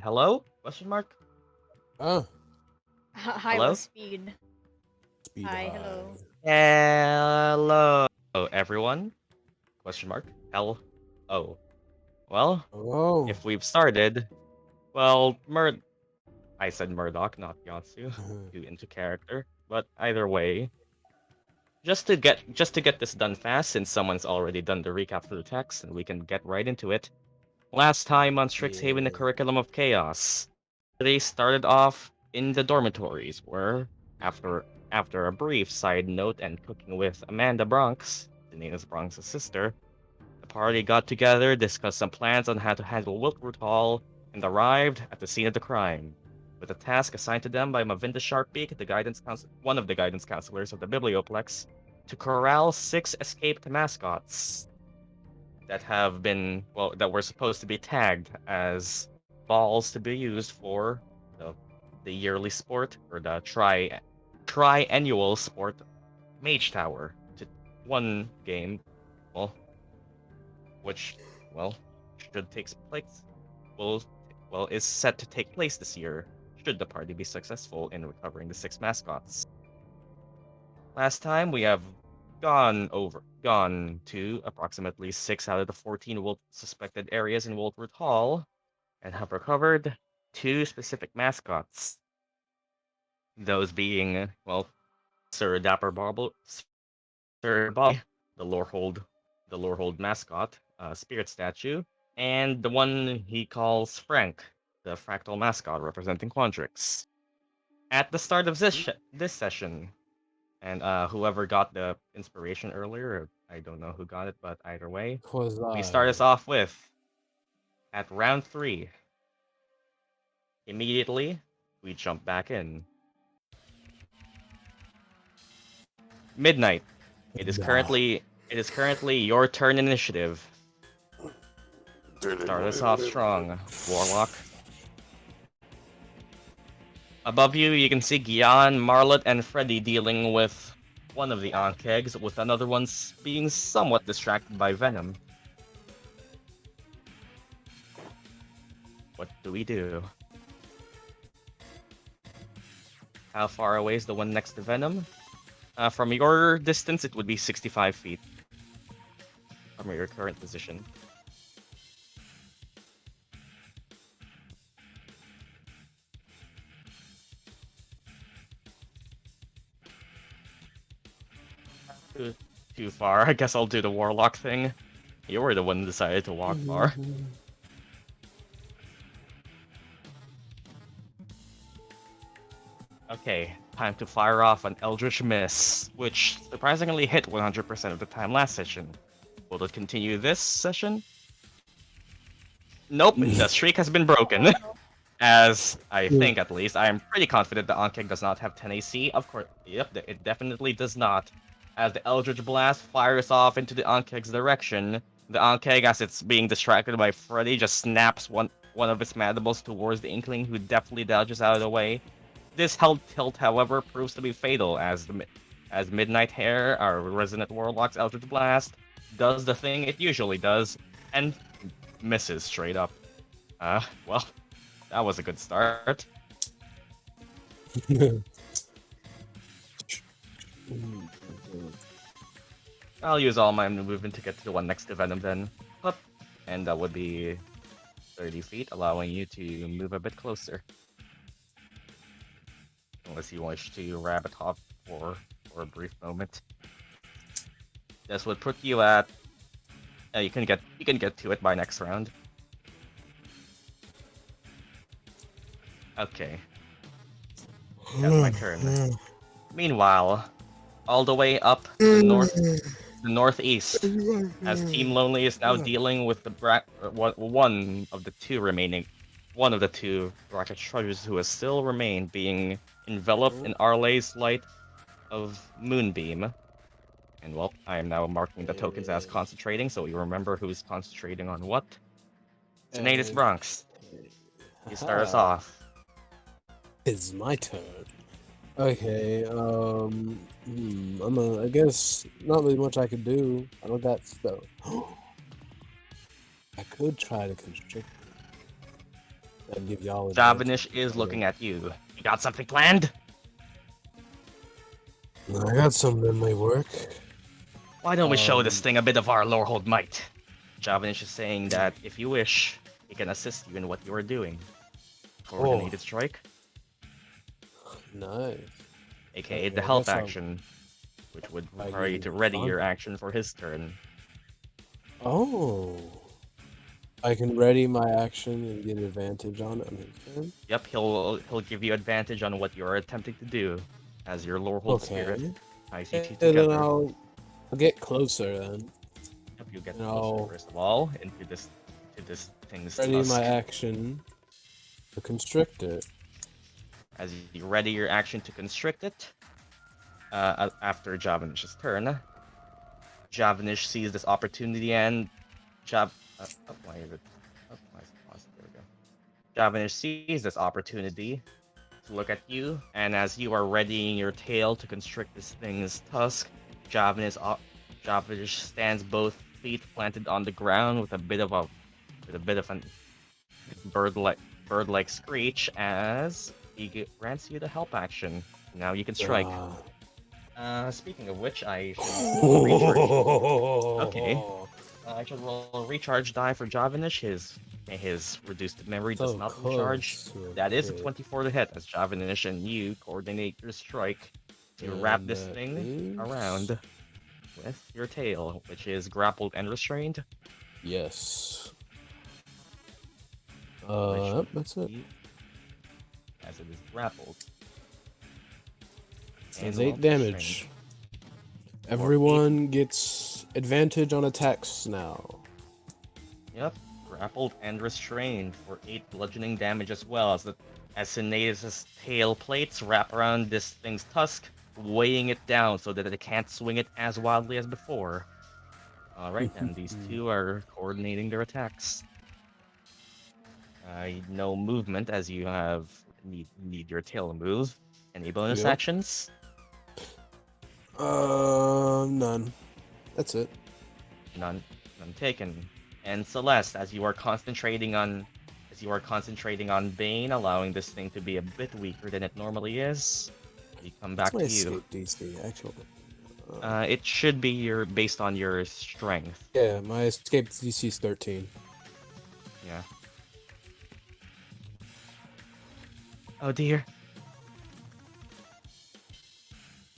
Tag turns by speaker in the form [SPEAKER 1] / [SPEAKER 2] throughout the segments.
[SPEAKER 1] Hello? Question mark?
[SPEAKER 2] Oh,
[SPEAKER 3] Hi,
[SPEAKER 1] Hello?
[SPEAKER 3] was speed.
[SPEAKER 2] speed
[SPEAKER 3] Hi,
[SPEAKER 2] high.
[SPEAKER 3] hello.
[SPEAKER 1] Hello, everyone? Question mark? Oh. Well,
[SPEAKER 2] Oh.
[SPEAKER 1] if we've started, well, I said Murdock, not Yatsu. Too into character. But either way, just to get this done fast, since someone's already done the recap through text, and we can get right into it. Last time on Strixhaven, the
[SPEAKER 2] Yeah.
[SPEAKER 1] Curriculum of Chaos, they started off in the dormitories, where after after a brief side note and cooking with Amanda Branx, Sinetis Branx's sister, the party got together, discussed some plans on how to handle Wiltroot Hall, and arrived at the scene of the crime, with a task assigned to them by Mavinda Sharpbeak, one of the guidance counselors of the Biblioplex, to corral 6 escaped mascots that were supposed to be tagged as balls to be used for the, the yearly sport or the triennial sport Mage Tower to one game, well, which well should take place will is set to take place this year should the party be successful in recovering the 6 mascots. Last time we have gone to approximately 6 out of the 14 suspected areas in Wiltwood Hall and have recovered 2 specific mascots. Those being, Sir Dapper Bobble, Sir Bob, the Lorehold, the Lorehold mascot, spirit statue, and the one he calls Frank, the fractal mascot representing Quandrix. At the start of this session, and whoever got the inspiration earlier, I don't know who got it, but either way,
[SPEAKER 2] Was
[SPEAKER 1] we start us
[SPEAKER 2] I?
[SPEAKER 1] off with at round 3. Immediately, we jump back in. Midnight. It is
[SPEAKER 2] Nah.
[SPEAKER 1] currently your turn initiative. Start us off strong, Warlock. Above you, you can see Gyan, Marlet, and Freddy dealing with one of the Ankegs, with another one being somewhat distracted by Venom. What do we do? How far away is the one next to Venom? From your distance, it would be 65 feet from your current position. Too, too far. I guess I'll do the Warlock thing. You were the one who decided to walk far. Okay, time to fire off an Eldritch Miss, which surprisingly hit 100% of the time last session. Will it continue this session? Nope, the streak has been broken.
[SPEAKER 3] Oh,
[SPEAKER 1] As I think, at least, I am pretty confident the Ankeg does not have 10 AC. Of course, yep, it definitely does not. As the Eldritch Blast fires off into the Ankeg's direction, the Ankeg, as it's being distracted by Freddy, just snaps one of its mandibles towards the Inkling, who deftly dodges out of the way. This held tilt, however, proves to be fatal, as Midnight Hare, our resident Warlock's Eldritch Blast, does the thing it usually does, and misses straight up. Well, that was a good start. I'll use all my movement to get to the one next to Venom then. Up. And that would be 30 feet, allowing you to move a bit closer. Unless you wish to rabbit hop for a brief moment. This would put you at you can get to it by next round. Okay. That's my turn. Meanwhile, all the way up the northeast, as Team Lonely is now dealing with one of the two rocket trudgers who has still remained, being enveloped in Arleigh's light of Moonbeam. And well, I am now marking the tokens as concentrating, so you remember who's concentrating on what. Sinetis Branx, you start us off.
[SPEAKER 2] It's my turn. Okay, I guess not really much I could do. I don't got stuff. I could try to constrict And give y'all
[SPEAKER 1] Javanish is looking at you. You got something planned?
[SPEAKER 2] I got something that might work.
[SPEAKER 1] Why don't we show this thing a bit of our Lorehold might? Javanish is saying that if you wish, he can assist you in what you are doing. Coordinated strike,
[SPEAKER 2] Nice.
[SPEAKER 1] aka
[SPEAKER 2] Okay,
[SPEAKER 1] the
[SPEAKER 2] I
[SPEAKER 1] health
[SPEAKER 2] guess I'll-
[SPEAKER 1] action, which would
[SPEAKER 2] I
[SPEAKER 1] require you
[SPEAKER 2] use
[SPEAKER 1] to ready
[SPEAKER 2] fun.
[SPEAKER 1] your action for his turn.
[SPEAKER 2] Oh. I can ready my action and get advantage on it on his turn?
[SPEAKER 1] Yep, he'll give you advantage on what you are attempting to do, as your Lorehold spirit
[SPEAKER 2] Okay.
[SPEAKER 1] ties you two
[SPEAKER 2] And then
[SPEAKER 1] together.
[SPEAKER 2] I'll get closer then.
[SPEAKER 1] Yep, you get
[SPEAKER 2] and
[SPEAKER 1] closer
[SPEAKER 2] I'll-
[SPEAKER 1] first of all into this thing's
[SPEAKER 2] Ready
[SPEAKER 1] tusk.
[SPEAKER 2] my action to constrict it.
[SPEAKER 1] As you ready your action to constrict it, after Javanish's turn, Javanish sees this opportunity and why is it? Oh, why is it paused? There we go. Javanish sees this opportunity to look at you, and as you are readying your tail to constrict this thing's tusk, Javanish stands both feet planted on the ground with a bit of an bird-like screech as he grants you the help action. Now you can strike. Speaking of which, I should recharge. Okay. I should roll a recharge die for Javanish. His reduced memory does not recharge. That is a 24 to hit, as Javanish and you coordinate your strike to wrap this thing around with your tail, which is grappled and restrained.
[SPEAKER 2] Yes.
[SPEAKER 1] Which
[SPEAKER 2] That's it.
[SPEAKER 1] as it is grappled.
[SPEAKER 2] It's
[SPEAKER 1] and
[SPEAKER 2] 8 damage. Everyone gets advantage on attacks now.
[SPEAKER 1] Yep, grappled and restrained for 8 bludgeoning damage as well, as Sinetis' tail plates wrap around this thing's tusk, weighing it down so that it can't swing it as wildly as before. Alright then, these two are coordinating their attacks. No movement as you need your tail to move. Any bonus actions?
[SPEAKER 2] None. That's it.
[SPEAKER 1] None taken. And Celeste, as you are concentrating on Bane, allowing this thing to be a bit weaker than it normally is, we come back to you.
[SPEAKER 2] DC, actually.
[SPEAKER 1] It should be based on your strength.
[SPEAKER 2] Yeah, my escape DC is 13.
[SPEAKER 1] Yeah. Oh dear.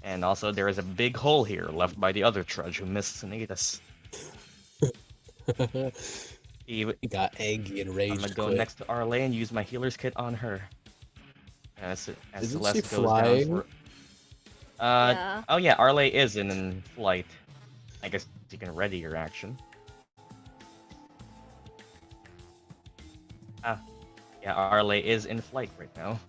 [SPEAKER 1] And also, there is a big hole here left by the other trudge who missed Sinetis.
[SPEAKER 2] He got angry and raged.
[SPEAKER 1] I'm gonna go next to Arleigh and use my healer's kit on her. As
[SPEAKER 2] Isn't
[SPEAKER 1] Celeste
[SPEAKER 2] she
[SPEAKER 1] goes
[SPEAKER 2] flying?
[SPEAKER 1] down for.
[SPEAKER 3] Yeah.
[SPEAKER 1] Oh yeah, Arleigh is in flight. I guess you can ready your action. Yeah, Arleigh is in flight right now.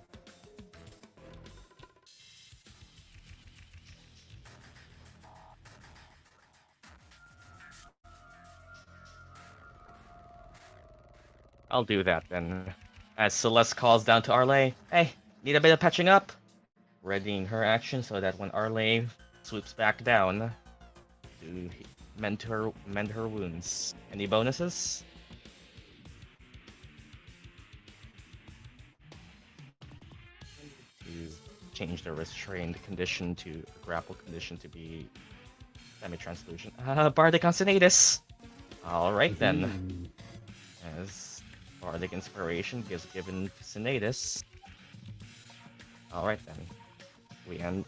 [SPEAKER 1] I'll do that then. As Celeste calls down to Arleigh, hey, need a bit of patching up? Readying her action so that when Arleigh swoops back down to mend her wounds. Any bonuses? To change the restrained condition to grapple condition to be semi-translucent. Bardic on Sinetis! Alright then. As Bardic Inspiration is given to Sinetis. Alright then. We end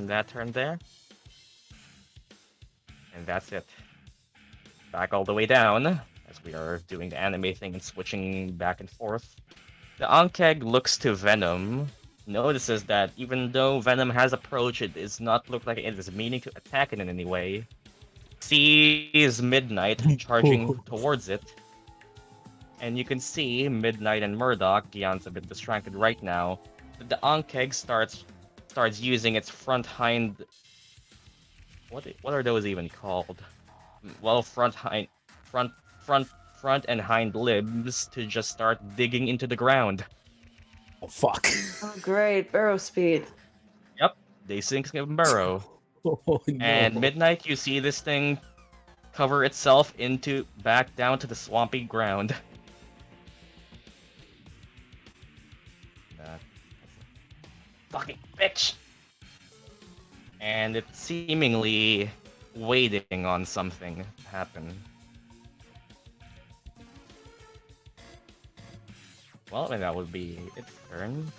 [SPEAKER 1] that turn there. And that's it. Back all the way down, as we are doing the anime thing and switching back and forth. The Ankeg looks to Venom, notices that even though Venom has approached, it does not look like it is meaning to attack it in any way. Sees Midnight charging towards it. And you can see Midnight and Murdock, Gyan's a bit distracted right now, that the Ankeg starts using its front what are those even called? Well, front and hind limbs to just start digging into the ground.
[SPEAKER 2] Oh, fuck.
[SPEAKER 3] Oh, great. Burrow speed.
[SPEAKER 1] Yep, they sink and burrow.
[SPEAKER 2] Oh, no.
[SPEAKER 1] And Midnight, you see this thing cover itself back down to the swampy ground. Fucking bitch! And it's seemingly waiting on something to happen. Well, then that would be its turn.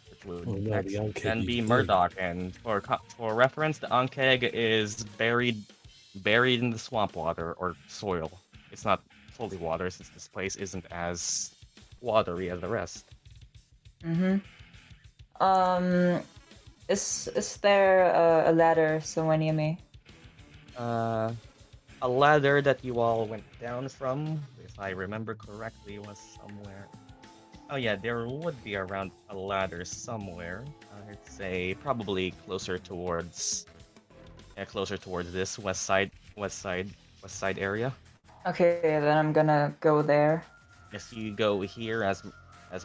[SPEAKER 1] Which would
[SPEAKER 2] Oh no,
[SPEAKER 1] next
[SPEAKER 2] the Ankeg
[SPEAKER 1] then
[SPEAKER 2] is
[SPEAKER 1] be
[SPEAKER 2] big.
[SPEAKER 1] Murdock. And for reference, the Ankeg is buried in the swamp water or soil. It's not fully water since this place isn't as watery as the rest.
[SPEAKER 3] Mm-hmm. Is there a ladder somewhere near me?
[SPEAKER 1] A ladder that you all went down from, if I remember correctly, was somewhere. Oh yeah, there would be around a ladder somewhere. I'd say probably closer towards this west side area.
[SPEAKER 3] Okay, then I'm gonna go there.
[SPEAKER 1] If you go here as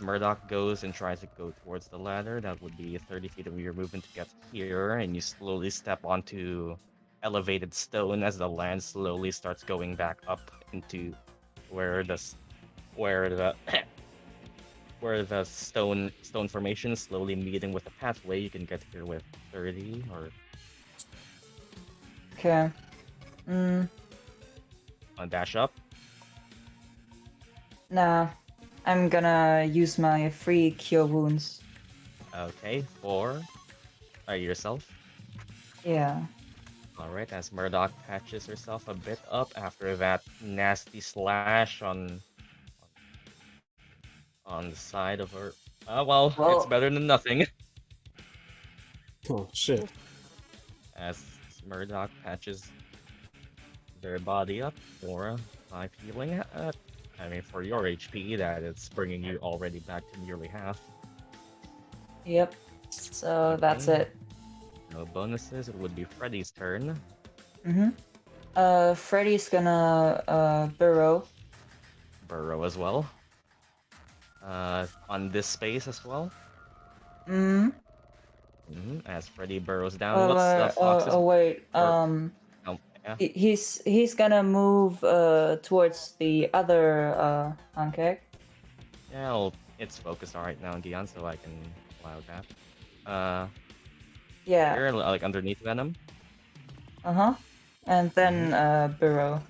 [SPEAKER 1] Murdock goes and tries to go towards the ladder, that would be 30 feet of your movement to get here, and you slowly step onto elevated stone as the land slowly starts going back up into where the where the where the stone formation is slowly meeting with the pathway. You can get here with 30 or
[SPEAKER 3] Okay.
[SPEAKER 1] on dash up.
[SPEAKER 3] Nah. I'm gonna use my free cure wounds.
[SPEAKER 1] Okay, for yourself.
[SPEAKER 3] Yeah.
[SPEAKER 1] Alright, as Murdock patches herself a bit up after that nasty slash on the side of her. Well, it's better than nothing.
[SPEAKER 2] Oh shit.
[SPEAKER 1] As Murdock patches their body up for 5 healing. I mean, for your HP, that it's bringing you already back to nearly half.
[SPEAKER 3] Yep. So that's it.
[SPEAKER 1] No bonuses. It would be Freddy's turn.
[SPEAKER 3] Freddy's gonna burrow.
[SPEAKER 1] Burrow as well. On this space as well. As Freddy burrows down, what's the fox's?
[SPEAKER 3] Wait.
[SPEAKER 1] Yeah.
[SPEAKER 3] He's gonna move towards the other pancake.
[SPEAKER 1] Yeah, well, it's focused right now on Gyan, so I can allow that.
[SPEAKER 3] Yeah.
[SPEAKER 1] Here, like underneath Venom.
[SPEAKER 3] And then burrow.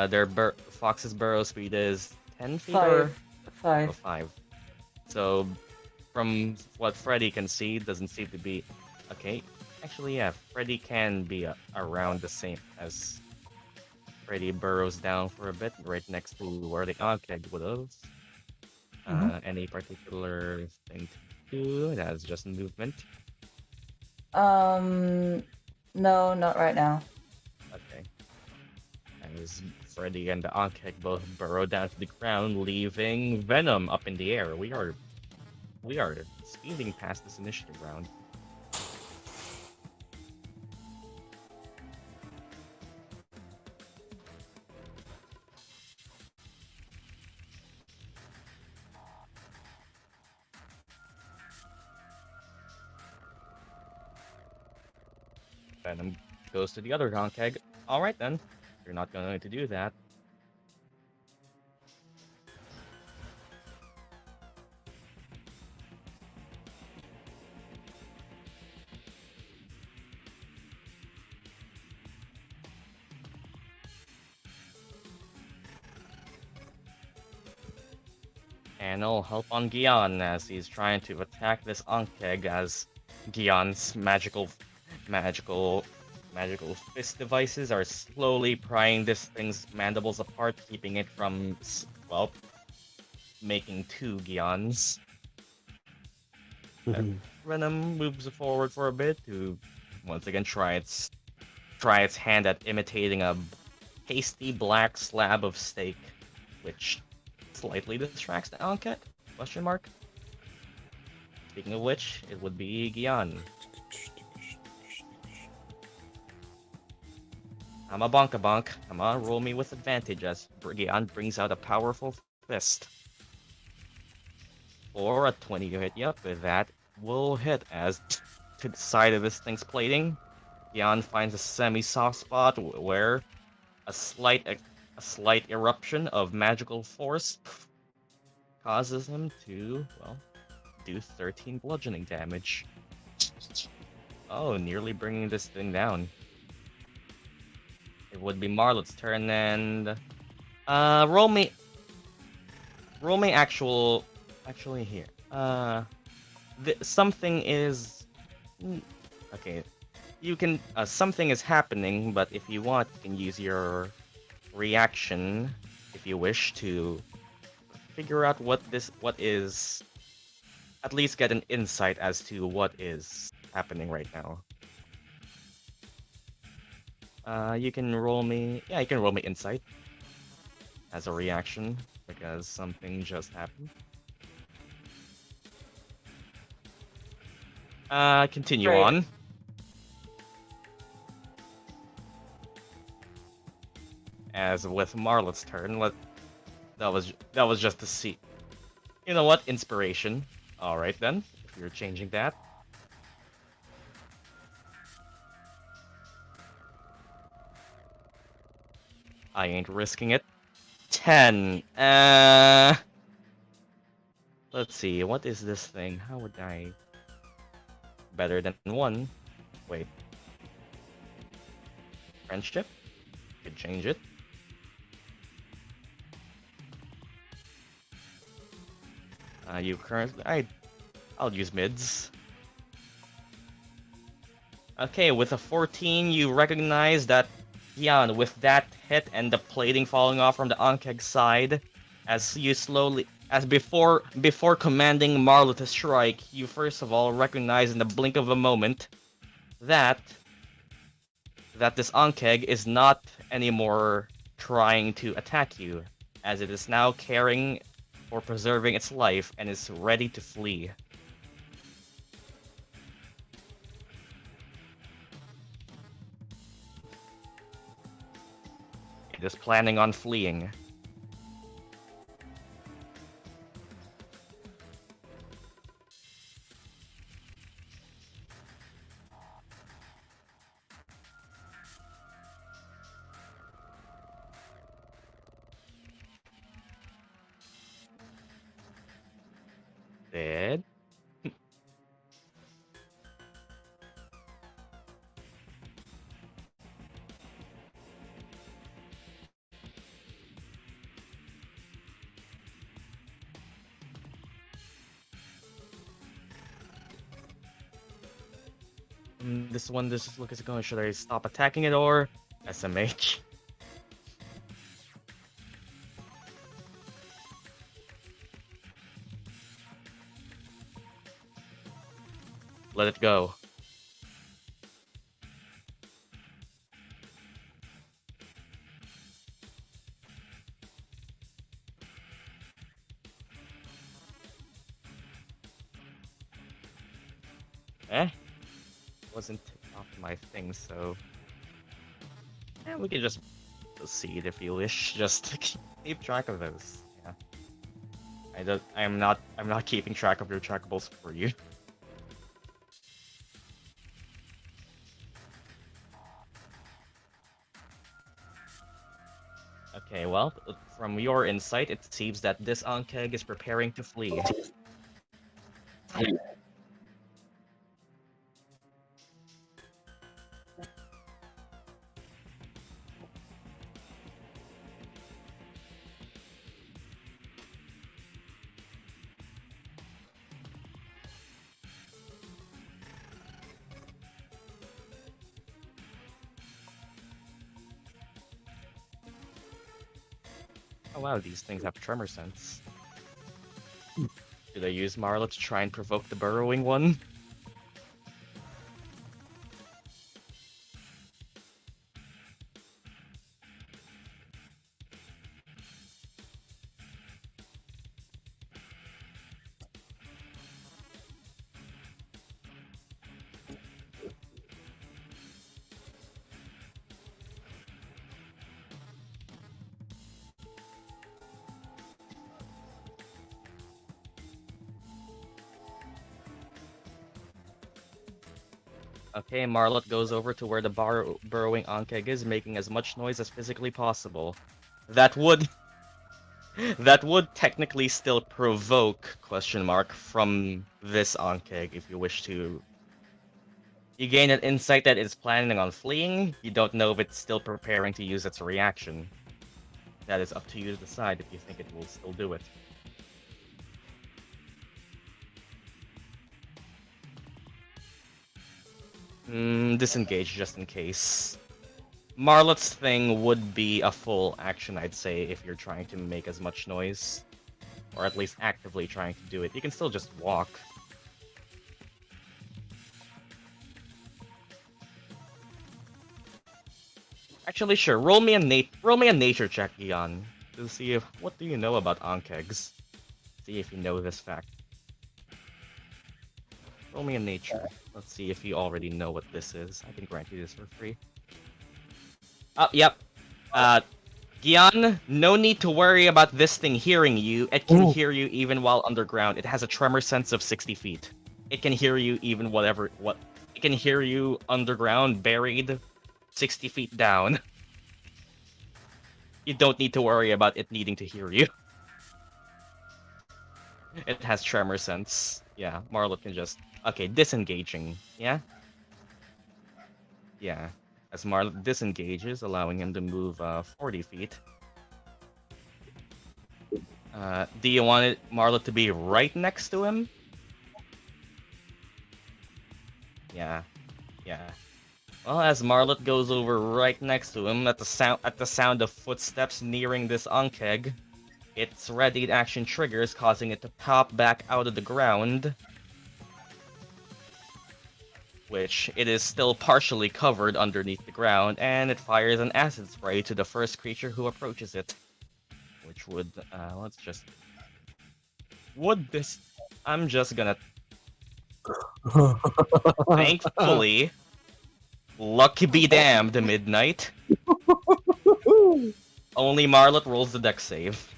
[SPEAKER 1] Their fox's burrow speed is 10 feet
[SPEAKER 3] 5.
[SPEAKER 1] or
[SPEAKER 3] 5.
[SPEAKER 1] 5. So, from what Freddy can see, doesn't seem to be okay. Actually, yeah, Freddy can be around the same as Freddy burrows down for a bit, right next to where the Ankeg would have. Any particular thing to do? That's just movement.
[SPEAKER 3] No, not right now.
[SPEAKER 1] Okay. As Freddy and the Ankeg both burrow down to the ground, leaving Venom up in the air. We are speeding past this initiative round. Venom goes to the other Ankeg. Alright then. You're not going to do that. And I'll help on Gyan as he's trying to attack this Ankeg as Gyan's magical fist devices are slowly prying this thing's mandibles apart, keeping it from, well, making 2 Gyans. Venom moves forward for a bit to once again try its hand at imitating a pasty black slab of steak, which slightly distracts the Ankhet? Question mark. Speaking of which, it would be Gyan. I'm a bonk. Come on, roll me with advantage as Gyan brings out a powerful fist. Or a 20 to hit. Yep, with that will hit as to the side of this thing's plating, Gyan finds a semi-soft spot where a slight eruption of magical force causes him to, well, do 13 bludgeoning damage. Oh, nearly bringing this thing down. It would be Marlot's turn, and roll me actually here. Something is okay. You can something is happening, but if you want, you can use your reaction if you wish to figure out what is. At least get an insight as to what is happening right now. You can roll me. Yeah, you can roll me insight as a reaction because something just happened. Continue
[SPEAKER 3] Great.
[SPEAKER 1] on. As with Marlot's turn, that was just to see. You know what? Inspiration. All right then. If you're changing that. I ain't risking it. 10. Let's see. What is this thing? How would I? Better than 1. Wait. Friendship? Could change it. You currently. I'll use mids. Okay, with a 14, you recognize that Gyan, with that hit and the plating falling off from the Ankeg side, as you slowly, as before commanding Marlo to strike, you first of all recognize in the blink of a moment that this Ankeg is not anymore trying to attack you, as it is now caring for preserving its life and is ready to flee. It is planning on fleeing. Dead. This look is going. Should I stop attacking it or SMH? Let it go. Wasn't off my thing, so we can just proceed if you wish. Just keep track of those. Yeah. I'm not keeping track of your trackables for you. Okay, well, from your insight, it seems that this Ankeg is preparing to flee. Oh wow, these things have tremor sense. Do they use Marla to try and provoke the burrowing one? Okay, Marlot goes over to where the burrowing Ankeg is, making as much noise as physically possible. That would That would technically still provoke question mark from this Ankeg if you wish to. You gain an insight that it's planning on fleeing. You don't know if it's still preparing to use its reaction. That is up to you to decide if you think it will still do it. Disengage just in case. Marlot's thing would be a full action, I'd say, if you're trying to make as much noise. Or at least actively trying to do it. You can still just walk. Actually, sure. Roll me a nature check, Gyan, to see if what do you know about Ankegs. See if you know this fact. Roll me a nature. Let's see if you already know what this is. I can grant you this for free. Oh, yep. Gyan, no need to worry about this thing hearing you. It can hear you even while underground. It has a tremor sense of 60 feet. It can hear you even it can hear you underground, buried, 60 feet down. You don't need to worry about it needing to hear you. It has tremor sense. Yeah, Marlot can just... Okay, disengaging. Yeah? Yeah. As Marlot disengages, allowing him to move 40 feet. Do you want Marlot to be right next to him? Yeah. Yeah. Well, as Marlot goes over right next to him, at the sound of footsteps nearing this Ankeg, its readied action triggers, causing it to pop back out of the ground. Which it is still partially covered underneath the ground, and it fires an acid spray to the first creature who approaches it. Which would, let's just... I'm just gonna... Thankfully, lucky be damned, Midnight. Only Marlot rolls the dex save.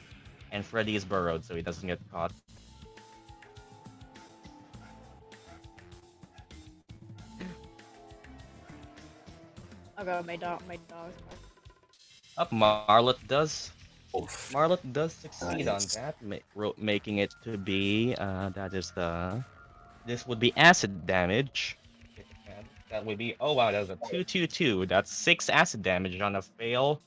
[SPEAKER 1] And Freddy is burrowed, so he doesn't get caught.
[SPEAKER 4] Oh god, my dog's
[SPEAKER 1] Up, Marlot does.
[SPEAKER 2] Oof.
[SPEAKER 1] Marlot does succeed
[SPEAKER 2] Nice.
[SPEAKER 1] on that, making it to be, this would be acid damage. That would be, oh wow, that was a 2-2-2. That's 6 acid damage on a fail,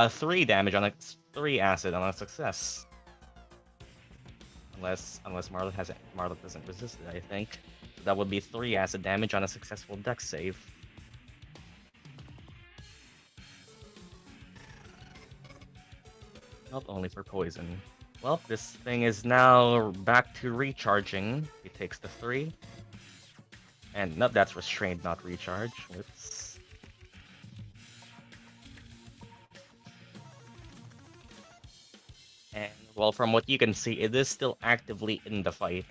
[SPEAKER 1] 3 damage on a 3 acid on a success. Unless Marlot doesn't resist it, I think. That would be 3 acid damage on a successful dex save. Not only for poison. Well, this thing is now back to recharging. He takes the 3. And no, that's restrained, not recharge. Whoops. And, well, from what you can see, it is still actively in the fight.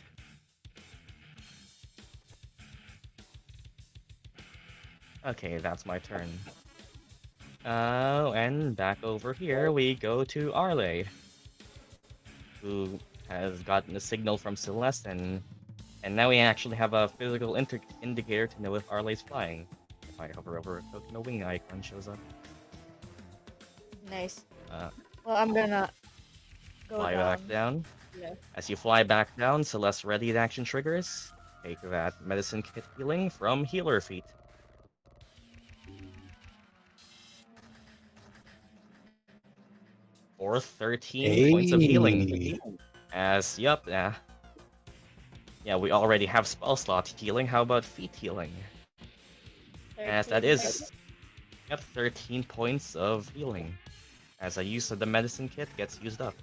[SPEAKER 1] Okay, that's my turn. And back over here, we go to Arleigh, who has gotten a signal from Celeste, and now we actually have a physical indicator to know if Arleigh's flying. If I hover over a token, a wing icon shows up.
[SPEAKER 4] nice.
[SPEAKER 1] Uh,
[SPEAKER 4] Well, I'm gonna go
[SPEAKER 1] fly
[SPEAKER 4] down.
[SPEAKER 1] back down.
[SPEAKER 4] Yeah.
[SPEAKER 1] As you fly back down, Celeste readied action triggers. Take that medicine kit healing from healer feet. For 13 points of healing.
[SPEAKER 2] Hey.
[SPEAKER 1] Yeah, we already have spell slot healing. How about feet healing? As that
[SPEAKER 4] 13,
[SPEAKER 1] is, yep, 13 points of healing. As a use of the medicine kit gets used up.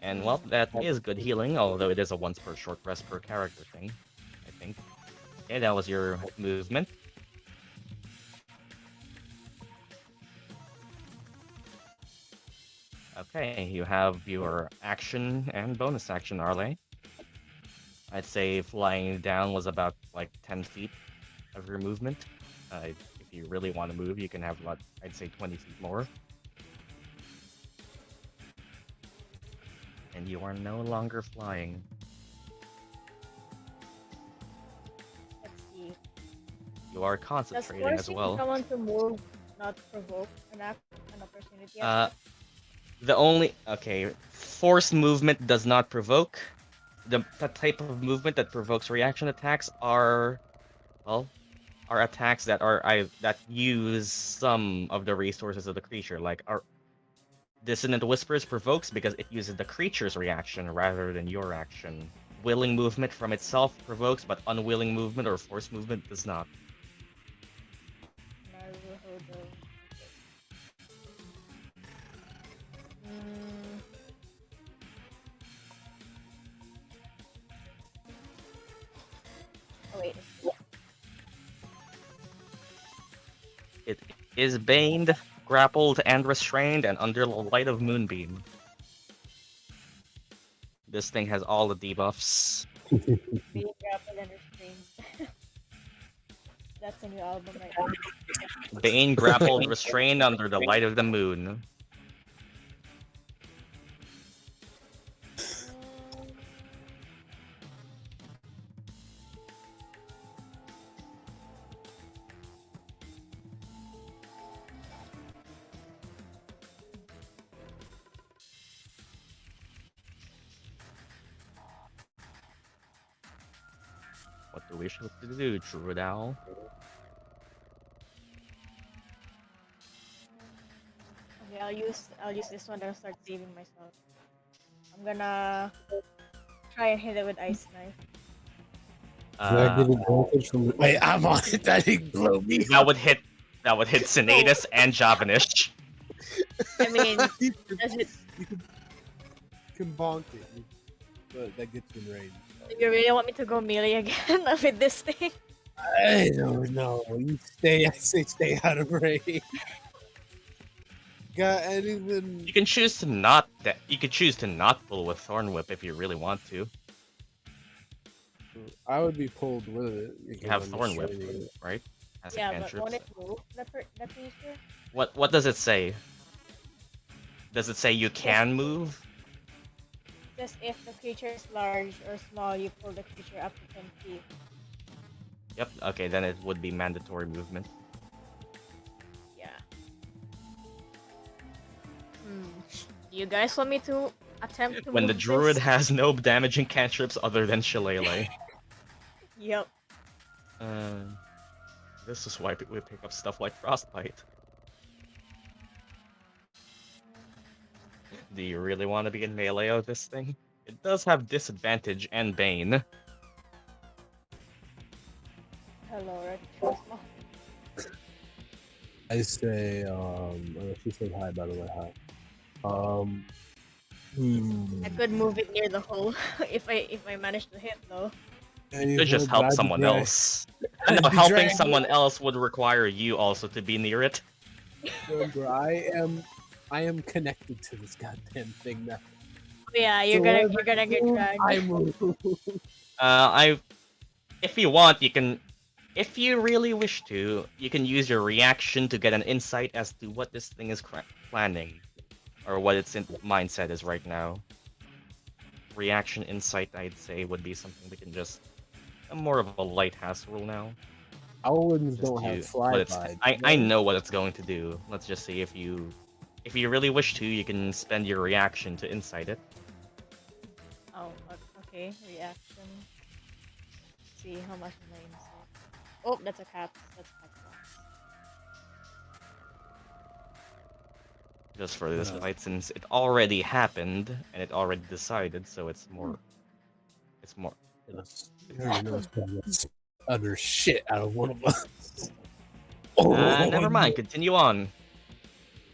[SPEAKER 1] And well, that is good healing, although it is a once per short rest per character thing, I think. Okay, that was your movement. Okay, you have your action and bonus action, Arleigh. I'd say flying down was about like 10 feet of your movement. If you really want to move, you can have what I'd say 20 feet more. And you are no longer flying.
[SPEAKER 4] Let's see.
[SPEAKER 1] You are
[SPEAKER 4] Does
[SPEAKER 1] concentrating as
[SPEAKER 4] forcing
[SPEAKER 1] well.
[SPEAKER 4] someone to move not provoke an opportunity
[SPEAKER 1] Uh,
[SPEAKER 4] attack?
[SPEAKER 1] the only forced movement does not provoke. The type of movement that provokes reaction attacks are, well, are attacks that that use some of the resources of the creature. Like our Dissonant Whispers provokes because it uses the creature's reaction rather than your action. Willing movement from itself provokes, but unwilling movement or forced movement does not.
[SPEAKER 4] Naruhodo. Mm, oh wait.
[SPEAKER 1] It is baned, grappled, and restrained, and under the light of Moonbeam. This thing has all the debuffs.
[SPEAKER 4] Being grappled and restrained. That's a new album right now.
[SPEAKER 1] Bane, grappled, restrained under the light of the moon. What do we wish to do, Druid Owl?
[SPEAKER 4] Okay, I'll use this one to start saving myself. I'm gonna try and hit it with ice knife.
[SPEAKER 2] Can I get advantage from? Wait, I'm on it. That didn't blow me.
[SPEAKER 1] That would hit Sinetis and Javanish.
[SPEAKER 4] I mean,
[SPEAKER 2] you
[SPEAKER 4] does it?
[SPEAKER 2] can bonk it, but that gets you in range.
[SPEAKER 4] Do you really want me to go melee again with this thing?
[SPEAKER 2] I don't know. You stay. I say stay out of range. Got anything?
[SPEAKER 1] You can choose to not pull with Thorn Whip if you really want to.
[SPEAKER 2] I would be pulled with it.
[SPEAKER 1] You have Thorn Whip, right? As a
[SPEAKER 4] Yeah, but
[SPEAKER 1] cantrip.
[SPEAKER 4] won't it move the creature?
[SPEAKER 1] What does it say? Does it say you can move?
[SPEAKER 4] Just if the creature is large or small, you pull the creature up to 10 feet.
[SPEAKER 1] Yep. Okay, then it would be mandatory movement.
[SPEAKER 4] Yeah. Do you guys want me to attempt to
[SPEAKER 1] When the
[SPEAKER 4] move
[SPEAKER 1] druid
[SPEAKER 4] this?
[SPEAKER 1] has no damaging cantrips other than Shillelagh.
[SPEAKER 4] Yep.
[SPEAKER 1] This is why we pick up stuff like Frostbite. Do you really want to be in melee of this thing? It does have disadvantage and bane.
[SPEAKER 4] Hello, Red. Choose small.
[SPEAKER 2] I say, she said hi, by the way, hi.
[SPEAKER 4] I could move it near the hole if I manage to hit though.
[SPEAKER 1] You could just help someone else. No, helping someone else would require you also to be near it.
[SPEAKER 2] Remember, I am connected to this goddamn thing now.
[SPEAKER 4] Yeah, you're gonna get dragged.
[SPEAKER 2] I move.
[SPEAKER 1] If you want, you can. If you really wish to, you can use your reaction to get an insight as to what this thing is planning, or what its mindset is right now. Reaction insight, I'd say, would be something we can just more of a light house rule now.
[SPEAKER 2] Owlins don't have flyby.
[SPEAKER 1] I know what it's going to do. Let's just see if you really wish to, you can spend your reaction to insight it.
[SPEAKER 4] Oh, okay. Reaction. Let's see how much am I insight? Oh, that's a cat. That's a cat box.
[SPEAKER 1] Just for this fight, since it already happened and it already decided, so it's more. It's more.
[SPEAKER 2] Utter shit out of one of us.
[SPEAKER 1] Never mind. Continue on.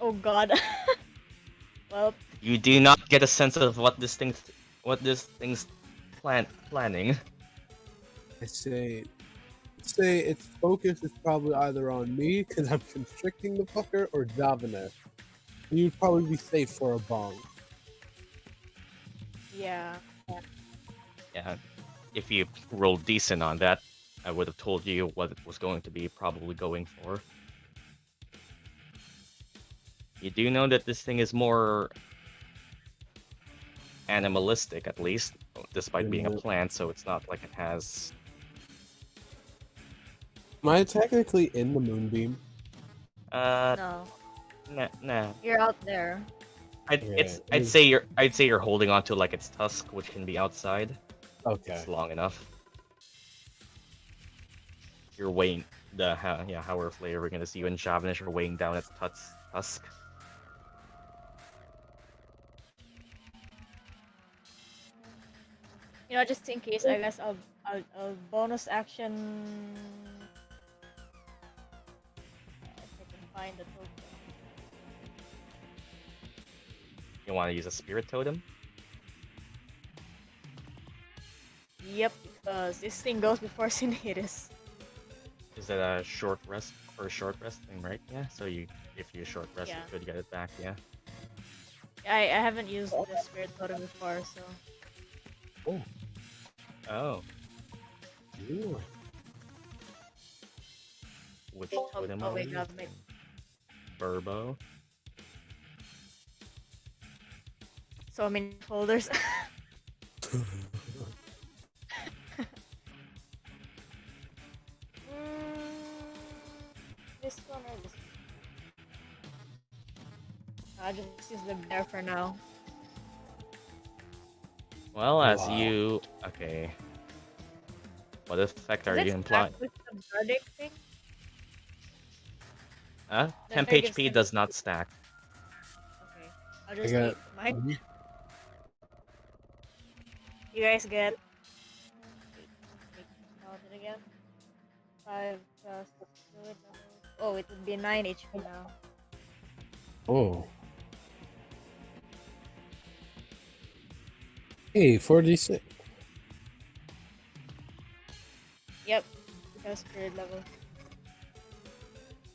[SPEAKER 4] Oh God. Well.
[SPEAKER 1] You do not get a sense of what this thing's planning.
[SPEAKER 2] I say its focus is probably either on me because I'm constricting the fucker or Davina. You'd probably be safe for a bong.
[SPEAKER 4] Yeah.
[SPEAKER 1] Yeah. If you rolled decent on that, I would have told you what it was going to be probably going for. You do know that this thing is more animalistic, at least, despite being a plant, so it's not like it has...
[SPEAKER 2] Am I technically in the moonbeam?
[SPEAKER 4] No.
[SPEAKER 1] Nah.
[SPEAKER 4] You're out there.
[SPEAKER 1] I'd say you're holding on to like its tusk, which can be outside.
[SPEAKER 2] Okay.
[SPEAKER 1] It's long enough. You're weighing how we're flavoring this. You and Javanish are weighing down its tusk.
[SPEAKER 4] You know, just in case, I guess I'll bonus action. If I can find the token.
[SPEAKER 1] You want to use a spirit totem?
[SPEAKER 4] Yep, because this thing goes before Sinetis.
[SPEAKER 1] Is that a short rest or a short rest thing, right? Yeah. So if you short rest,
[SPEAKER 4] Yeah.
[SPEAKER 1] you could get it back. Yeah.
[SPEAKER 4] I haven't used the spirit totem before, so.
[SPEAKER 1] Oh.
[SPEAKER 2] Ooh.
[SPEAKER 1] Which
[SPEAKER 4] Oh,
[SPEAKER 1] totem?
[SPEAKER 4] oh
[SPEAKER 1] are we
[SPEAKER 4] wait, God,
[SPEAKER 1] using? Burbo.
[SPEAKER 4] so many folders. This one or this one? I'll just use the bear for now.
[SPEAKER 1] Well, as
[SPEAKER 2] Wow.
[SPEAKER 1] you okay. What effect are
[SPEAKER 4] Is
[SPEAKER 1] you
[SPEAKER 4] it
[SPEAKER 1] implying?
[SPEAKER 4] stacked with the Murdock thing?
[SPEAKER 1] Huh?
[SPEAKER 4] The
[SPEAKER 1] Temp
[SPEAKER 4] bear gives
[SPEAKER 1] HP
[SPEAKER 4] 10
[SPEAKER 1] does not stack.
[SPEAKER 4] Okay, I'll
[SPEAKER 2] I
[SPEAKER 4] just
[SPEAKER 2] got.
[SPEAKER 4] eat mine. You guys get. Count it again. 5 plus Druid level. Oh, it would be 9 HP now.
[SPEAKER 2] Oh. Hey, 46.
[SPEAKER 4] Yep, because Druid level.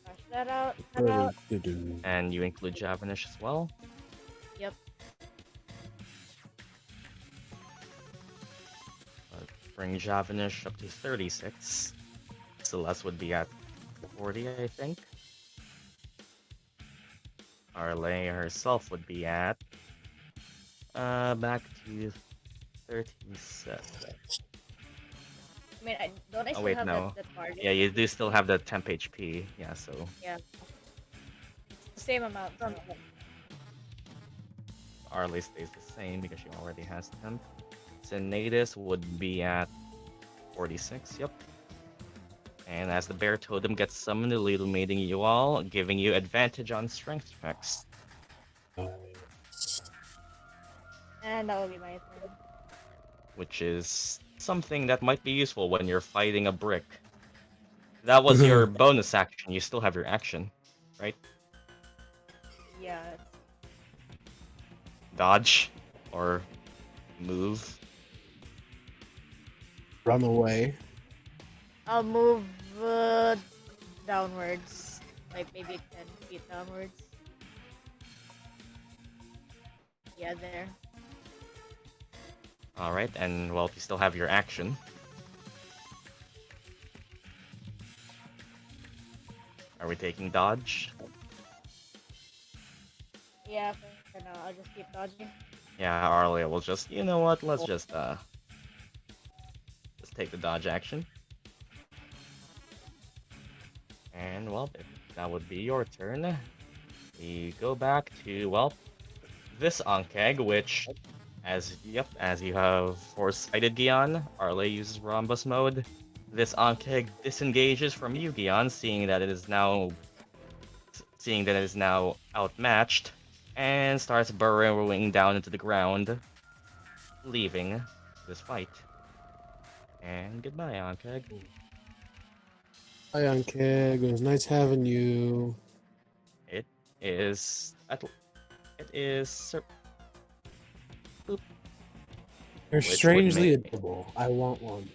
[SPEAKER 4] Crash that out.
[SPEAKER 1] And you include Javanish as well.
[SPEAKER 4] Yep.
[SPEAKER 1] Bring Javanish up to 36. Celeste would be at 40, I think. Arleigh herself would be at back to 37.
[SPEAKER 4] I mean, don't I still
[SPEAKER 1] wait,
[SPEAKER 4] have
[SPEAKER 1] no.
[SPEAKER 4] that target?
[SPEAKER 1] Yeah, you do still have the temp HP. Yeah, so
[SPEAKER 4] Yeah. It's the same amount.
[SPEAKER 1] Arleigh stays the same because she already has temp. Sinetis would be at 46. Yep. And as the bear totem gets summoned, illuminating you all, giving you advantage on strength checks.
[SPEAKER 4] And that will be my turn.
[SPEAKER 1] Which is something that might be useful when you're fighting a brick. That was your bonus action. You still have your action, right?
[SPEAKER 4] Yeah.
[SPEAKER 1] Dodge or move.
[SPEAKER 2] Run away.
[SPEAKER 4] I'll move downwards. Like maybe 10 feet downwards. Yeah, there.
[SPEAKER 1] Alright, and well, if you still have your action. Are we taking dodge?
[SPEAKER 4] Yeah, for now. I'll just keep dodging.
[SPEAKER 1] Yeah, Arleigh will just, you know what, let's just take the dodge action. And well, that would be your turn. We go back to, well, this Ankeg, which, as you have foresighted, Gyan, Arleigh uses Rhombus mode. This Ankeg disengages from you, Gyan, seeing that it is now outmatched, and starts burrowing down into the ground, leaving this fight. And goodbye, Ankeg.
[SPEAKER 2] Hi, Ankeg. It was nice having you.
[SPEAKER 1] It is.
[SPEAKER 2] You're
[SPEAKER 1] Which would
[SPEAKER 2] strangely
[SPEAKER 1] make-
[SPEAKER 2] adorable. I want one.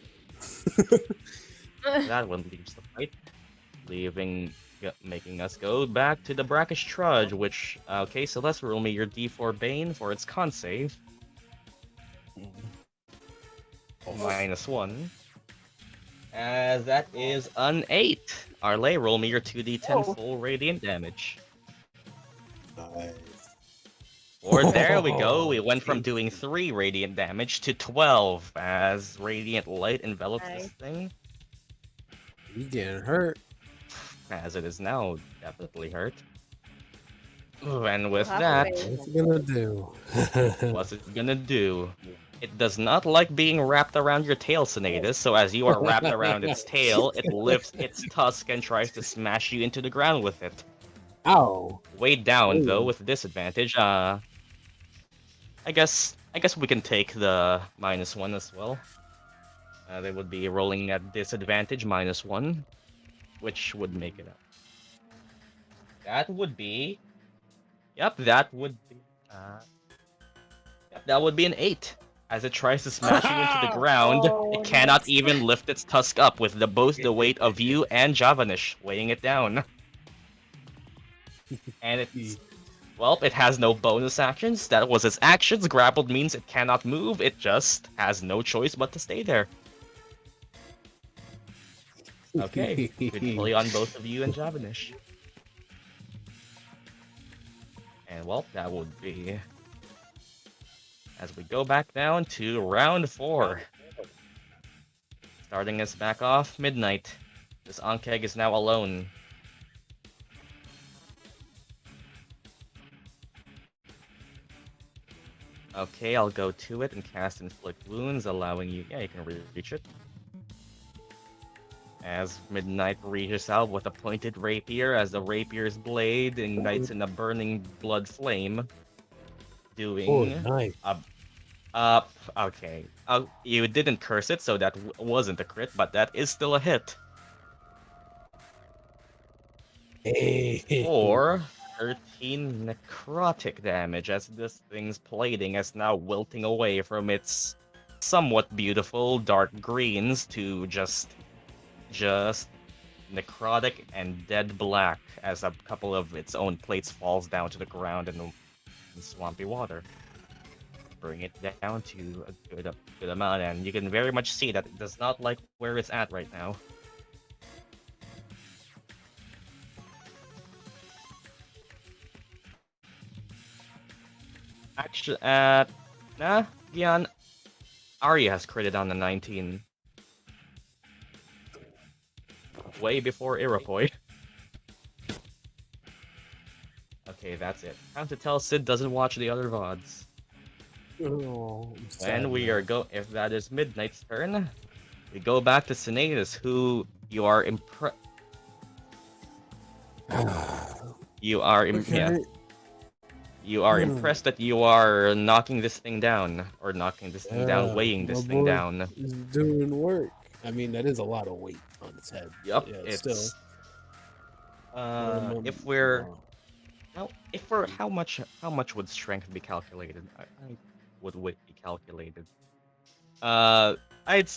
[SPEAKER 1] That one leaves the fight, making us go back to the brackish trudge. Which okay, so let's roll me your D4 Bane for its con save. -1. As that is an 8. Arleigh, roll me your 2d10
[SPEAKER 3] Oh.
[SPEAKER 1] full radiant damage.
[SPEAKER 2] Nice.
[SPEAKER 1] Or there we go. We went from doing 3 radiant damage to 12 as radiant light envelops this
[SPEAKER 4] Nice.
[SPEAKER 1] thing.
[SPEAKER 2] You getting hurt.
[SPEAKER 1] As it is now definitely hurt. Ooh, and with
[SPEAKER 4] Half
[SPEAKER 1] that,
[SPEAKER 4] away.
[SPEAKER 2] What's it gonna do?
[SPEAKER 1] what's it gonna do? It does not like being wrapped around your tail, Sinetis, so as you are wrapped around its tail, it lifts its tusk and tries to smash you into the ground with it.
[SPEAKER 2] Ow.
[SPEAKER 1] Weighed down, though,
[SPEAKER 2] Ooh.
[SPEAKER 1] with disadvantage. I guess we can take the -1 as well. They would be rolling at disadvantage -1, which would make it up. That would be. Yep, that would be. Yep, that would be an 8. As it tries to smash you into the ground,
[SPEAKER 4] Oh,
[SPEAKER 1] it cannot
[SPEAKER 4] nice.
[SPEAKER 1] even lift its tusk up with both the weight of you and Javanish weighing it down. And it's. Well, it has no bonus actions. That was its actions. Grappled means it cannot move. It just has no choice but to stay there. Okay, good play on both of you and Javanish. And well, that would be. As we go back down to round 4. Starting us back off, midnight. This Ankeg is now alone. Okay, I'll go to it and cast Inflict Wounds, allowing you... Yeah, you can reach it. As Midnight reaches out with a pointed rapier, as the rapier's blade ignites in a burning blood flame. Doing...
[SPEAKER 2] Oh, nice.
[SPEAKER 1] Okay. You didn't curse it, so that wasn't a crit, but that is still a hit. For 13 necrotic damage, as this thing's plating is now wilting away from its somewhat beautiful dark greens to just necrotic and dead black, as a couple of its own plates falls down to the ground in the swampy water. Bring it down to a good amount, and you can very much see that it does not like where it's at right now. Actually, nah, Gyan, Arya has critted on the 19. Way before Iroquois. Okay, that's it. Time to tell Sid doesn't watch the other VODs.
[SPEAKER 2] Oh,
[SPEAKER 1] When we are if that is Midnight's turn, we go back to Sinetis, who you are
[SPEAKER 2] Okay.
[SPEAKER 1] You are impressed that you are knocking this thing down, or knocking this thing down, weighing
[SPEAKER 2] my
[SPEAKER 1] this thing
[SPEAKER 2] boy
[SPEAKER 1] down.
[SPEAKER 2] is doing work. I mean, that is a lot of weight on its head.
[SPEAKER 1] Yup,
[SPEAKER 2] Yeah,
[SPEAKER 1] it's.
[SPEAKER 2] still.
[SPEAKER 1] If we're how much would strength be calculated? I would weight be calculated? I'd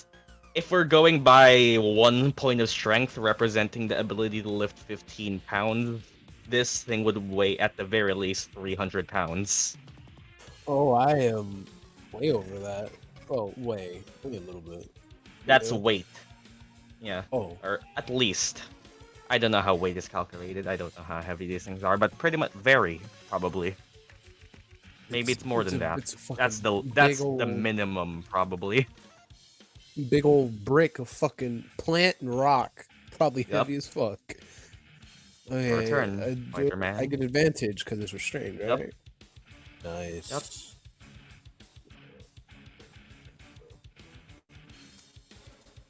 [SPEAKER 1] if we're going by 1 point of strength representing the ability to lift 15 pounds, this thing would weigh at the very least 300 pounds.
[SPEAKER 2] Oh, I am way over that. Oh, only a little bit.
[SPEAKER 1] That's
[SPEAKER 2] Yeah.
[SPEAKER 1] weight. Yeah,
[SPEAKER 2] Oh,
[SPEAKER 1] or at least. I don't know how weight is calculated. I don't know how heavy these things are, but pretty much very probably. Maybe it's more than that. That's the minimum probably.
[SPEAKER 2] Big old brick of fucking plant and rock. Probably heavy as fuck. Okay,
[SPEAKER 1] Your turn, Fighter Man.
[SPEAKER 2] I get advantage because it's restrained, right?
[SPEAKER 1] Yep.
[SPEAKER 2] Nice.
[SPEAKER 1] Yep.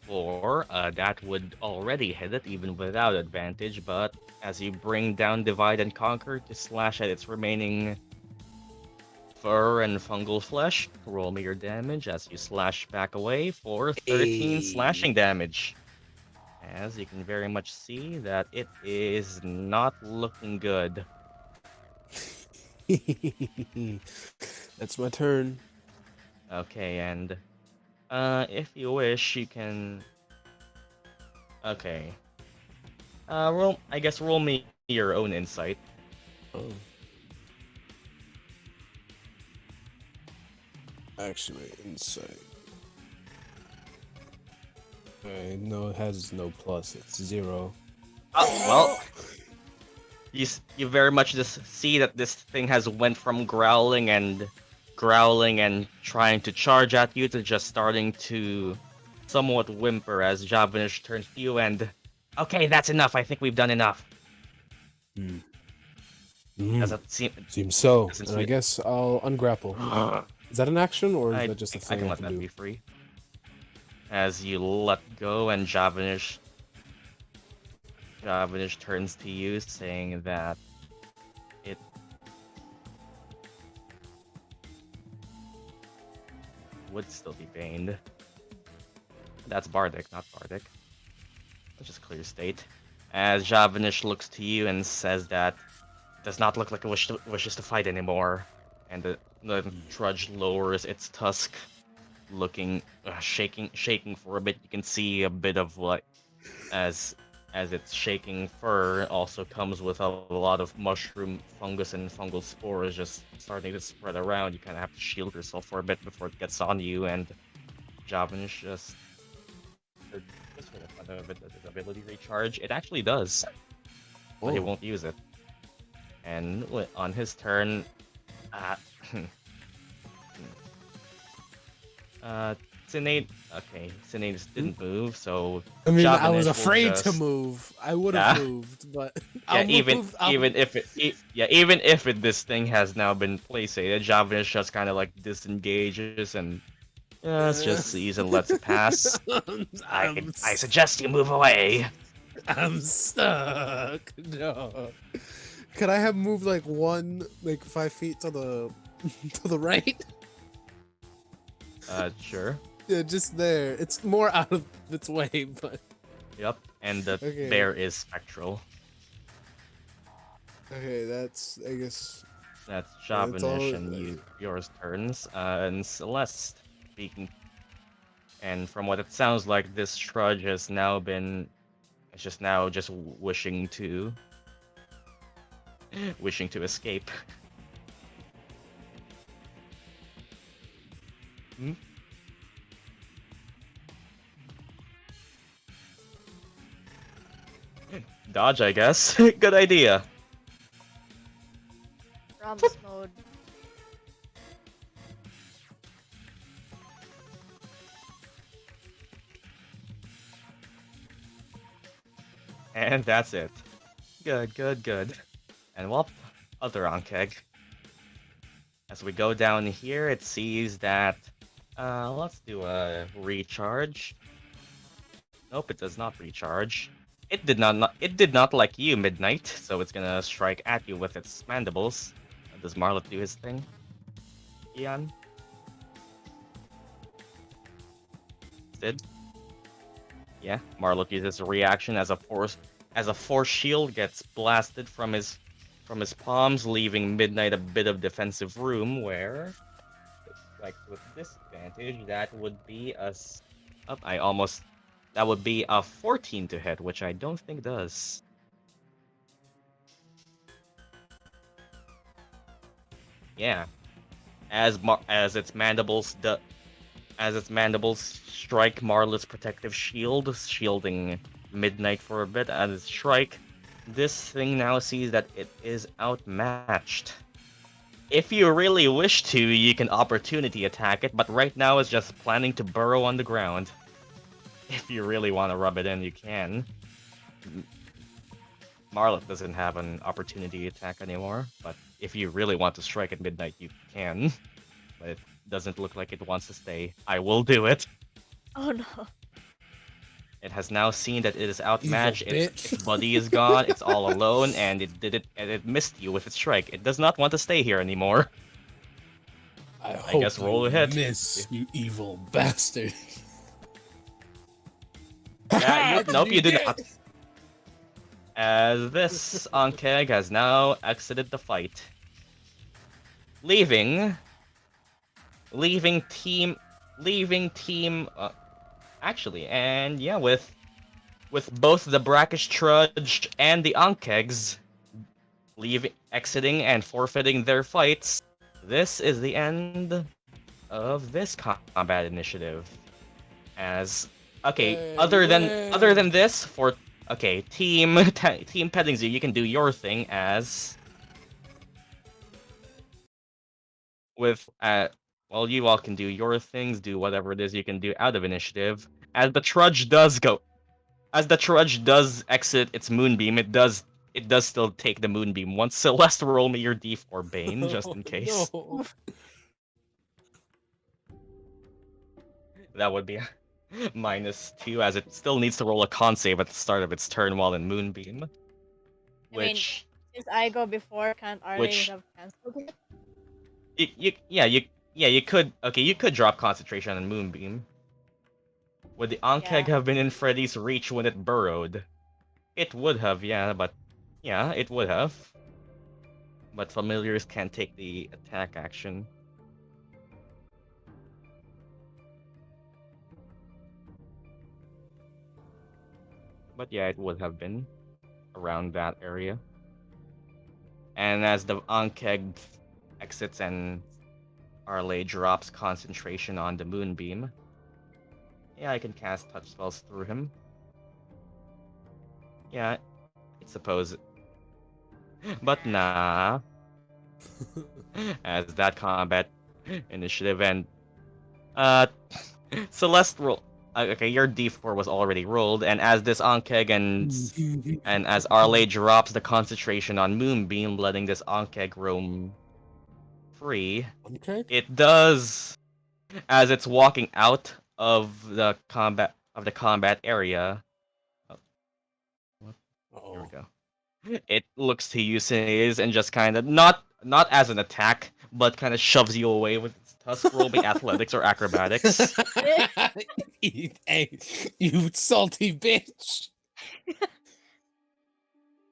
[SPEAKER 1] Or that would already hit it even without advantage, but as you bring down Divide and Conquer to slash at its remaining fur and fungal flesh, roll me your damage as you slash back away for 13 slashing damage. As you can very much see that it is not looking good.
[SPEAKER 2] That's my turn.
[SPEAKER 1] Okay, and if you wish, you can. Okay. Roll me your own insight.
[SPEAKER 2] Oh. Actually, insight. No, it has no plus. It's 0.
[SPEAKER 1] Oh, well. You very much just see that this thing has went from growling and trying to charge at you to just starting to somewhat whimper as Javanish turns to you and okay, that's enough. I think we've done enough. Does that seem?
[SPEAKER 2] Seems so.
[SPEAKER 1] Doesn't
[SPEAKER 2] And I
[SPEAKER 1] feel-
[SPEAKER 2] guess I'll ungrapple. Is that an action, or is
[SPEAKER 1] I,
[SPEAKER 2] that just a
[SPEAKER 1] I
[SPEAKER 2] thing
[SPEAKER 1] can
[SPEAKER 2] I
[SPEAKER 1] let
[SPEAKER 2] can
[SPEAKER 1] that
[SPEAKER 2] do?
[SPEAKER 1] be free. As you let go and Javanish turns to you saying that it would still be baned. That's Bardic, not Bardic. Let's just clear state. As Javanish looks to you and says that it does not look like it wishes to fight anymore. And the trudge lowers its tusk, looking, shaking for a bit. You can see a bit of what, as its shaking fur also comes with a lot of mushroom fungus and fungal spores just starting to spread around. You kind of have to shield yourself for a bit before it gets on you, and Javanish just for the fun of it, does his ability recharge. It actually does, but he
[SPEAKER 2] Oh.
[SPEAKER 1] won't use it. And on his turn, Sinetis didn't move, so
[SPEAKER 2] I mean, I was
[SPEAKER 1] Javanish will
[SPEAKER 2] afraid to
[SPEAKER 1] just-
[SPEAKER 2] move. I would have moved, but I'll move.
[SPEAKER 1] even if this thing has now been placated, Javanish just kind of like disengages and just sees and lets it pass. I suggest you move away.
[SPEAKER 2] I'm stuck. No. Could I have moved like 5 feet to the to the right?
[SPEAKER 1] Sure.
[SPEAKER 2] Yeah, just there. It's more out of its way, but
[SPEAKER 1] Yep. And the
[SPEAKER 2] Okay.
[SPEAKER 1] bear is spectral.
[SPEAKER 2] okay, that's I guess.
[SPEAKER 1] That's
[SPEAKER 2] Yeah, it's all-
[SPEAKER 1] Javanish and yours turns. And Celeste speaking. And from what it sounds like, this trudge has now been. It's just now just wishing to escape. Hmm? Dodge, I guess. Good idea.
[SPEAKER 4] Promise mode.
[SPEAKER 1] And that's it. Good. And well, other Ankeg. As we go down here, it sees that. Let's do a recharge. Nope, it does not recharge. It did not like you, Midnight, so it's gonna strike at you with its mandibles. Does Marlet do his thing? Gyan? Did? Yeah, Marlet uses a reaction as a force shield gets blasted from his palms, leaving Midnight a bit of defensive room where, like with disadvantage, that would be that would be a 14 to hit, which I don't think does. Yeah, as its mandibles strike Marlet's protective shield, shielding Midnight for a bit. As its strike, this thing now sees that it is outmatched. If you really wish to, you can opportunity attack it, but right now it's just planning to burrow on the ground. If you really want to rub it in, you can. Marlet doesn't have an opportunity attack anymore, but if you really want to strike at Midnight, you can. But it doesn't look like it wants to stay. I will do it.
[SPEAKER 4] Oh no.
[SPEAKER 1] It has now seen that it is outmatched.
[SPEAKER 2] Evil bitch.
[SPEAKER 1] Its buddy is gone. It's all alone, and it missed you with its strike. It does not want to stay here anymore.
[SPEAKER 2] I
[SPEAKER 1] guess roll
[SPEAKER 2] you
[SPEAKER 1] ahead.
[SPEAKER 2] miss, you evil bastard.
[SPEAKER 1] Yeah,
[SPEAKER 2] Did
[SPEAKER 1] nope, you did
[SPEAKER 2] get-
[SPEAKER 1] not. As this Ankeg has now exited the fight, leaving team. Actually, and yeah, with both the brackish trudge and the Ankegs exiting and forfeiting their fights, this is the end of this combat initiative. As okay, other than this, for okay, team Petting Zoo, you can do your thing as with well, you all can do your things, do whatever it is you can do out of initiative. As the trudge does exit its moonbeam, it does it does still take the moonbeam. Once Celeste, roll me your D4 Bane, just in case.
[SPEAKER 2] No.
[SPEAKER 1] That would be -2, as it still needs to roll a con save at the start of its turn while in moonbeam.
[SPEAKER 4] I mean,
[SPEAKER 1] Which
[SPEAKER 4] since I go before, can't Arleigh
[SPEAKER 1] Which-
[SPEAKER 4] have cancelled it?
[SPEAKER 1] you could, okay, you could drop concentration on moonbeam. Would the Ankeg
[SPEAKER 4] Yeah.
[SPEAKER 1] have been in Freddy's reach when it burrowed? It would have, yeah, but yeah, it would have. But familiars can't take the attack action. But yeah, it would have been around that area. And as the Ankeg exits and Arleigh drops concentration on the moonbeam, yeah, I can cast touch spells through him. Yeah, I suppose. But nah, as that combat initiative and Celeste roll. Okay, your D4 was already rolled, and as this Ankeg and as Arleigh drops the concentration on Moonbeam, letting this Ankeg roam free,
[SPEAKER 2] Okay.
[SPEAKER 1] it does, as it's walking out of the combat area. Oh, here we go. It looks to you, Sinetis, and just kind of not as an attack, but kind of shoves you away with its tusk. Roll me athletics or acrobatics.
[SPEAKER 2] Hey, you salty bitch.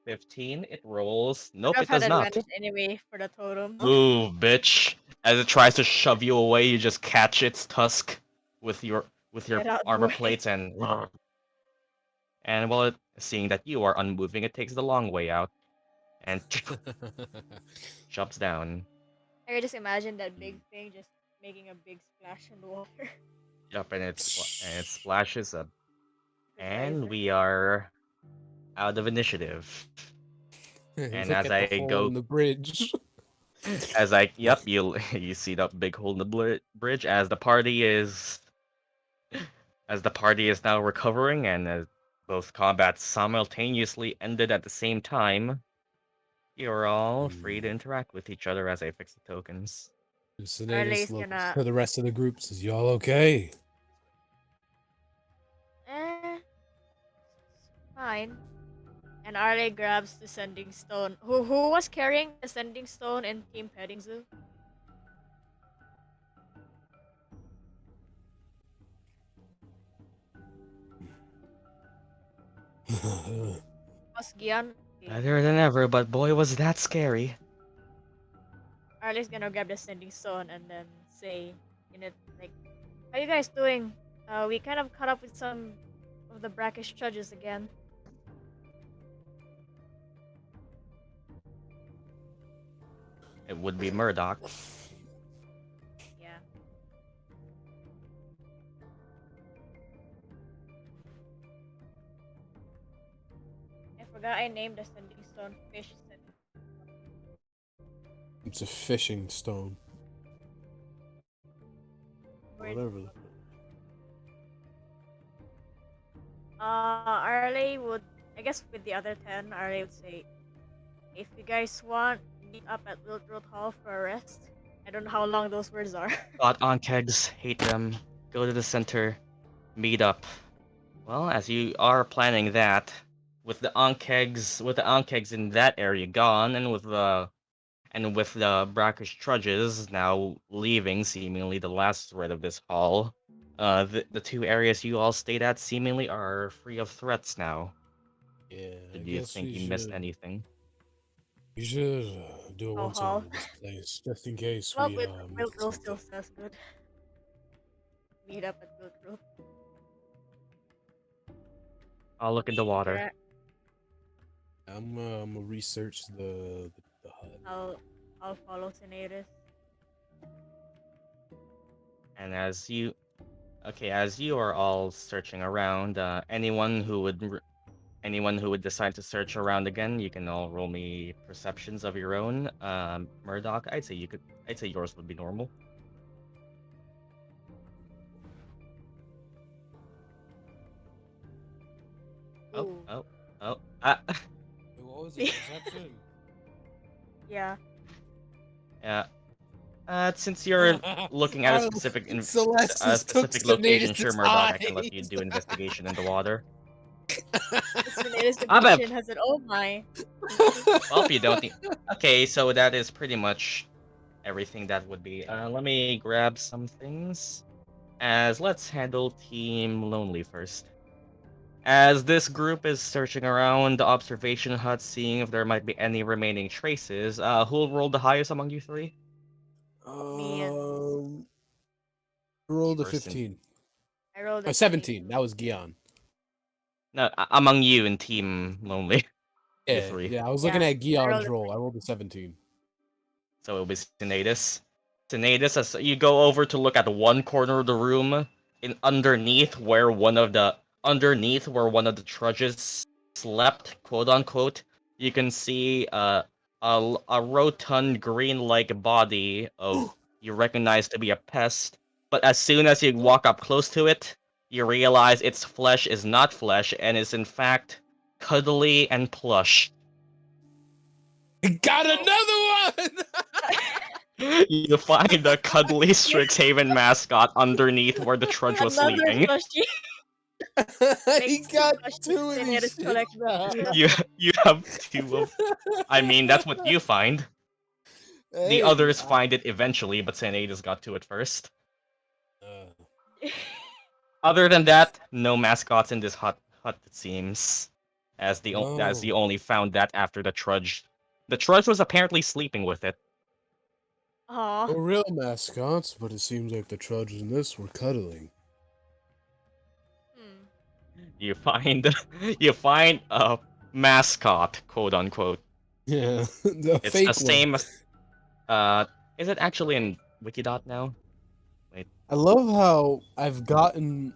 [SPEAKER 1] 15. It rolls. Nope,
[SPEAKER 4] I've
[SPEAKER 1] it
[SPEAKER 4] had
[SPEAKER 1] does not.
[SPEAKER 4] advantage anyway for the totem.
[SPEAKER 1] Ooh, bitch! As it tries to shove you away, you just catch its tusk with your
[SPEAKER 4] Get out the
[SPEAKER 1] armor
[SPEAKER 4] way.
[SPEAKER 1] plates and while seeing that you are unmoving, it takes the long way out and jumps down.
[SPEAKER 4] I can just imagine that big thing just making a big splash in the water.
[SPEAKER 1] Yep, and it splashes up, and
[SPEAKER 4] Surprising.
[SPEAKER 1] we are out of initiative. And
[SPEAKER 2] Look
[SPEAKER 1] as
[SPEAKER 2] at
[SPEAKER 1] I
[SPEAKER 2] the hole
[SPEAKER 1] go,
[SPEAKER 2] in the bridge.
[SPEAKER 1] yep, you see that big hole in the bridge as the party is now recovering, and as both combats simultaneously ended at the same time, you're all free to interact with each other as I fix the tokens.
[SPEAKER 2] Sinetis
[SPEAKER 4] Arleigh's
[SPEAKER 2] looks
[SPEAKER 4] gonna-
[SPEAKER 2] to the rest of the group, says, "Y'all okay?"
[SPEAKER 4] Fine. And Arleigh grabs the sending stone. Who was carrying the sending stone in Team Petting Zoo? Was Gyan? Okay.
[SPEAKER 1] Better than ever, but boy was that scary.
[SPEAKER 4] Arleigh's gonna grab the sending stone and then say in it like, "How you guys doing? We kind of caught up with some of the brackish judges again."
[SPEAKER 1] It would be Murdock.
[SPEAKER 4] Yeah. I forgot I named the sending stone fish.
[SPEAKER 2] It's a fishing stone.
[SPEAKER 4] Word.
[SPEAKER 2] Whatever.
[SPEAKER 4] Arleigh would, I guess with the other 10, Arleigh would say, if you guys want, meet up at Wildroot Hall for a rest. I don't know how long those words are.
[SPEAKER 1] Thought on kegs, hate them. Go to the center, meet up. Well, as you are planning that, with the Ankegs in that area gone, and with the brackish trudges now leaving, seemingly the last threat of this hall, the two areas you all stayed at seemingly are free of threats now.
[SPEAKER 2] Yeah.
[SPEAKER 1] Did you think you missed anything?
[SPEAKER 2] You should do a
[SPEAKER 4] Oh,
[SPEAKER 2] once
[SPEAKER 4] hall.
[SPEAKER 2] over this place, just in case
[SPEAKER 4] Well,
[SPEAKER 2] we
[SPEAKER 4] Wildroot
[SPEAKER 2] miss
[SPEAKER 4] still
[SPEAKER 2] something.
[SPEAKER 4] says good. Meet up at Wildroot.
[SPEAKER 1] I'll look in the water.
[SPEAKER 4] Yeah,
[SPEAKER 2] I'm gonna research the hut.
[SPEAKER 4] I'll follow Sinetis.
[SPEAKER 1] And as you are all searching around, anyone who would decide to search around again, you can all roll me perceptions of your own. Murdock, I'd say yours would be normal. Oh,
[SPEAKER 4] Ooh.
[SPEAKER 1] oh, oh.
[SPEAKER 2] What was it perception?
[SPEAKER 4] Yeah.
[SPEAKER 1] Yeah. Since you're looking at a
[SPEAKER 2] Celeste just took
[SPEAKER 1] specific location,
[SPEAKER 2] Sinetis'
[SPEAKER 1] sure, Murdock, I can let you
[SPEAKER 2] eyes.
[SPEAKER 1] do investigation in the water.
[SPEAKER 4] Sinetis
[SPEAKER 1] Ah, but-
[SPEAKER 4] addiction has an oh my.
[SPEAKER 1] Well, if you don't need... Okay, so that is pretty much everything that would be. Let me grab some things. Let's handle Team Lonely first. As this group is searching around the observation hut, seeing if there might be any remaining traces, who'll roll the highest among you three?
[SPEAKER 4] Me and
[SPEAKER 2] Rolled a
[SPEAKER 1] First in-
[SPEAKER 2] 15.
[SPEAKER 4] I rolled a
[SPEAKER 2] 17. That was Gyan.
[SPEAKER 1] No, among you and Team Lonely. You
[SPEAKER 2] Yeah,
[SPEAKER 1] three.
[SPEAKER 2] yeah. I was
[SPEAKER 4] Yeah,
[SPEAKER 2] looking at
[SPEAKER 4] I
[SPEAKER 2] Gyan's
[SPEAKER 4] rolled a
[SPEAKER 2] roll. I rolled a 17.
[SPEAKER 1] So it'll be Sinetis. Sinetis, as you go over to look at one corner of the room, underneath where one of the trudges slept, quote unquote, you can see a rotund green-like body of you recognize to be a pest. But as soon as you walk up close to it, you realize its flesh is not flesh and is in fact cuddly and plush.
[SPEAKER 2] Got another one!
[SPEAKER 1] You find a cuddly Strixhaven mascot underneath where the trudge was
[SPEAKER 4] another
[SPEAKER 1] sleeping.
[SPEAKER 4] plushie.
[SPEAKER 2] He
[SPEAKER 4] Makes
[SPEAKER 2] got
[SPEAKER 4] plushies
[SPEAKER 2] 2 of
[SPEAKER 4] and
[SPEAKER 2] these
[SPEAKER 4] it is
[SPEAKER 2] shits
[SPEAKER 4] collected.
[SPEAKER 2] now.
[SPEAKER 1] You have two of. I mean, that's what you find. The
[SPEAKER 2] Hey,
[SPEAKER 1] others find it eventually, but Sinetis got to it first. Other than that, no mascots in this hut. It seems, as you only found that after the trudge. The trudge was apparently sleeping with it.
[SPEAKER 4] Aw.
[SPEAKER 2] No real mascots, but it seems like the trudges in this were cuddling.
[SPEAKER 4] Hmm.
[SPEAKER 1] You find a mascot, quote unquote.
[SPEAKER 2] Yeah, the
[SPEAKER 1] It's
[SPEAKER 2] fake
[SPEAKER 1] the same
[SPEAKER 2] one.
[SPEAKER 1] as. Is it actually in Wikidot now?
[SPEAKER 2] I love how I've gotten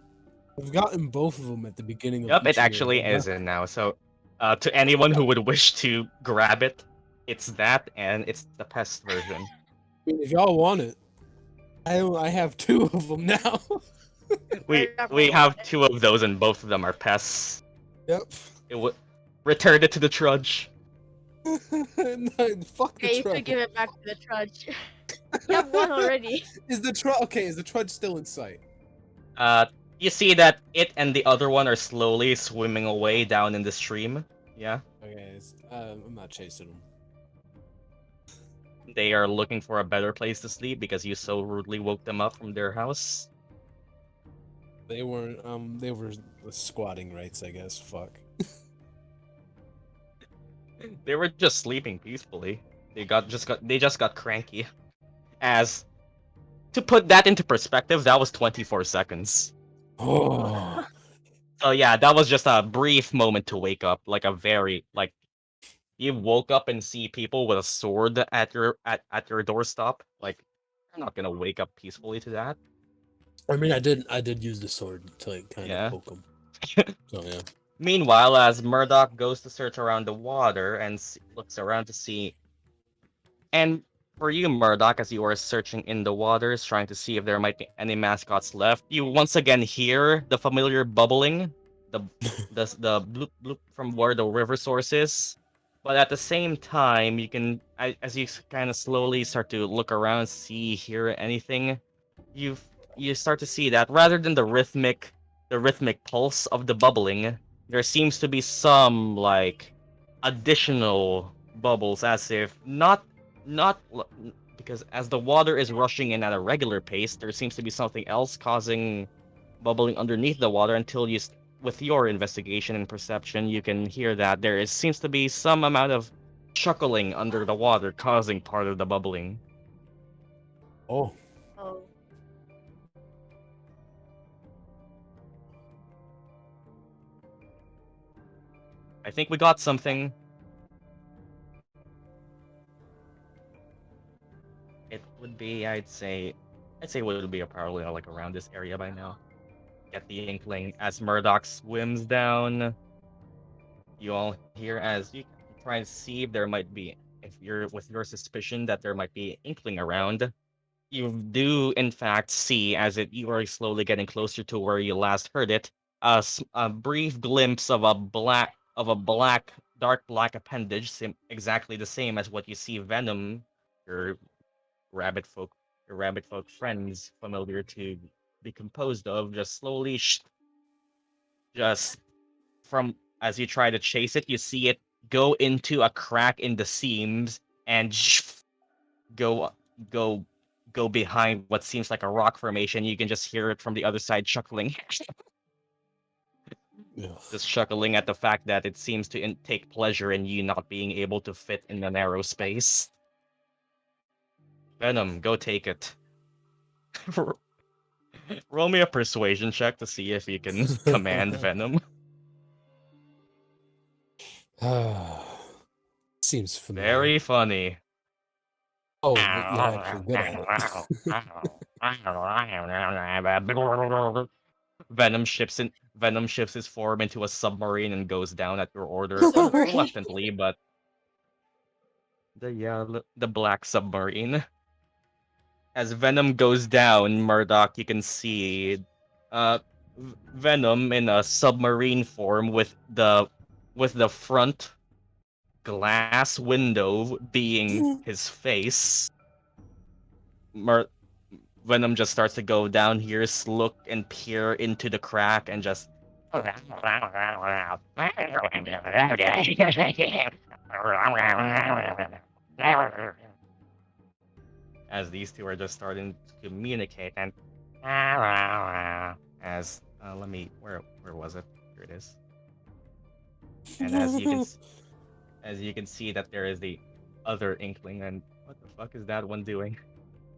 [SPEAKER 2] both of them at the beginning of
[SPEAKER 1] Yep,
[SPEAKER 2] each
[SPEAKER 1] it actually
[SPEAKER 2] year.
[SPEAKER 1] is in now. So, to anyone who would wish to grab it, it's that, and it's the pest version.
[SPEAKER 2] I mean, if y'all want it, I have 2 of them now.
[SPEAKER 1] We have 2 of those, and both of them are pests.
[SPEAKER 2] Yep.
[SPEAKER 1] It would return it to the trudge.
[SPEAKER 2] No, fuck the
[SPEAKER 4] Okay, you
[SPEAKER 2] trudge.
[SPEAKER 4] should give it back to the trudge. You have one already.
[SPEAKER 2] Is the trudge okay? Is the trudge still in sight?
[SPEAKER 1] You see that it and the other one are slowly swimming away down in the stream. Yeah,
[SPEAKER 2] Okay, I'm not chasing them.
[SPEAKER 1] they are looking for a better place to sleep because you so rudely woke them up from their house.
[SPEAKER 2] They weren't. They were squatting rights, I guess. Fuck.
[SPEAKER 1] They were just sleeping peacefully. They just got cranky. As to put that into perspective, that was 24 seconds.
[SPEAKER 2] Oh.
[SPEAKER 1] So yeah, that was just a brief moment to wake up, like a very like you woke up and see people with a sword at your doorstep. Like you're not gonna wake up peacefully to that.
[SPEAKER 2] I mean, I did use the sword to like kind
[SPEAKER 1] Yeah.
[SPEAKER 2] of poke him. So yeah.
[SPEAKER 1] Meanwhile, as Murdock goes to search around the water and looks around to see, and for you, Murdock, as you are searching in the waters, trying to see if there might be any mascots left, you once again hear the familiar bubbling, the bloop bloop from where the river source is. But at the same time, you can, as you kind of slowly start to look around, see, hear anything, you start to see that rather than the rhythmic pulse of the bubbling, there seems to be some like additional bubbles, as if because as the water is rushing in at a regular pace, there seems to be something else causing bubbling underneath the water until with your investigation and perception, you can hear that seems to be some amount of chuckling under the water causing part of the bubbling.
[SPEAKER 2] Oh.
[SPEAKER 4] Oh.
[SPEAKER 1] I think we got something. It would be, I'd say it would be probably like around this area by now. Get the inkling as Murdock swims down. You all hear as you try to see if there might be, if you're with your suspicion that there might be inkling around. You do in fact see as you are slowly getting closer to where you last heard it, a brief glimpse of a black dark black appendage, exactly the same as what you see Venom, your rabbit folk, your rabbit folk friends familiar to be composed of, just slowly, just from as you try to chase it, you see it go into a crack in the seams and go go go behind what seems like a rock formation. You can just hear it from the other side chuckling.
[SPEAKER 2] Ugh.
[SPEAKER 1] Just chuckling at the fact that it seems to take pleasure in you not being able to fit in a narrow space. Venom, go take it. Roll me a persuasion check to see if you can command Venom.
[SPEAKER 2] Seems familiar.
[SPEAKER 1] Very funny.
[SPEAKER 2] Oh, but you're actually good at it.
[SPEAKER 1] Venom shifts his form into a submarine and goes down at your order, reluctantly, but the black submarine. As Venom goes down, Murdock, you can see Venom in a submarine form with the front glass window being his face. Venom just starts to go down here, look and peer into the crack, and just as these two are just starting to communicate, and as let me where was it? Here it is. And as you can see that there is the other inkling, and what the fuck is that one doing?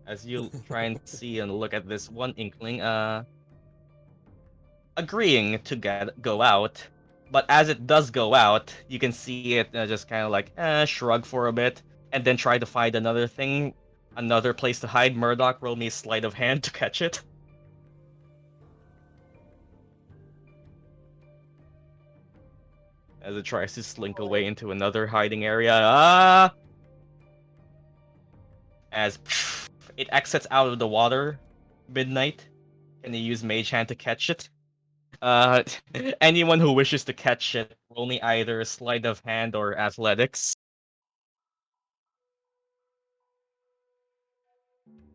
[SPEAKER 1] As you try and see and look at this one inkling, agreeing to go out, but as it does go out, you can see it just kind of like shrug for a bit, and then try to find another place to hide. Murdock, roll me sleight of hand to catch it. As it tries to slink away into another hiding area. As it exits out of the water, midnight. Can you use Mage Hand to catch it? Anyone who wishes to catch it, roll me either sleight of hand or athletics.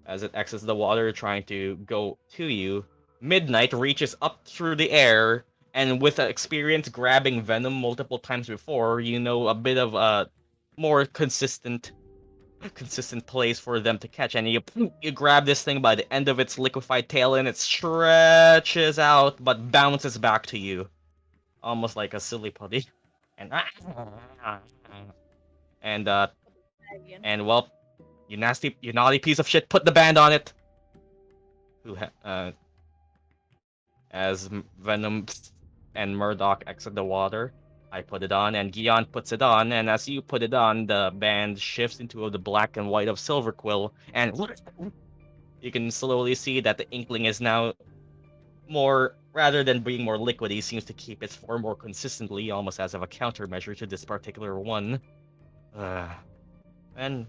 [SPEAKER 1] As it exits the water, trying to go to you, Midnight reaches up through the air, and with experience grabbing Venom multiple times before, you know a bit of a more consistent place for them to catch, and you grab this thing by the end of its liquefied tail, and it stretches out but bounces back to you, almost like a silly putty. And well, you naughty piece of shit, put the band on it. As Venom and Murdock exit the water, I put it on, and Gyan puts it on, and as you put it on, the band shifts into the black and white of Silverquill, and you can slowly see that the Inkling is now more, rather than being more liquidy, seems to keep its form more consistently, almost as of a countermeasure to this particular one. And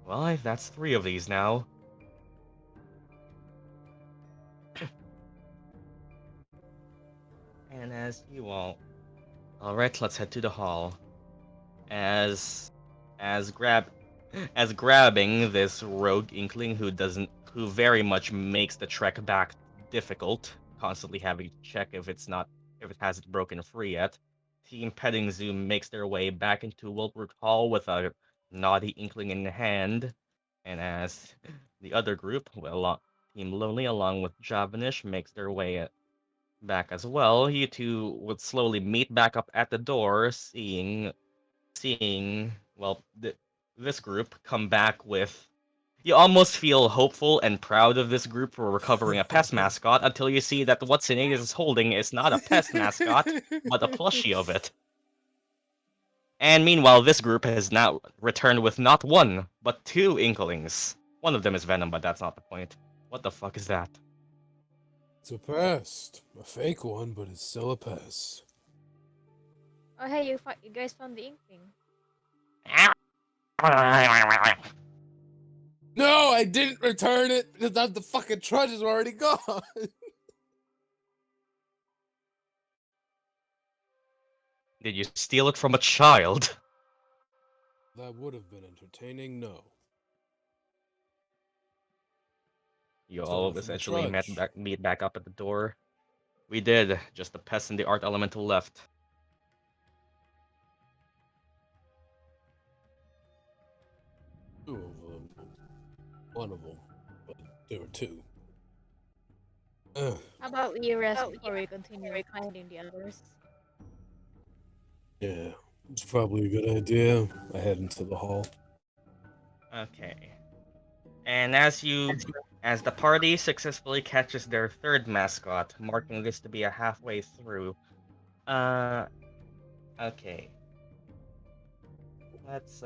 [SPEAKER 1] well, that's 3 of these now. And as you all... Alright, let's head to the hall. As grabbing this rogue inkling who very much makes the trek back difficult, constantly having to check if it hasn't broken free yet. Team Petting Zoom makes their way back into Wiltwood Hall with a naughty inkling in hand, and as the other group, Team Lonely along with Javanish, makes their way back as well, you two would slowly meet back up at the door, seeing well, this group come back with... You almost feel hopeful and proud of this group for recovering a pest mascot until you see that what Sinetis is holding is not a pest mascot, but a plushie of it. And meanwhile, this group has now returned with not 1, but 2 inklings. One of them is Venom, but that's not the point. What the fuck is that?
[SPEAKER 2] It's a pest. A fake one, but it's still a pest.
[SPEAKER 4] Oh hey, you guys found the inkling.
[SPEAKER 2] No, I didn't return it because the fucking trudges were already gone.
[SPEAKER 1] Did you steal it from a child?
[SPEAKER 2] That would have been entertaining, no.
[SPEAKER 1] You
[SPEAKER 2] Stole
[SPEAKER 1] all
[SPEAKER 2] it from a
[SPEAKER 1] essentially
[SPEAKER 2] trudge.
[SPEAKER 1] meet back up at the door. We did. Just the pest and the art elemental left.
[SPEAKER 2] Two of them. One of them. But there were two.
[SPEAKER 4] How about we rest before we continue finding the others?
[SPEAKER 2] Yeah, it's probably a good idea. I head into the hall.
[SPEAKER 1] Okay. And as the party successfully catches their third mascot, marking this to be a halfway through. Okay. Let's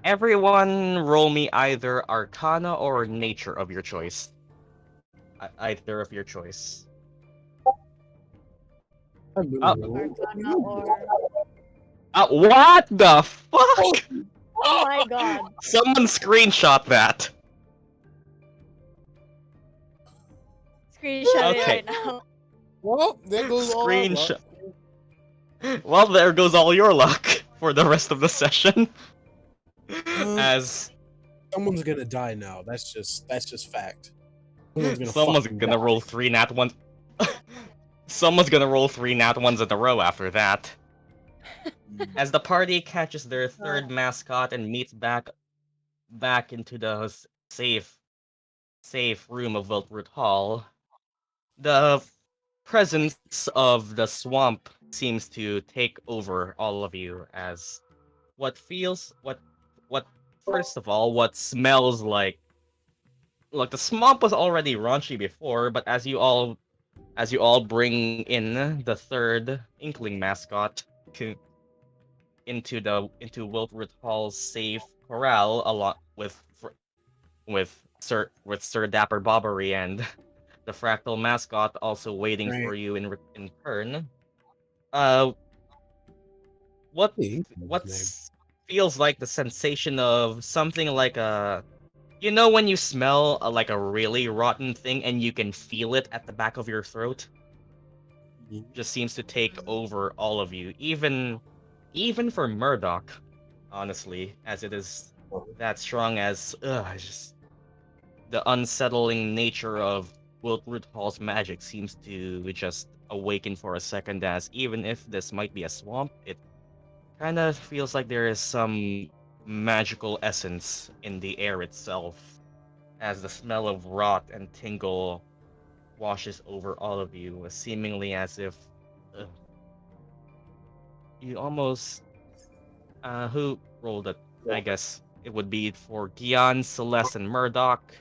[SPEAKER 1] everyone roll me either Arcana or Nature of your choice. Either of your choice.
[SPEAKER 2] I'm gonna
[SPEAKER 1] Oh.
[SPEAKER 2] roll.
[SPEAKER 4] Arcana or...
[SPEAKER 1] What the fuck?
[SPEAKER 4] Oh my god.
[SPEAKER 1] Someone screenshot that.
[SPEAKER 4] Screenshot it
[SPEAKER 1] Okay.
[SPEAKER 4] right now.
[SPEAKER 2] Well, there goes all our luck.
[SPEAKER 1] Screenshot. Well, there goes all your luck for the rest of the session. As
[SPEAKER 2] Someone's gonna die now. That's just fact.
[SPEAKER 1] someone's gonna roll 3 nat ones. Someone's gonna roll 3 nat ones in a row after that. As the party catches their third mascot and meets back into the safe room of Wiltroot Hall, the presence of the swamp seems to take over all of you as what first of all, what smells like the swamp was already raunchy before, but as you all bring in the third inkling mascot into Wiltroot Hall's safe corral along with Sir Dapper Bobbery and the fractal mascot also waiting for you in turn. What feels like the sensation of something like a, you know, when you smell like a really rotten thing and you can feel it at the back of your throat? Just seems to take over all of you, even for Murdock, honestly, as it is that strong as just the unsettling nature of Wiltroot Hall's magic seems to just awaken for a second, as even if this might be a swamp, it kind of feels like there is some magical essence in the air itself, as the smell of rot and tingle washes over all of you, seemingly as if you almost who rolled it? I guess it would be for Gyan, Celeste, and Murdock.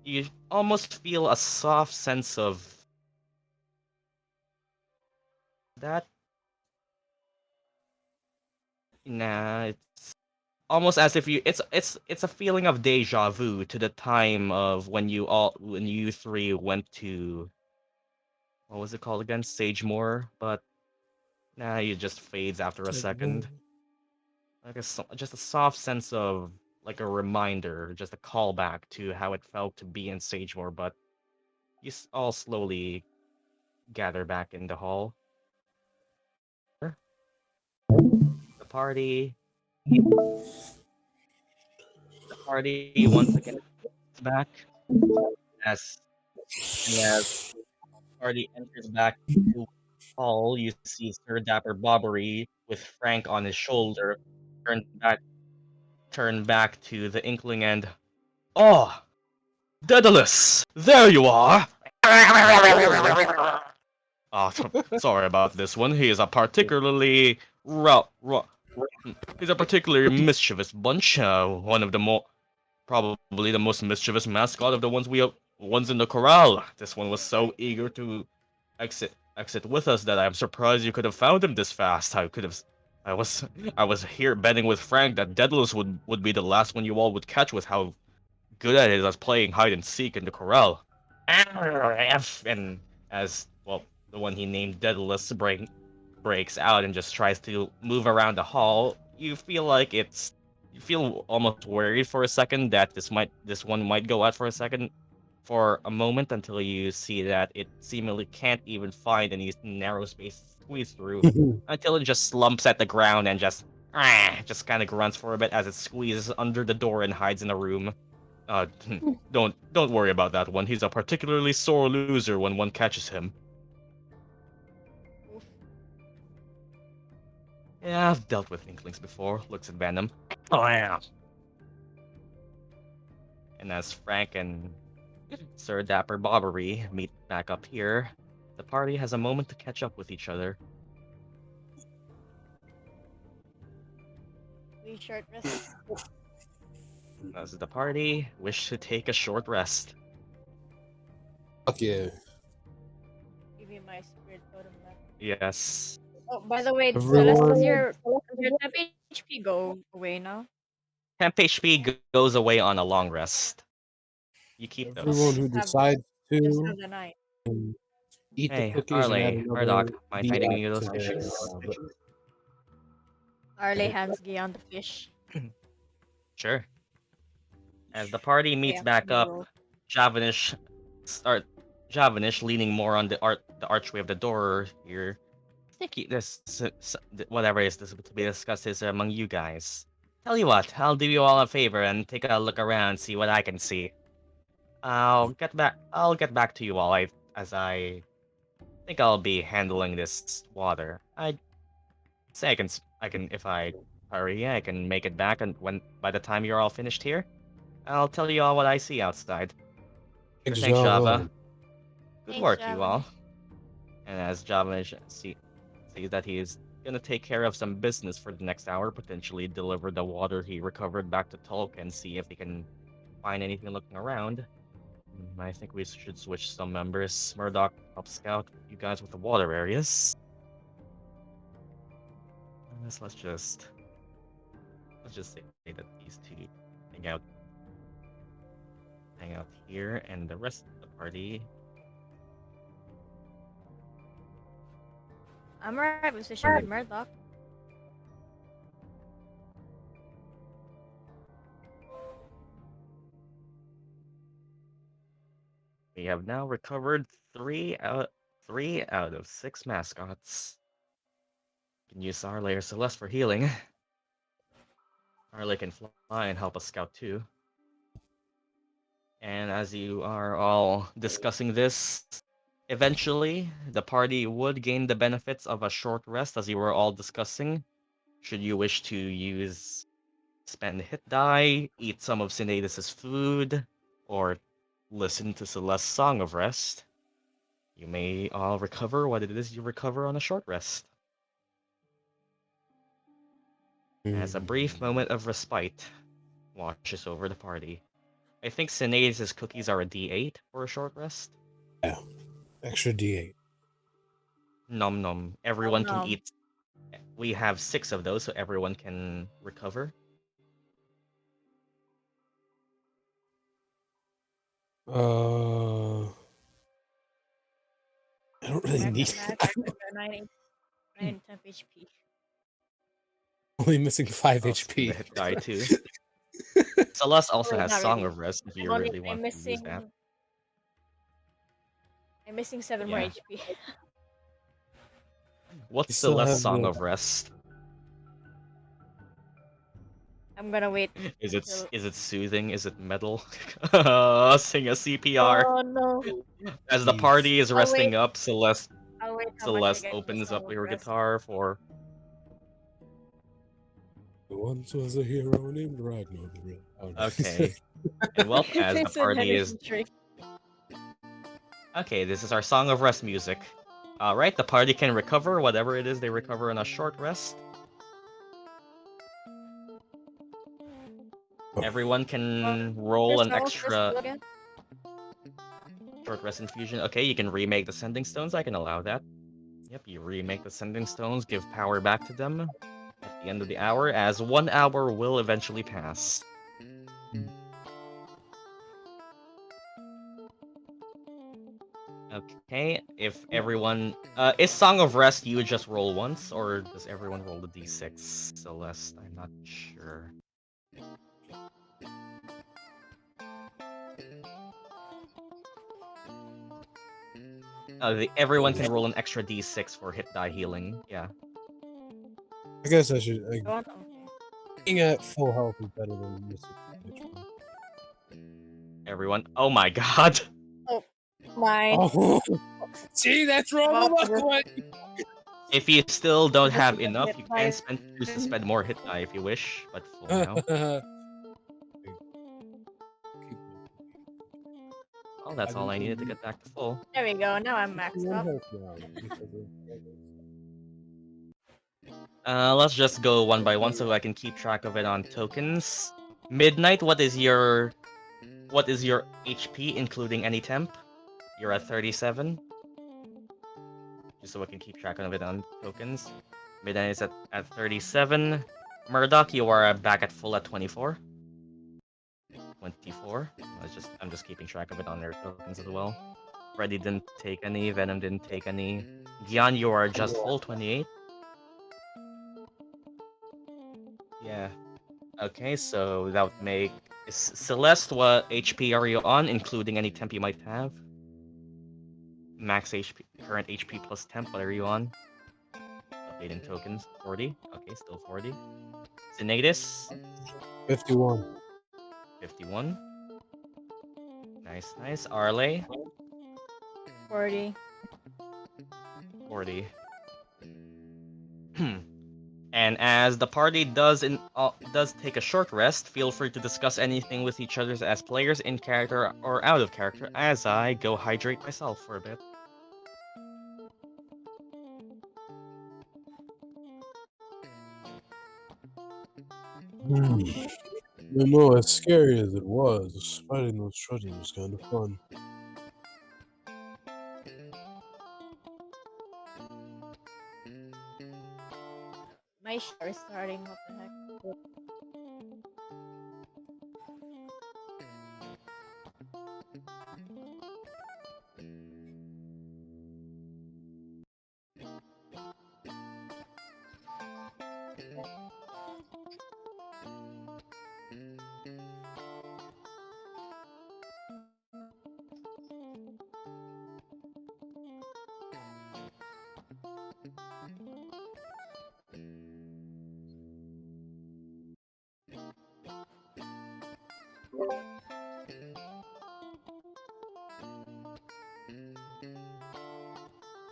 [SPEAKER 1] You almost feel a soft sense of that. Nah, it's almost as if it's a feeling of deja vu to the time of when you three went to, what was it called again? Sagemore, but nah, it just fades after a second. Like just a soft sense of like a reminder, just a callback to how it felt to be in Sagemore, but you all slowly gather back in the hall. The party once again is back as party enters back into the hall. You see Sir Dapper Bobbery with Frank on his shoulder, turn back to the Inkling and, oh, Daedalus, there you are. Oh, sorry about this one. He is a particularly he's a particularly mischievous bunch. One of the probably the most mischievous mascot of the ones in the corral. This one was so eager to exit with us that I'm surprised you could have found him this fast. I was here betting with Frank that Daedalus would be the last one you all would catch with how good at it is playing hide and seek in the corral. And as well, the one he named Daedalus breaks out and just tries to move around the hall. You feel almost worried for a second that this one might go out for a second, for a moment until you see that it seemingly can't even find any narrow space to squeeze through until it just slumps at the ground and just kind of grunts for a bit as it squeezes under the door and hides in a room. Uh, don't worry about that one. He's a particularly sore loser when one catches him.
[SPEAKER 4] Oof.
[SPEAKER 1] Yeah, I've dealt with inklings before. Looks at Venom. Oh yeah. And as Frank and Sir Dapper Bobbery meet back up here, the party has a moment to catch up with each other.
[SPEAKER 4] We short rest.
[SPEAKER 1] As the party wish to take a short rest.
[SPEAKER 2] Fuck yeah.
[SPEAKER 4] Give me my spirit totem back.
[SPEAKER 1] Yes.
[SPEAKER 4] Oh, by the way,
[SPEAKER 2] Everyone-
[SPEAKER 4] Celeste, does your temp HP go away now?
[SPEAKER 1] Temp HP goes away on a long rest. You keep
[SPEAKER 2] Everyone
[SPEAKER 1] those.
[SPEAKER 2] who
[SPEAKER 4] Just have-
[SPEAKER 2] decides
[SPEAKER 4] Just
[SPEAKER 2] to
[SPEAKER 4] have the night.
[SPEAKER 2] eat the
[SPEAKER 1] Hey,
[SPEAKER 2] cookies and add
[SPEAKER 1] Arleigh,
[SPEAKER 2] another
[SPEAKER 1] Murdock, mind
[SPEAKER 2] D
[SPEAKER 1] finding
[SPEAKER 2] app
[SPEAKER 1] any of those
[SPEAKER 2] to their,
[SPEAKER 1] fishes?
[SPEAKER 4] Arleigh hands Gyan the fish.
[SPEAKER 1] Sure. As the party meets
[SPEAKER 4] Yeah,
[SPEAKER 1] back
[SPEAKER 4] no
[SPEAKER 1] up,
[SPEAKER 4] roll.
[SPEAKER 1] Javanish leaning more on the archway of the door here. I think whatever is this to be discussed is among you guys. Tell you what, I'll do you all a favor and take a look around, see what I can see. I'll get back to you all. As I think I'll be handling this water. I say I can if I hurry, I can make it back, and by the time you're all finished here, I'll tell you all what I see outside.
[SPEAKER 2] Thanks,
[SPEAKER 1] Thanks, Java.
[SPEAKER 2] Java.
[SPEAKER 1] Good
[SPEAKER 4] Thanks,
[SPEAKER 1] work,
[SPEAKER 4] Java.
[SPEAKER 1] you all. And as Java sees that he is gonna take care of some business for the next hour, potentially deliver the water he recovered back to Tulk and see if he can find anything looking around. I think we should switch some members. Murdock help scout you guys with the water areas. Let's just say that these two hang out here, and the rest of the party.
[SPEAKER 4] I'm right position with Murdock.
[SPEAKER 1] We have now recovered three out of 6 mascots. You can use Arleigh or Celeste for healing. Arleigh can fly and help us scout too. And as you are all discussing this, eventually the party would gain the benefits of a short rest, as you were all discussing. Should you wish to spend hit die, eat some of Sinetis' food, or listen to Celeste's Song of Rest, you may all recover what it is you recover on a short rest. As a brief moment of respite washes over the party. I think Sinetis' cookies are a D8 for a short rest.
[SPEAKER 2] Yeah. Extra D8.
[SPEAKER 1] Nom nom. Everyone can
[SPEAKER 4] nom.
[SPEAKER 1] eat. We have 6 of those, so everyone can recover.
[SPEAKER 2] I don't really need
[SPEAKER 4] Back,
[SPEAKER 2] it.
[SPEAKER 4] back, 9 temp HP.
[SPEAKER 2] Only missing 5
[SPEAKER 1] Oh,
[SPEAKER 2] HP.
[SPEAKER 1] the hit die too. Celeste also
[SPEAKER 4] Wait,
[SPEAKER 1] has
[SPEAKER 4] not
[SPEAKER 1] Song
[SPEAKER 4] really.
[SPEAKER 1] of Rest if you
[SPEAKER 4] I'm
[SPEAKER 1] really want to use
[SPEAKER 4] missing.
[SPEAKER 1] that.
[SPEAKER 4] I'm missing 7 more
[SPEAKER 1] Yeah.
[SPEAKER 4] HP.
[SPEAKER 1] What's
[SPEAKER 2] You still
[SPEAKER 1] Celeste's
[SPEAKER 2] have
[SPEAKER 1] Song
[SPEAKER 2] the-
[SPEAKER 1] of Rest?
[SPEAKER 4] I'm gonna wait.
[SPEAKER 1] Is it
[SPEAKER 4] Till-
[SPEAKER 1] is it soothing? Is it metal? Sing a CPR.
[SPEAKER 4] Oh no!
[SPEAKER 1] As the
[SPEAKER 2] Jeez.
[SPEAKER 1] party is
[SPEAKER 4] I'll
[SPEAKER 1] resting
[SPEAKER 4] wait.
[SPEAKER 1] up, Celeste
[SPEAKER 4] I'll wait how much I get from
[SPEAKER 1] opens
[SPEAKER 4] Song
[SPEAKER 1] up
[SPEAKER 4] of
[SPEAKER 1] her
[SPEAKER 4] Rest.
[SPEAKER 1] guitar for.
[SPEAKER 2] Once was a hero named Ragnar.
[SPEAKER 1] Okay. And well, as the
[SPEAKER 4] It's a
[SPEAKER 1] party is.
[SPEAKER 4] trick.
[SPEAKER 1] Okay, this is our Song of Rest music. Alright, the party can recover whatever it is they recover in a short rest. Everyone can roll an
[SPEAKER 4] Song of Rest
[SPEAKER 1] extra
[SPEAKER 4] do again?
[SPEAKER 1] short rest infusion. Okay, you can remake the sending stones. I can allow that. Yep, you remake the sending stones, give power back to them at the end of the hour, as 1 hour will eventually pass. Okay, if everyone is Song of Rest, you would just roll once, or does everyone roll the d6? Celeste, I'm not sure. Everyone can roll an extra d6 for hit die healing. Yeah.
[SPEAKER 2] I guess I should.
[SPEAKER 4] Go on, okay.
[SPEAKER 2] Being at full health is better than missing HP.
[SPEAKER 1] Everyone. Oh my god.
[SPEAKER 4] My
[SPEAKER 2] Oh, see, that's wrong
[SPEAKER 4] Well,
[SPEAKER 2] with
[SPEAKER 4] this-
[SPEAKER 2] one.
[SPEAKER 1] If you still don't
[SPEAKER 4] This
[SPEAKER 1] have
[SPEAKER 4] is a
[SPEAKER 1] enough,
[SPEAKER 4] hit
[SPEAKER 1] you
[SPEAKER 4] die.
[SPEAKER 1] can choose to spend more hit die if you wish, but full now. Oh, that's all I needed to get back to full.
[SPEAKER 4] There we go. Now I'm maxed up.
[SPEAKER 1] Let's just go one by one so I can keep track of it on tokens. Midnight, what is your HP including any temp? You're at 37. Just so I can keep track of it on tokens. Midnight is at 37. Murdock, you are back at full at 24. 24. I'm just keeping track of it on their tokens as well. Freddy didn't take any, Venom didn't take any. Gyan, you are just full 28. Yeah. Okay, so that would make Celeste, what HP are you on, including any temp you might have? Max HP, current HP plus temp, what are you on? Updating tokens, 40. Okay, still 40. Sinetis,
[SPEAKER 2] 51.
[SPEAKER 1] 51. Nice, nice. Arleigh,
[SPEAKER 4] 40.
[SPEAKER 1] 40. And as the party does take a short rest, feel free to discuss anything with each other as players in character or out of character as I go hydrate myself for a bit.
[SPEAKER 2] You know, as scary as it was, fighting those trudges was kind of fun.
[SPEAKER 4] My share is starting. What the heck?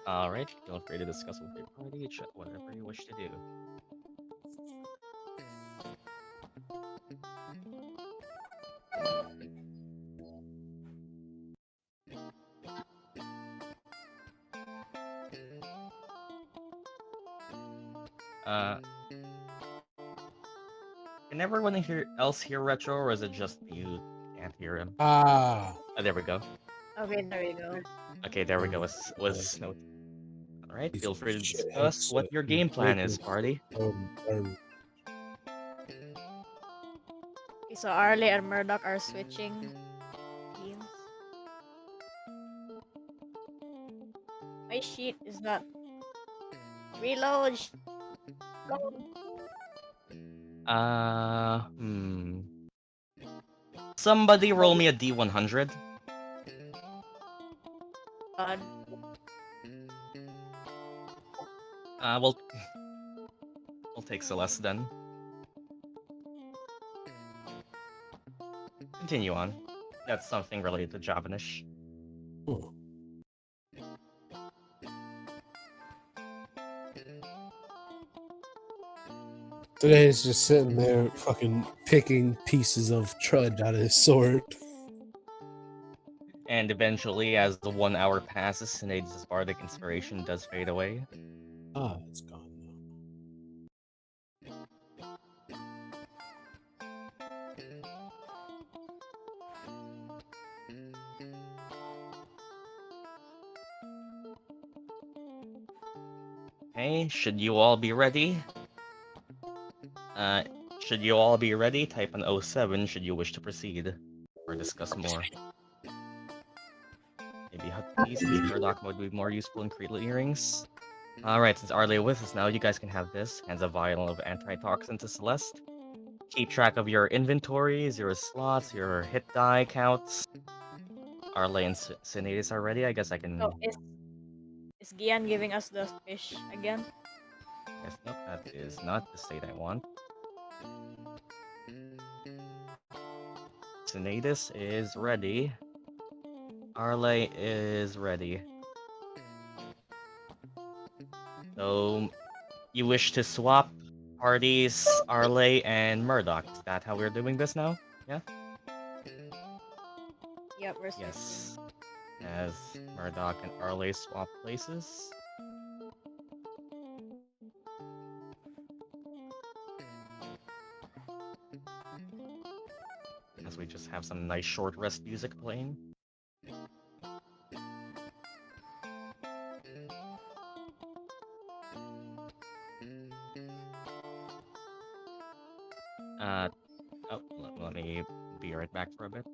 [SPEAKER 1] Alright, feel free to discuss with your party, chat whatever you wish to do. Can everyone else hear Retro, or is it just you can't hear him?
[SPEAKER 2] Ah.
[SPEAKER 1] Oh, there we go.
[SPEAKER 4] Okay, there we go.
[SPEAKER 1] Okay, there we go. Was note. Alright, feel free to
[SPEAKER 2] Shit
[SPEAKER 1] discuss what
[SPEAKER 2] headset.
[SPEAKER 1] your game plan is, party.
[SPEAKER 4] Okay, so Arleigh and Murdock are switching teams. My sheet is not. Reload.
[SPEAKER 1] Somebody roll me a D100.
[SPEAKER 4] God.
[SPEAKER 1] We'll take Celeste then. Continue on. That's something related to Javanish.
[SPEAKER 2] Oh. Today's just sitting there fucking picking pieces of trudge out of his sword.
[SPEAKER 1] And eventually, as the 1 hour passes, Sinetis' bardic inspiration does fade away.
[SPEAKER 2] Ah, it's gone now.
[SPEAKER 1] Okay, should you all be ready? Type an 07 should you wish to proceed or discuss more. Maybe hotkeys, since Murdock would be more useful in Creedle earrings. Alright, since Arleigh with us now, you guys can have this. Hands a vial of antitoxin to Celeste. Keep track of your inventories, your slots, your hit die counts. Arleigh and Sinetis are ready. I guess I can.
[SPEAKER 4] So Is Gyan giving us the fish again?
[SPEAKER 1] Yes, nope, that is not the state I want. Sinetis is ready. Arleigh is ready. So, you wish to swap parties, Arleigh and Murdock. Is that how we're doing this now? Yeah?
[SPEAKER 4] Yep, we're switching.
[SPEAKER 1] Yes. As Murdock and Arleigh swap places. As we just have some nice short rest music playing. Let me be right back for a bit.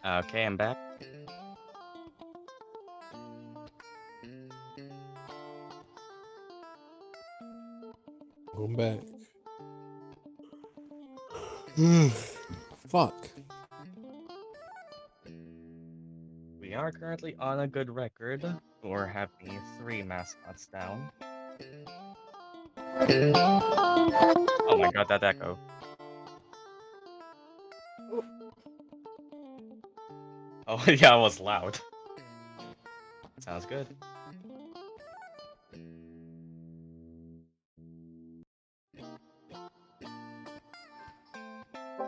[SPEAKER 1] Okay, I'm back.
[SPEAKER 2] I'm back. Fuck.
[SPEAKER 1] We are currently on a good record for having 3 mascots down. Oh my god, that echo. Oh yeah, it was loud. Sounds good.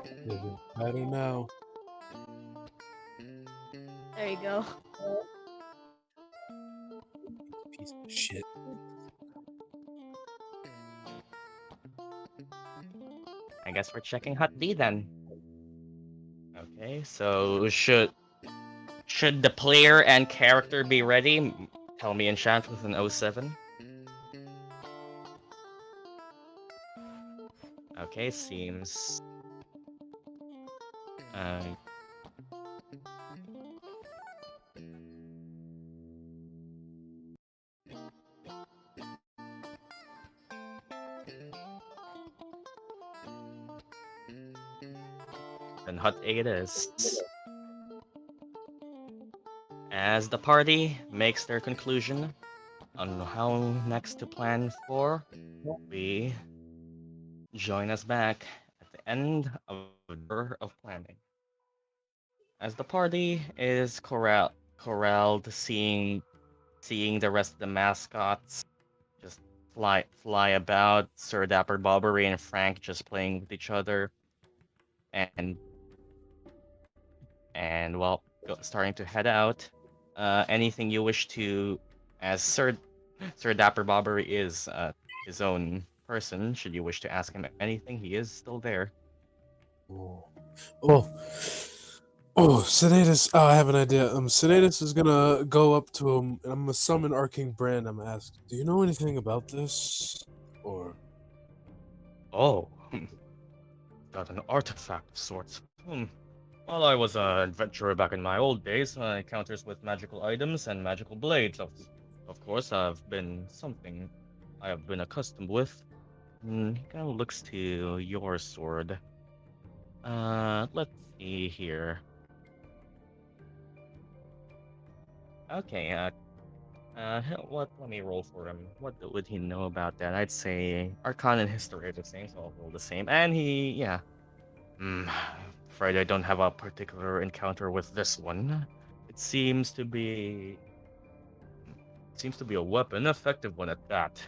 [SPEAKER 2] Is it better now?
[SPEAKER 4] There you go.
[SPEAKER 2] Piece of shit.
[SPEAKER 1] I guess we're checking Hot D then. Okay, so should the player and character be ready? Tell me enchant with an 07. Okay, seems then Hot A it is. As the party makes their conclusion on how next to plan for, we join us back at the end of the hour of planning. As the party is corralled, seeing the rest of the mascots just fly about, Sir Dapper Bobbery and Frank just playing with each other, and well, starting to head out. Anything you wish to, as Sir Dapper Bobbery is his own person, should you wish to ask him anything, he is still there.
[SPEAKER 2] Oh, Sinetis. Oh, I have an idea. Sinetis is gonna go up to him, and I'm gonna summon Arcane Brand. I'm gonna ask, "Do you know anything about this?" Or,
[SPEAKER 1] Oh, got an artifact of sorts. While I was an adventurer back in my old days, my encounters with magical items and magical blades, of course, have been something I have been accustomed with. He kind of looks to your sword. Let's see here. Okay, What? Let me roll for him. What would he know about that? I'd say Arcana and History are the same, so I'll roll the same. And yeah. Afraid I don't have a particular encounter with this one. It seems to be a weapon, effective one at that.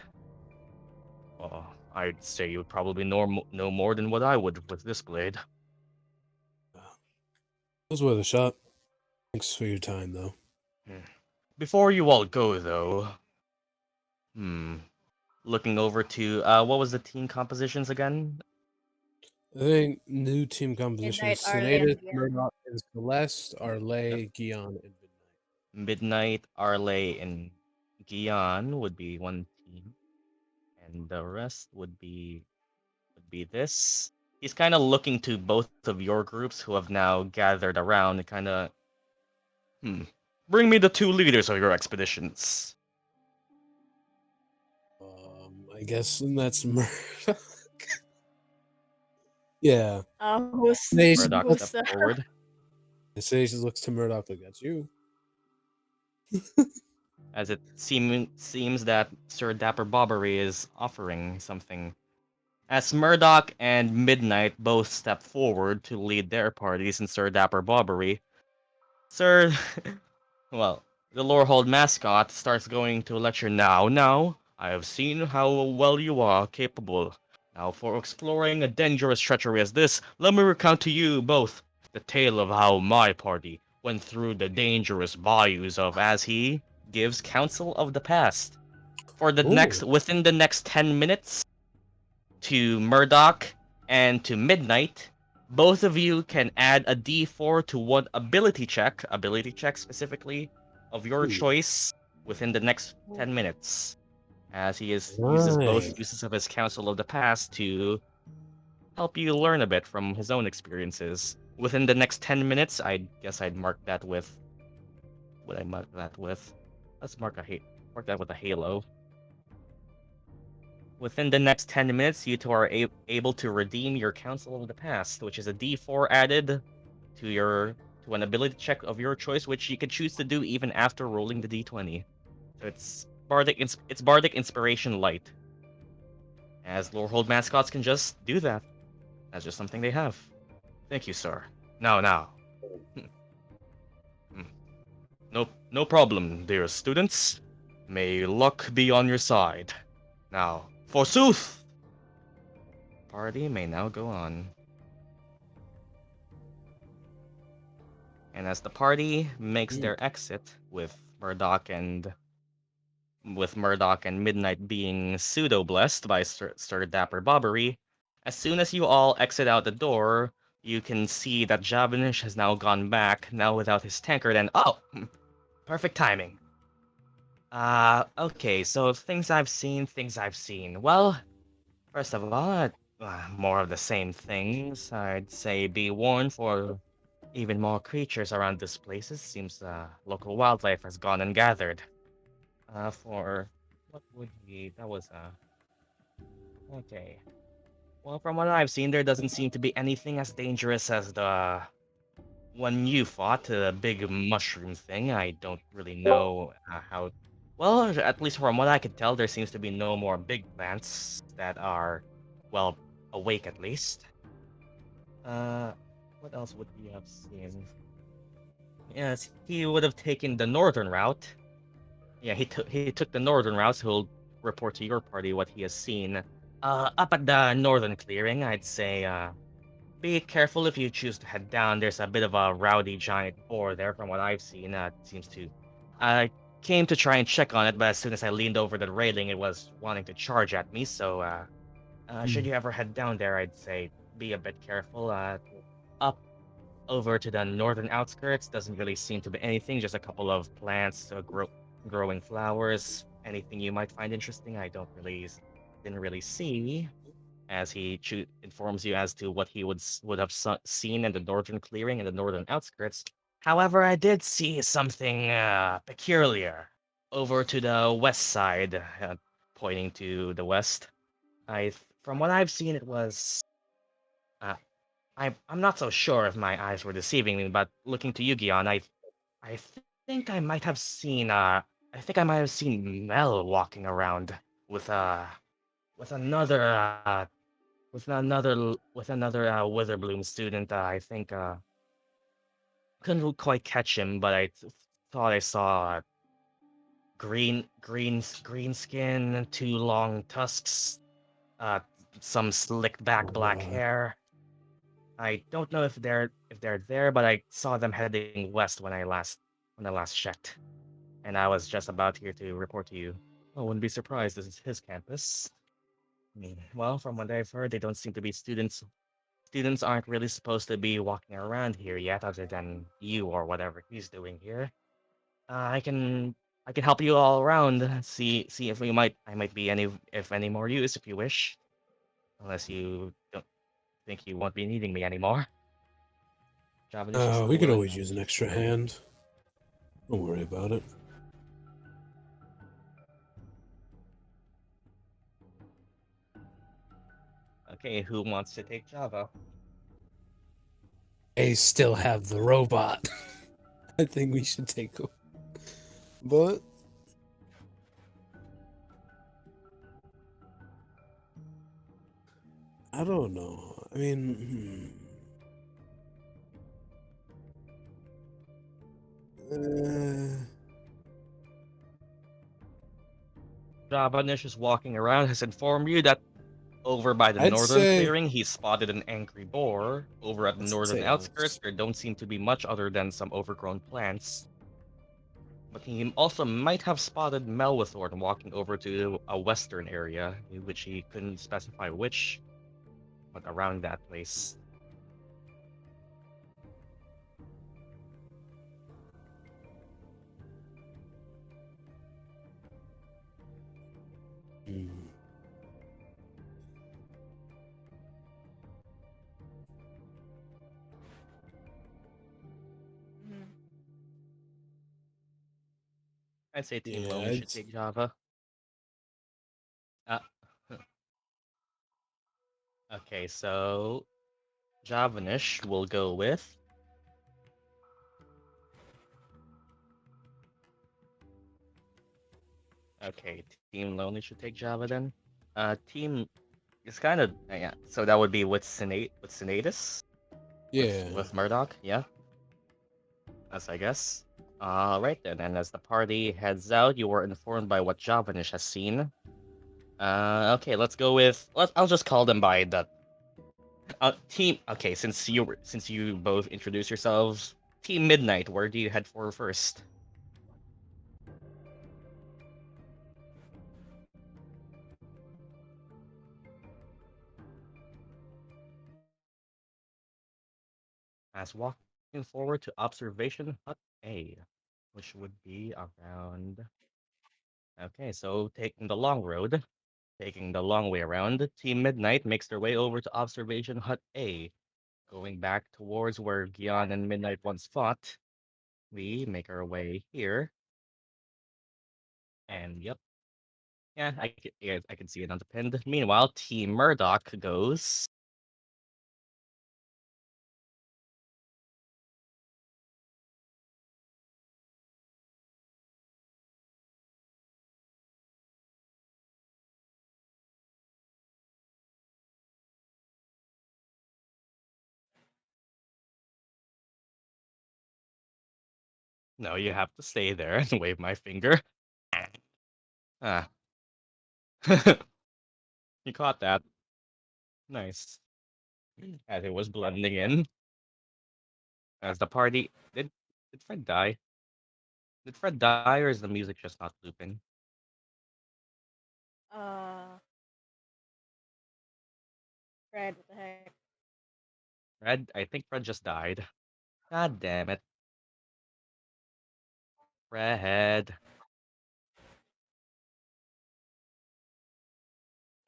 [SPEAKER 1] I'd say you would probably know more than what I would with this blade.
[SPEAKER 2] It was worth a shot. Thanks for your time, though.
[SPEAKER 1] Before you all go, though, looking over to what was the team compositions again?
[SPEAKER 2] I think new team composition is
[SPEAKER 4] Midnight, Arleigh, and
[SPEAKER 2] Sinetis,
[SPEAKER 4] Gyan.
[SPEAKER 2] Murdock, and Celeste,
[SPEAKER 1] Yep.
[SPEAKER 2] Arleigh, Gyan, and Midnight.
[SPEAKER 1] Midnight, Arleigh, and Gyan would be one team, and the rest would be this. He's kind of looking to both of your groups who have now gathered around and kind of, bring me the two leaders of your expeditions.
[SPEAKER 2] I guess that's Murdock. Yeah.
[SPEAKER 4] Who's
[SPEAKER 1] Murdock
[SPEAKER 4] who's
[SPEAKER 1] stepped forward.
[SPEAKER 2] Sinetis looks to Murdock like, that's you.
[SPEAKER 1] As it seems that Sir Dapper Bobbery is offering something. As Murdock and Midnight both step forward to lead their parties in Sir Dapper Bobbery, Sir, well, the Lorehold mascot starts going to lecture now. Now, I have seen how well you are capable. Now, for exploring a dangerous treachery as this, let me recount to you both the tale of how my party went through the dangerous bayous of, as he gives counsel of the past. Within the next 10 minutes, to Murdock and to Midnight, both of you can add a d4 to one ability check specifically, of your choice within the next 10 minutes. As he uses both uses of his counsel of the past to help you learn a bit from his own experiences. Within the next 10 minutes, I guess I'd mark that with... What I mark that with? Let's mark that with a halo. Within the next 10 minutes, you two are able to redeem your Counsel of the Past, which is a d4 added to an ability check of your choice, which you can choose to do even after rolling the d20. So it's Bardic Inspiration Light. As Lorehold mascots can just do that. That's just something they have. Thank you, sir. Now. No problem, dear students. May luck be on your side. Now, forsooth! Party may now go on. And as the party makes their exit, with Murdock and Midnight being pseudo-blessed by Sir Dapper Bobbery, as soon as you all exit out the door, you can see that Javanish has now gone back, now without his tankard, and perfect timing. Okay, so things I've seen. Well, first of all, more of the same things. I'd say be warned for even more creatures around this place. It seems local wildlife has gone and gathered. For what would be that was okay. Well, from what I've seen, there doesn't seem to be anything as dangerous as the one you fought, the big mushroom thing. I don't really know how. Well, at least from what I could tell, there seems to be no more big plants that are, well, awake at least. What else would he have seen? Yes, he would have taken the northern route. Yeah, he took the northern route, so he'll report to your party what he has seen. Up at the northern clearing, I'd say, be careful if you choose to head down. There's a bit of a rowdy giant boar there from what I've seen. Seems to... I came to try and check on it, but as soon as I leaned over the railing, it was wanting to charge at me, so, should you ever head down there, I'd say be a bit careful. Up over to the northern outskirts, doesn't really seem to be anything, just a couple of plants, growing flowers. Anything you might find interesting, didn't really see. As he informs you as to what he would have seen in the northern clearing and the northern outskirts. However, I did see something peculiar over to the west side, pointing to the west. From what I've seen, it was. I'm not so sure if my eyes were deceiving me, but looking to Yu-Gi-Oh, I think I might have seen I think I might have seen Mel walking around with with another with another Witherbloom student. I think couldn't quite catch him, but thought I saw green skin, two long tusks, uh, some slicked back black hair. I don't know if they're there, but I saw them heading west when I last checked, and I was just about here to report to you. I wouldn't be surprised. This is his campus. I mean, well, from what I've heard, they don't seem to be students. Students aren't really supposed to be walking around here yet, other than you or whatever he's doing here. I can help you all around. See if I might be any more use if you wish. Unless you don't think you won't be needing me anymore. Javanish is
[SPEAKER 2] We
[SPEAKER 1] still
[SPEAKER 2] could
[SPEAKER 1] willing.
[SPEAKER 2] always use an extra hand. Don't worry about it.
[SPEAKER 1] Okay, who wants to take Java?
[SPEAKER 2] They still have the robot. I think we should take him. But I don't know. I mean,
[SPEAKER 1] Javanish is walking around, has informed you that over by the
[SPEAKER 2] I'd
[SPEAKER 1] northern
[SPEAKER 2] say
[SPEAKER 1] clearing, he spotted an angry boar. Over at the
[SPEAKER 2] let's
[SPEAKER 1] northern
[SPEAKER 2] say
[SPEAKER 1] outskirts, there don't seem to be much other than some overgrown plants. But he also might have spotted Melwithorn walking over to a western area, in which he couldn't specify which, but around that place.
[SPEAKER 2] Hmm.
[SPEAKER 4] Mhm.
[SPEAKER 1] I'd say Team
[SPEAKER 2] Yeah,
[SPEAKER 1] Lonely should take Java. Uh, okay, so Javanish will go with. Okay, Team Lonely should take Java then. Team it's kind of yeah. So that would be with Sinetis,
[SPEAKER 2] yeah.
[SPEAKER 1] with Murdock. Yeah, as I guess. Right then. And as the party heads out, you were informed by what Javanish has seen. Okay, let's go with. I'll just call them by the team. Okay, since you both introduce yourselves, Team Midnight. Where do you head for first? As walking forward to Observation Hut A, which would be around. Okay, so taking the long road, taking the long way around, Team Midnight makes their way over to Observation Hut A. Going back towards where Gyan and Midnight once fought, we make our way here. And yep, yeah, I can see it on the pinned. Meanwhile, Team Murdock goes. No, you have to stay there and wave my finger. Ah, you caught that. Nice. As it was blending in. As the party did Fred die? Did Fred die or is the music just not looping?
[SPEAKER 4] Uh, Fred, what the heck?
[SPEAKER 1] Fred, I think Fred just died. God damn it. Fred.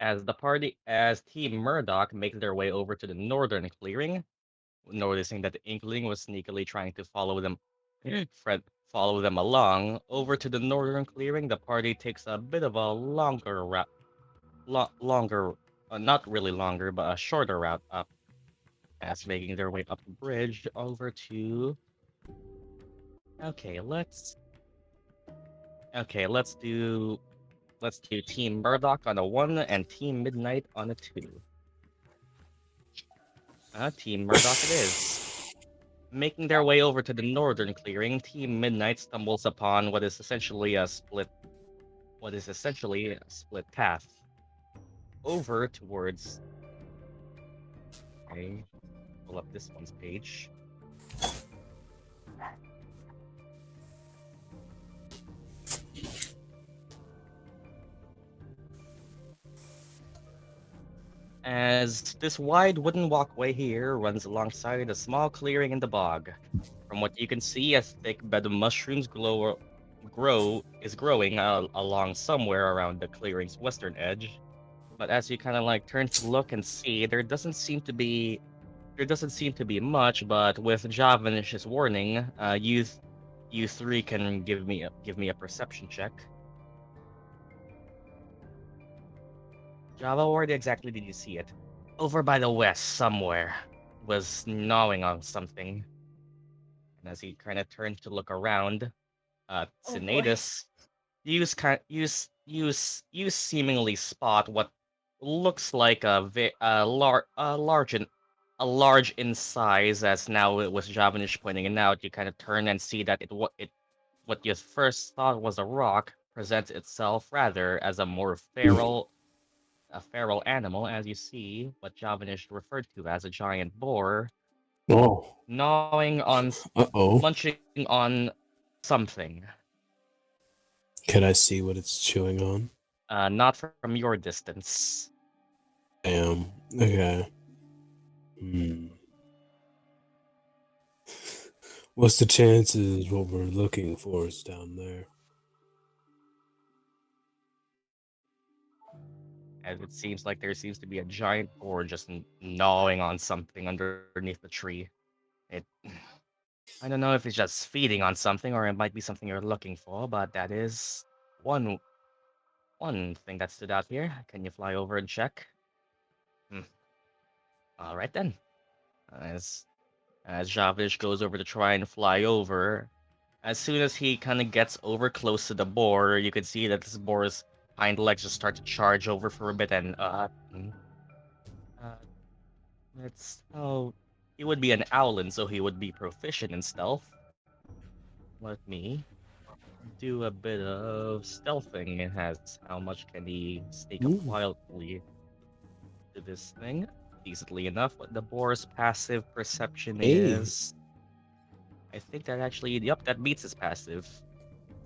[SPEAKER 1] As Team Murdoch makes their way over to the northern clearing, noticing that the Inkling was sneakily trying to follow them, Fred follow them along. Over to the northern clearing, the party takes a bit of a longer route, longer, not really longer, but a shorter route up, as making their way up the bridge over to. Okay, let's. Okay, let's do Team Murdock on a 1 and Team Midnight on a 2. Team Murdock it is. Making their way over to the northern clearing, Team Midnight stumbles upon what is essentially a split path over towards. Okay, pull up this one's page. As this wide wooden walkway here runs alongside a small clearing in the bog. From what you can see, a thick bed of mushrooms is growing along somewhere around the clearing's western edge. But as you kind of like turn to look and see, there doesn't seem to be much. But with Javanish's warning, you three can give me a perception check. Java, where exactly did you see it? Over by the west somewhere. Was gnawing on something. And as he kind of turned to look around,
[SPEAKER 4] Oh boy.
[SPEAKER 1] Sinetis, you seemingly spot what looks like a large in size. As now it was Javanish pointing it out, you kind of turn and see that what you first thought was a rock presents itself rather as a more feral animal, as you see what Javanish referred to as a giant boar,
[SPEAKER 5] Oh.
[SPEAKER 1] gnawing on,
[SPEAKER 5] Uh-oh.
[SPEAKER 1] munching on something.
[SPEAKER 5] Can I see what it's chewing on?
[SPEAKER 1] Not from your distance.
[SPEAKER 5] Damn. Okay. What's the chances what we're looking for is down there?
[SPEAKER 1] As it seems like there seems to be a giant boar just gnawing on something underneath the tree. It. I don't know if it's just feeding on something or it might be something you're looking for, but that is one thing that stood out here. Can you fly over and check? All right then. As Javish goes over to try and fly over, as soon as he kind of gets over close to the boar, you can see that this boar's hind legs just start to charge over for a bit, and it's he would be an Owlin, so he would be proficient in stealth. Let me do a bit of stealthing. It has how much can he sneak up quietly to this thing? Decently enough. What the boar's passive perception is. I think that actually, yep, that beats his passive.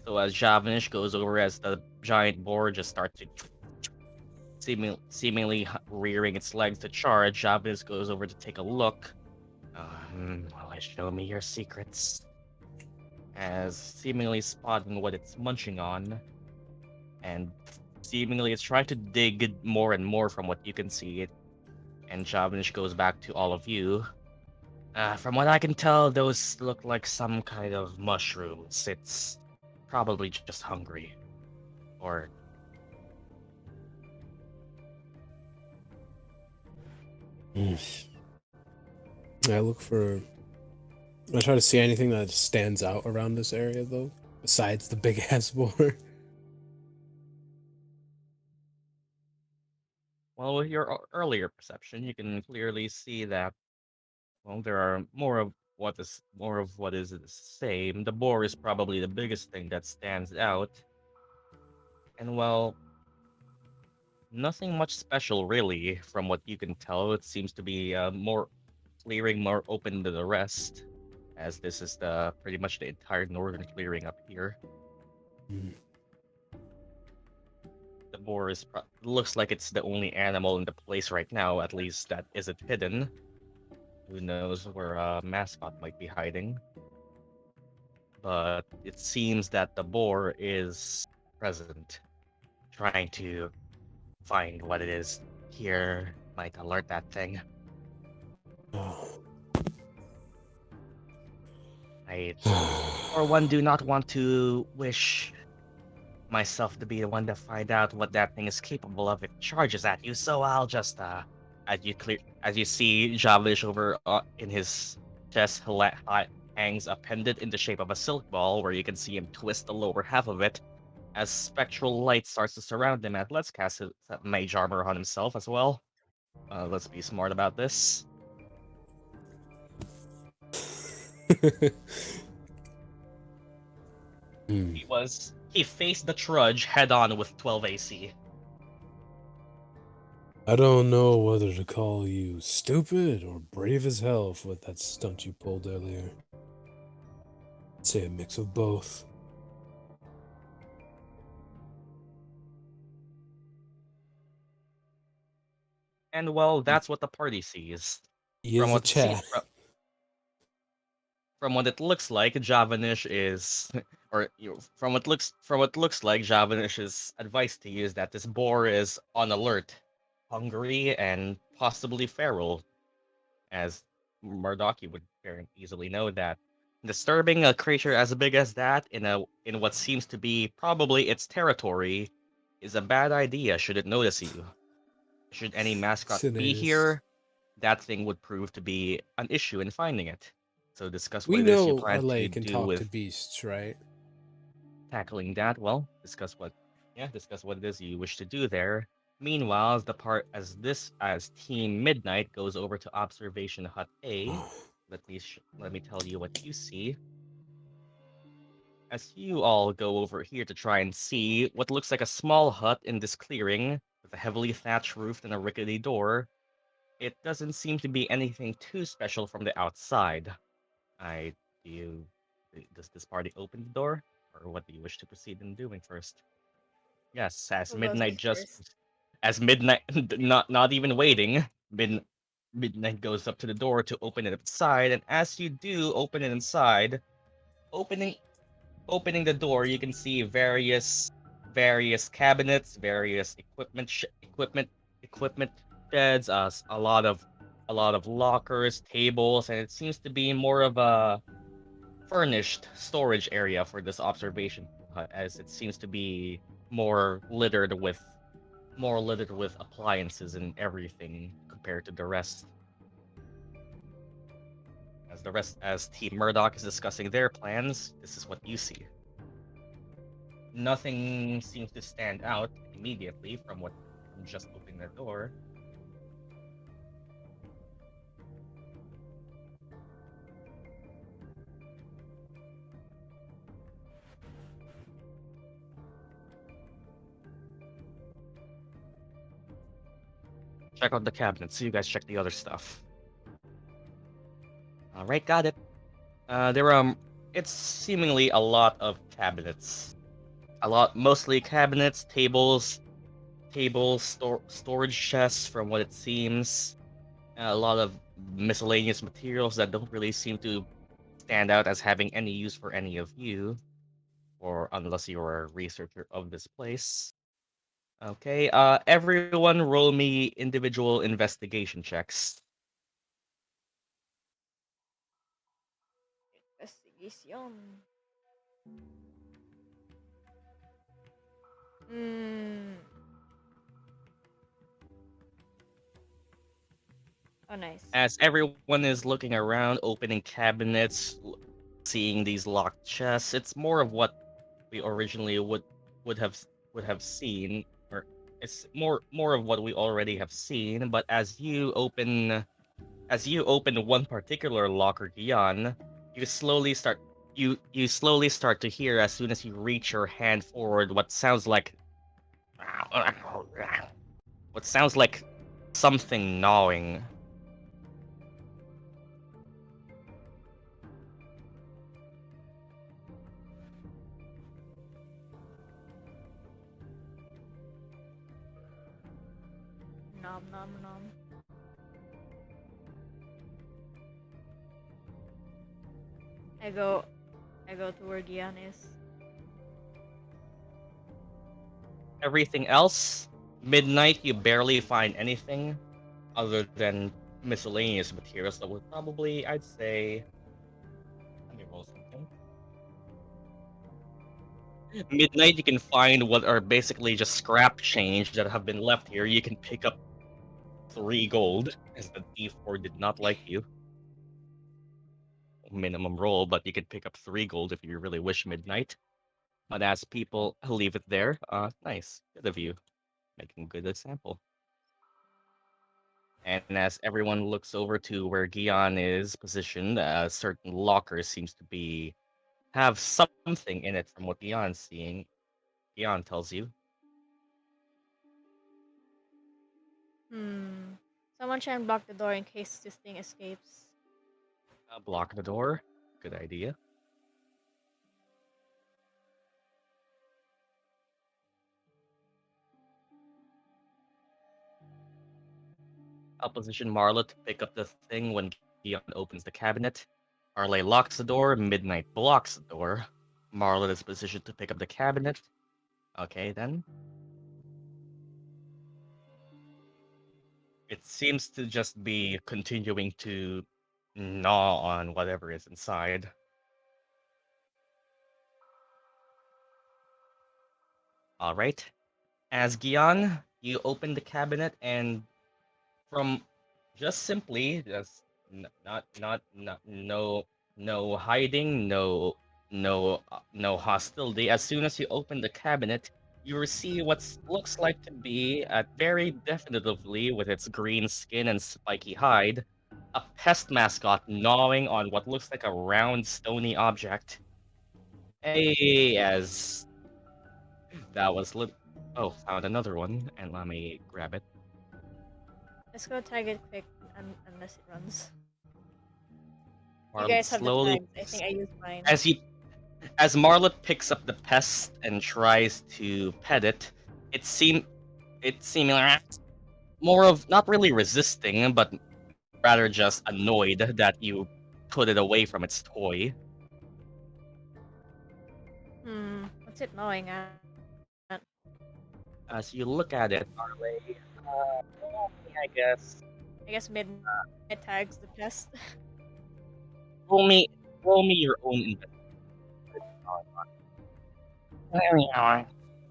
[SPEAKER 1] So as Javanish goes over, as the giant boar just starts to seemingly rearing its legs to charge, Javanish goes over to take a look. Show me your secrets. As seemingly spotting what it's munching on, and seemingly it's trying to dig more and more from what you can see. And Javanish goes back to all of you. From what I can tell, those look like some kind of mushrooms. It's probably just hungry. Or...
[SPEAKER 5] I try to see anything that stands out around this area, though, besides the big-ass boar.
[SPEAKER 1] Well, with your earlier perception, you can clearly see that, well, there are more of what is the same. The boar is probably the biggest thing that stands out. And well, nothing much special really, from what you can tell. It seems to be more clearing, more open to the rest, as this is pretty much the entire northern clearing up here. The boar looks like it's the only animal in the place right now, at least that isn't hidden. Who knows where a mascot might be hiding? But it seems that the boar is present, trying to find what it is here. Might alert that thing. I, for one, do not want to wish myself to be the one to find out what that thing is capable of. It charges at you, so I'll just as you see Javlish over in his chest hangs a pendant in the shape of a silk ball, where you can see him twist the lower half of it, As spectral light starts to surround him, and let's cast mage armor on himself as well. Let's be smart about this.
[SPEAKER 5] Hmm.
[SPEAKER 1] He faced the trudge head on with 12 AC.
[SPEAKER 5] I don't know whether to call you stupid or brave as hell for that stunt you pulled earlier. I'd say a mix of both.
[SPEAKER 1] And well, that's what the party sees.
[SPEAKER 5] He
[SPEAKER 1] From
[SPEAKER 5] is a
[SPEAKER 1] what it see,
[SPEAKER 5] chat.
[SPEAKER 1] from what it looks like, Javanish is, or from what looks like, Javanish's advice to you is that this boar is on alert, hungry, and possibly feral, as Murdock would very easily know that. Disturbing a creature as big as that in what seems to be probably its territory is a bad idea. Should it notice you? Should any mascot be
[SPEAKER 5] Sinetis.
[SPEAKER 1] here, that thing would prove to be an issue in finding it. So discuss what
[SPEAKER 5] We
[SPEAKER 1] it is you
[SPEAKER 5] know
[SPEAKER 1] plan
[SPEAKER 5] Arleigh
[SPEAKER 1] to
[SPEAKER 5] can
[SPEAKER 1] do
[SPEAKER 5] talk to
[SPEAKER 1] with
[SPEAKER 5] beasts, right?
[SPEAKER 1] tackling that. Well, discuss what it is you wish to do there. Meanwhile, as Team Midnight goes over to Observation Hut A, let me tell you what you see. As you all go over here to try and see what looks like a small hut in this clearing with a heavily thatched roof and a rickety door, it doesn't seem to be anything too special from the outside. I do you does this party open the door, or what do you wish to proceed in doing first? Yes,
[SPEAKER 4] Who goes in first?
[SPEAKER 1] as midnight not even waiting, midnight goes up to the door to open it inside, and as you do open it inside, opening opening the door, you can see various cabinets, various equipment sheds, a lot of lockers, tables, and it seems to be more of a furnished storage area for this observation hut, as it seems to be more littered with appliances and everything compared to the rest. As Team Murdock is discussing their plans, this is what you see. Nothing seems to stand out immediately from just opening the door. Check out the cabinet, so you guys check the other stuff. Alright, got it. It's seemingly a lot of cabinets. Mostly cabinets, storage chests from what it seems. A lot of miscellaneous materials that don't really seem to stand out as having any use for any of you, or unless you're a researcher of this place. Okay, everyone roll me individual investigation checks.
[SPEAKER 4] Investigation. Hmm. Oh, nice.
[SPEAKER 1] As everyone is looking around, opening cabinets, seeing these locked chests, it's more of what we originally would have seen, or it's more of what we already have seen. But as you open one particular locker, Gyan, you slowly start to hear as soon as you reach your hand forward what sounds like something gnawing.
[SPEAKER 4] Nom nom nom. I go to where Gyan is.
[SPEAKER 1] Everything else, midnight, you barely find anything other than miscellaneous materials that would probably, I'd say, let me roll something. Midnight, you can find what are basically just scrap change that have been left here. You can pick up 3 gold, as the D4 did not like you. Minimum roll, but you could pick up 3 gold if you really wish, midnight. But as people leave it there, nice, good of you, making a good example. And as everyone looks over to where Gyan is positioned, a certain locker seems to be have something in it from what Gyan's seeing. Gyan tells you.
[SPEAKER 4] Someone try and block the door in case this thing escapes.
[SPEAKER 1] Block the door. Good idea. I'll position Marla to pick up the thing when Gyan opens the cabinet. Arleigh locks the door. Midnight blocks the door. Marla is positioned to pick up the cabinet. Okay, then. It seems to just be continuing to gnaw on whatever is inside. All right. As Gyan, you open the cabinet and from just simply just no hiding, no hostility. As soon as you open the cabinet, you see what looks like to be very definitively with its green skin and spiky hide, a pest mascot gnawing on what looks like a round stony object. Hey, as that was oh, found another one, and let me grab it.
[SPEAKER 4] Let's go tag it quick unless it runs. You
[SPEAKER 1] Marla
[SPEAKER 4] guys have the
[SPEAKER 1] slowly,
[SPEAKER 4] tags. I think I used mine.
[SPEAKER 1] as Marla picks up the pest and tries to pet it, it seemed more of not really resisting, but rather just annoyed that you put it away from its toy.
[SPEAKER 4] What's it gnawing at?
[SPEAKER 1] As you look at it, Arleigh, I guess
[SPEAKER 4] I guess midnight tags the pest.
[SPEAKER 1] roll me your own investigation.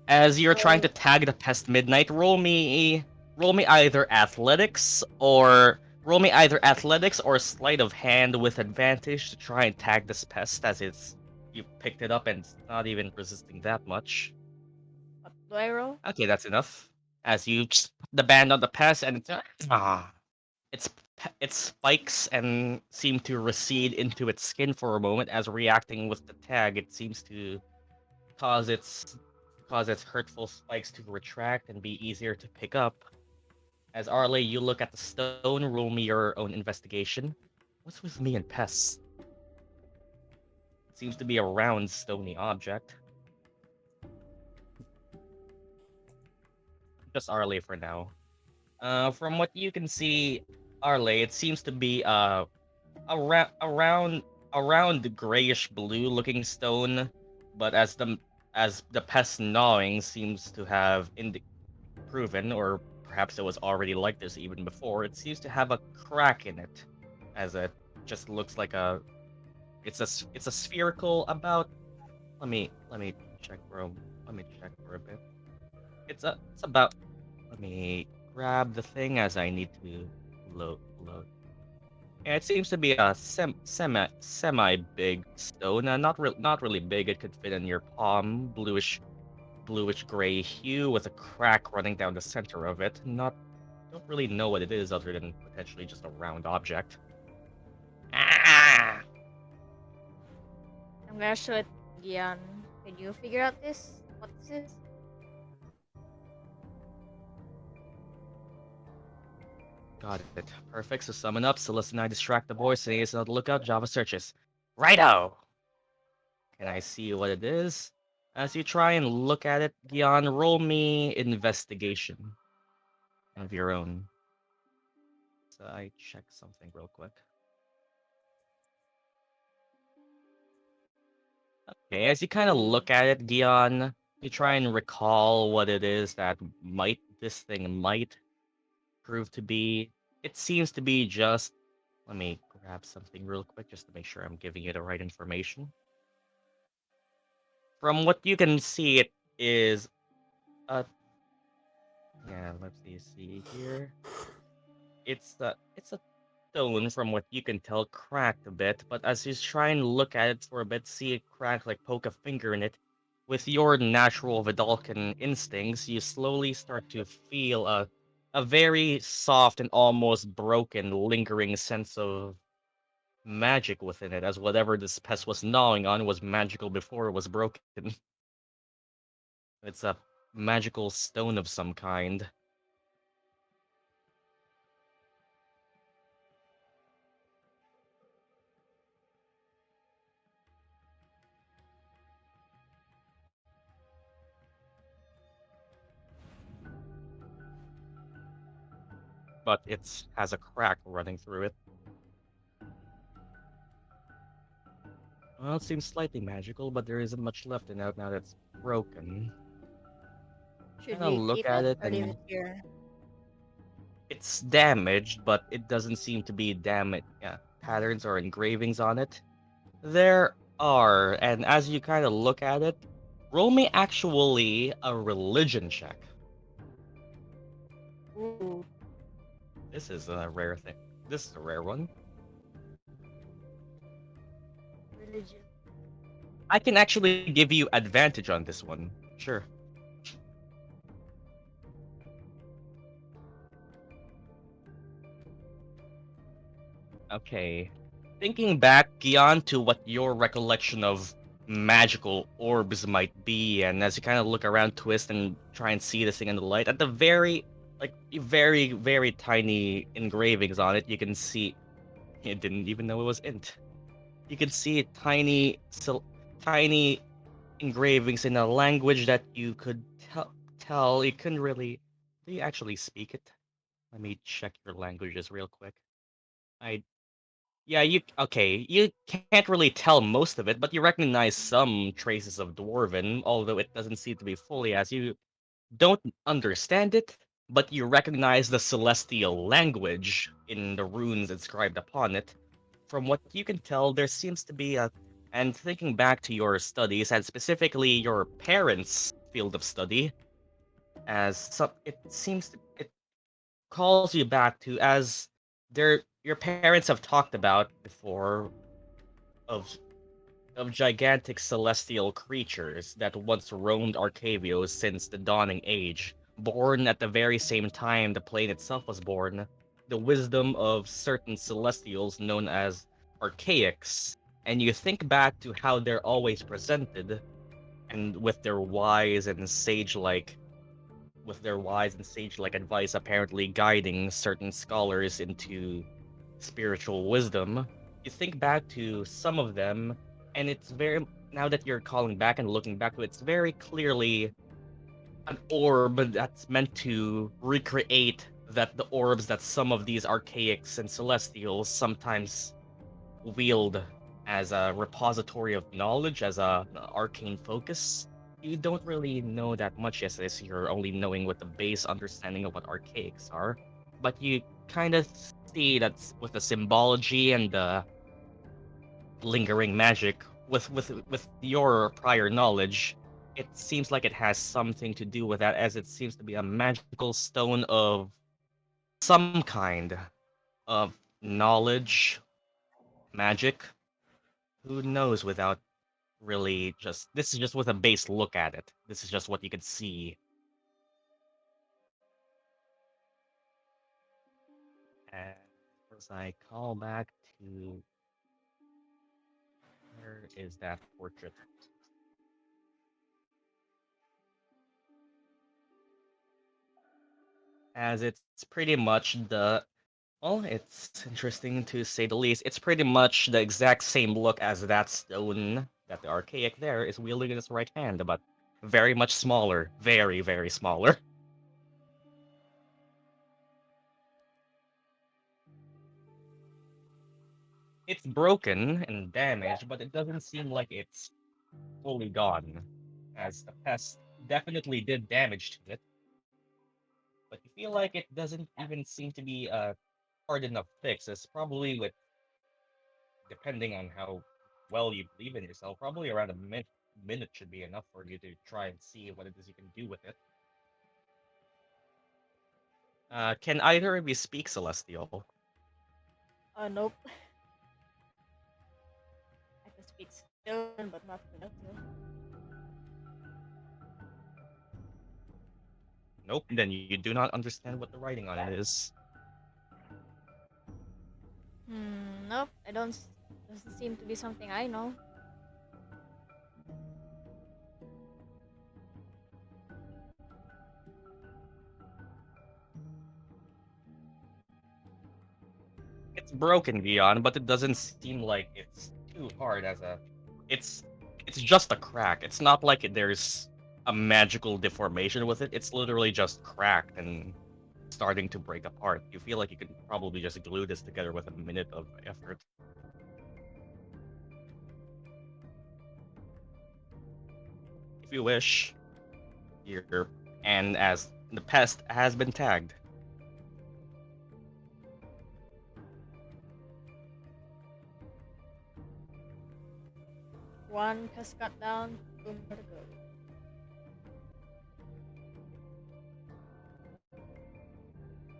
[SPEAKER 1] As you're trying to tag the pest midnight, roll me either athletics or sleight of hand with advantage to try and tag this pest as you picked it up and it's not even resisting that much.
[SPEAKER 4] What do I roll?
[SPEAKER 1] Okay, that's enough. As you just put the band on the pest and its its spikes and seem to recede into its skin for a moment as reacting with the tag, it seems to cause its hurtful spikes to retract and be easier to pick up. As Arleigh, you look at the stone, roll me your own investigation. What's with me and pests? It seems to be a round, stony object. Just Arleigh for now. From what you can see, Arleigh, it seems to be a round grayish blue looking stone, but as the pest gnawing seems to have proven, or perhaps it was already like this even before, it seems to have a crack in it, as it just looks like it's a spherical about. Let me check for a bit. It's about. Let me grab the thing as I need to load. Yeah, it seems to be a semi big stone. Not really big. It could fit in your palm. Bluish gray hue with a crack running down the center of it. Don't really know what it is other than potentially just a round object. Ah!
[SPEAKER 4] I'm gonna show it to Gyan. Can you figure out this? What this is?
[SPEAKER 1] Got it. Perfect. So summon up. Celeste and I distract the boys. Say it's on the lookout. Java searches. Righto! Can I see what it is? As you try and look at it, Gyan, roll me investigation of your own. So I check something real quick. Okay, as you kind of look at it, Gyan, you try and recall what it is that this thing might prove to be. It seems to be just. Let me grab something real quick just to make sure I'm giving you the right information. From what you can see, it is a. Yeah, let's see here. It's a stone from what you can tell cracked a bit, but as you try and look at it for a bit, see it crack, like poke a finger in it, with your natural Vedalken instincts, you slowly start to feel a very soft and almost broken, lingering sense of magic within it, as whatever this pest was gnawing on was magical before it was broken. It's a magical stone of some kind. But it has a crack running through it. Well, it seems slightly magical, but there isn't much left in it now that's broken.
[SPEAKER 4] Should
[SPEAKER 1] Kinda
[SPEAKER 4] we
[SPEAKER 1] look
[SPEAKER 4] keep
[SPEAKER 1] at
[SPEAKER 4] it
[SPEAKER 1] it
[SPEAKER 4] or leave it
[SPEAKER 1] and
[SPEAKER 4] here?
[SPEAKER 1] it's damaged, but it doesn't seem to be patterns or engravings on it. There are, and as you kind of look at it, roll me actually a religion check.
[SPEAKER 4] Ooh,
[SPEAKER 1] This is a rare thing. This is a rare one.
[SPEAKER 4] religion.
[SPEAKER 1] I can actually give you advantage on this one. Sure. Okay. Thinking back, Gyan, to what your recollection of magical orbs might be, and as you kind of look around, twist, and try and see this thing in the light, at the very, very tiny engravings on it, you can see it didn't even know it was int. You can see tiny engravings in a language that you could tell you couldn't really. Do you actually speak it? Let me check your languages real quick. I Yeah, you okay? You can't really tell most of it, but you recognize some traces of Dwarven, although it doesn't seem to be fully as you don't understand it, but you recognize the celestial language in the runes inscribed upon it. From what you can tell, there seems to be a and thinking back to your studies and specifically your parents' field of study, as some it seems to it calls you back to as your parents have talked about before of gigantic celestial creatures that once roamed Arcavios since the dawning age, born at the very same time the plane itself was born. The wisdom of certain celestials known as archaics, and you think back to how they're always presented, and with their wise and sage-like advice apparently guiding certain scholars into spiritual wisdom. You think back to some of them, and it's very now that you're calling back and looking back to it, it's very clearly an orb that's meant to recreate the orbs that some of these archaics and celestials sometimes wield as a repository of knowledge, as an arcane focus. You don't really know that much as this. You're only knowing what the base understanding of what archaics are, but you kind of see that with the symbology and the lingering magic, with your prior knowledge, it seems like it has something to do with that, as it seems to be a magical stone of some kind of knowledge, magic. Who knows without really just this is just with a base look at it. This is just what you could see. And as I call back to where is that portrait? As it's pretty much it's interesting to say the least. It's pretty much the exact same look as that stone that the archaic there is wielding in his right hand, but very much smaller. Very, very smaller. It's broken and damaged, but it doesn't seem like it's fully gone, as the pest definitely did damage to it, but you feel like it doesn't even seem to be a hard enough fix. It's probably depending on how well you believe in yourself, probably around a minute should be enough for you to try and see what it is you can do with it. Can either of you speak Celestial?
[SPEAKER 4] Nope. I can speak Stone, but not Celestial.
[SPEAKER 1] Nope. Then you do not understand what the writing on it is.
[SPEAKER 4] Nope. I don't. Doesn't seem to be something I know.
[SPEAKER 1] It's broken, Gyan, but it doesn't seem like it's too hard as a. It's it's just a crack. It's not like there's a magical deformation with it. It's literally just cracked and starting to break apart. You feel like you could probably just glue this together with a minute of effort. If you wish, your and as the pest has been tagged.
[SPEAKER 4] One has cut down. Two more to go.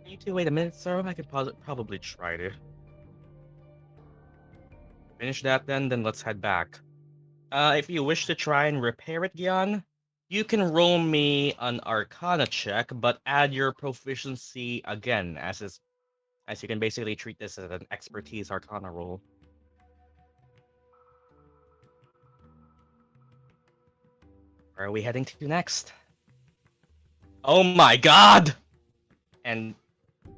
[SPEAKER 1] You two wait a minute, sir. I could probably try to finish that. Then let's head back. If you wish to try and repair it, Gyan, you can roll me an Arcana check, but add your proficiency again, as you can basically treat this as an expertise Arcana roll. Where are we heading to next? Oh my god! And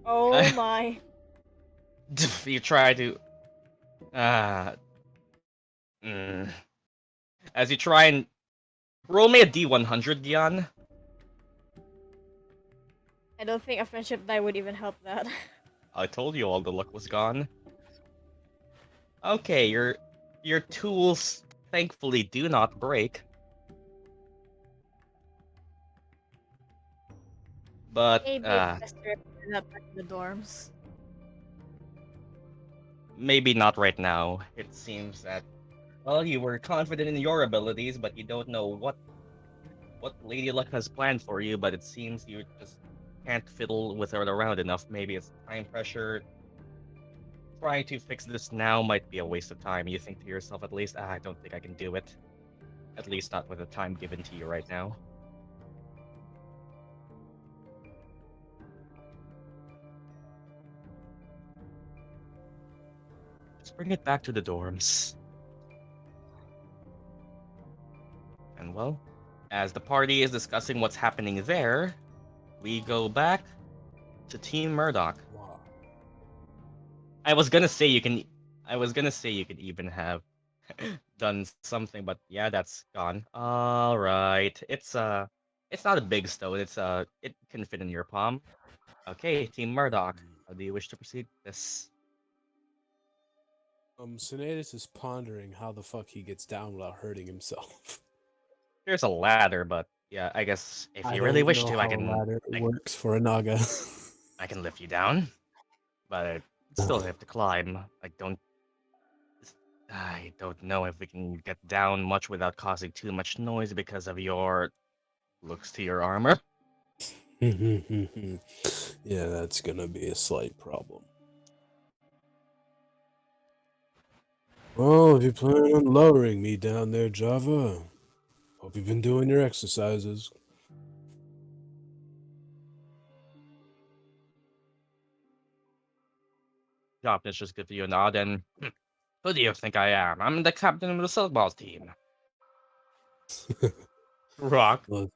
[SPEAKER 4] Oh my.
[SPEAKER 1] you try to. Uh, mm. As you try and roll me a D100, Gyan.
[SPEAKER 4] I don't think a friendship die would even help that.
[SPEAKER 1] I told you all the luck was gone. Okay, your tools thankfully do not break. But
[SPEAKER 4] Maybe it's best to repair that back in the dorms.
[SPEAKER 1] maybe not right now. It seems that well, you were confident in your abilities, but you don't know what Lady Luck has planned for you, but it seems you just can't fiddle with it around enough. Maybe it's time pressure. Trying to fix this now might be a waste of time. You think to yourself at least, I don't think I can do it. At least not with the time given to you right now. Let's bring it back to the dorms. And well, as the party is discussing what's happening there, we go back to Team Murdock.
[SPEAKER 5] Wow.
[SPEAKER 1] I was gonna say you can. I was gonna say you could even have done something, but yeah, that's gone. All right, it's not a big stone. It can fit in your palm. Okay, Team Murdock, how do you wish to proceed with this?
[SPEAKER 5] Sinetis is pondering how the fuck he gets down without hurting himself.
[SPEAKER 1] There's a ladder, but yeah, I guess if
[SPEAKER 5] I
[SPEAKER 1] you really
[SPEAKER 5] don't
[SPEAKER 1] wish
[SPEAKER 5] know
[SPEAKER 1] to,
[SPEAKER 5] how a ladder works for a Naga.
[SPEAKER 1] I can lift you down, but I still have to climb. I don't know if we can get down much without causing too much noise because of your looks to your armor.
[SPEAKER 5] Yeah, that's gonna be a slight problem. Well, if you plan on lowering me down there, Java, hope you've been doing your exercises.
[SPEAKER 1] Joplin just give you a nod and who do you think I am? I'm the captain of the Silkballs team. Rock.
[SPEAKER 5] Let's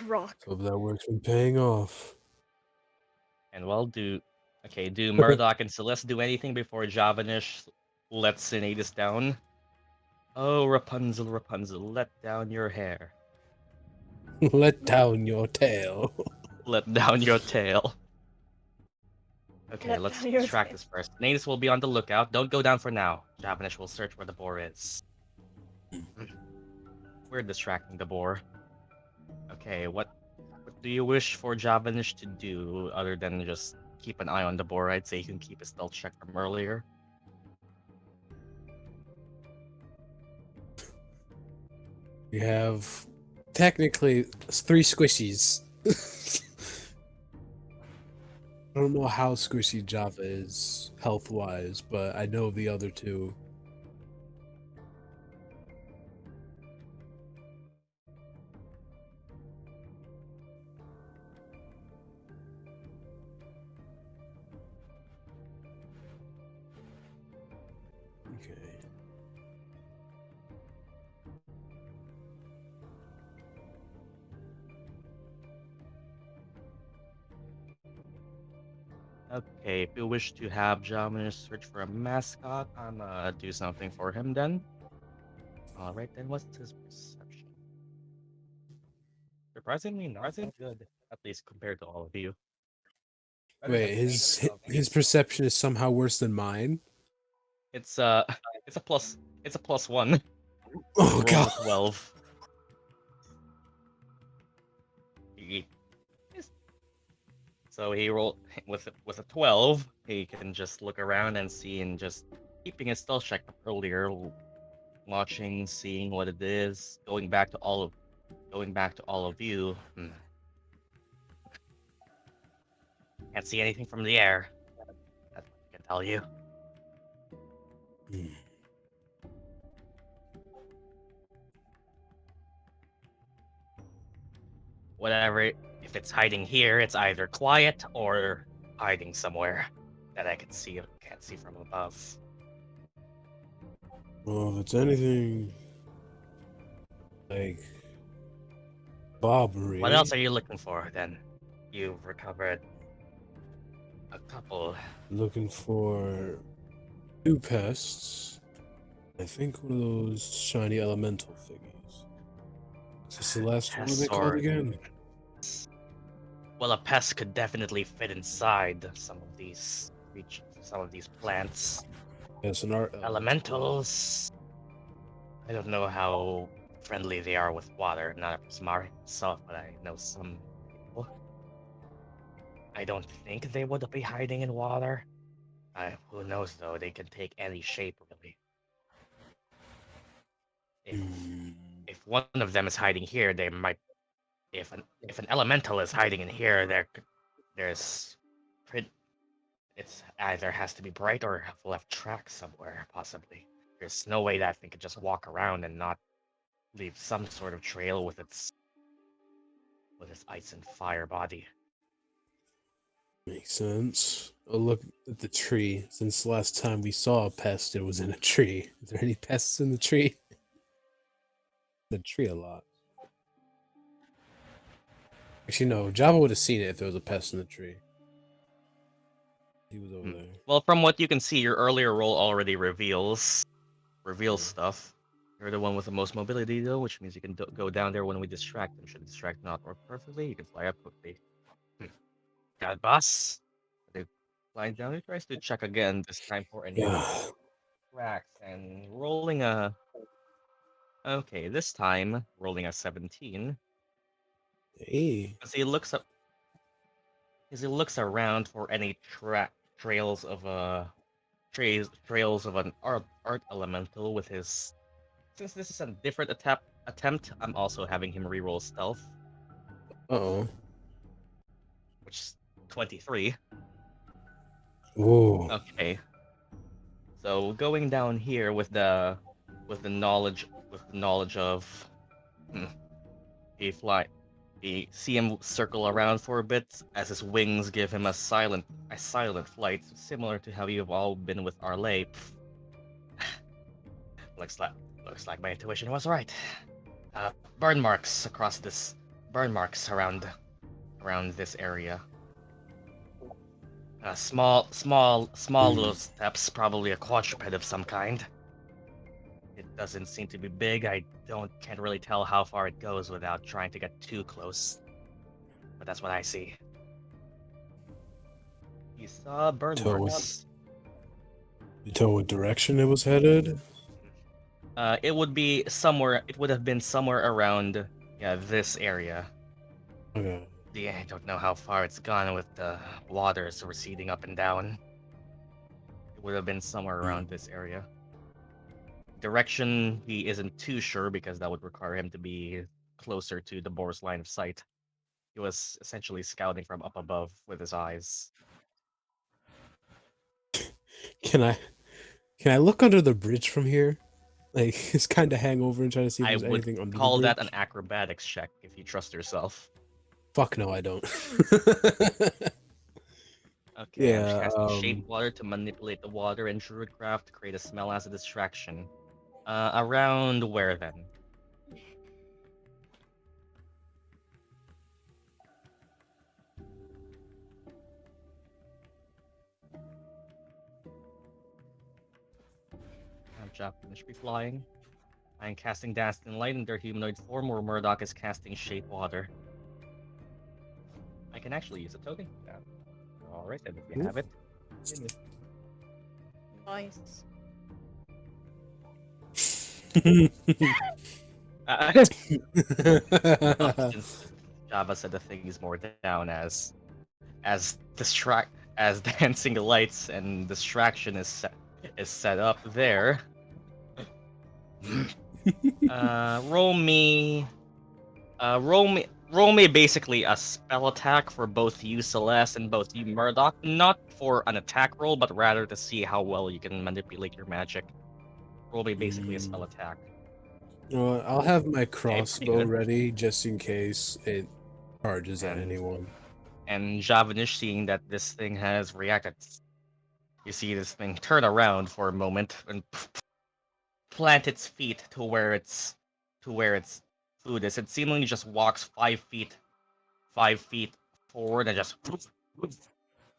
[SPEAKER 4] Rock.
[SPEAKER 5] hope that work's been paying off.
[SPEAKER 1] And well, do Murdock and Celeste do anything before Javanish lets Sinetis down? Oh, Rapunzel, Rapunzel, let down your hair.
[SPEAKER 5] Let down your tail.
[SPEAKER 1] Let down your tail. Okay,
[SPEAKER 4] Let
[SPEAKER 1] let's
[SPEAKER 4] down your
[SPEAKER 1] track
[SPEAKER 4] tail.
[SPEAKER 1] this first. Sinetis will be on the lookout. Don't go down for now. Javanish will search where the boar is. We're distracting the boar. Okay, what do you wish for Javanish to do other than just keep an eye on the boar? I'd say he can keep his stealth check from earlier.
[SPEAKER 5] We have technically 3 squishies. I don't know how squishy Java is health wise, but I know the other 2.
[SPEAKER 1] Okay, if you wish to have Jamin search for a mascot, I'm gonna do something for him then. Alright then, what's his perception? Surprisingly not that good, at least compared to all of you. Better
[SPEAKER 5] Wait,
[SPEAKER 1] than
[SPEAKER 5] his
[SPEAKER 1] most of
[SPEAKER 5] his
[SPEAKER 1] you.
[SPEAKER 5] perception is somehow worse than mine.
[SPEAKER 1] It's it's a plus it's a +1.
[SPEAKER 5] Oh
[SPEAKER 1] Rolled
[SPEAKER 5] god.
[SPEAKER 1] a 12. He, so he rolled with a 12. He can just look around and see, and just keeping his stealth check up earlier, watching, seeing what it is, going back to all of you. Can't see anything from the air. That's what I can tell you.
[SPEAKER 5] Hmm.
[SPEAKER 1] Whatever, if it's hiding here, it's either quiet or hiding somewhere that I can't see from above.
[SPEAKER 5] Well, if it's anything like Bobbery,
[SPEAKER 1] What else are you looking for then? You've recovered a couple.
[SPEAKER 5] looking for two pests. I think one of those shiny elemental figures. So Celeste, what are they
[SPEAKER 1] Pests
[SPEAKER 5] called
[SPEAKER 1] or
[SPEAKER 5] again?
[SPEAKER 1] well, a pest could definitely fit inside some of these plants.
[SPEAKER 5] Yes, an art elemental.
[SPEAKER 1] Elementals. I don't know how friendly they are with water. I'm not a Prismari myself, but I know some people. I don't think they would be hiding in water. Who knows though? They can take any shape, really. If
[SPEAKER 5] Hmm.
[SPEAKER 1] if one of them is hiding here, they might. If an elemental is hiding in here, there's it's either has to be bright or have left tracks somewhere, possibly. There's no way that thing could just walk around and not leave some sort of trail with its ice and fire body.
[SPEAKER 5] Makes sense. Oh, look at the tree. Since the last time we saw a pest, it was in a tree. Is there any pests in the tree? The tree a lot. Actually, no. Java would have seen it if there was a pest in the tree. He was over there.
[SPEAKER 1] Well, from what you can see, your earlier roll already reveals
[SPEAKER 5] Yeah.
[SPEAKER 1] stuff. You're the one with the most mobility, though, which means you can go down there when we distract them. Should the distract not work perfectly, you can fly up quickly. Got it, boss. They flying down. He tries to check again, this time for any
[SPEAKER 5] Yeah.
[SPEAKER 1] cracks, and rolling a. Okay, this time rolling a 17.
[SPEAKER 5] Hey.
[SPEAKER 1] As he looks around for any trails of a trails of an art elemental with his. Since this is a different attempt, I'm also having him reroll stealth,
[SPEAKER 5] Uh-oh.
[SPEAKER 1] which is 23.
[SPEAKER 5] Whoa.
[SPEAKER 1] Okay, so going down here with the knowledge of he fly. You see him circle around for a bit as his wings give him a silent flight, similar to how you've all been with Arleigh. Looks like looks like my intuition was right. Uh, burn marks across this burn marks around this area. Small little steps, probably a quadruped of some kind. It doesn't seem to be big. Can't really tell how far it goes without trying to get too close. But that's what I see. You saw burn
[SPEAKER 5] Tell what,
[SPEAKER 1] marks.
[SPEAKER 5] you tell what direction it was headed?
[SPEAKER 1] It would be somewhere. It would have been somewhere around, yeah, this area.
[SPEAKER 5] Okay.
[SPEAKER 1] Yeah, I don't know how far it's gone with the waters receding up and down. It would have been somewhere around this area. Direction, he isn't too sure because that would require him to be closer to the boar's line of sight. He was essentially scouting from up above with his eyes.
[SPEAKER 5] Can I can I look under the bridge from here? Like, just kind of hang over and try to see if
[SPEAKER 1] I
[SPEAKER 5] there's
[SPEAKER 1] would
[SPEAKER 5] anything under the
[SPEAKER 1] call
[SPEAKER 5] bridge?
[SPEAKER 1] that an acrobatics check if you trust yourself.
[SPEAKER 5] Fuck no, I don't.
[SPEAKER 1] Okay, I'm
[SPEAKER 5] Yeah,
[SPEAKER 1] casting Shape Water to manipulate the water in Druidcraft to create a smell as a distraction. Around where then? Japanese be flying. I am casting Dancing Light in their humanoid form, where Murdock is casting Shape Water. I can actually use a token for that. Alright, then if you have it, continue.
[SPEAKER 4] Nice.
[SPEAKER 1] Since Java said the thing is more down as as dancing lights and distraction is set up there. Roll me basically a spell attack for both you, Celeste, and both you, Murdock. Not for an attack roll, but rather to see how well you can manipulate your magic. Roll me basically a spell attack.
[SPEAKER 5] Well, I'll have my
[SPEAKER 1] pretty
[SPEAKER 5] crossbow
[SPEAKER 1] good.
[SPEAKER 5] ready just in case it charges at
[SPEAKER 1] And-
[SPEAKER 5] anyone.
[SPEAKER 1] And Javanish, seeing that this thing has reacted, you see this thing turn around for a moment and plant its feet to where its food is. It seemingly just walks 5 feet forward and just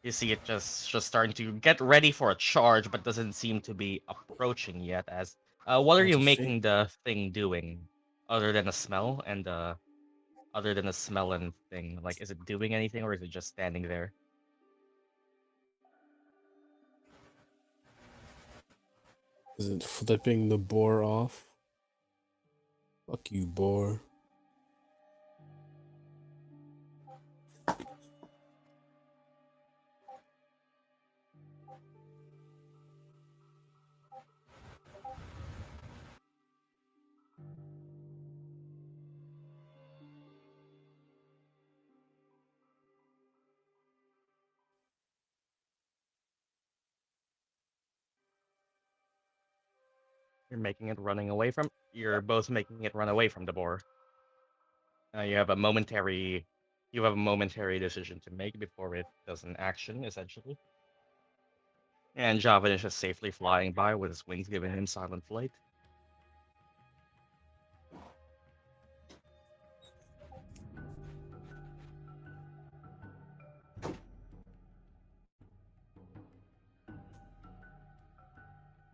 [SPEAKER 1] you see it just starting to get ready for a charge, but doesn't seem to be approaching yet. As what are you
[SPEAKER 5] Interesting.
[SPEAKER 1] making the thing doing other than a smell and thing? Like, is it doing anything or is it just standing there?
[SPEAKER 5] Is it flipping the boar off? Fuck you, boar.
[SPEAKER 1] You're making it running away from. You're both making it run away from the boar. You have a momentary. You have a momentary decision to make before it does an action, essentially. And Javanish is safely flying by with his wings giving him silent flight.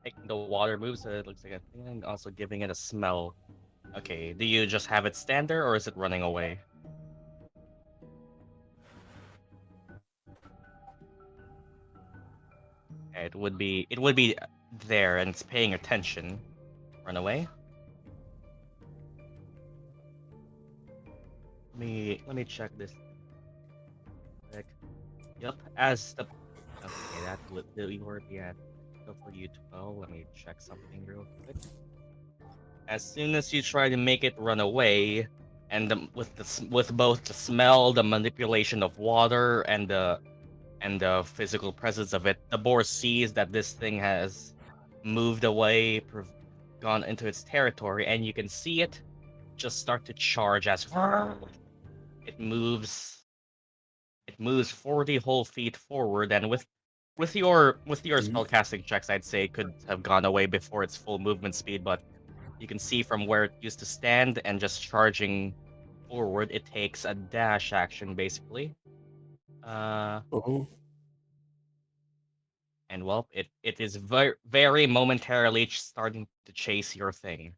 [SPEAKER 1] Making the water move so it looks like a thing, and also giving it a smell. Okay, do you just have it stand there, or is it running away? It would be there, and it's paying attention. Run away. Let me check this. Quick. Yep, as the okay, that would we were at W12. Let me check something real quick. As soon as you try to make it run away, and with both the smell, the manipulation of water, and the physical presence of it, the boar sees that this thing has moved away, gone into its territory, and you can see it just start to charge as it moves. It moves 40 whole feet forward, and with your spellcasting checks, I'd say it could have gone away before its full movement speed, but you can see from where it used to stand and just charging forward, it takes a dash action basically.
[SPEAKER 5] Oh.
[SPEAKER 1] And well, it is very momentarily starting to chase your thing.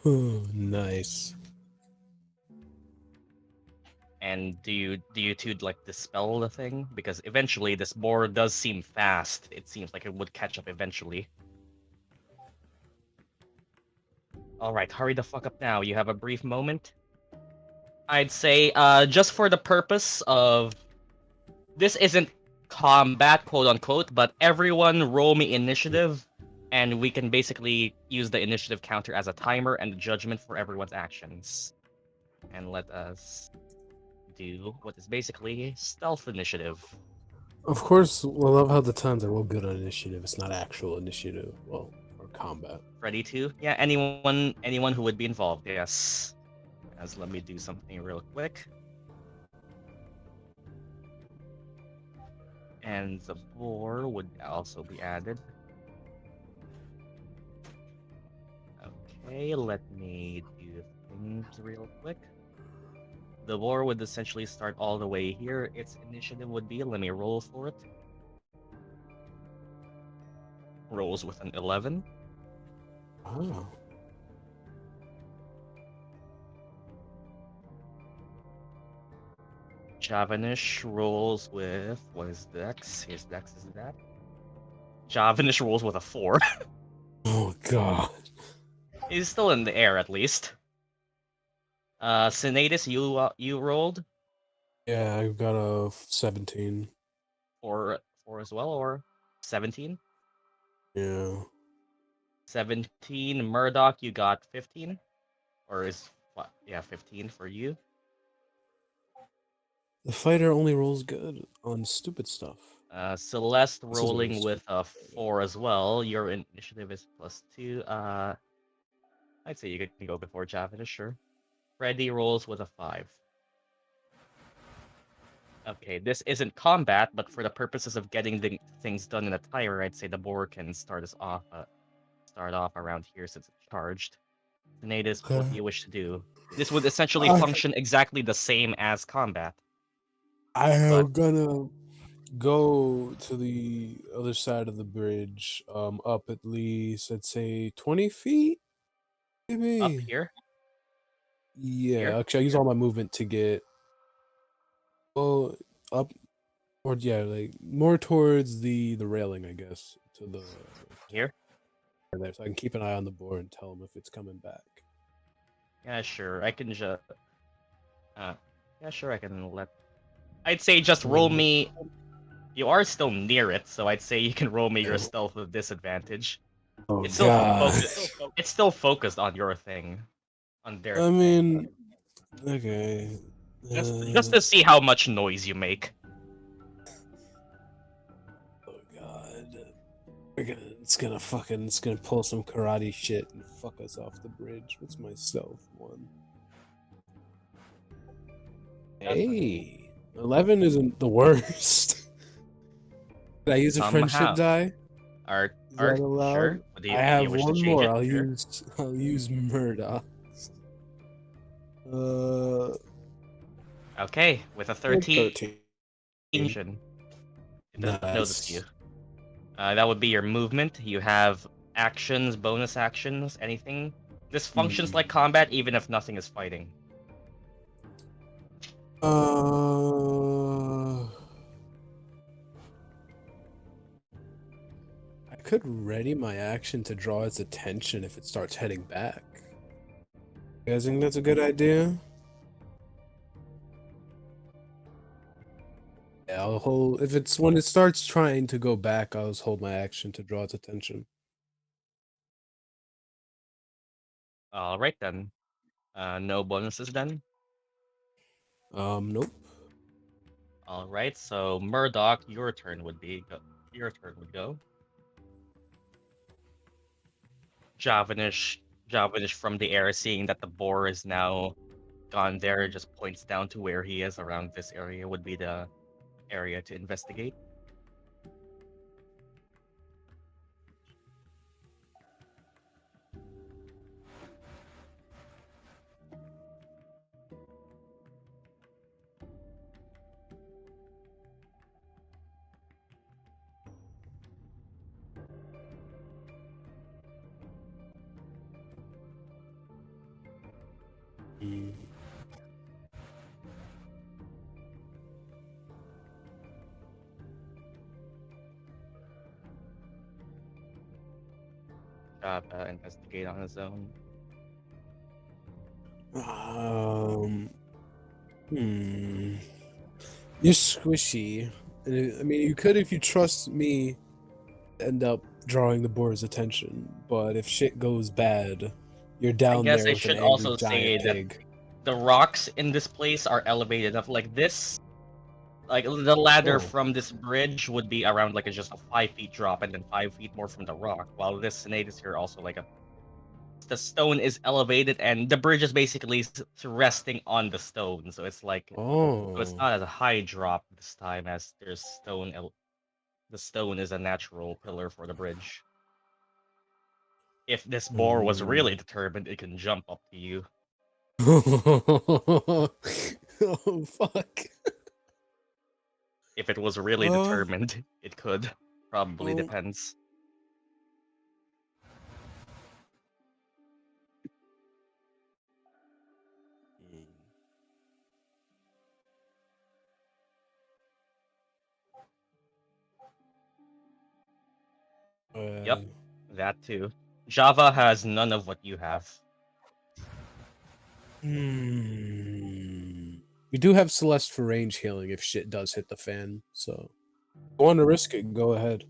[SPEAKER 5] Nice.
[SPEAKER 1] And do you two like dispel the thing? Because eventually this boar does seem fast. It seems like it would catch up eventually. Alright, hurry the fuck up now. You have a brief moment. I'd say, just for the purpose of this isn't combat, quote unquote, but everyone roll me initiative, and we can basically use the initiative counter as a timer and the judgment for everyone's actions. And let us do what is basically stealth initiative.
[SPEAKER 5] Of course, I love how the times are well good on initiative. It's not actual initiative, well, or combat.
[SPEAKER 1] Ready to? Yeah, anyone who would be involved, yes. As let me do something real quick. And the boar would also be added. Okay, let me do things real quick. The boar would essentially start all the way here. Its initiative would be, let me roll for it. Rolls with an 11.
[SPEAKER 5] Oh.
[SPEAKER 1] Javanish rolls with what is Dex? His Dex is that. Javanish rolls with a 4.
[SPEAKER 5] Oh god.
[SPEAKER 1] He's still in the air at least. Sinetis, you rolled
[SPEAKER 5] Yeah, I've got a 17.
[SPEAKER 1] for 4 as well, or 17?
[SPEAKER 5] Yeah.
[SPEAKER 1] 17. Murdock, you got 15, or is what? Yeah, 15 for you.
[SPEAKER 5] The fighter only rolls good on stupid stuff.
[SPEAKER 1] Celeste
[SPEAKER 5] This is
[SPEAKER 1] rolling
[SPEAKER 5] always
[SPEAKER 1] with a 4 as well. Your initiative is +2. I'd say you can go before Javanish, sure. Freddy rolls with a 5. Okay, this isn't combat, but for the purposes of getting the things done in a timer, I'd say the boar can start us off. Start off around here since it's charged. Sinetis, what do
[SPEAKER 5] Okay.
[SPEAKER 1] you wish to do? This would essentially
[SPEAKER 5] I,
[SPEAKER 1] function exactly the same as combat,
[SPEAKER 5] I
[SPEAKER 1] but
[SPEAKER 5] am gonna go to the other side of the bridge, up at least, I'd say 20 feet,
[SPEAKER 1] up
[SPEAKER 5] maybe.
[SPEAKER 1] here,
[SPEAKER 5] Yeah,
[SPEAKER 1] here,
[SPEAKER 5] actually, I use all my movement to get, well, up, or yeah, like more towards the railing, I guess, to the
[SPEAKER 1] here.
[SPEAKER 5] there, so I can keep an eye on the board and tell him if it's coming back.
[SPEAKER 1] Yeah, sure. I can just. Yeah, sure. I can let. I'd say just roll
[SPEAKER 5] Um,
[SPEAKER 1] me. You are still near it, so I'd say you can roll me your
[SPEAKER 5] yeah.
[SPEAKER 1] stealth with disadvantage.
[SPEAKER 5] Oh
[SPEAKER 1] It's still
[SPEAKER 5] god.
[SPEAKER 1] focused. It's still focused on your thing, on their
[SPEAKER 5] I
[SPEAKER 1] thing.
[SPEAKER 5] mean, okay.
[SPEAKER 1] Just to see how much noise you make.
[SPEAKER 5] Oh god. It's gonna pull some karate shit and fuck us off the bridge. What's my stealth one? Hey, 11 isn't the worst. Did I use a friendship
[SPEAKER 1] Somehow.
[SPEAKER 5] die?
[SPEAKER 1] Art,
[SPEAKER 5] Is
[SPEAKER 1] art,
[SPEAKER 5] that allowed?
[SPEAKER 1] sure.
[SPEAKER 5] I
[SPEAKER 1] Do you
[SPEAKER 5] have
[SPEAKER 1] wish to
[SPEAKER 5] one
[SPEAKER 1] change
[SPEAKER 5] more.
[SPEAKER 1] it? Sure.
[SPEAKER 5] I'll use Murdock. Uh,
[SPEAKER 1] Okay, with a 13,
[SPEAKER 5] 13.
[SPEAKER 1] it does not notice you.
[SPEAKER 5] Nice.
[SPEAKER 1] That would be your movement. You have actions, bonus actions, anything. This functions like combat, even if nothing is fighting.
[SPEAKER 5] I could ready my action to draw its attention if it starts heading back. You guys think that's a good idea? Yeah, I'll hold. If it's when it starts trying to go back, I'll just hold my action to draw its attention.
[SPEAKER 1] All right then. No bonuses then.
[SPEAKER 5] Nope.
[SPEAKER 1] All right. So Murdoch, your turn would be. Your turn would go. Javanish, Javanish from the air, seeing that the boar is now gone there, just points down to where he is around this area would be the area to investigate.
[SPEAKER 5] Mm.
[SPEAKER 1] Investigate on his own.
[SPEAKER 5] Hmm. You're squishy. I mean, you could if you trust me. End up drawing the boar's attention, but if shit goes bad, you're
[SPEAKER 1] I
[SPEAKER 5] down
[SPEAKER 1] guess
[SPEAKER 5] there
[SPEAKER 1] I
[SPEAKER 5] with an
[SPEAKER 1] should
[SPEAKER 5] angry
[SPEAKER 1] also
[SPEAKER 5] giant
[SPEAKER 1] say that
[SPEAKER 5] pig.
[SPEAKER 1] the rocks in this place are elevated enough. Like this, like the ladder
[SPEAKER 5] Oh.
[SPEAKER 1] from this bridge would be around like just a 5 feet drop, and then 5 feet more from the rock. While this Sinetis here also like the stone is elevated, and the bridge is basically resting on the stone. So it's like so it's
[SPEAKER 5] Oh.
[SPEAKER 1] not as a high drop this time as there's the stone is a natural pillar for the bridge. If this boar was really determined, it can jump up to you.
[SPEAKER 5] Oh fuck.
[SPEAKER 1] If it was really
[SPEAKER 5] Uh,
[SPEAKER 1] determined, it could. Probably
[SPEAKER 5] um,
[SPEAKER 1] depends. Yep, that too. Java has none of what you have.
[SPEAKER 5] We do have Celeste for range healing if shit does hit the fan, so if you want to risk it, go ahead.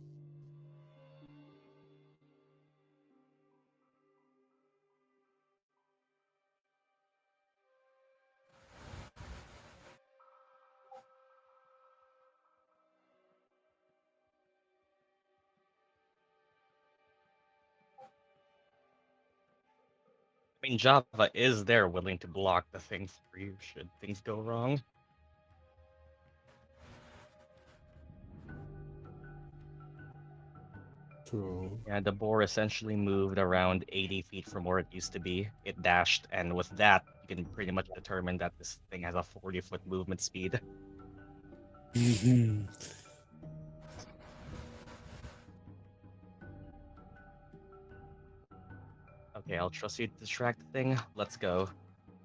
[SPEAKER 1] I mean, Java is there willing to block the thing for you should things go wrong.
[SPEAKER 5] True.
[SPEAKER 1] Yeah, the boar essentially moved around 80 feet from where it used to be. It dashed, and with that, you can pretty much determine that this thing has a 40-foot movement speed. Okay, I'll trust you to distract the thing. Let's go.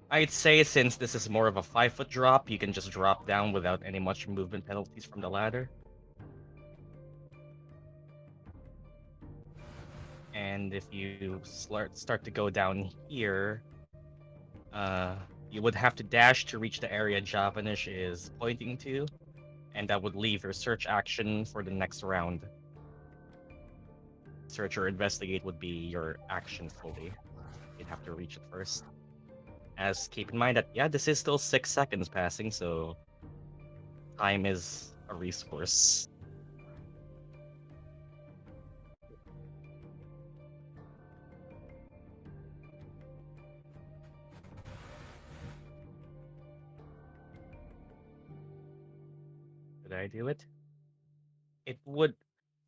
[SPEAKER 1] I'd say since this is more of a 5-foot drop, you can just drop down without any much movement penalties from the ladder. And if you start to go down here, you would have to dash to reach the area Javanish is pointing to, and that would leave your search action for the next round. Search or investigate would be your action fully. You'd have to reach it first. As keep in mind that, yeah, this is still 6 seconds passing, so time is a resource. Did I do it? It would.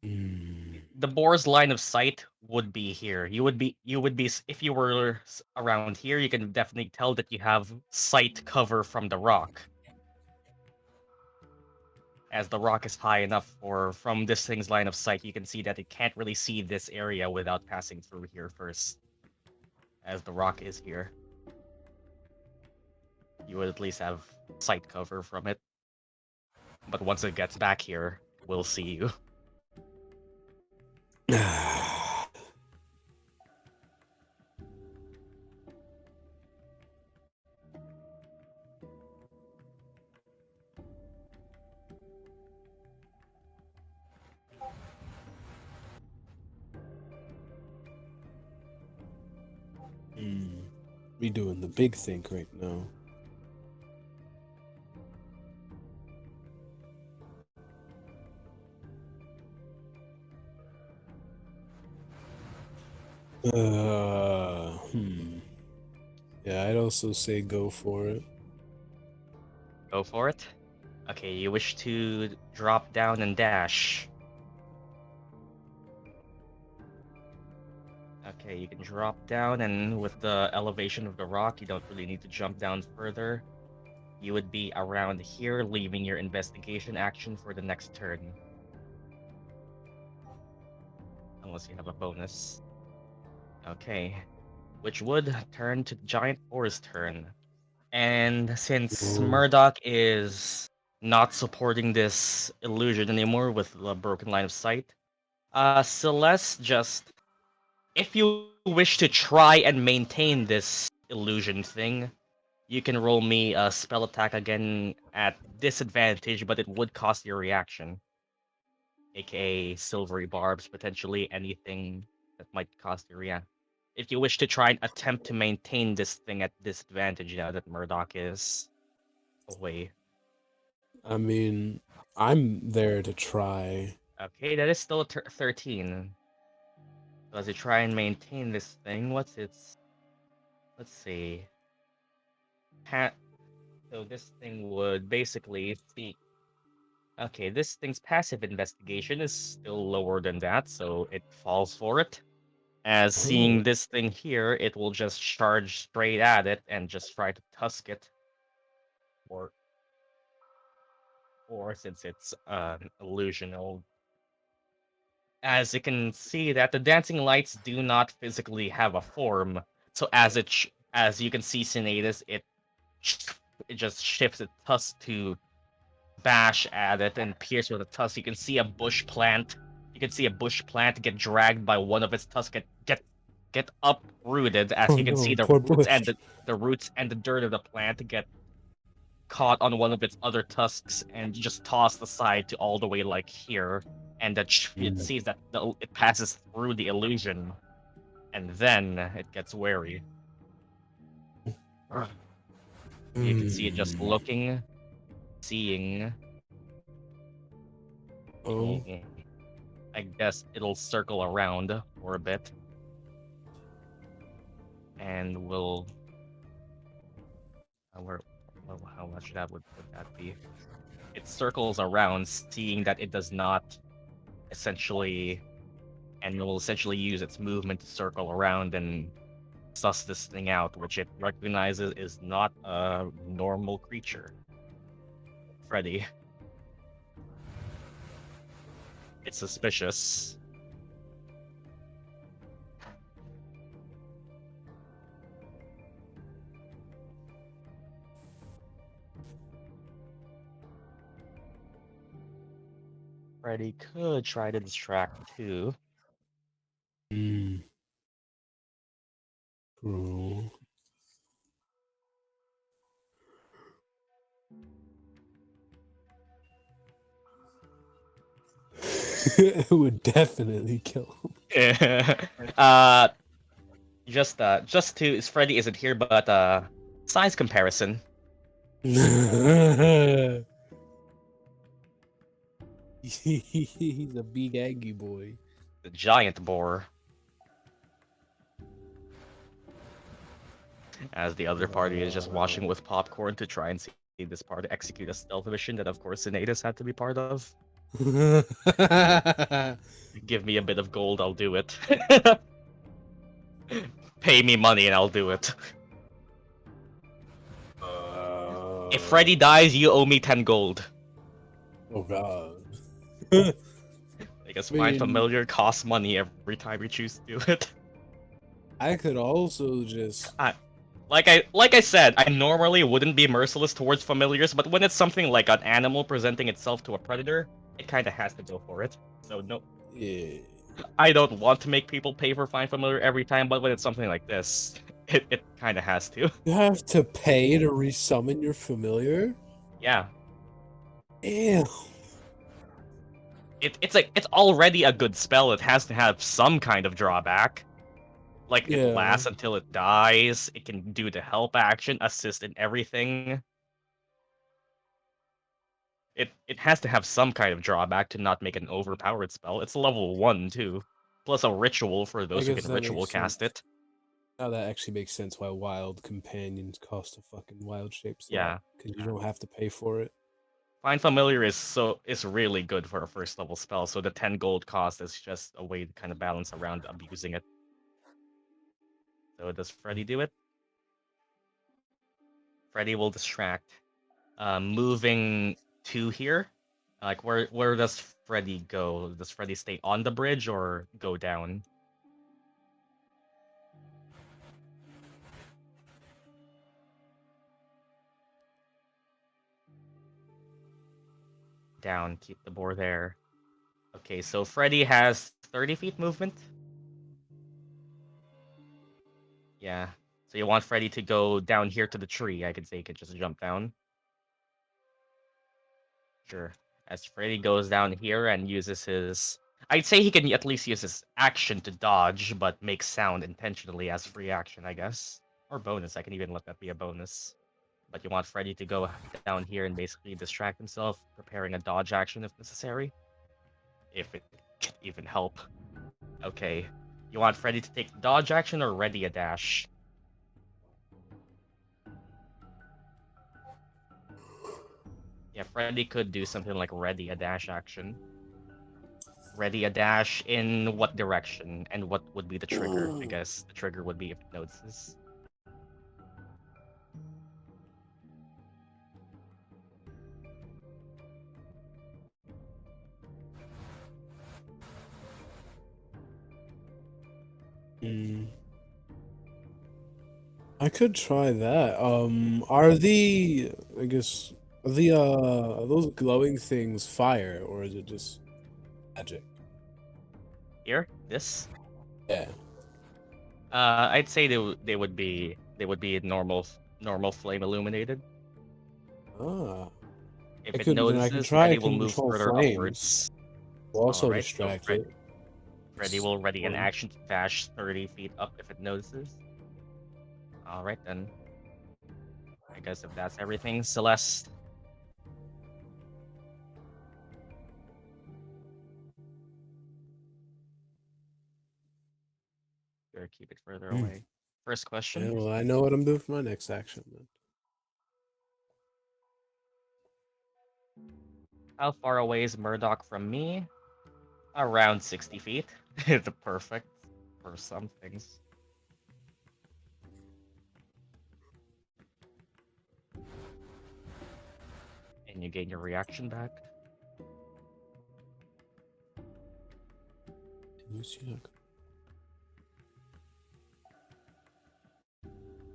[SPEAKER 1] The boar's line of sight would be here. You would be if you were around here, you can definitely tell that you have sight cover from the rock. As the rock is high enough for from this thing's line of sight, you can see that it can't really see this area without passing through here first. As the rock is here. You would at least have sight cover from it. But once it gets back here, we'll see you.
[SPEAKER 5] We doing the big think right now. Yeah, I'd also say go for it.
[SPEAKER 1] Go for it. Okay, you wish to drop down and dash. Okay, you can drop down, and with the elevation of the rock, you don't really need to jump down further. You would be around here, leaving your investigation action for the next turn. Unless you have a bonus. Okay. Which would turn to the giant boar's turn. And since
[SPEAKER 5] Ooh.
[SPEAKER 1] Murdock is not supporting this illusion anymore with the broken line of sight, Celeste just... If you wish to try and maintain this illusion thing, you can roll me a spell attack again at disadvantage, but it would cost your reaction. AKA silvery barbs, potentially anything that might cost your reaction. If you wish to try and attempt to maintain this thing at disadvantage now that Murdock is away.
[SPEAKER 5] I mean, I'm there to try.
[SPEAKER 1] Okay, that is still a 13. So as you try and maintain this thing, what's its... Let's see. So this thing would basically be... Okay, this thing's passive investigation is still lower than that, so it falls for it. As seeing
[SPEAKER 5] Oh.
[SPEAKER 1] this thing here, it will just charge straight at it and just try to tusk it. Or since it's an illusional. As you can see that the dancing lights do not physically have a form, so as as you can see Sinetis, it just shifts its tusk to bash at it and pierce with a tusk. You can see a bush plant. You can see a bush plant get dragged by one of its tusks, get uprooted, as
[SPEAKER 5] Oh
[SPEAKER 1] you can
[SPEAKER 5] no,
[SPEAKER 1] see the
[SPEAKER 5] poor
[SPEAKER 1] roots and
[SPEAKER 5] bush.
[SPEAKER 1] the roots and the dirt of the plant get caught on one of its other tusks and just tossed aside to all the way like here, and that it sees that it passes through the illusion, and then it gets wary. You can see it just looking, seeing.
[SPEAKER 5] Oh.
[SPEAKER 1] I guess it'll circle around for a bit. And will... how much that would that be? It circles around, seeing that it does not essentially... And will essentially use its movement to circle around and suss this thing out, which it recognizes is not a normal creature. Freddy. It's suspicious. Freddy could try to distract too.
[SPEAKER 5] Cool. It would definitely kill him.
[SPEAKER 1] Just to Freddy isn't here, but size comparison.
[SPEAKER 5] He's a big aggy boy.
[SPEAKER 1] The giant boar. As the other party is just watching with popcorn to try and see this party execute a stealth mission that, of course, Sinetis had to be part of. Give me a bit of gold, I'll do it. Pay me money and I'll do it. If Freddy dies, you owe me 10 gold.
[SPEAKER 5] Oh god.
[SPEAKER 1] I guess Find Familiar costs money every time you choose to do it.
[SPEAKER 5] I could also just...
[SPEAKER 1] Like I said, I normally wouldn't be merciless towards familiars, but when it's something like an animal presenting itself to a predator, it kind of has to go for it. So no,
[SPEAKER 5] Yeah.
[SPEAKER 1] I don't want to make people pay for Find Familiar every time, but when it's something like this, it kind of has to.
[SPEAKER 5] You have to pay to resummon your familiar?
[SPEAKER 1] Yeah.
[SPEAKER 5] Ew.
[SPEAKER 1] It's already a good spell. It has to have some kind of drawback. Like, it lasts until it dies. It can do the help action, assist in everything. It has to have some kind of drawback to not make an overpowered spell. It's level 1, too. Plus a ritual for those who can ritual cast it.
[SPEAKER 5] Now that actually makes sense why wild companions cost a fucking wild shape slot.
[SPEAKER 1] Yeah.
[SPEAKER 5] Because you don't have to pay for it.
[SPEAKER 1] Find Familiar is really good for a first level spell, so the 10 gold cost is just a way to kind of balance around abusing it. So does Freddy do it? Freddy will distract. Moving to here? Like, where does Freddy go? Does Freddy stay on the bridge or go down? Down, keep the boar there. Okay, so Freddy has 30 feet movement? Yeah. So you want Freddy to go down here to the tree. I could say he could just jump down. Sure. As Freddy goes down here and uses his... I'd say he can at least use his action to dodge, but make sound intentionally as free action, I guess. Or bonus, I can even let that be a bonus. But you want Freddy to go down here and basically distract himself, preparing a dodge action if necessary. If it can even help. Okay. You want Freddy to take dodge action or ready a dash? Yeah, Freddy could do something like ready a dash action. Ready a dash in what direction? And what would be the trigger? I guess the trigger would be if it notices.
[SPEAKER 5] I could try that. Are the... I guess... are those glowing things fire, or is it just magic?
[SPEAKER 1] Here, this.
[SPEAKER 5] Yeah.
[SPEAKER 1] I'd say they would be normal flame illuminated.
[SPEAKER 5] Ah.
[SPEAKER 1] If it
[SPEAKER 5] I can
[SPEAKER 1] notices,
[SPEAKER 5] try. I
[SPEAKER 1] Freddy will
[SPEAKER 5] can
[SPEAKER 1] move
[SPEAKER 5] control
[SPEAKER 1] further
[SPEAKER 5] flames.
[SPEAKER 1] upwards.
[SPEAKER 5] We'll also
[SPEAKER 1] Alright, so
[SPEAKER 5] distract it.
[SPEAKER 1] Freddy will ready an
[SPEAKER 5] One.
[SPEAKER 1] action to dash 30 feet up if it notices. Alright then. I guess if that's everything, Celeste. Better keep it further
[SPEAKER 5] Hmm.
[SPEAKER 1] away. First question.
[SPEAKER 5] Yeah, well, I know what I'm doing for my next action then.
[SPEAKER 1] How far away is Murdock from me? Around 60 feet. The perfect for some things. And you gain your reaction back.
[SPEAKER 5] Can you see that?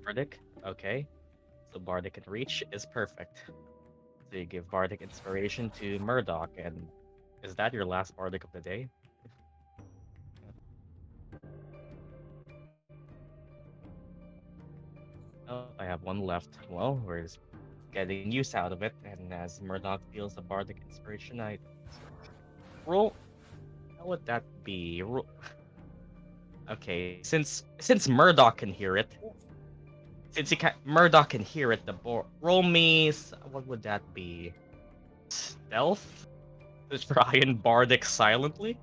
[SPEAKER 1] Bardic, okay. So Bardic and Reach is perfect. So you give Bardic Inspiration to Murdock, and is that your last Bardic of the day? Oh, I have one left. Well, we're just getting use out of it, and as Murdock feels a Bardic Inspiration, I roll. How would that be? Okay, since Murdock can hear it, Murdock can hear it, roll me. What would that be? Stealth? To try and Bardic silently?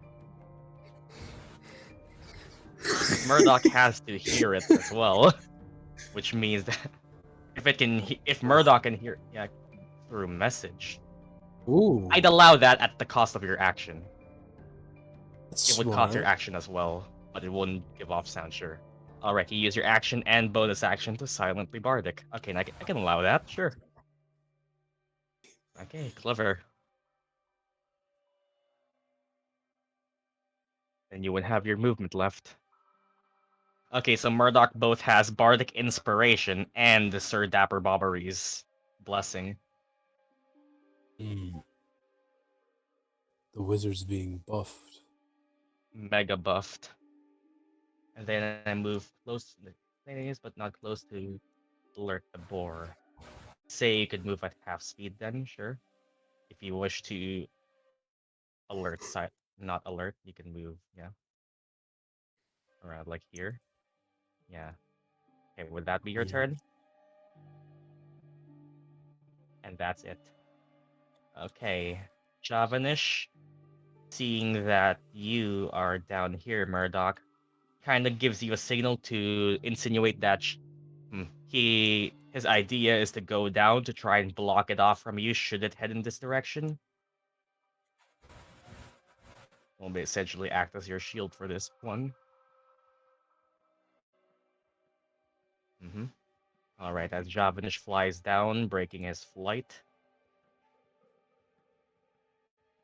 [SPEAKER 1] Murdock has to hear it as well, which means that if Murdock can hear, yeah, through message,
[SPEAKER 5] Ooh.
[SPEAKER 1] I'd allow that at the cost of your action.
[SPEAKER 5] That's
[SPEAKER 1] It would cost your
[SPEAKER 5] smart.
[SPEAKER 1] action as well, but it wouldn't give off sound. Sure. All right, you use your action and bonus action to silently Bardic. Okay, and I can allow that. Sure. Okay, clever. Then you would have your movement left. Okay, so Murdock both has Bardic Inspiration and the Sir Dapper Bobbery's Blessing.
[SPEAKER 5] Hmm. The wizard's being buffed.
[SPEAKER 1] Mega buffed. And then I move close to the things, but not close to alert the boar. Say you could move at half speed then, sure. If you wish to alert side, not alert, you can move, yeah. Around like here. Yeah. Okay, would that be your
[SPEAKER 5] Yeah.
[SPEAKER 1] turn? And that's it. Okay. Javanish, seeing that you are down here, Murdock, kind of gives you a signal to insinuate that his idea is to go down to try and block it off from you should it head in this direction. Will essentially act as your shield for this one. All right, as Javanish flies down, breaking his flight,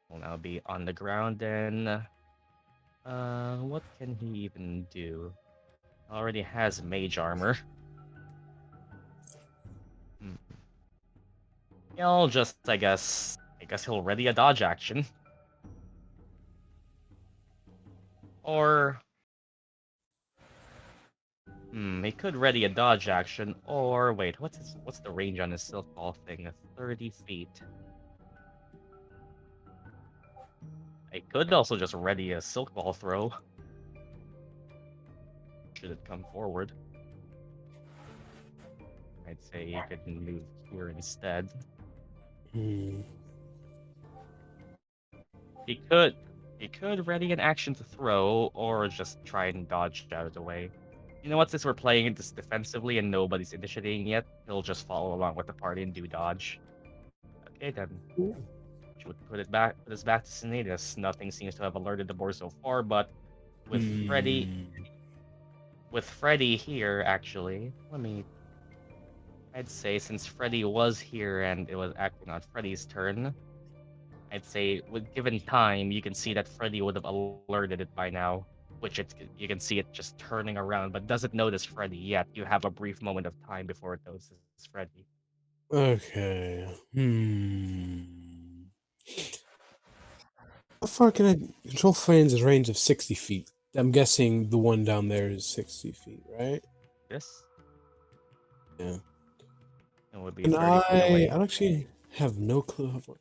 [SPEAKER 1] will now be on the ground. And what can he even do? Already has mage armor. He'll just, I guess he'll ready a dodge action. Or he could ready a dodge action, or wait, what's the range on his silk ball thing? 30 feet. I could also just ready a silk ball throw. Should it come forward? I'd say you could move here instead.
[SPEAKER 5] Hmm.
[SPEAKER 1] He could ready an action to throw, or just try and dodge out of the way. You know what? Since we're playing this defensively and nobody's initiating yet, he'll just follow along with the party and do dodge. Okay then.
[SPEAKER 5] Ooh.
[SPEAKER 1] Which would put us back to Sinetis. Nothing seems to have alerted the board so far, but with Freddy here, actually, I'd say since Freddy was here and it was acting on Freddy's turn, I'd say with given time, you can see that Freddy would have alerted it by now. You can see it just turning around, but doesn't notice Freddy yet. You have a brief moment of time before it notices Freddy.
[SPEAKER 5] Okay. far can I control flames is range of 60 feet? I'm guessing the one down there is 60 feet, right?
[SPEAKER 1] This.
[SPEAKER 5] Yeah.
[SPEAKER 1] It would be
[SPEAKER 5] Can
[SPEAKER 1] 30 feet away.
[SPEAKER 5] I actually have no clue how far.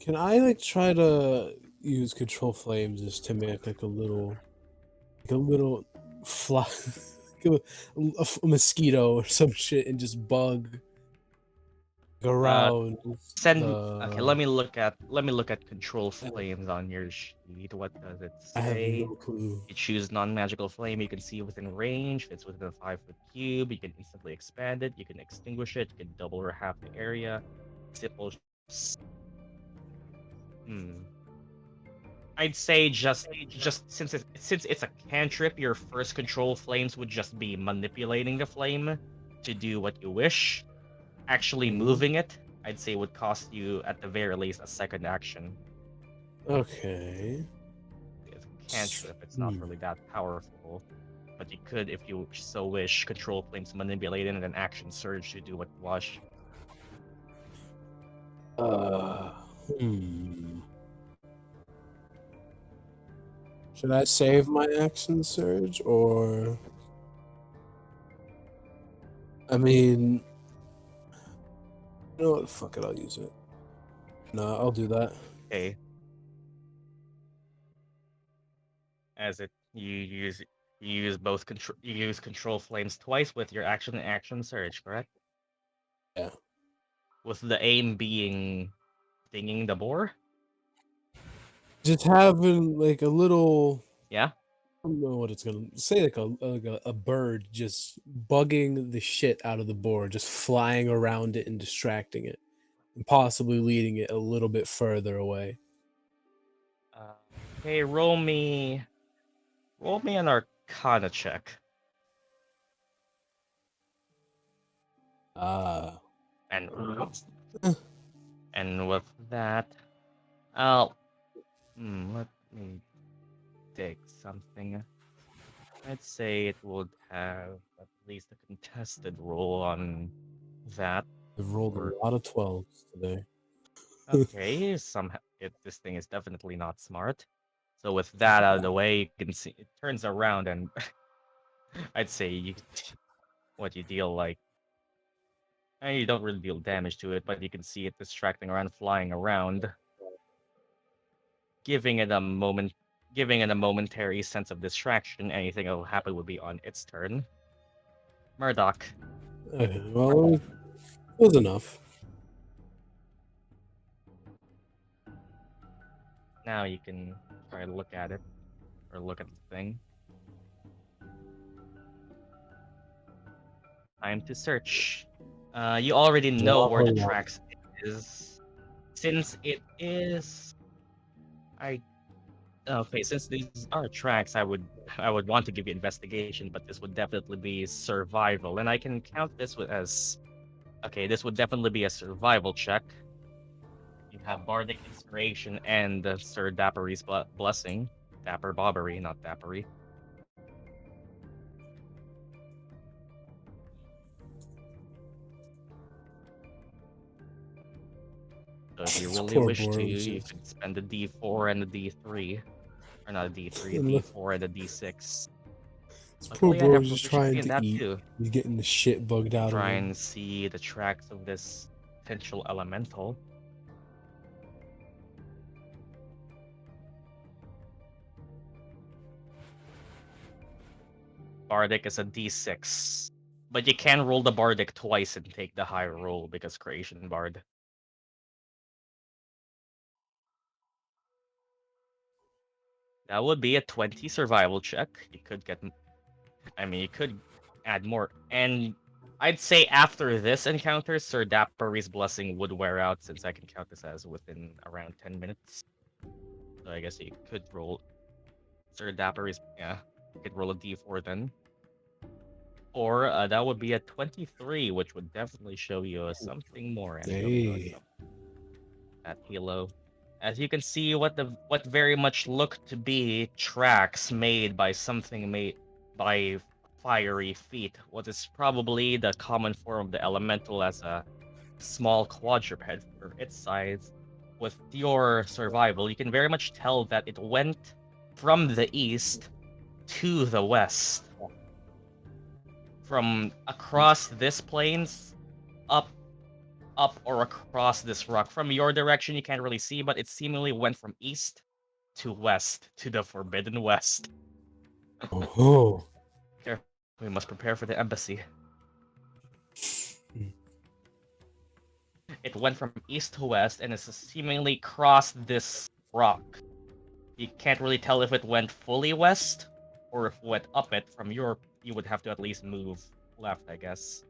[SPEAKER 5] Can I like try to use control flames just to make like a little fly, like a mosquito or some shit and just bug around
[SPEAKER 1] Okay, let
[SPEAKER 5] the.
[SPEAKER 1] me look at control flames on your sheet. What does it
[SPEAKER 5] I have
[SPEAKER 1] say?
[SPEAKER 5] no clue.
[SPEAKER 1] You choose non-magical flame. You can see within range. If it's within a 5-foot cube, you can instantly expand it. You can extinguish it. You can double or half the area. Simple. Hmm. I'd say just since it's a cantrip, your first control flames would just be manipulating the flame to do what you wish. Actually
[SPEAKER 5] Mhm.
[SPEAKER 1] moving it, I'd say would cost you at the very least a second action.
[SPEAKER 5] Okay.
[SPEAKER 1] It's a cantrip, it's not really that powerful. But you could, if you so wish, control flames manipulate it and an action surge to do what you wish.
[SPEAKER 5] Uh. Hmm. Should I save my action surge or? I mean, you know what? Fuck it, I'll use it. No, I'll do that.
[SPEAKER 1] Okay. As it you use both control you use control flames twice with your action and action surge, correct?
[SPEAKER 5] Yeah.
[SPEAKER 1] With the aim being stinging the boar?
[SPEAKER 5] Just having like a little.
[SPEAKER 1] Yeah?
[SPEAKER 5] I don't know what it's gonna say, like a bird just bugging the shit out of the board, just flying around it and distracting it, and possibly leading it a little bit further away.
[SPEAKER 1] Okay, roll me an arcana check.
[SPEAKER 5] Ah.
[SPEAKER 1] And and with that, I'll let me take something. I'd say it would have at least a contested roll on that.
[SPEAKER 5] I've rolled
[SPEAKER 1] Or
[SPEAKER 5] a lot of 12s today.
[SPEAKER 1] okay, somehow this thing is definitely not smart. So with that out of the way, you can see it turns around and I'd say what you deal like. You don't really deal damage to it, but you can see it distracting around, flying around, giving it a momentary sense of distraction. Anything that will happen would be on its turn. Murdock.
[SPEAKER 5] Okay, well, it was enough.
[SPEAKER 1] Now you can try to look at it or look at the thing. Time to search. You already know where the tracks is. Since it is, I okay. Since these are tracks, I would want to give you investigation, but this would definitely be survival, and I can count this with as okay. This would definitely be a survival check. You have bardic inspiration and Sir Dappery's blessing. Dapper Bobbery, not Dappery. So if you
[SPEAKER 5] This
[SPEAKER 1] really
[SPEAKER 5] poor
[SPEAKER 1] wish to,
[SPEAKER 5] board
[SPEAKER 1] you
[SPEAKER 5] just.
[SPEAKER 1] could spend a D4 and a D3. Or not a D3, a
[SPEAKER 5] And look,
[SPEAKER 1] D4 and a D6.
[SPEAKER 5] this poor
[SPEAKER 1] Luckily, I have
[SPEAKER 5] board just
[SPEAKER 1] proficiency
[SPEAKER 5] trying
[SPEAKER 1] in
[SPEAKER 5] to
[SPEAKER 1] that
[SPEAKER 5] eat.
[SPEAKER 1] too.
[SPEAKER 5] He's getting the shit bugged out of
[SPEAKER 1] Try
[SPEAKER 5] him.
[SPEAKER 1] and see the tracks of this potential elemental. Bardic is a D6. But you can roll the Bardic twice and take the higher roll because Creation Bard. That would be a 20 survival check. You could get, I mean, you could add more. And I'd say after this encounter, Sir Dappery's blessing would wear out since I can count this as within around 10 minutes. So I guess you could roll Sir Dappery's, yeah, you could roll a d4 then. Or that would be a 23, which would definitely show you something more and show you
[SPEAKER 5] Hey.
[SPEAKER 1] that halo. As you can see, what very much look to be tracks made by something made by fiery feet. What is probably the common form of the elemental as a small quadruped for its size. with your survival, you can very much tell that it went from the east to the west. From across this plains, up or across this rock. From your direction, you can't really see, but it seemingly went from east to west to the Forbidden West.
[SPEAKER 5] Oh.
[SPEAKER 1] Here, we must prepare for the embassy. It went from east to west and it's seemingly crossed this rock. You can't really tell if it went fully west or if it went up it. From your, you would have to at least move left, I guess.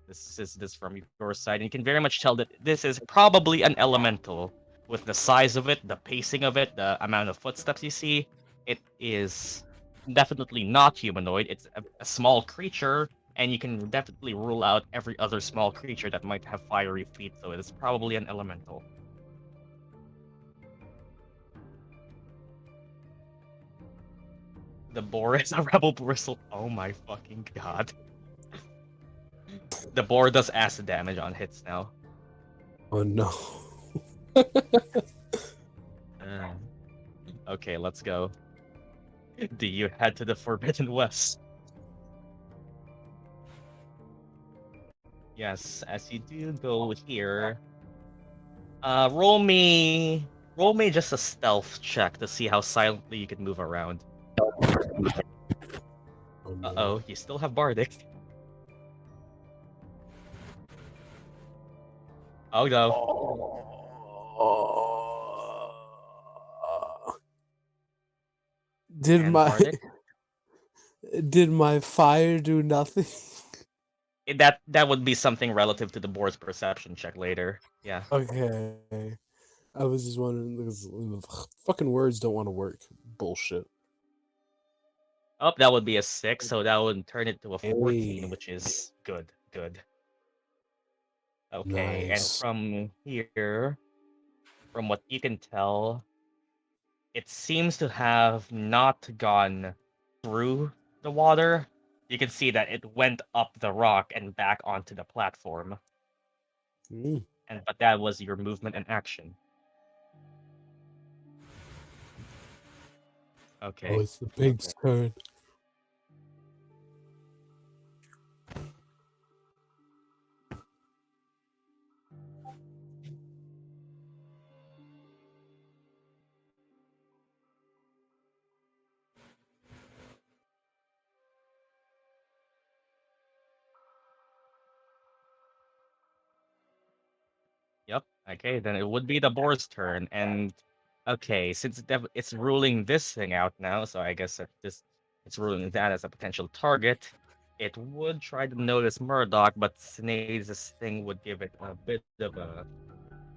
[SPEAKER 1] This is this from your side, and you can very much tell that this is probably an elemental. With the size of it, the pacing of it, the amount of footsteps you see, it is definitely not humanoid. It's a small creature, and you can definitely rule out every other small creature that might have fiery feet, so it's probably an elemental. The boar is a rebel bristle. Oh my fucking god. The boar does acid damage on hits now.
[SPEAKER 5] Oh no.
[SPEAKER 1] Okay, let's go. Do you head to the Forbidden West? Yes, as you do go here. Roll me just a stealth check to see how silently you can move around.
[SPEAKER 5] Oh, no.
[SPEAKER 1] Uh-oh, you still have Bardic. Oh no.
[SPEAKER 5] Did
[SPEAKER 1] And
[SPEAKER 5] my
[SPEAKER 1] Bardic?
[SPEAKER 5] did my fire do nothing?
[SPEAKER 1] That would be something relative to the board's perception check later. Yeah.
[SPEAKER 5] Okay. I was just wondering because fucking words don't want to work. Bullshit.
[SPEAKER 1] Oh, that would be a 6, so that would turn it to a 14,
[SPEAKER 5] Hey.
[SPEAKER 1] which is good. Good. Okay, and
[SPEAKER 5] Nice.
[SPEAKER 1] from here, from what you can tell, it seems to have not gone through the water. You can see that it went up the rock and back onto the platform.
[SPEAKER 5] Mm.
[SPEAKER 1] But that was your movement and action. Okay.
[SPEAKER 5] Oh, it's the pig's turn.
[SPEAKER 1] Yep. Okay, then it would be the boar's turn, and okay, since it's ruling this thing out now, so I guess that it's ruling that as a potential target. It would try to notice Murdock, but Sinetis' thing would give it a bit of a.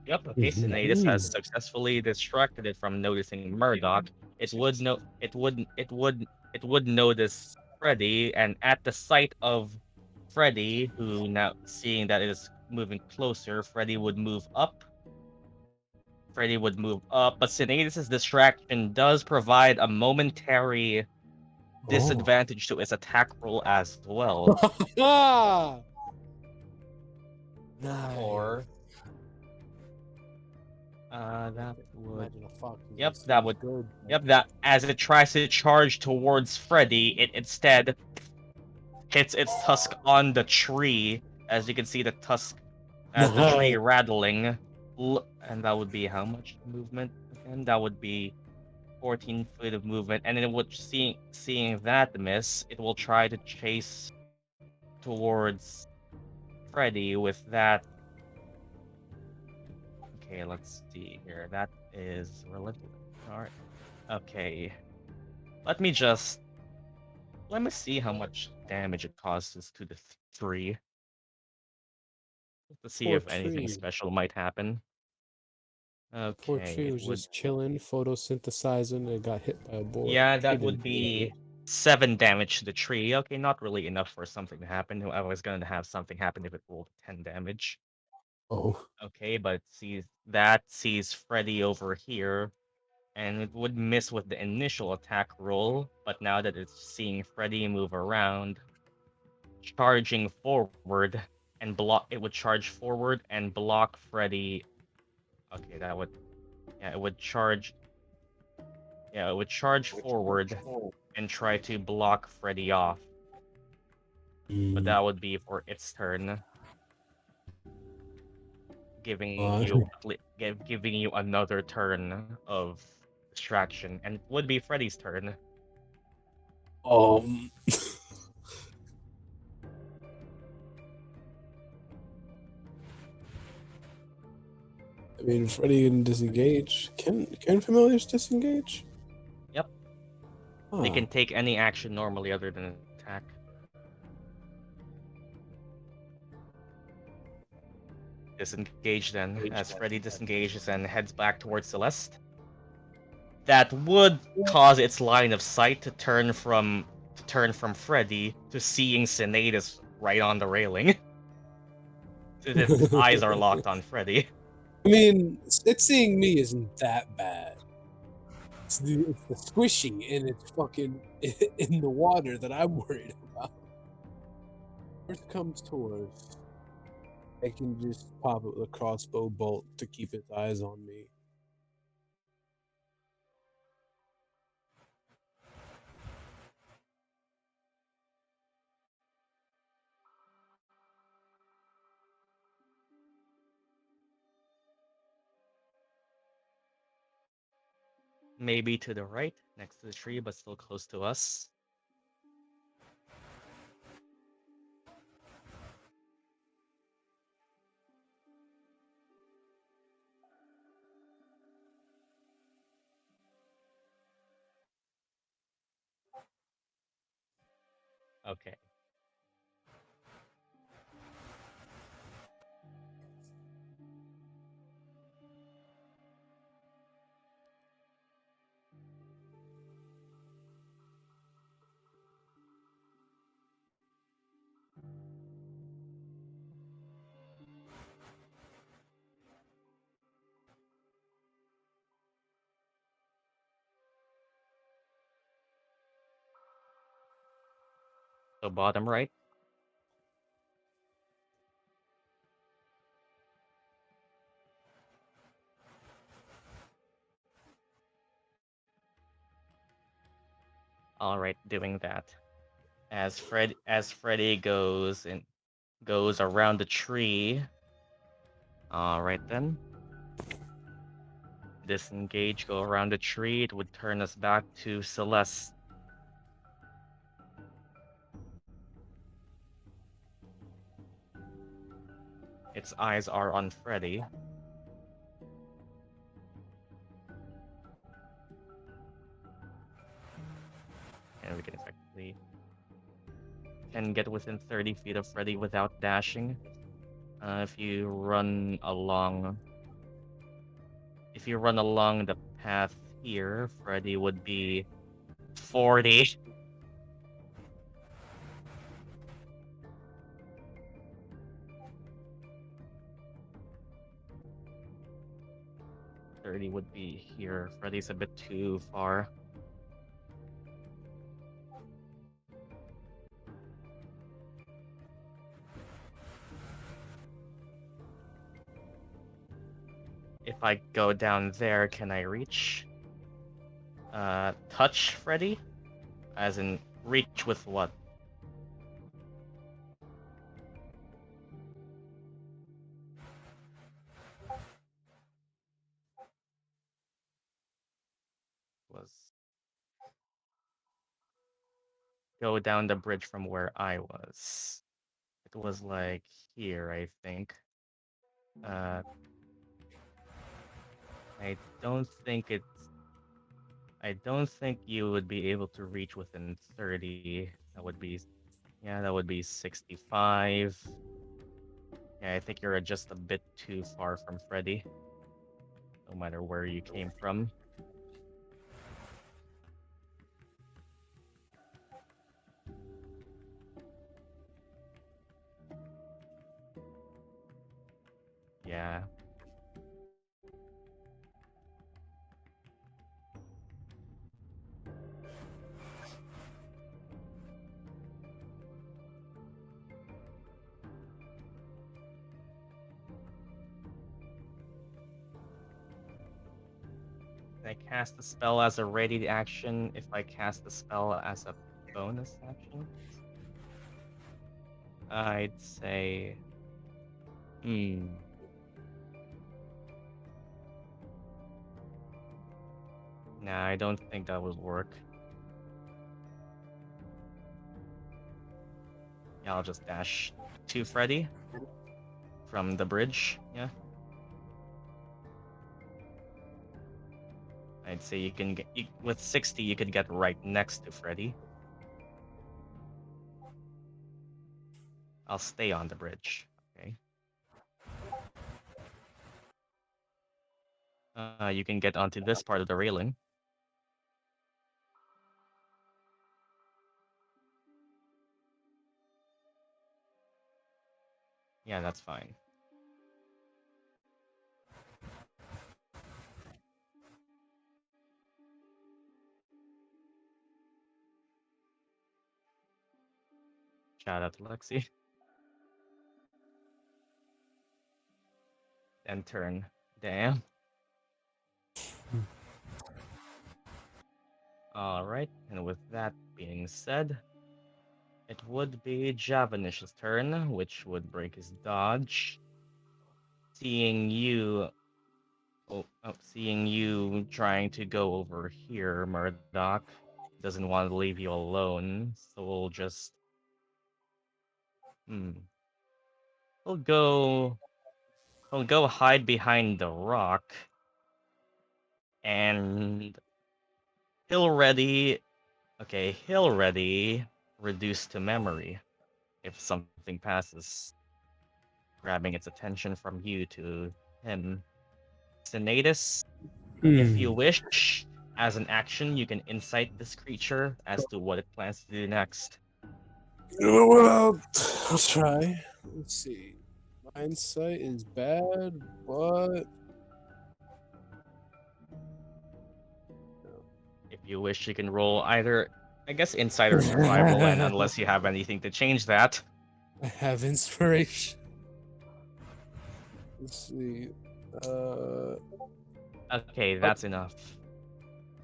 [SPEAKER 1] Yep. Okay, Sinetis has successfully distracted it from noticing Murdock. It would know. It would notice Freddy, and at the sight of Freddy, who now seeing that it is moving closer, Freddy would move up. But Sinetis' distraction does provide a momentary disadvantage to its attack roll as well.
[SPEAKER 5] Nice.
[SPEAKER 1] Or that would.
[SPEAKER 5] Imagine a fox.
[SPEAKER 1] Yep, that would. Yep, that as it tries to charge towards Freddy, it instead hits its tusk on the tree. As you can see, the tusk as the tree rattling. And that would be how much movement again? That would be 14 feet of movement. And then would seeing that miss, it will try to chase towards Freddy with that. Okay, let's see here. That is relentless. Alright. Okay. Let me see how much damage it causes to the tree. To see
[SPEAKER 5] Poor
[SPEAKER 1] if anything
[SPEAKER 5] tree.
[SPEAKER 1] special might happen.
[SPEAKER 5] Poor
[SPEAKER 1] Okay,
[SPEAKER 5] tree
[SPEAKER 1] it
[SPEAKER 5] was
[SPEAKER 1] would.
[SPEAKER 5] just chilling, photosynthesizing, and got hit by a boar.
[SPEAKER 1] Yeah,
[SPEAKER 5] Tree
[SPEAKER 1] that
[SPEAKER 5] didn't
[SPEAKER 1] would
[SPEAKER 5] do anything.
[SPEAKER 1] be 7 damage to the tree. Okay, not really enough for something to happen. I was going to have something happen if it rolled 10 damage.
[SPEAKER 5] Oh.
[SPEAKER 1] Okay, but sees Freddy over here, and it would miss with the initial attack roll. But now that it's seeing Freddy move around, charging forward and block, it would charge forward and block Freddy. Okay, that would, yeah, it would charge. Yeah, it would charge forward and try to block Freddy off, but that would be for its turn, giving
[SPEAKER 5] Uh,
[SPEAKER 1] you giving you another turn of distraction, and it would be Freddy's turn.
[SPEAKER 5] um. I mean, Freddy can disengage. Can familiars disengage?
[SPEAKER 1] Yep,
[SPEAKER 5] Huh.
[SPEAKER 1] they can take any action normally other than attack. Disengage then, as Freddy disengages and heads back towards Celeste. That would cause its line of sight to turn from Freddy to seeing Sinetis right on the railing. Its eyes are locked on Freddy.
[SPEAKER 5] I mean, it seeing me isn't that bad. It's the squishing and it's fucking in the water that I'm worried about. First comes towards, I can just pop it with a crossbow bolt to keep its eyes on me.
[SPEAKER 1] Maybe to the right, next to the tree, but still close to us. Okay. So bottom right. All right, doing that. As Freddy goes around the tree. All right then. Disengage, go around the tree. It would turn us back to Celeste. Its eyes are on Freddy. And we can effectively get within 30 feet of Freddy without dashing. If you run along the path here, Freddy would be 40. 30 would be here. Freddy's a bit too far. If I go down there, can I reach? Touch Freddy? As in, reach with what? Was go down the bridge from where I was. It was like here, I think. Uh, I don't think it's. I don't think you would be able to reach within 30. That would be, yeah, that would be 65. Yeah, I think you're just a bit too far from Freddy. No matter where you came from. Yeah. Can I cast the spell as a ready action if I cast the spell as a bonus action? I'd say. Hmm. Nah, I don't think that would work. Yeah, I'll just dash to Freddy from the bridge. Yeah. I'd say you can get with 60, you could get right next to Freddy. I'll stay on the bridge. Okay. You can get onto this part of the railing. Yeah, that's fine. Shout out to Lexi. And turn. Damn. Alright, and with that being said, it would be Javanish's turn, which would break his dodge. Seeing you seeing you trying to go over here, Murdock doesn't want to leave you alone, so we'll just we'll go hide behind the rock, and he'll ready reduce to memory if something passes, grabbing its attention from you to him. Sinetis, if you wish, as an action, you can insight this creature as to what it plans to do next.
[SPEAKER 5] You know what? I'll try. Let's see. My insight is bad, but
[SPEAKER 1] If you wish, you can roll either, I guess, insight or survival, and unless you have anything to change that.
[SPEAKER 5] I have inspiration. Let's see.
[SPEAKER 1] Okay, that's enough.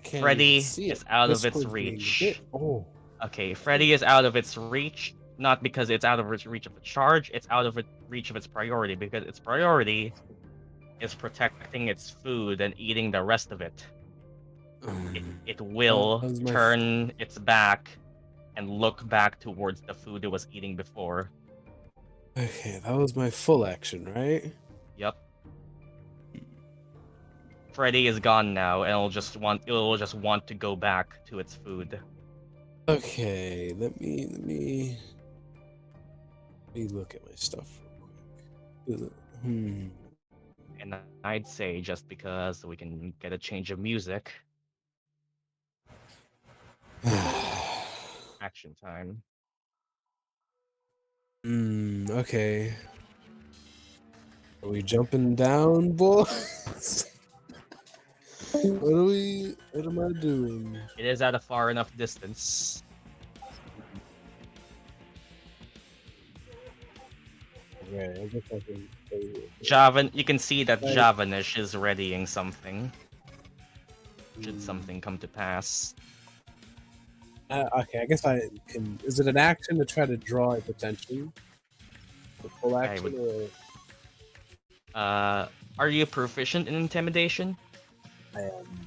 [SPEAKER 5] Can't
[SPEAKER 1] Freddy
[SPEAKER 5] even see
[SPEAKER 1] is
[SPEAKER 5] it.
[SPEAKER 1] out of its
[SPEAKER 5] Discord's being
[SPEAKER 1] reach.
[SPEAKER 5] hit. Oh.
[SPEAKER 1] Okay, Freddy is out of its reach, not because it's out of its reach of a charge, it's out of reach of its priority, because its priority is protecting its food and eating the rest of it. It will
[SPEAKER 5] That was my
[SPEAKER 1] turn its back and look back towards the food it was eating before.
[SPEAKER 5] Okay, that was my full action, right?
[SPEAKER 1] Yep. Freddy is gone now, and it'll just want to go back to its food.
[SPEAKER 5] Okay, let me look at my stuff real quick.
[SPEAKER 1] And I'd say just because we can get a change of music, action time.
[SPEAKER 5] Okay. Are we jumping down, boys? What am I doing?
[SPEAKER 1] It is at a far enough distance.
[SPEAKER 5] Okay, I guess I can
[SPEAKER 1] You can see that
[SPEAKER 5] Right.
[SPEAKER 1] Javanish is readying something. Should something come to pass.
[SPEAKER 5] Okay, I guess I can. Is it an action to try to draw its attention? The full
[SPEAKER 1] I
[SPEAKER 5] action,
[SPEAKER 1] would-
[SPEAKER 5] or
[SPEAKER 1] Are you proficient in intimidation?
[SPEAKER 5] I am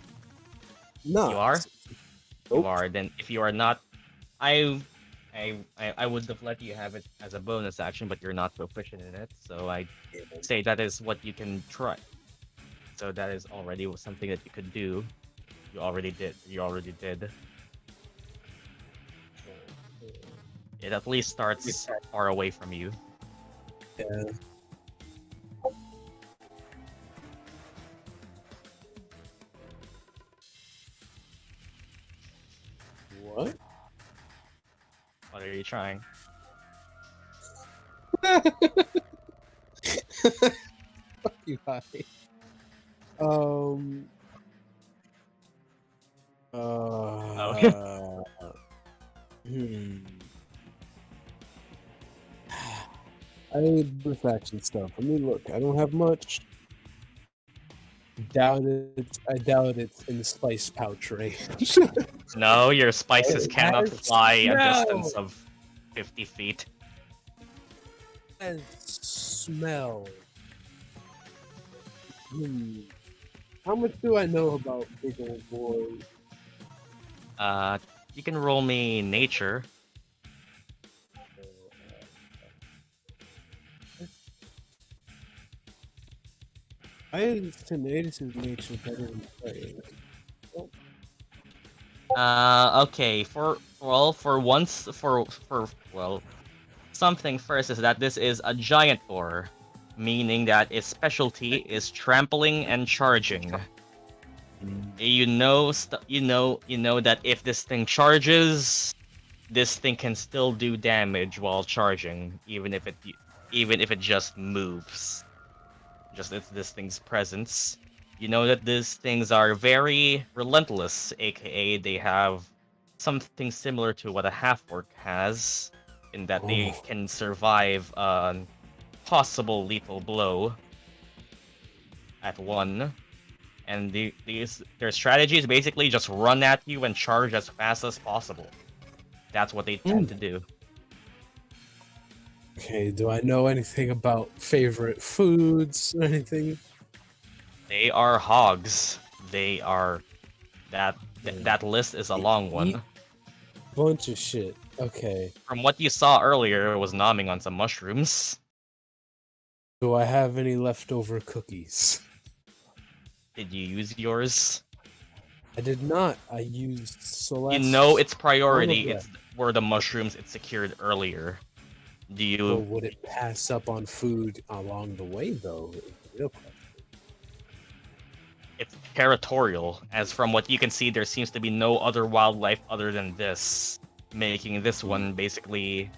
[SPEAKER 5] not.
[SPEAKER 1] You are? You
[SPEAKER 5] Nope.
[SPEAKER 1] are. Then if you are not, I would have let you have it as a bonus action, but you're not proficient in it, so I say that is what you can try. So that is already something that you could do. You already did. It at least starts far away from you.
[SPEAKER 5] Yeah. What?
[SPEAKER 1] What are you trying?
[SPEAKER 5] Fuck you, hi. I need bonus action stuff. I mean, look, I don't have much.
[SPEAKER 2] I doubt it's in the spice pouch range.
[SPEAKER 1] No, your spices cannot
[SPEAKER 2] has
[SPEAKER 1] fly a
[SPEAKER 2] smell.
[SPEAKER 1] distance of 50 feet.
[SPEAKER 2] And smell. How much do I know about big old boys?
[SPEAKER 1] You can roll me nature.
[SPEAKER 2] I is Sinetis' nature better than Fleuret?
[SPEAKER 1] Okay, something first is that this is a giant boar, meaning that its specialty is trampling and charging. You know that if this thing charges, this thing can still do damage while charging, even if it just moves. Just it's this thing's presence. You know that these things are very relentless, aka they have something similar to what a half-orc has, in that they
[SPEAKER 5] Oh.
[SPEAKER 1] can survive a possible lethal blow at one. And their strategy is basically just run at you and charge as fast as possible. That's what they tend to do.
[SPEAKER 2] Okay, do I know anything about favorite foods or anything?
[SPEAKER 1] They are hogs. They are that list is a long
[SPEAKER 2] Eat
[SPEAKER 1] one.
[SPEAKER 2] bunch of shit. Okay.
[SPEAKER 1] From what you saw earlier, it was nomming on some mushrooms.
[SPEAKER 2] Do I have any leftover cookies?
[SPEAKER 1] Did you use yours?
[SPEAKER 2] I did not. I used Celeste.
[SPEAKER 1] You know its priority.
[SPEAKER 2] All of
[SPEAKER 1] It's were the mushrooms it secured earlier. Do you?
[SPEAKER 2] Well, would it pass up on food along the way, though? Is the real question.
[SPEAKER 1] It's territorial, as from what you can see, there seems to be no other wildlife other than this, making this one basically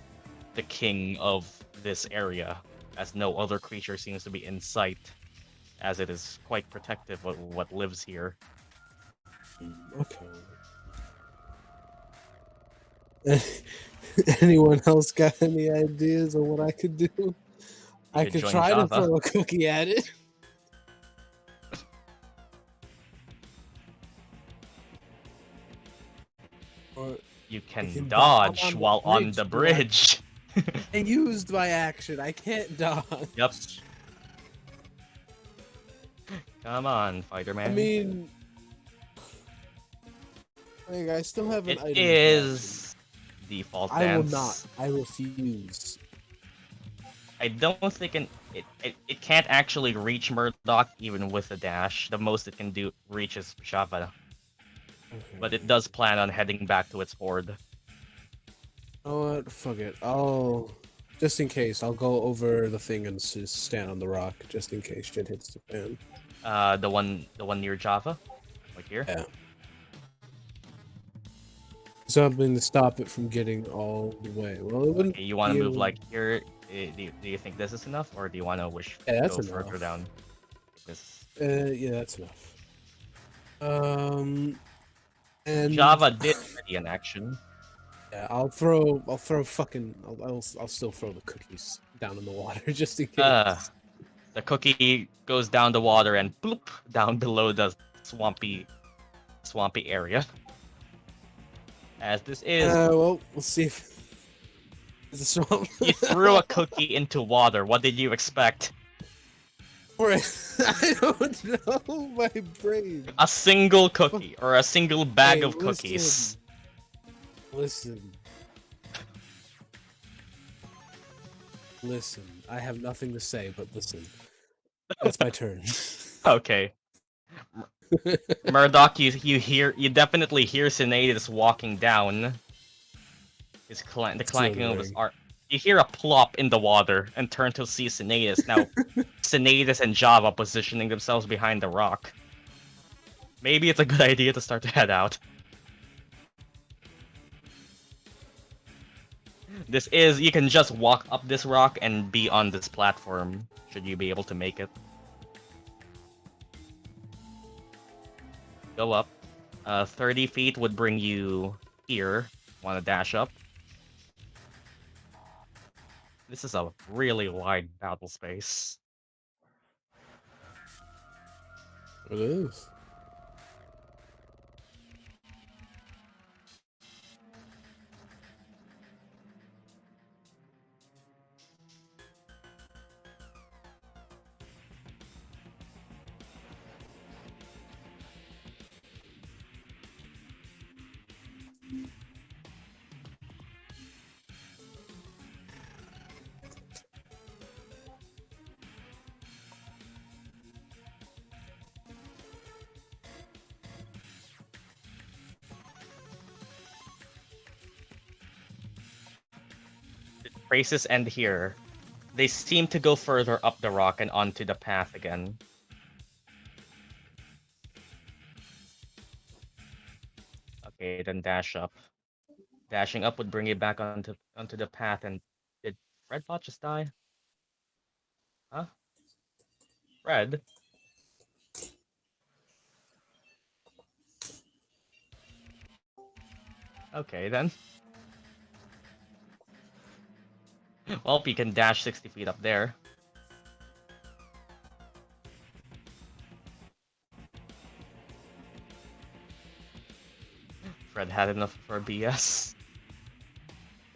[SPEAKER 1] the king of this area, as no other creature seems to be in sight, as it is quite protective of what lives here.
[SPEAKER 2] Okay. Anyone else got any ideas of what I could do? I
[SPEAKER 1] could
[SPEAKER 2] could
[SPEAKER 1] join
[SPEAKER 2] try to
[SPEAKER 1] Java.
[SPEAKER 2] throw a cookie at it. Or
[SPEAKER 1] You can
[SPEAKER 2] can
[SPEAKER 1] dodge
[SPEAKER 2] dodge on the
[SPEAKER 1] while on the
[SPEAKER 2] bridge,
[SPEAKER 1] bridge.
[SPEAKER 2] I used my action. I can't dodge.
[SPEAKER 1] Yep. Come on, fighter man.
[SPEAKER 2] I mean, like, I still have an
[SPEAKER 1] it
[SPEAKER 2] item.
[SPEAKER 1] is default
[SPEAKER 2] I will
[SPEAKER 1] dance.
[SPEAKER 2] not. I refuse.
[SPEAKER 1] I don't think it can't actually reach Murdock even with a dash. The most it can do reaches Java, but it does plan on heading back to its horde.
[SPEAKER 2] You know what? Fuck it. Just in case, I'll go over the thing and just stand on the rock, just in case shit hits the fan.
[SPEAKER 1] The one near Java, like here.
[SPEAKER 2] Yeah. Something to stop it from getting all the way. Well, it wouldn't.
[SPEAKER 1] Okay, you want to
[SPEAKER 2] be
[SPEAKER 1] move
[SPEAKER 2] able-
[SPEAKER 1] like here? Do you think this is enough, or do you want to wish
[SPEAKER 2] Yeah, that's
[SPEAKER 1] go
[SPEAKER 2] enough.
[SPEAKER 1] further down? This
[SPEAKER 2] Yeah, that's enough. And
[SPEAKER 1] Java did ready an action.
[SPEAKER 2] yeah, I'll still throw the cookies down in the water just in case.
[SPEAKER 1] The cookie goes down the water and bloop down below the swampy area. As this is,
[SPEAKER 2] Well, we'll see if it's a swamp.
[SPEAKER 1] you threw a cookie into water. What did you expect?
[SPEAKER 2] I don't know. My brain.
[SPEAKER 1] A single cookie or a single bag
[SPEAKER 2] Hey,
[SPEAKER 1] of cookies?
[SPEAKER 2] Listen. I have nothing to say, but listen. That's my turn.
[SPEAKER 1] Okay. Murdock, you definitely hear Sinetis walking down. The clanking of his art. You hear a plop in the water and turn to see Sinetis. Now, Sinetis and Java positioning themselves behind the rock. Maybe it's a good idea to start to head out. You can just walk up this rock and be on this platform, should you be able to make it. Go up. 30 feet would bring you here. Want to dash up? This is a really wide battle space.
[SPEAKER 5] It is.
[SPEAKER 1] Traces end here. They seem to go further up the rock and onto the path again. Okay, then dash up. Dashing up would bring you back onto the path. And did Redbot just die? Huh? Red? Okay then. Well, you can dash 60 feet up there. Fred had enough for BS.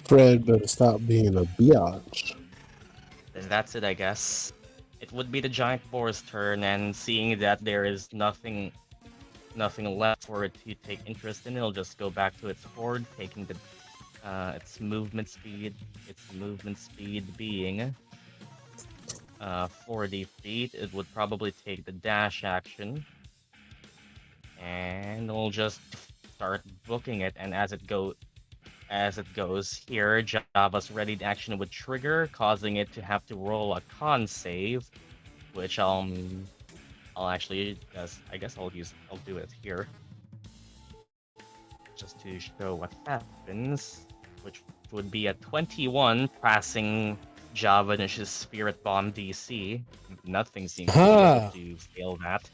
[SPEAKER 5] Fred better stop being a biatch.
[SPEAKER 1] Then that's it, I guess. It would be the giant boar's turn, and seeing that there is nothing left for it to take interest in, it'll just go back to its horde, taking the its movement speed. Its movement speed being 40 feet. It would probably take the dash action, and it'll just start booking it. And as it goes here, Java's readied action would trigger, causing it to have to roll a con save, which I'll actually, I guess I'll do it here, just to show what happens, which would be a 21, passing Javanish's Spirit Bomb DC. Nothing seems to be able to fail that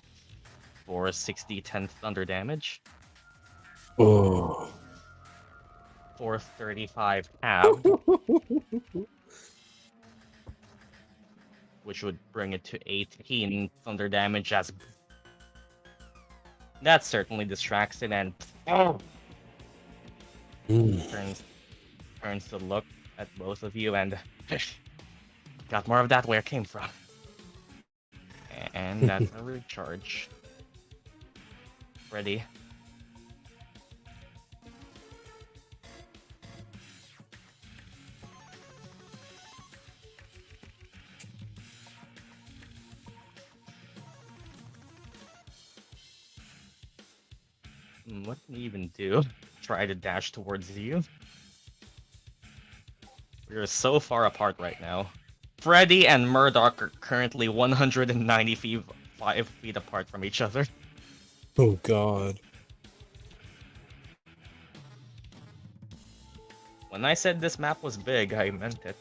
[SPEAKER 1] for 60-10 thunder damage.
[SPEAKER 5] Oh.
[SPEAKER 1] 435 halved, which would bring it to 18 thunder damage. As that certainly distracts it, and turns to look at both of you, and got more of that where it came from. And that's a recharge. Ready. What can you even do? Try to dash towards you. We're so far apart right now. Freddy and Murdock are currently 195 feet apart from each other.
[SPEAKER 5] Oh god.
[SPEAKER 1] When I said this map was big, I meant it.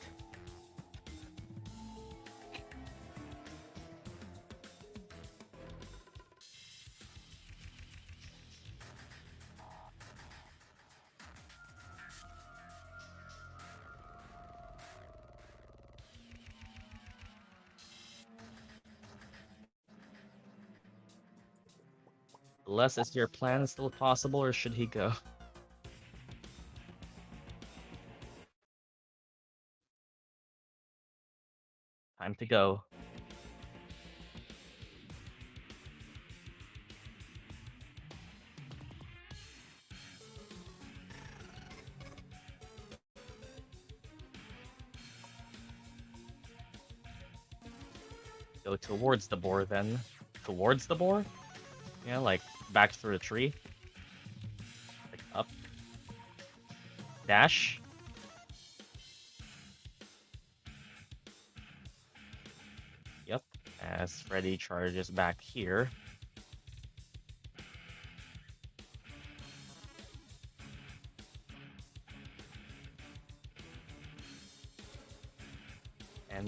[SPEAKER 1] Les, is your plan still possible, or should he go? Time to go. Go towards the boar then. Towards the boar? Yeah, like back through the tree. Like up. Dash. Yep. As Freddy charges back here.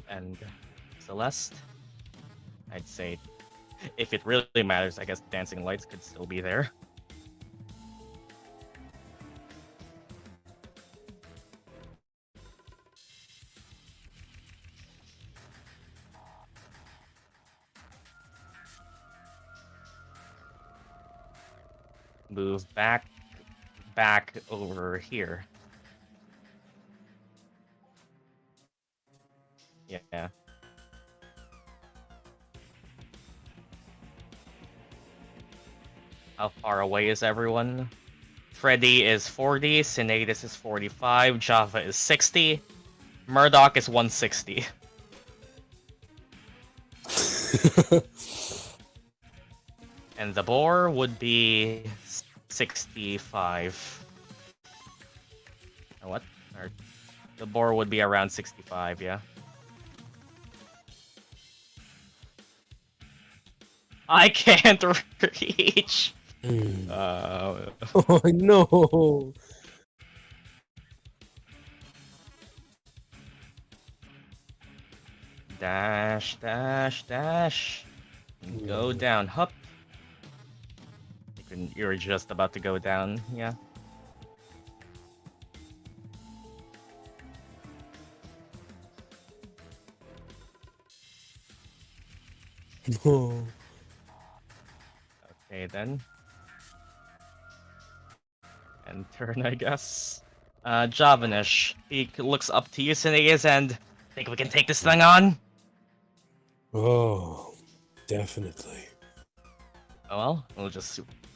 [SPEAKER 1] And Celeste. I'd say, if it really matters, I guess dancing lights could still be there. move back over here. Yeah. How far away is everyone? Freddy is 40, Sinetis is 45, Java is 60, Murdock is 160. And the boar would be 65. What? Or the boar would be around 65, yeah. I can't reach.
[SPEAKER 5] Oh no!
[SPEAKER 1] Dash, dash, dash. And go down, hup. You're just about to go down, yeah.
[SPEAKER 5] No.
[SPEAKER 1] Okay then. And turn, I guess. Javanish. He looks up to you, Sineas, and think we can take this thing on?
[SPEAKER 5] Oh, definitely.
[SPEAKER 1] Oh well,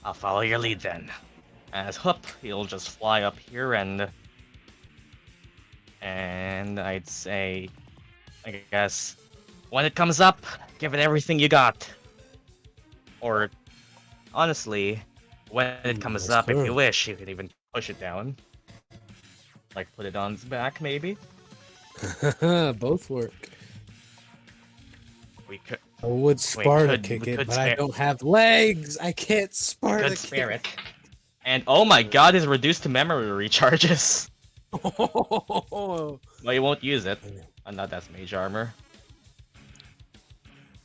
[SPEAKER 1] I'll follow your lead then. As Hup, he'll just fly up here and I'd say, I guess, when it comes up, give it everything you got. Or, honestly, when it comes
[SPEAKER 5] That's
[SPEAKER 1] up, if you
[SPEAKER 5] fair.
[SPEAKER 1] wish, you could even push it down. Like, put it on its back, maybe?
[SPEAKER 5] Both work.
[SPEAKER 1] We could
[SPEAKER 5] I would Sparta kick
[SPEAKER 1] we
[SPEAKER 5] it,
[SPEAKER 1] could
[SPEAKER 5] but I
[SPEAKER 1] spare-
[SPEAKER 5] don't have legs. I can't Sparta
[SPEAKER 1] could spare it. And oh my god, is reduced to memory recharges.
[SPEAKER 5] Oh.
[SPEAKER 1] Well, you won't use it. Not that's mage armor.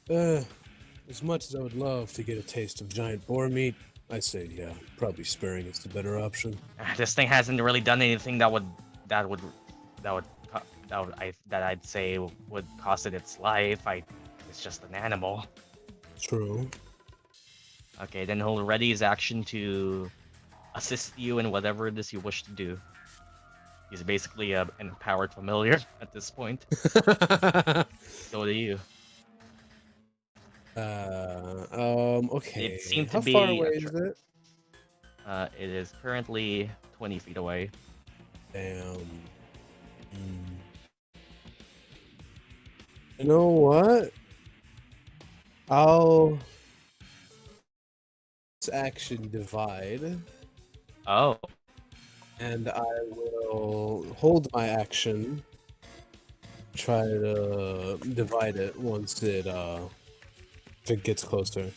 [SPEAKER 5] As much as I would love to get a taste of giant boar meat, I say yeah, probably sparing is the better option.
[SPEAKER 1] This thing hasn't really done anything that I'd say would cost it its life. It's just an animal.
[SPEAKER 5] True.
[SPEAKER 1] Okay, then he'll ready his action to assist you in whatever it is you wish to do. He's basically an empowered familiar at this point. Go to you.
[SPEAKER 5] Okay.
[SPEAKER 1] It seemed to
[SPEAKER 5] How
[SPEAKER 1] be
[SPEAKER 5] far away is it?
[SPEAKER 1] It is currently 20 feet away.
[SPEAKER 5] Damn. You know what? I'll action divide,
[SPEAKER 1] Oh,
[SPEAKER 5] and I will hold my action. Try to divide it once if it gets closer.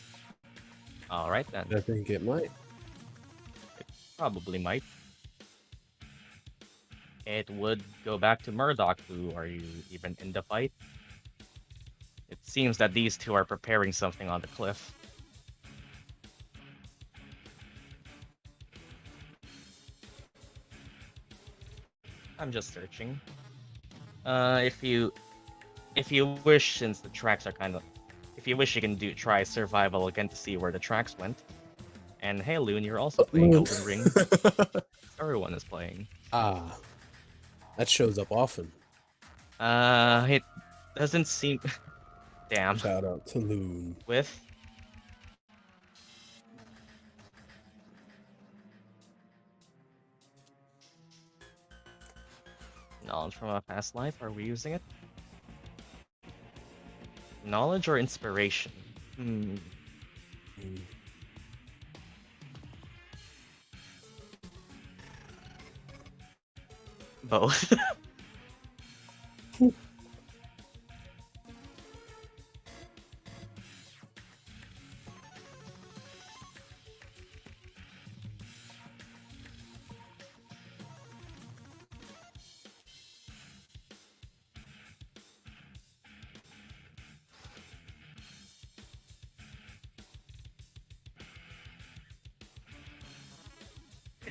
[SPEAKER 1] all right then.
[SPEAKER 5] I think it might.
[SPEAKER 1] Probably might. It would go back to Murdock, who are you even in the fight? It seems that these two are preparing something on the cliff. I'm just searching. If you wish, since the tracks are kind of, if you wish, you can try survival again to see where the tracks went. And hey, Loon, you're also playing Elden Ring. Everyone is playing.
[SPEAKER 5] Ah, that shows up often.
[SPEAKER 1] It doesn't seem. Damn.
[SPEAKER 5] Shout out to Loon.
[SPEAKER 1] With. Knowledge from a past life, are we using it? Knowledge or inspiration? Both.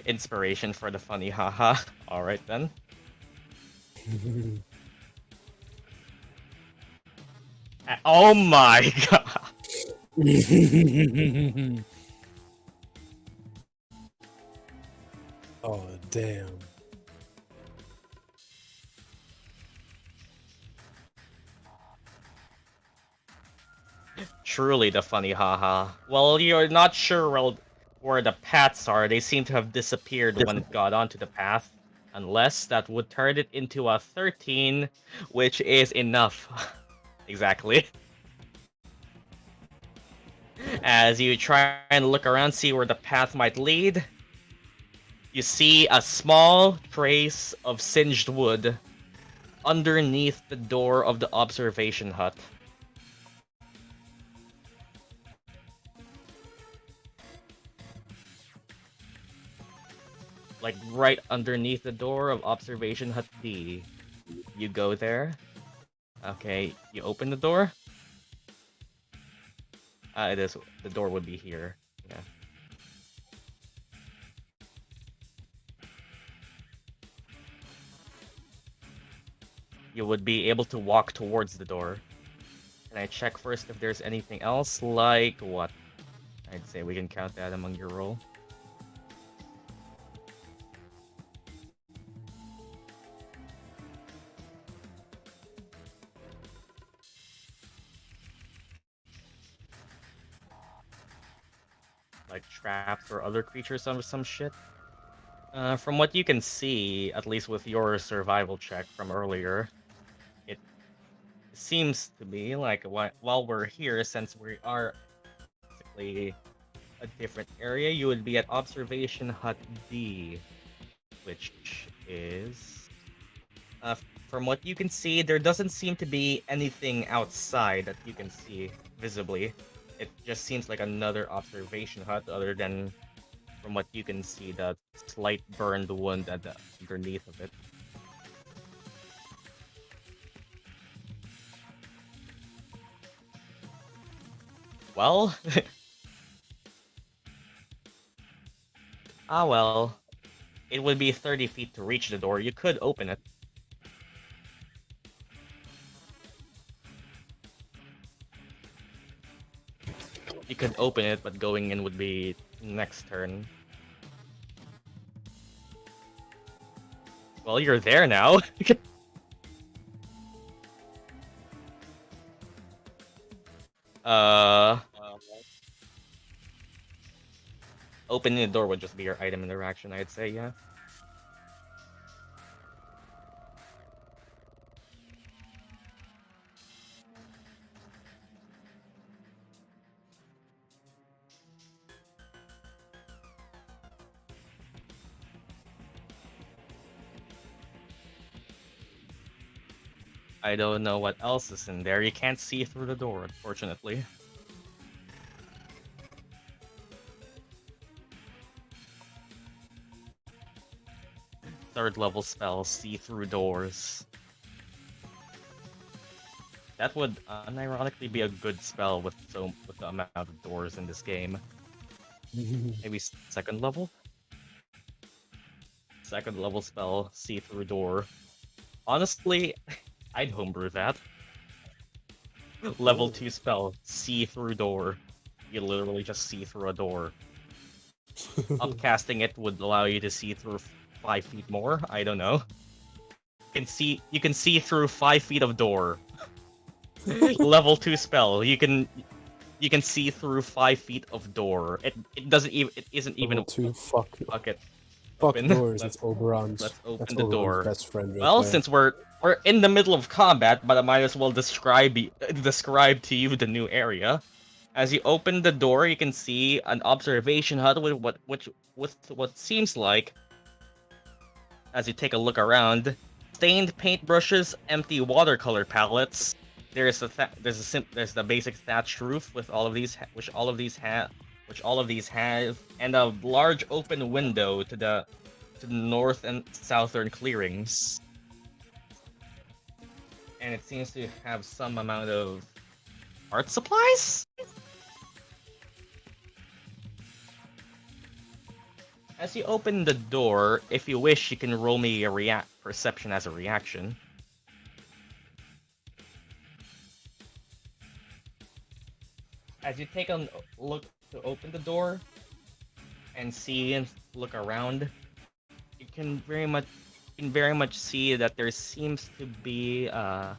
[SPEAKER 1] Inspiration for the funny haha. Alright then. Oh my god!
[SPEAKER 5] Damn.
[SPEAKER 1] Truly the funny haha. Well, you're not sure where the paths are. They seem to have disappeared when it got onto the path. Unless that would turn it into a 13, which is enough. Exactly. As you try and look around, see where the path might lead, you see a small trace of singed wood underneath the door of the observation hut. Like right underneath the door of observation hut D. You go there. Okay, you open the door. It is. The door would be here. Yeah. You would be able to walk towards the door. Can I check first if there's anything else? Like what? I'd say we can count that among your roll. Like traps or other creatures or some shit. From what you can see, at least with your survival check from earlier, it seems to be like while we're here, since we are basically a different area, you would be at Observation Hut D, which is... from what you can see, there doesn't seem to be anything outside that you can see visibly. It just seems like another observation hut, other than, from what you can see, the slight burned wound at the underneath of it. Well... ah well. It would be 30 feet to reach the door. You could open it. You could open it, but going in would be next turn. Well, you're there now. Opening the door would just be your item interaction, I'd say, yeah. I don't know what else is in there. You can't see through the door, unfortunately. Third level spell, see through doors. That would unironically be a good spell with the amount of doors in this game. Maybe second level? Second level spell, see through door. Honestly, I'd homebrew that. Level 2 spell, see through door. You literally just see through a door. Upcasting it would allow you to see through 5 feet more. I don't know. You can see through 5 feet of door. Level 2 spell. You can see through 5 feet of door. It isn't even
[SPEAKER 5] Level 2, fuck.
[SPEAKER 1] bucket.
[SPEAKER 5] Fuck
[SPEAKER 1] Open.
[SPEAKER 5] doors, it's Oberon's.
[SPEAKER 1] Let's open
[SPEAKER 5] That's
[SPEAKER 1] the
[SPEAKER 5] Oberon's
[SPEAKER 1] door.
[SPEAKER 5] best friend right
[SPEAKER 1] Well,
[SPEAKER 5] there.
[SPEAKER 1] since we're in the middle of combat, but I might as well describe to you the new area. As you open the door, you can see an observation hut with what seems like, as you take a look around, stained paintbrushes, empty watercolor palettes. There's the basic thatched roof with all of these, which all of these have, and a large open window to the north and southern clearings. And it seems to have some amount of art supplies? As you open the door, if you wish, you can roll me a perception as a reaction. As you take a look to open the door and see and look around, can very much see that there seems to be as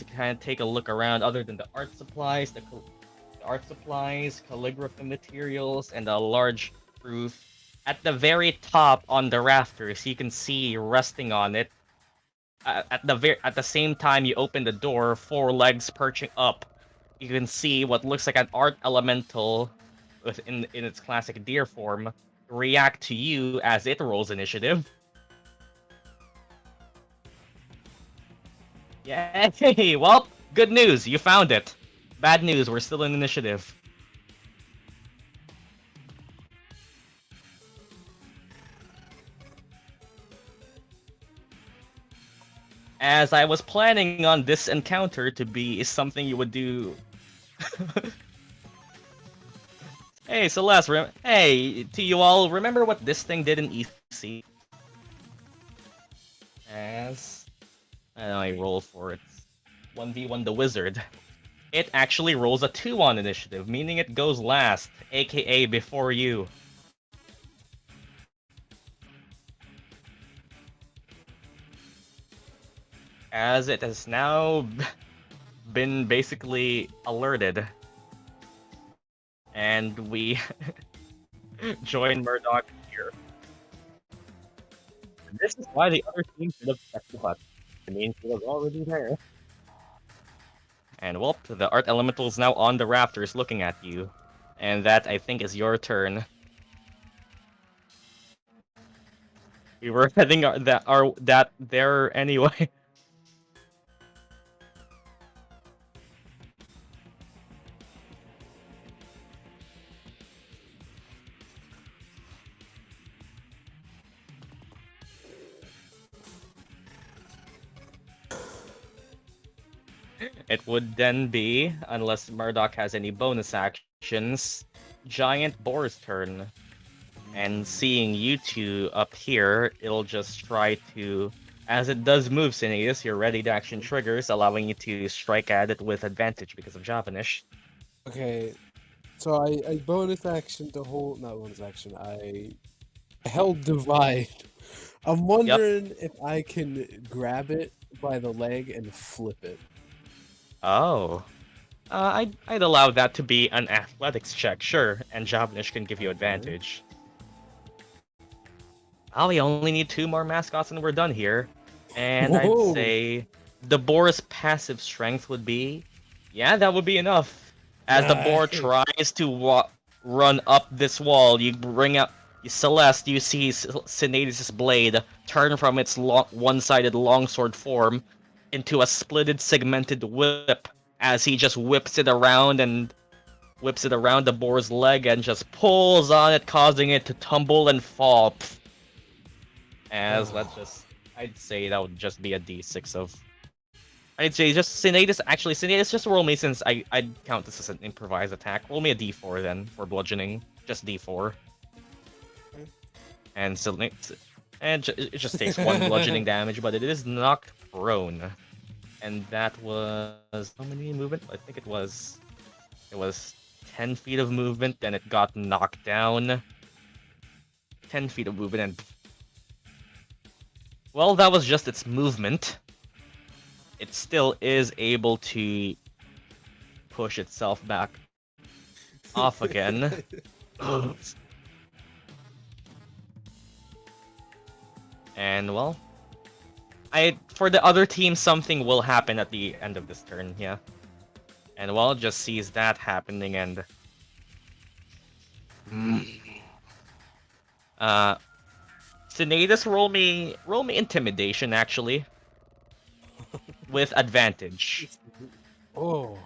[SPEAKER 1] you kind of take a look around, other than the art supplies, the art supplies, calligraphy materials, and a large roof. At the very top on the rafters, you can see resting on it. At the same time you open the door, four legs perching up. You can see what looks like an art elemental, in its classic deer form, react to you as it rolls initiative. Yay! Well, good news, you found it. Bad news, we're still in initiative. As I was planning on this encounter to be something you would do. Hey, Celeste, hey, to you all, remember what this thing did in EC? As... I roll for it. 1v1 the wizard. It actually rolls a 2 on initiative, meaning it goes last, aka before you. As it has now been basically alerted. And we join Murdock here. And this is why the other team should have checked the hut. It means he was already there. And well, the art elemental is now on the rafters looking at you. And that, I think, is your turn. We were heading that there anyway. It would then be, unless Murdock has any bonus actions, Giant Boar's turn. And seeing you two up here, it'll just try to... As it does move, Sinetis, your ready to action triggers, allowing you to strike at it with advantage because of Javanish.
[SPEAKER 5] Okay, so I bonus action to hold... Not bonus action, I held Divide. I'm wondering if I can grab it by the leg and flip it.
[SPEAKER 1] Oh. I'd allow that to be an athletics check, sure, and Javanish can give you advantage. Oh, we only need 2 more mascots and we're done here. And
[SPEAKER 5] Whoa.
[SPEAKER 1] I'd say the boar's passive strength would be... Yeah, that would be enough. As the boar tries to run up this wall, you bring up... Celeste, you see Sinetis' blade turn from its one-sided longsword form into a splitted, segmented whip as he just whips it around the boar's leg and just pulls on it, causing it to tumble and fall. I'd say that would just be a d6 of... I'd say just Sinetis, just roll me, since I'd count this as an improvised attack. Roll me a d4 then, for bludgeoning. Just d4. And it just takes 1 bludgeoning damage, but it is knocked prone. And that was... How many movement? I think it was 10 feet of movement, then it got knocked down. 10 feet of movement, and... Well, that was just its movement. It still is able to push itself back off again. And, well... For the other team, something will happen at the end of this turn, yeah. And well, just sees that happening and... Sinetis, roll me intimidation, actually. With advantage.
[SPEAKER 5] Oh.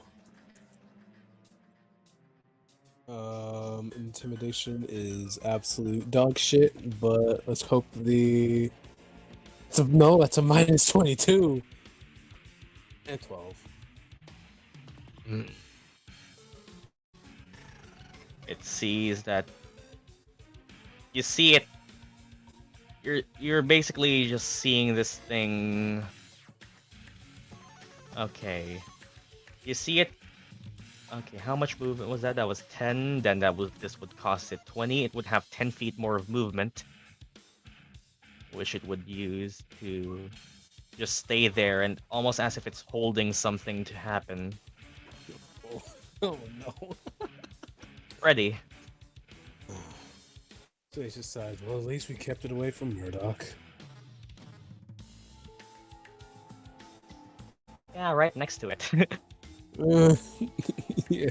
[SPEAKER 5] Intimidation is absolute dog shit, but let's hope no, that's a minus 22. And 12.
[SPEAKER 1] It sees that... You see it... You're basically just seeing this thing... Okay. You see it Okay, how much movement was that? That was 10. Then this would cost it 20. It would have 10 feet more of movement, which it would use to just stay there and almost as if it's holding something to happen.
[SPEAKER 5] Oh no.
[SPEAKER 2] Oh.
[SPEAKER 1] Ready.
[SPEAKER 5] Jace decides, well, at least we kept it away from Murdock.
[SPEAKER 1] Yeah, right next to it.
[SPEAKER 5] Yeah.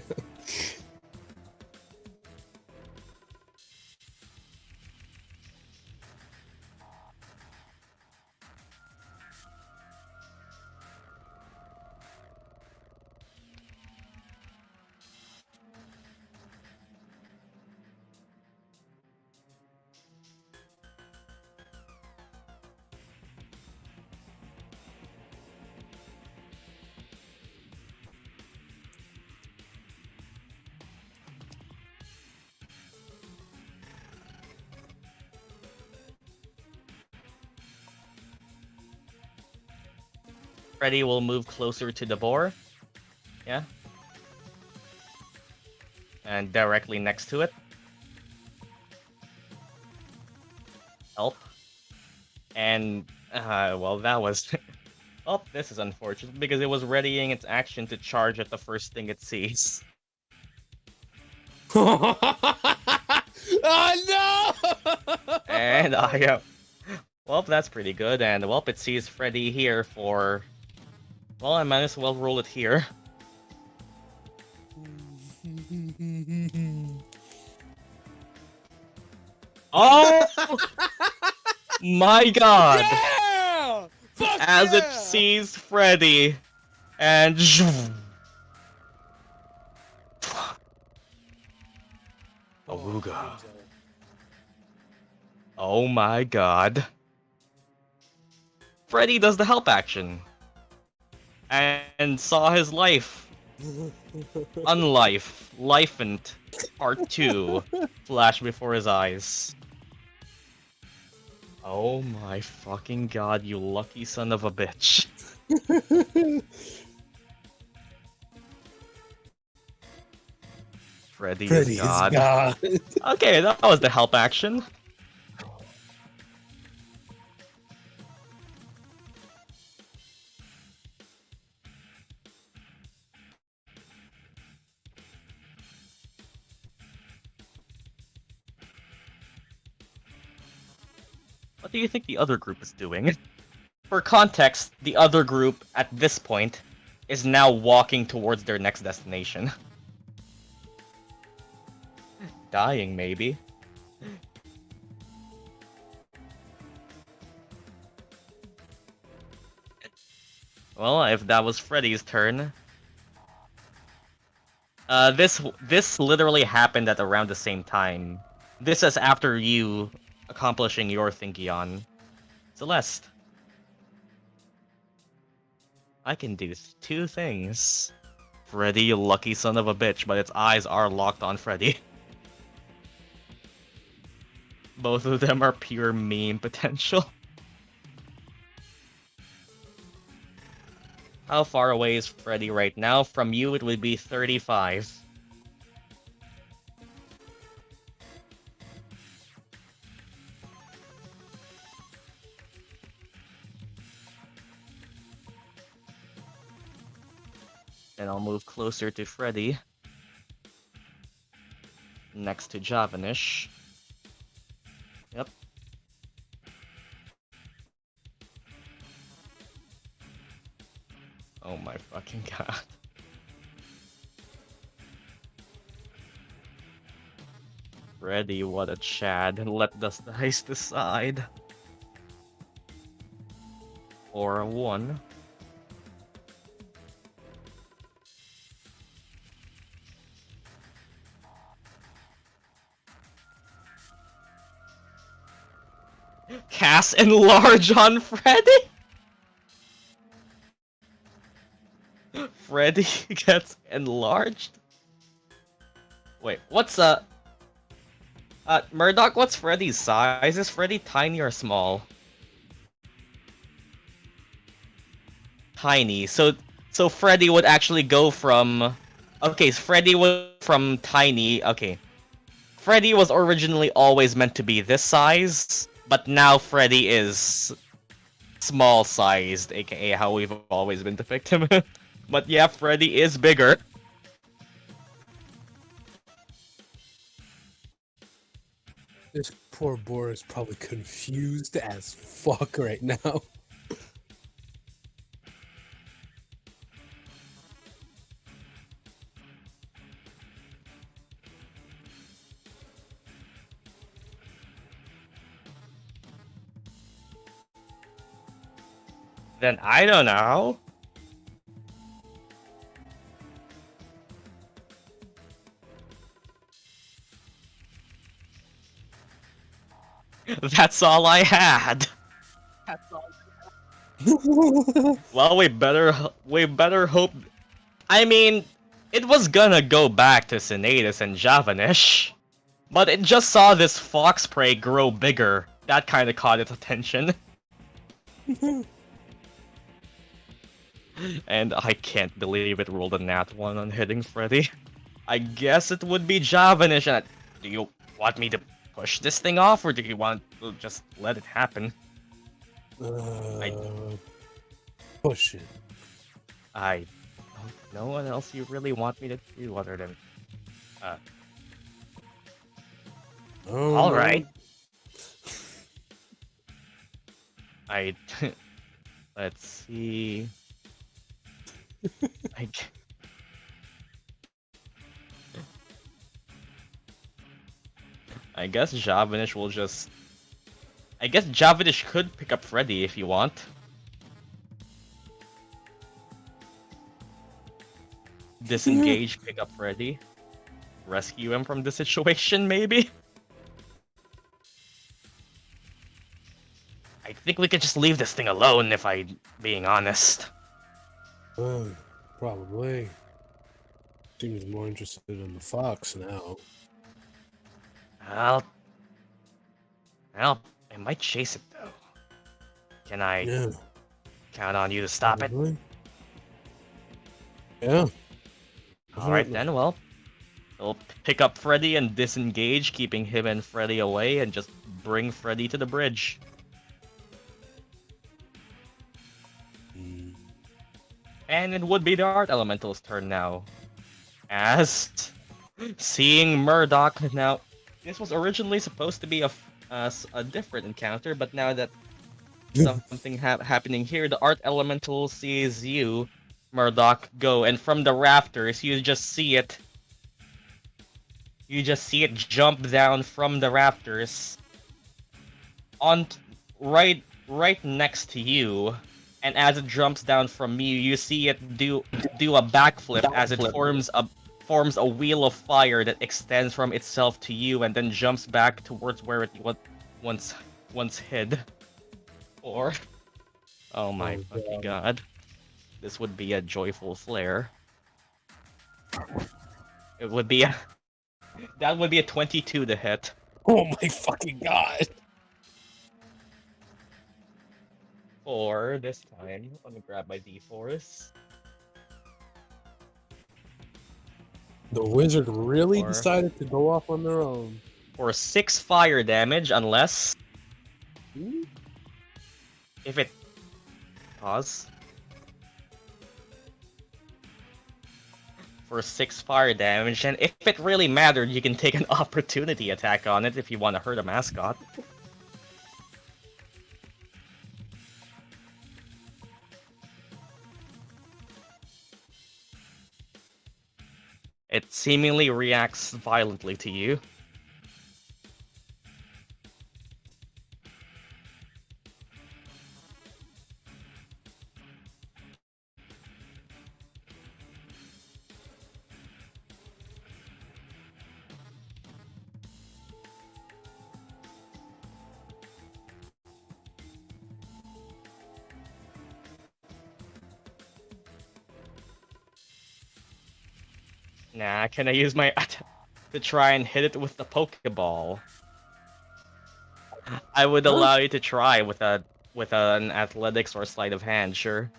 [SPEAKER 1] Freddy will move closer to the boar. Yeah. And directly next to it. Help. And, well, that was... Oh, this is unfortunate, because it was readying its action to charge at the first thing it sees.
[SPEAKER 5] Oh no!
[SPEAKER 1] And well, that's pretty good, and well, it sees Freddy here for... Well, I might as well roll it here. Oh! My god!
[SPEAKER 5] Yeah! Fuck
[SPEAKER 1] As it
[SPEAKER 5] yeah!
[SPEAKER 1] sees Freddy, and... Awooga. Oh my god. Freddy does the help action. And saw his life. Unlife. Lifened. Part 2. Flash before his eyes. Oh my fucking god, you lucky son of a bitch. Freddy is god. Okay, that was the help action. What do you think the other group is doing? For context, the other group, at this point, is now walking towards their next destination. Dying, maybe. Well, if that was Freddy's turn... This literally happened at around the same time. This is after you accomplishing your thing, Gyan. Celeste. I can do two things. Freddy, you lucky son of a bitch, but its eyes are locked on Freddy. Both of them are pure meme potential. How far away is Freddy right now? From you, it would be 35. And I'll move closer to Freddy. Next to Javanish. Yep. Oh my fucking god. Freddy, what a Chad. Let the dice decide. Or a 1. Cast Enlarge on Freddy? Freddy gets enlarged? Wait, what's Murdock, what's Freddy's size? Is Freddy tiny or small? Tiny. So Freddy would actually go from Okay, Freddy was from tiny. Okay, Freddy was originally always meant to be this size, but now Freddy is small sized, aka how we've always been depicting him. But yeah, Freddy is bigger.
[SPEAKER 5] This poor boar is probably confused as fuck right now.
[SPEAKER 1] Then I don't know. That's all I had. Well, we better hope. I mean, it was gonna go back to Sinetis and Javanish, but it just saw this fox prey grow bigger. That kind of caught its attention. And I can't believe it rolled a nat 1 on hitting Freddy. I guess it would be Javanish. And do you want me to push this thing off, or do you want to just let it happen?
[SPEAKER 5] Push it.
[SPEAKER 1] I don't know what else you really want me to do other than...
[SPEAKER 5] Oh,
[SPEAKER 1] Alright. Let's see... I guess Javanish will just... I guess Javanish could pick up Freddy if you want. Disengage, pick up Freddy. Rescue him from the situation, maybe? I think we could just leave this thing alone, if I'm being honest.
[SPEAKER 5] Probably. Seems more interested in the fox now.
[SPEAKER 1] Well, I might chase it, though. Can I
[SPEAKER 5] Yeah.
[SPEAKER 1] count on you to stop it?
[SPEAKER 5] Probably. Yeah.
[SPEAKER 1] Alright then, well. We'll pick up Freddy and disengage, keeping him and Freddy away, and just bring Freddy to the bridge. And it would be the Art Elemental's turn now. As... seeing Murdock now... This was originally supposed to be a different encounter, but now that something happening here, the Art Elemental sees you, Murdock, go, and from the rafters, you just see it. You just see it jump down from the rafters, on right next to you, and as it jumps down from you, you see it do a backflip as it forms a wheel of fire that extends from itself to you and then jumps back towards where it once hid. Or, oh my fucking god, this would be a joyful flare. It would be that would be a 22 to hit.
[SPEAKER 5] Oh my fucking god!
[SPEAKER 1] Or this time, let me grab my d4s.
[SPEAKER 2] The wizard really
[SPEAKER 1] Or-
[SPEAKER 2] decided to go off on their own.
[SPEAKER 1] For 6 fire damage, unless if it pause. For 6 fire damage, and if it really mattered, you can take an opportunity attack on it if you want to hurt a mascot. It seemingly reacts violently to you. Nah, can I use my to try and hit it with the Pokeball? I would allow you to try with an athletics or sleight of hand, sure.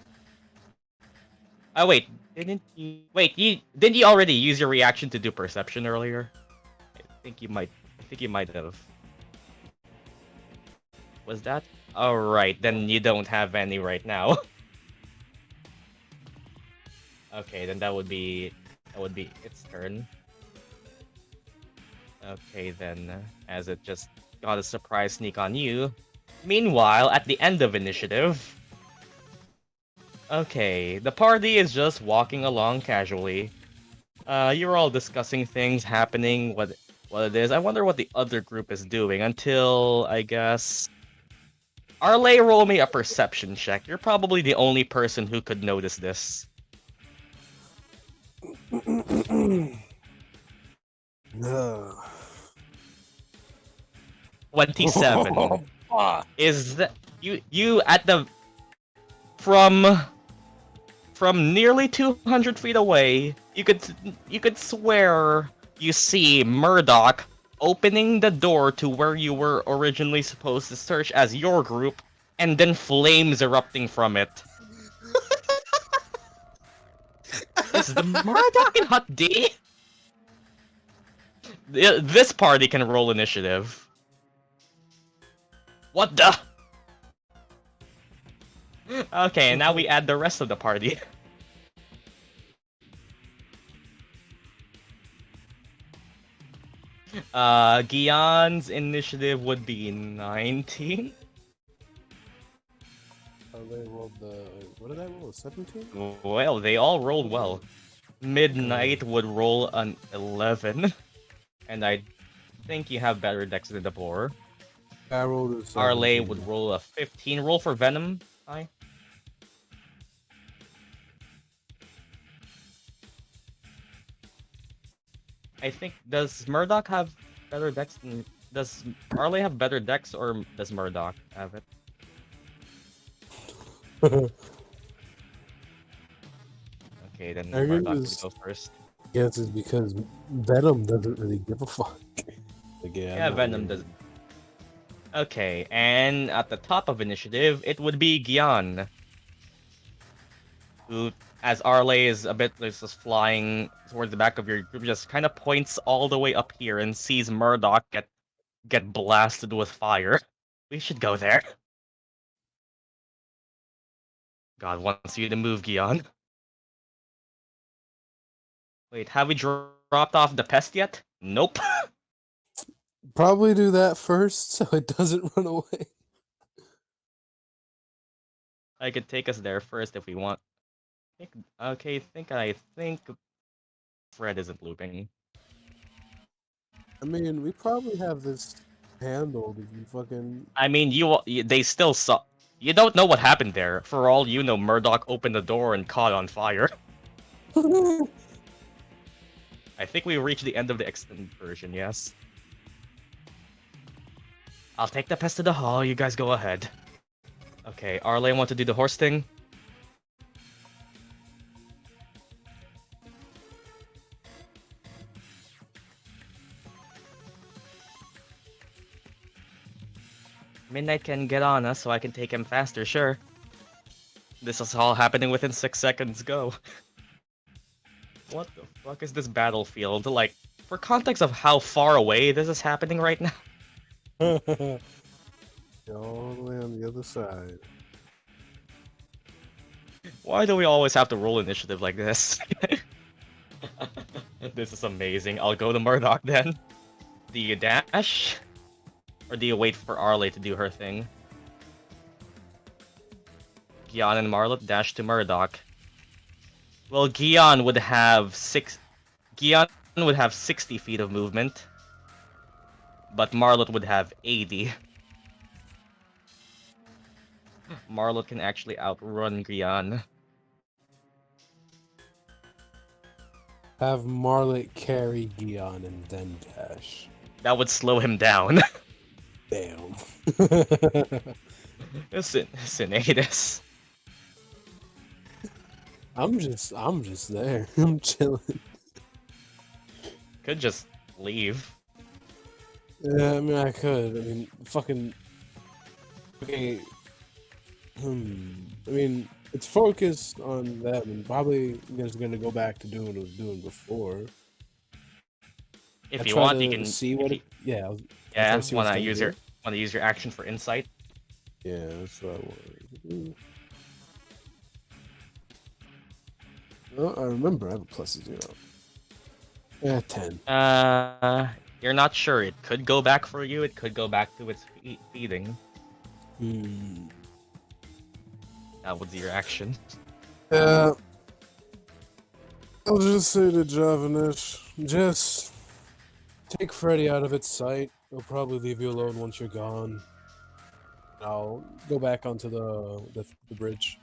[SPEAKER 1] Oh wait, Didn't you? Wait, didn't you already use your reaction to do perception earlier? I think you might. I think you might have. Was that? All right, then you don't have any right now. Okay, then that would be its turn. Okay, then, as it just got a surprise sneak on you. Meanwhile, at the end of initiative. Okay, the party is just walking along casually. You're all discussing things happening, what it is. I wonder what the other group is doing until, I guess... Arleigh, roll me a perception check. You're probably the only person who could notice this.
[SPEAKER 5] No.
[SPEAKER 1] 27. Is that you at the from nearly 200 feet away? You could swear you see Murdock opening the door to where you were originally supposed to search as your group, and then flames erupting from it. Is the Murdock in Hot D? This party can roll initiative. What the? Okay, and now we add the rest of the party. Gyan's initiative would be 19.
[SPEAKER 5] They rolled the. What did I roll? 17?
[SPEAKER 1] Well, they all rolled well. Midnight would roll an 11. And I think you have better decks than the boar.
[SPEAKER 5] I rolled a 17.
[SPEAKER 1] Arleigh would roll a 15. Roll for Venom. I think, does Murdock have better decks than... Does Arleigh have better decks, or does Murdock have it? Okay, then
[SPEAKER 5] I think
[SPEAKER 1] Murdock
[SPEAKER 5] this-
[SPEAKER 1] can go first.
[SPEAKER 5] Yes, it's because Venom doesn't really give a fuck.
[SPEAKER 1] Yeah, Venom does. Okay, and at the top of initiative, it would be Gyan. Who, as Arleigh is a bit just flying towards the back of your group, just kind of points all the way up here and sees Murdock get blasted with fire. We should go there. God wants you to move, Gyan. Wait, have we dropped off the pest yet? Nope.
[SPEAKER 5] Probably do that first so it doesn't run away.
[SPEAKER 1] I could take us there first if we want. Okay, I think Fred isn't looping.
[SPEAKER 5] I mean, we probably have this handled if you fucking.
[SPEAKER 1] I mean, they still saw. You don't know what happened there. For all you know, Murdock opened the door and caught on fire. I think we reached the end of the extended version, yes. I'll take the pest to the hall, you guys go ahead. Okay, Arleigh want to do the horse thing? Midnight can get on us so I can take him faster, sure. This is all happening within 6 seconds, go. What the fuck is this battlefield? Like, for context of how far away this is happening right now.
[SPEAKER 5] All the way on the other side.
[SPEAKER 1] Why do we always have to roll initiative like this? This is amazing. I'll go to Murdock then. Do you dash? Or do you wait for Arleigh to do her thing? Gyan and Marlot dash to Murdock. Well, Gyan would have 60 feet of movement. But Marlot would have 80. Marlot can actually outrun Gyan.
[SPEAKER 5] Have Marlot carry Gyan and then dash.
[SPEAKER 1] That would slow him down.
[SPEAKER 5] Damn.
[SPEAKER 1] Sinetis.
[SPEAKER 5] I'm just there. I'm chilling.
[SPEAKER 1] Could just leave.
[SPEAKER 5] Yeah, I mean I could. I mean fucking. Okay. I mean,
[SPEAKER 2] It's focused on them, and probably just gonna go back to doing what it was doing before.
[SPEAKER 1] If
[SPEAKER 2] I
[SPEAKER 1] you
[SPEAKER 2] try
[SPEAKER 1] want, you
[SPEAKER 2] to
[SPEAKER 1] can.
[SPEAKER 2] see
[SPEAKER 1] if
[SPEAKER 2] what
[SPEAKER 1] you-
[SPEAKER 2] it. Yeah, I
[SPEAKER 1] yeah,
[SPEAKER 2] try to see what it's
[SPEAKER 1] wanna
[SPEAKER 2] gonna
[SPEAKER 1] use
[SPEAKER 2] do.
[SPEAKER 1] your action for insight?
[SPEAKER 2] Yeah, that's what I wanted to do. Oh, I remember I have a +0. Yeah, 10.
[SPEAKER 1] You're not sure. It could go back for you. It could go back to its feeding.
[SPEAKER 2] Hmm.
[SPEAKER 1] That was your action.
[SPEAKER 2] Yeah. I'll just say to Javanish, just take Freddy out of its sight. It'll probably leave you alone once you're gone. I'll go back onto the bridge.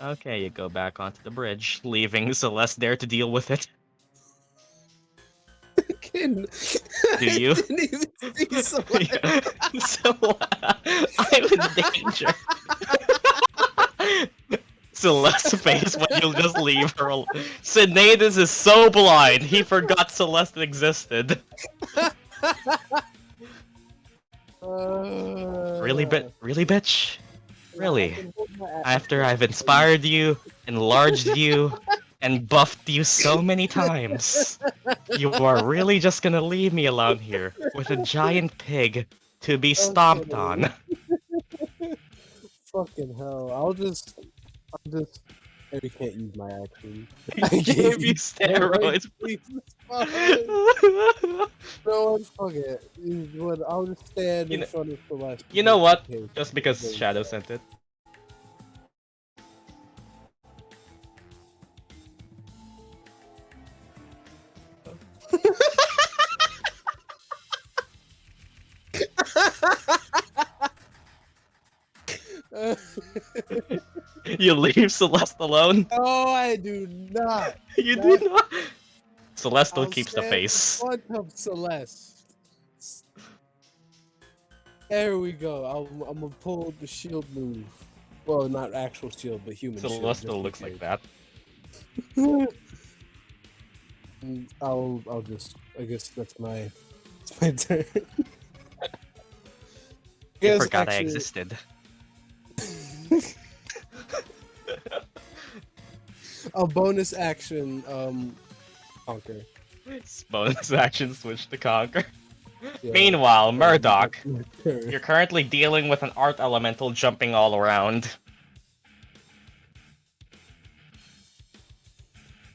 [SPEAKER 1] Okay, you go back onto the bridge, leaving Celeste there to deal with it.
[SPEAKER 2] Do
[SPEAKER 1] Do you?
[SPEAKER 2] didn't even see Celeste.
[SPEAKER 1] So I'm in danger. Celeste's face when you'll just leave her. Sinetis is so blind, he forgot Celeste existed. Really, bitch? Really? After I've inspired you, enlarged you, and buffed you so many times, you are really just gonna leave me alone here with a giant pig to be stomped on.
[SPEAKER 2] Fucking hell! I'll just. I can't use my action.
[SPEAKER 1] I gave you steroids.
[SPEAKER 2] No, fuck it. I'll just stand in front of Celeste.
[SPEAKER 1] You know what? Just because Shadow sent it. You leave Celeste alone?
[SPEAKER 2] No, I do not.
[SPEAKER 1] You do not? Celeste still
[SPEAKER 2] I'll
[SPEAKER 1] keeps the
[SPEAKER 2] stand
[SPEAKER 1] face.
[SPEAKER 2] In front of Celeste. There we go. I'm gonna pull the shield move. Well, not actual shield, but human shield.
[SPEAKER 1] Celeste still looks like that.
[SPEAKER 2] I'll just. I guess that's my. It's my turn.
[SPEAKER 1] I forgot I existed.
[SPEAKER 2] A bonus action, conquer.
[SPEAKER 1] Bonus action switch to conquer.
[SPEAKER 2] Yeah.
[SPEAKER 1] Meanwhile, Murdock,
[SPEAKER 2] Turn.
[SPEAKER 1] you're currently dealing with an art elemental jumping all around.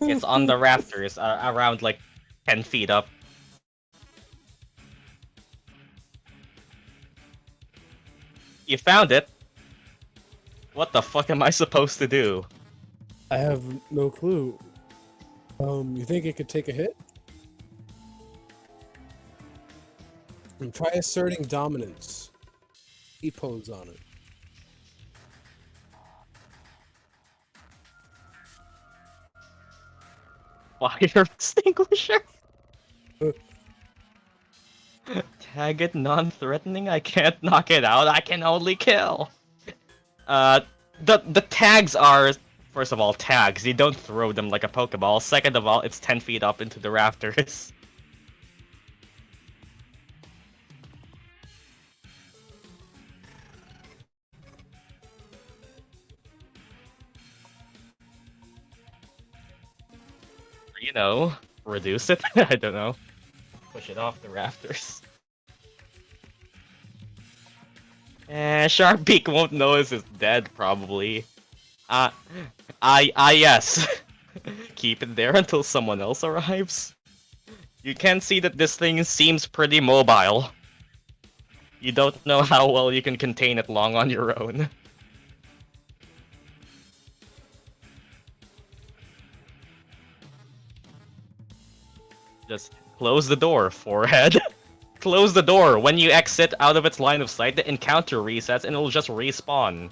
[SPEAKER 1] It's on the rafters, around like 10 feet up. You found it. What the fuck am I supposed to do?
[SPEAKER 2] I have no clue. You think it could take a hit? And try asserting dominance. He pose on it.
[SPEAKER 1] Fire extinguisher? Tag it non-threatening? I can't knock it out, I can only kill! The tags are, first of all, tags. You don't throw them like a Pokeball. Second of all, it's 10 feet up into the rafters. You know, reduce it? I don't know. Push it off the rafters. Sharp Beak won't notice it's dead, probably. Yes. Keep it there until someone else arrives. You can see that this thing seems pretty mobile. You don't know how well you can contain it long on your own. Just close the door, forehead. Close the door. When you exit out of its line of sight, the encounter resets and it'll just respawn.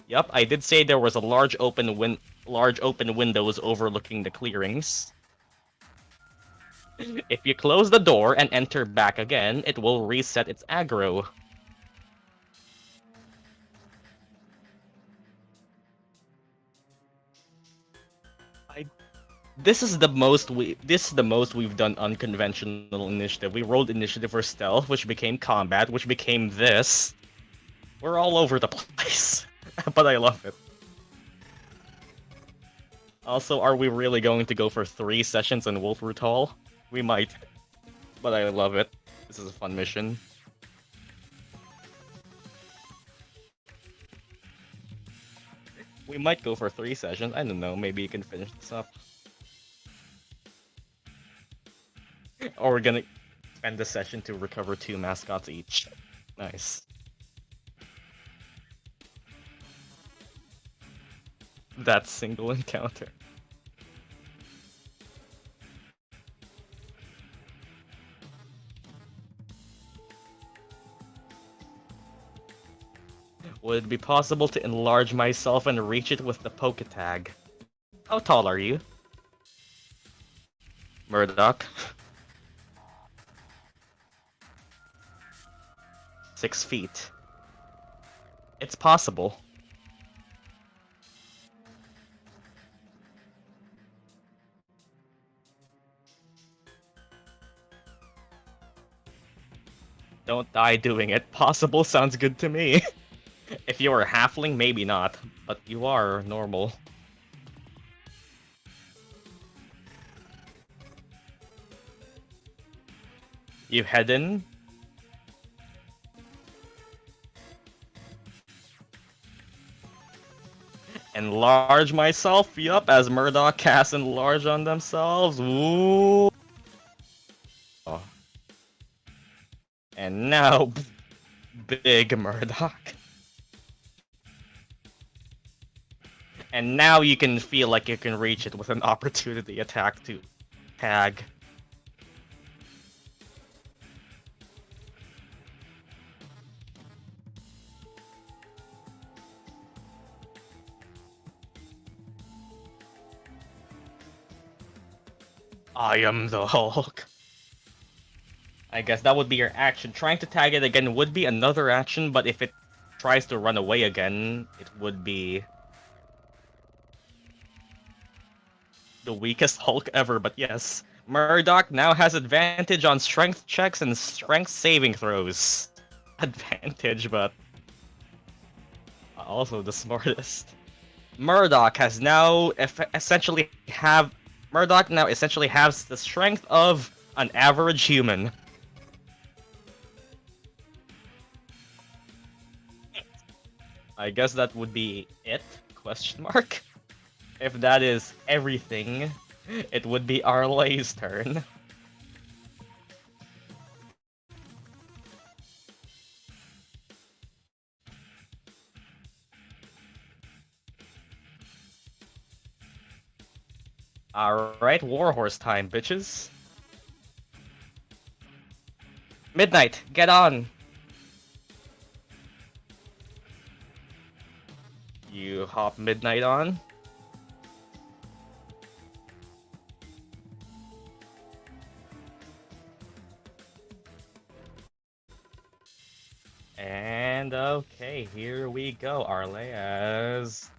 [SPEAKER 1] Yup, I did say there was a large open windows overlooking the clearings. If you close the door and enter back again, it will reset its aggro. This is the most we've done unconventional initiative. We rolled initiative for stealth, which became combat, which became this. We're all over the place, but I love it. Also, are we really going to go for 3 sessions in Wolfroot Hall? We might. But I love it. This is a fun mission. We might go for 3 sessions. I don't know. Maybe you can finish this up. Or we're gonna spend the session to recover 2 mascots each. Nice. That single encounter. Would it be possible to enlarge myself and reach it with the poke tag? How tall are you? Murdock? 6 feet. It's possible. Don't die doing it. Possible sounds good to me. If you were a halfling, maybe not, but you are normal. You head in. Enlarge myself, yup, as Murdock casts enlarge on themselves. Ooh. Oh. And now, big Murdock. And now you can feel like you can reach it with an opportunity attack to tag. I am the Hulk. I guess that would be your action. Trying to tag it again would be another action, but if it tries to run away again, it would be the weakest Hulk ever, but yes. Murdock now has advantage on strength checks and strength saving throws. Advantage, but also the smartest. Murdock has now Murdock now essentially has the strength of an average human. I guess that would be it? Question mark? If that is everything, it would be Arleigh's turn. Alright, Warhorse time, bitches. Midnight, get on! You hop Midnight on. And okay, here we go, Arleigh, as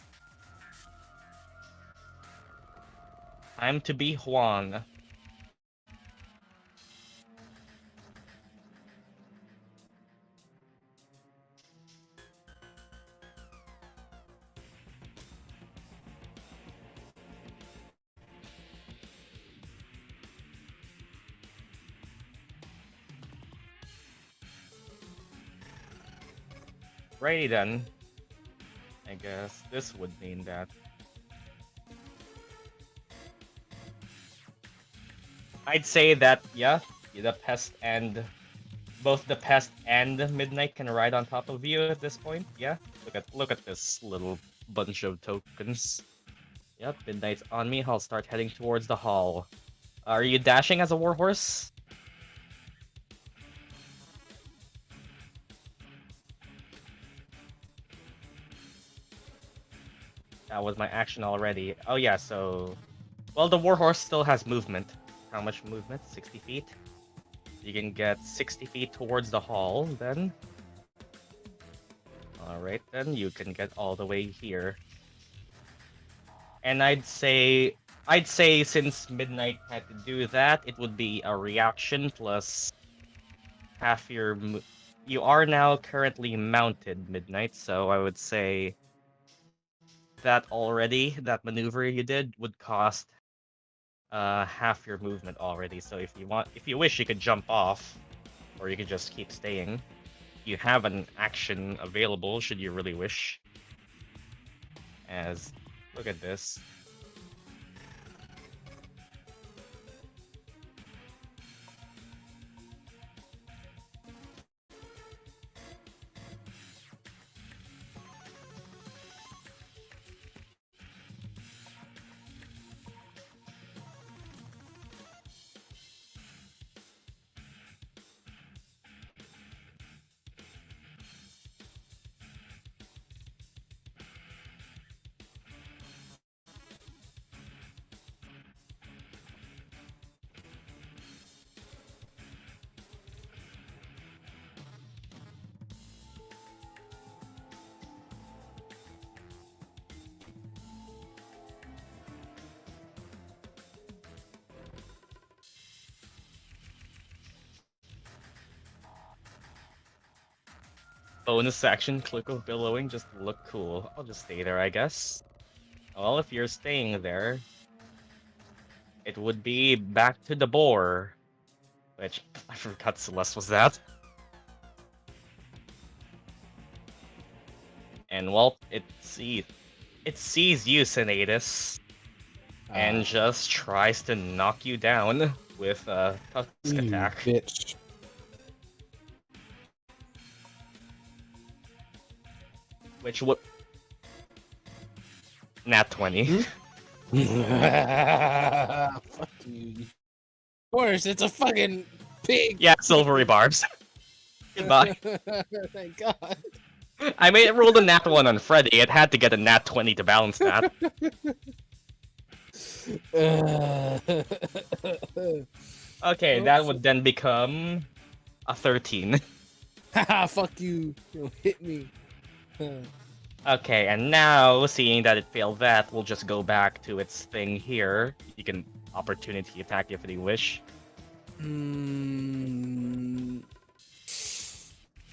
[SPEAKER 1] time to be Huang. Righty then. I guess this would mean that I'd say that, yeah, the pest and both the pest and Midnight can ride on top of you at this point. Yeah, look at this little bunch of tokens. Yep, Midnight's on me. I'll start heading towards the hall. Are you dashing as a warhorse? That was my action already. Oh yeah, so well, the warhorse still has movement. How much movement? 60 feet? You can get 60 feet towards the hall, then. Alright, then you can get all the way here. And I'd say since Midnight had to do that, it would be a reaction plus half your... You are now currently mounted, Midnight, so I would say that already. That maneuver you did would cost half your movement already. So if you wish, you could jump off, or you could just keep staying. You have an action available should you really wish. As look at this. Bonus action, click of billowing, just to look cool. I'll just stay there, I guess. Well, if you're staying there, it would be back to the boar. Which, I forgot Celeste was that. And well, it sees you, Sinetis, and just tries to knock you down with a tusk attack.
[SPEAKER 5] Bitch.
[SPEAKER 1] Which would nat 20.
[SPEAKER 5] Fuck you. Of course, it's a fucking pig.
[SPEAKER 1] Yeah, silvery barbs. Goodbye.
[SPEAKER 5] Thank God.
[SPEAKER 1] I made it roll a nat 1 on Freddy. It had to get a nat 20 to balance that. Okay, that would then become a 13.
[SPEAKER 5] Haha, fuck you. You hit me.
[SPEAKER 1] Okay, and now, seeing that it failed that, we'll just go back to its thing here. You can opportunity attack if you wish.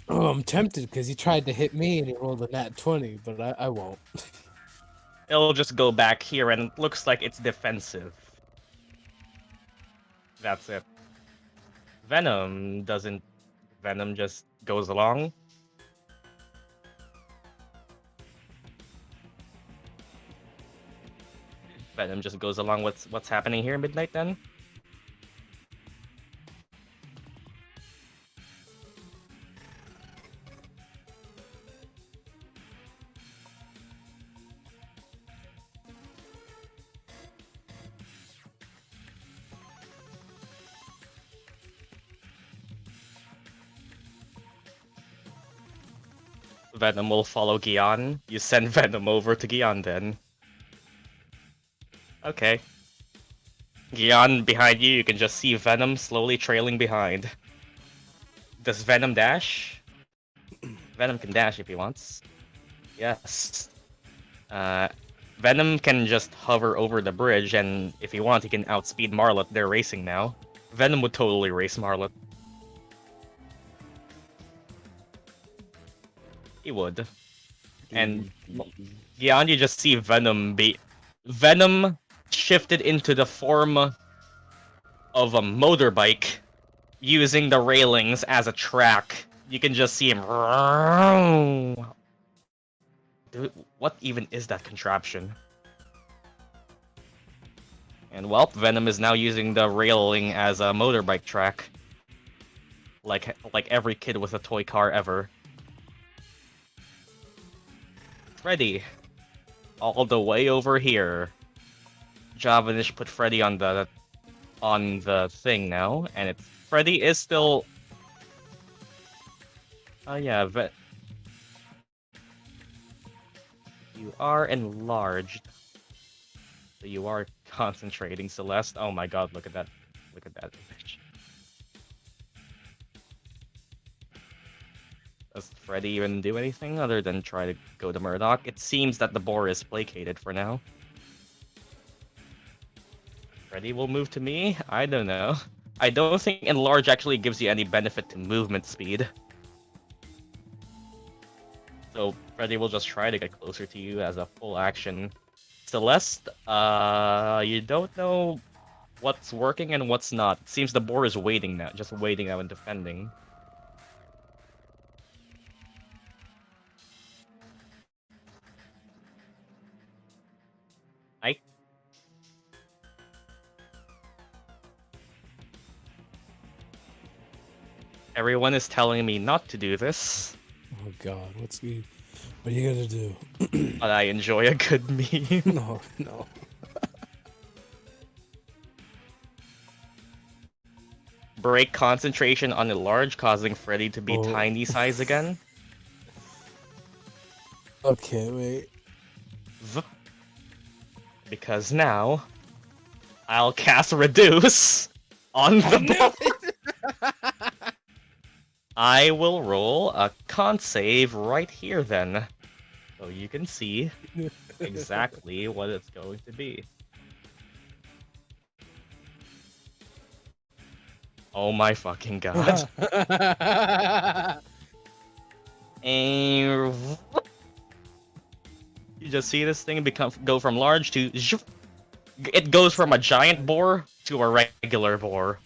[SPEAKER 5] Oh, I'm tempted because he tried to hit me and he rolled a nat 20, but I won't.
[SPEAKER 1] It'll just go back here, and it looks like it's defensive. That's it. Venom doesn't... Venom just goes along. Venom just goes along with what's happening here, Midnight, then? Venom will follow Gyan. You send Venom over to Gyan, then. Okay. Gyan, behind you, you can just see Venom slowly trailing behind. Does Venom dash? Venom can dash if he wants. Yes. Venom can just hover over the bridge, and if he wants, he can outspeed Marlot. They're racing now. Venom would totally race Marlot. He would. And Gyan, you just see Venom Venom shifted into the form of a motorbike using the railings as a track. You can just see him. Dude, what even is that contraption? And well, Venom is now using the railing as a motorbike track. Like every kid with a toy car ever. Freddy. All the way over here. Javanish put Freddy on the thing now, and it's Freddy is still. Oh yeah, you are enlarged, so you are concentrating, Celeste. Oh my God, look at that! Look at that image. Does Freddy even do anything other than try to go to Murdock? It seems that the boar is placated for now. Freddy will move to me? I don't know. I don't think Enlarge actually gives you any benefit to movement speed. So Freddy will just try to get closer to you as a full action. Celeste, you don't know what's working and what's not. It seems the boar is waiting now, just waiting now and defending. I Everyone is telling me not to do this,
[SPEAKER 5] Oh God, what are you gonna do?
[SPEAKER 1] but I enjoy a good meme.
[SPEAKER 5] No, no.
[SPEAKER 1] Break concentration on the large, causing Freddy to be
[SPEAKER 5] Oh.
[SPEAKER 1] tiny size again.
[SPEAKER 5] Okay, wait.
[SPEAKER 1] Because now I'll cast Reduce on the board. I will roll a con save right here then, so you can see exactly what it's going to be. Oh my fucking god. And you just see this thing go from large to it goes from a giant boar to a regular boar.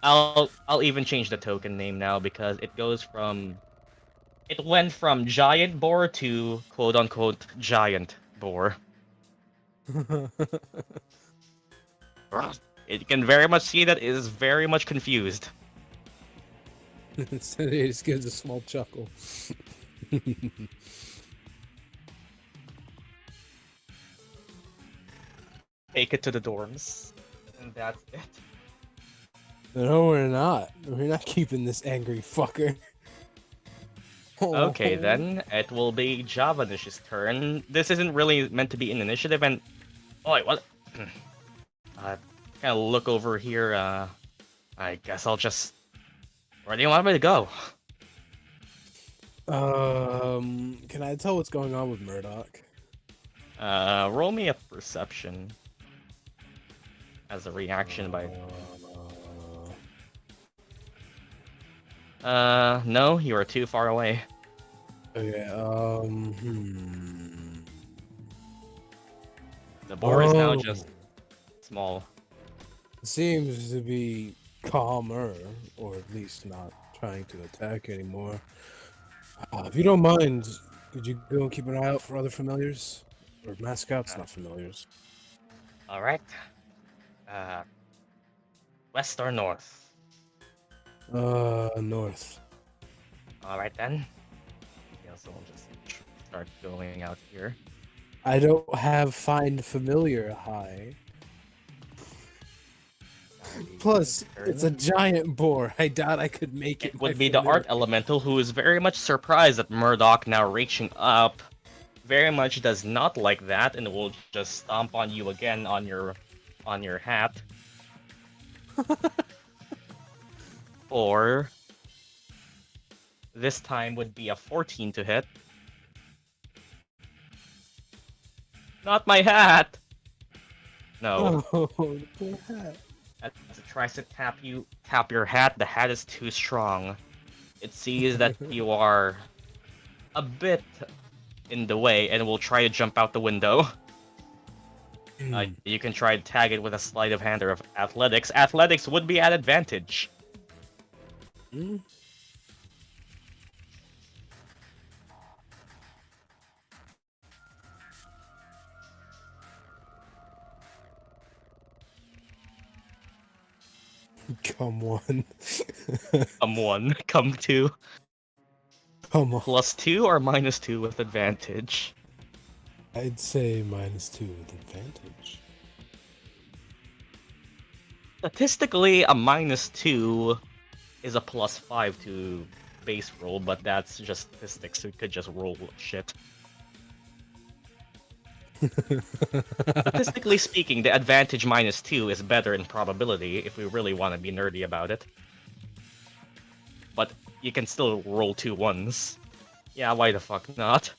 [SPEAKER 1] I'll even change the token name now because it went from giant boar to quote unquote giant boar. It can very much see that it is very much confused.
[SPEAKER 5] So he just gives a small chuckle.
[SPEAKER 1] Take it to the dorms. And that's it.
[SPEAKER 5] No, we're not. We're not keeping this angry fucker.
[SPEAKER 1] Okay, then it will be Javanish's turn. This isn't really meant to be an initiative, and oh wait, what? Kind of look over here. I guess I'll just. Where do you want me to go?
[SPEAKER 5] Can I tell what's going on with Murdock?
[SPEAKER 1] Roll me a perception as a reaction by. No, you are too far away.
[SPEAKER 5] Okay,
[SPEAKER 1] The boar is now
[SPEAKER 5] Oh.
[SPEAKER 1] just small.
[SPEAKER 5] Seems to be calmer, or at least not trying to attack anymore. If you don't mind, could you go and keep an eye out for other familiars? Or mascots, not familiars.
[SPEAKER 1] Alright. West or north?
[SPEAKER 5] North.
[SPEAKER 1] Alright then. Yeah, so we'll just start going out here.
[SPEAKER 5] I don't have find familiar high. Plus, it's a giant boar. I doubt I could make it.
[SPEAKER 1] It would be the art elemental who is very much surprised at Murdock now reaching up. Very much does not like that and will just stomp on you again on your hat. Or this time would be a 14 to hit. Not my hat! No.
[SPEAKER 5] Oh, the poor hat.
[SPEAKER 1] As it tries to tap your hat, the hat is too strong. It sees that you are a bit in the way and will try to jump out the window. You can try to tag it with a sleight of hand or of athletics. Athletics would be at advantage.
[SPEAKER 5] Come on.
[SPEAKER 1] Come 1, come 2.
[SPEAKER 5] Come on.
[SPEAKER 1] +2 or -2 with advantage?
[SPEAKER 5] I'd say -2 with advantage.
[SPEAKER 1] Statistically, a -2 is a +5 to base roll, but that's just statistics, so you could just roll shit. Statistically speaking, the advantage -2 is better in probability if we really want to be nerdy about it. But you can still roll 2 1s. Yeah, why the fuck not?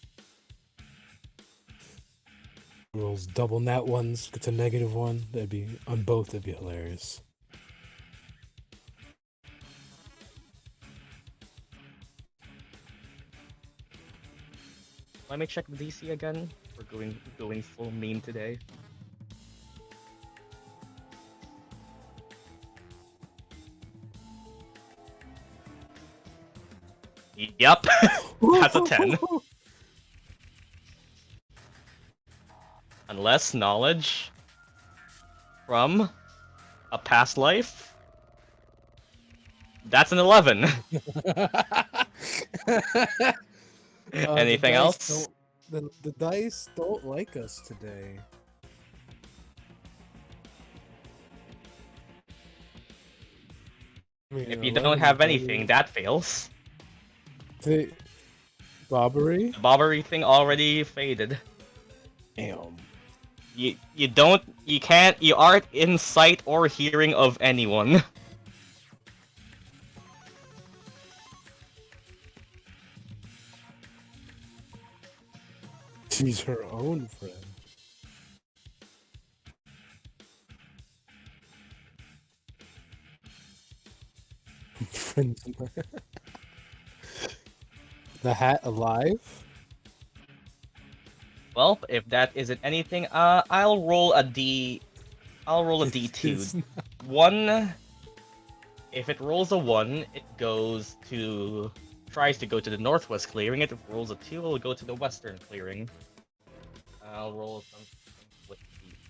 [SPEAKER 5] Rolls double nat ones, gets a -1. That'd be on both. That'd be hilarious.
[SPEAKER 1] Let me check the DC again. We're going full meme today. Yep, that's a 10. Unless knowledge from a past life. That's an 11. Anything else?
[SPEAKER 5] The dice don't like us today. I mean,
[SPEAKER 1] If you don't have anything, that fails.
[SPEAKER 5] The Bobbery?
[SPEAKER 1] The Bobbery thing already faded.
[SPEAKER 5] Damn.
[SPEAKER 1] You aren't in sight or hearing of anyone.
[SPEAKER 5] She's her own friend. Friends. The hat alive?
[SPEAKER 1] Well, if that isn't anything, I'll roll a D. I'll roll a D2. One. If it rolls a 1, it tries to go to the northwest clearing. If it rolls a 2, it'll go to the western clearing. I'll roll something with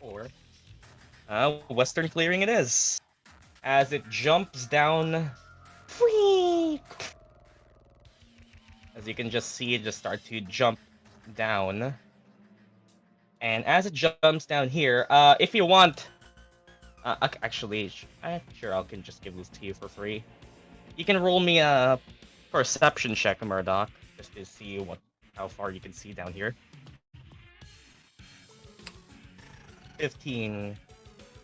[SPEAKER 1] D4. Western clearing it is. As it jumps down. Whee! As you can just see it just start to jump down. And as it jumps down here, if you want... actually, sure, I can just give this to you for free. You can roll me a perception check, Murdock, just to see how far you can see down here. 15.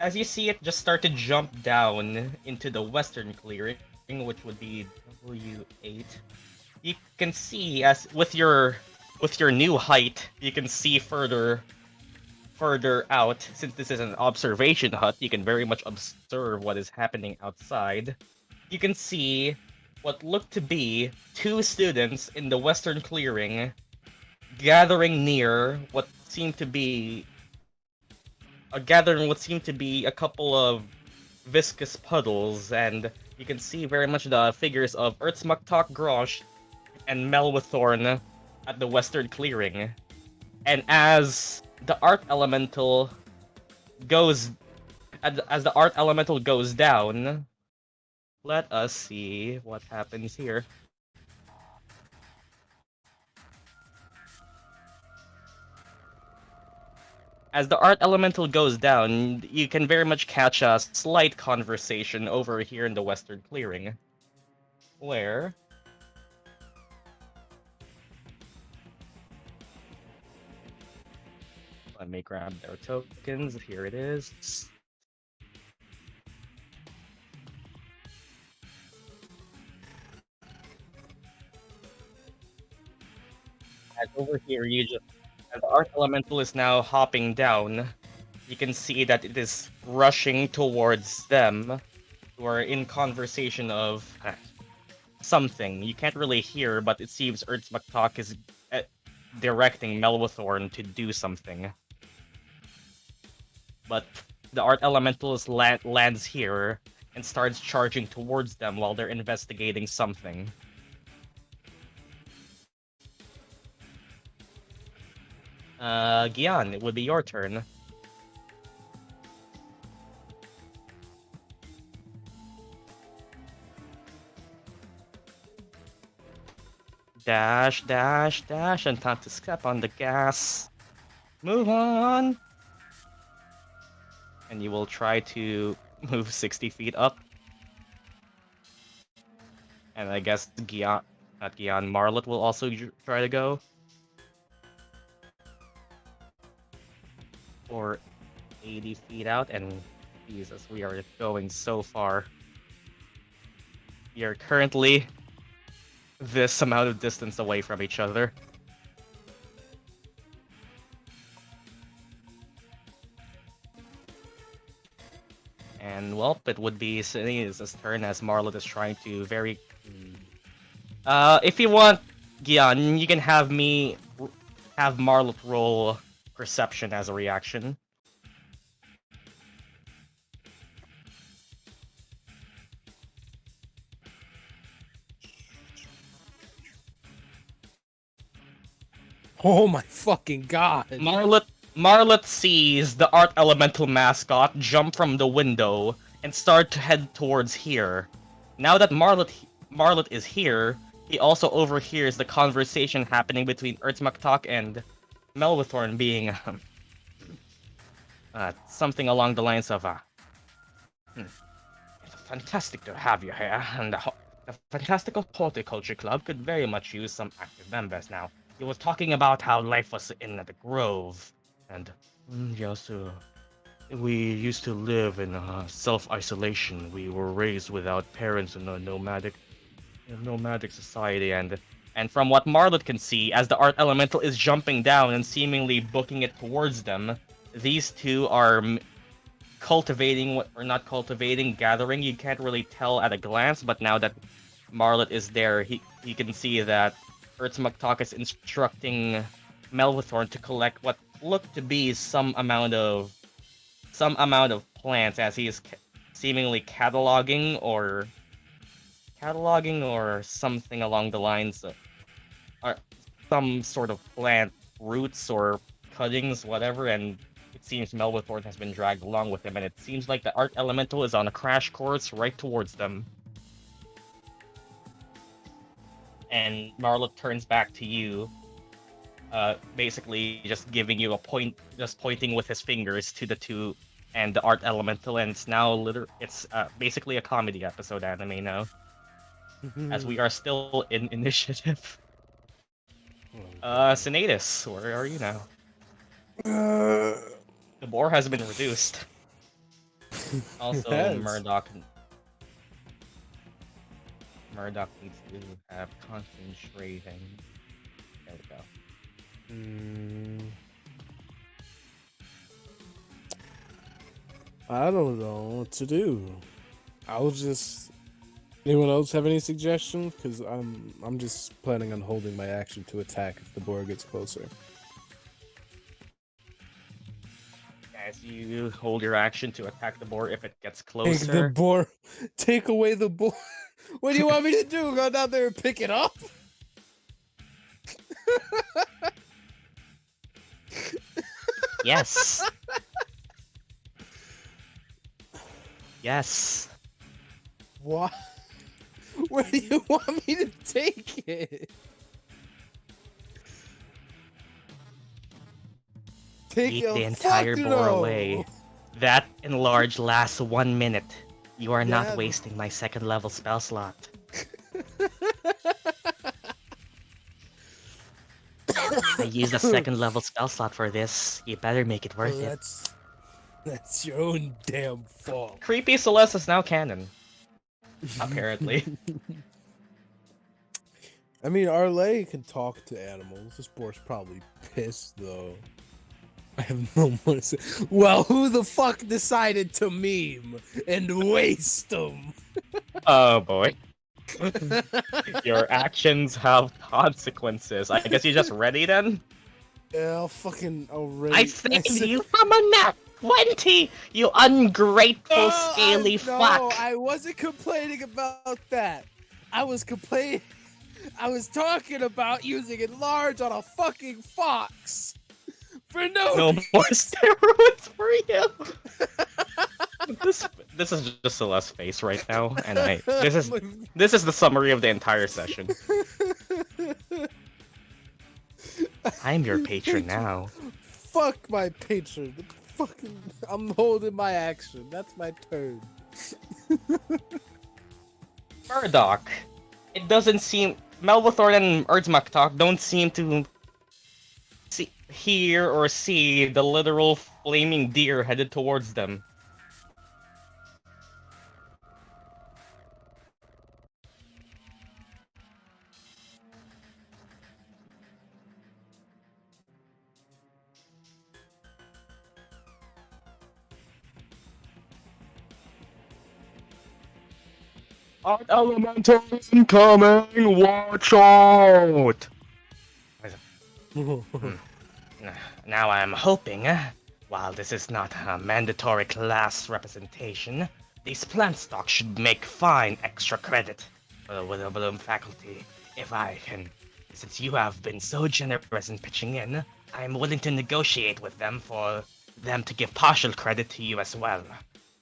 [SPEAKER 1] As you see it just start to jump down into the western clearing, which would be W8. You can see as with your new height, you can see further out. Since this is an observation hut, you can very much observe what is happening outside. You can see what look to be 2 students in the western clearing gathering near what seemed to be a couple of viscous puddles, and you can see very much the figures of Erzmuktok Grosh and Melwithorn at the western clearing. And as the art elemental goes down, let us see what happens here. As the art elemental goes down, you can very much catch a slight conversation over here in the western clearing, where let me grab their tokens. Here it is. And over here, as the Art Elemental is now hopping down, you can see that it is rushing towards them, who are in conversation of something. You can't really hear, but it seems Erzmuktok is directing Melwithorn to do something. But the Art Elementalist lands here and starts charging towards them while they're investigating something. Gyan, it would be your turn. Dash, dash, dash, and time to step on the gas. Move on! And you will try to move 60 feet up. And I guess Marlet will also try to go. Or 80 feet out, and Jesus, we are going so far. We are currently this amount of distance away from each other. And well, it would be Sinetis' turn as Marlet is trying to if you want, Gyan, you can have me have Marlet roll perception as a reaction.
[SPEAKER 5] Oh my fucking god!
[SPEAKER 1] Marlet sees the art elemental mascot jump from the window and start to head towards here. Now that Marlet is here, he also overhears the conversation happening between Erzmaktok and Melwithorn being something along the lines of it's fantastic to have you here, and the Fantastical Horticulture Club could very much use some active members now. He was talking about how life was in the grove, and yes, we used to live in self-isolation. We were raised without parents in a nomadic society, and from what Marlet can see, as the art elemental is jumping down and seemingly booking it towards them, these two are cultivating, or not cultivating, gathering. You can't really tell at a glance, but now that Marlet is there, he can see that Erzmaktok is instructing Melwithorn to collect what look to be some amount of plants, as he is seemingly cataloging or something along the lines of some sort of plant roots or cuttings, whatever, and it seems Melwithorn has been dragged along with him, and it seems like the art elemental is on a crash course right towards them. And Marlet turns back to you, basically just giving you a point, just pointing with his fingers to the two and the art elemental, and it's now it's basically a comedy episode anime now, as we are still in initiative. Sinetis, where are you now? The boar has been reduced. Also,
[SPEAKER 5] Yes.
[SPEAKER 1] Murdock needs to have concentration. There we go.
[SPEAKER 5] I don't know what to do. I'll just. Anyone else have any suggestions? Because I'm just planning on holding my action to attack if the boar gets closer.
[SPEAKER 1] As you hold your action to attack the boar if it gets
[SPEAKER 5] Take the
[SPEAKER 1] closer.
[SPEAKER 5] boar. Take away the boar. What do you want me to do? Go down there and pick it up?
[SPEAKER 1] Yes. Yes.
[SPEAKER 5] What? Where do you want me to take it? Take
[SPEAKER 1] Eat
[SPEAKER 5] it.
[SPEAKER 1] the entire
[SPEAKER 5] Fuck
[SPEAKER 1] boar
[SPEAKER 5] no.
[SPEAKER 1] away. That enlarge lasts 1 minute. You are
[SPEAKER 5] Yeah.
[SPEAKER 1] not wasting my second level spell slot. I used a second level spell slot for this. You better make it worth it.
[SPEAKER 5] That's your own damn fault.
[SPEAKER 1] Creepy Celeste is now canon. Apparently.
[SPEAKER 5] I mean, Arleigh can talk to animals. This boar's probably pissed, though. I have no more to say. Well, who the fuck decided to meme and waste them?
[SPEAKER 1] Oh boy. Your actions have consequences. I guess you're just ready then?
[SPEAKER 5] Yeah, I'll ready.
[SPEAKER 1] I saved you from a nat 20! You ungrateful, scaly fuck!
[SPEAKER 5] I wasn't complaining about that. I was talking about using enlarge on a fucking fox. For
[SPEAKER 1] No more steroids for you! This is just Celeste's face right now, and this is the summary of the entire session. I'm your patron now.
[SPEAKER 5] Fuck my patron. I'm holding my action. That's my turn.
[SPEAKER 1] Murdock. It doesn't seem Melwithorn and Erzmaktok don't seem to hear or see the literal flaming deer headed towards them. Art elemental incoming! Watch out! Now I'm hoping, while this is not a mandatory class representation, these plant stocks should make fine extra credit for the Widow Bloom faculty. If I can, since you have been so generous in pitching in, I am willing to negotiate with them for them to give partial credit to you as well.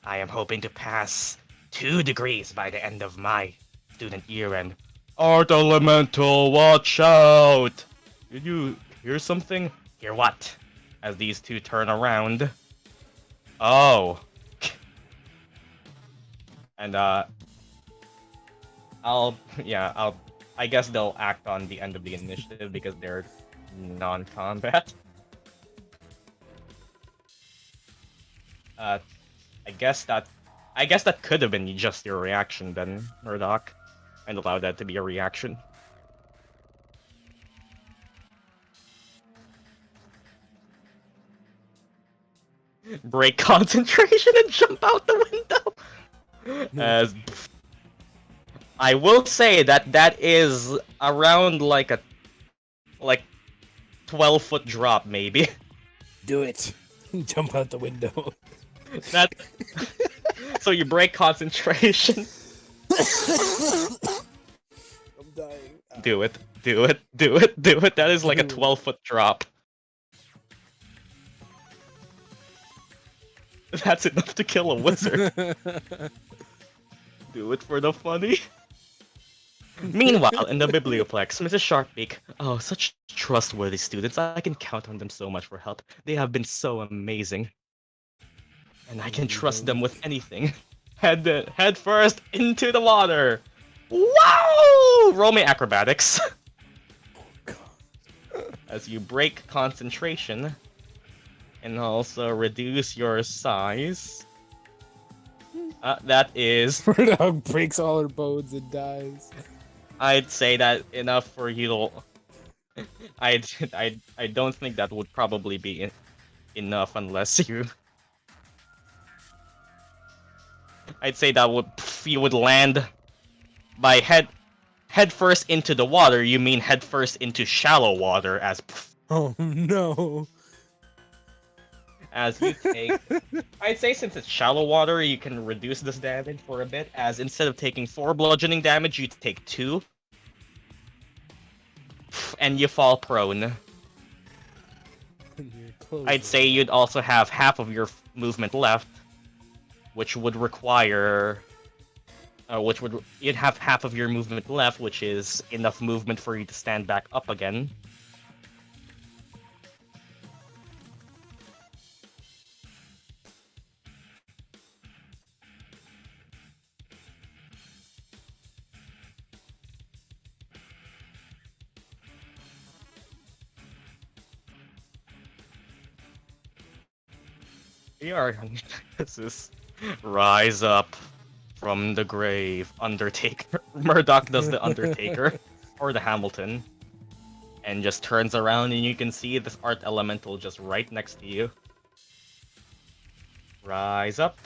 [SPEAKER 1] I am hoping to pass 2 degrees by the end of my student year, and Art Elemental, watch out! Did you hear something? Hear what? As these two turn around. Oh. And I guess they'll act on the end of the initiative because they're non-combat. I guess that could have been just your reaction then, Murdock, and allow that to be a reaction. Break concentration and jump out the window. As I will say that is around like 12-foot drop maybe.
[SPEAKER 5] Do it. Jump out the window.
[SPEAKER 1] That so you break concentration.
[SPEAKER 5] I'm dying.
[SPEAKER 1] Do it. That is like a 12-foot drop. That's enough to kill a wizard. Do it for the funny. Meanwhile, in the Biblioplex, Mrs. Sharpbeak, oh, such trustworthy students. I can count on them so much for help. They have been so amazing. And I can trust them with anything. Head first into the water. Wow! Roll me acrobatics. As you break concentration. And also reduce your size. That is...
[SPEAKER 5] Murdock breaks all her bones and dies.
[SPEAKER 1] I'd say that enough for you to... I don't think that would probably be enough unless you... I'd say that you would land by head first into the water. You mean head first into shallow water as...
[SPEAKER 5] Oh no.
[SPEAKER 1] As you take... I'd say since it's shallow water, you can reduce this damage for a bit, as instead of taking 4 bludgeoning damage, you take 2. And you fall prone. I'd say you'd also have half of your movement left, which would require... you'd have half of your movement left, which is enough movement for you to stand back up again. This is rise up from the grave, Undertaker. Murdock does the Undertaker, or the Hamilton, and just turns around and you can see this art elemental just right next to you. Rise up.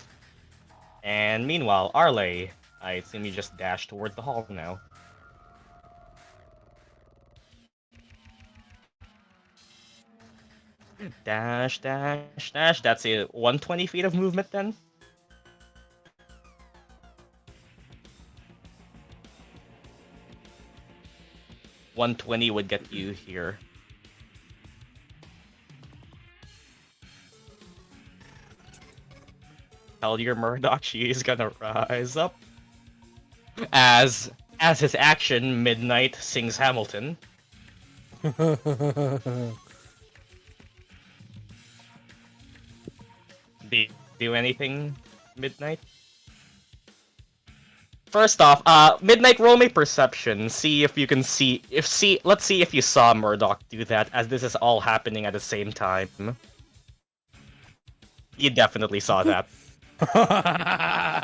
[SPEAKER 1] And meanwhile, Arleigh, I assume you just dash towards the hall now. Dash, dash, dash. That's it. 120 feet of movement then? $120 would get you here. Tell your Murdock she's gonna rise up. As his action, Midnight sings Hamilton. Do anything, Midnight? First off, Midnight, roll me perception. See if you can see. Let's see if you saw Murdock do that, as this is all happening at the same time. You definitely saw that.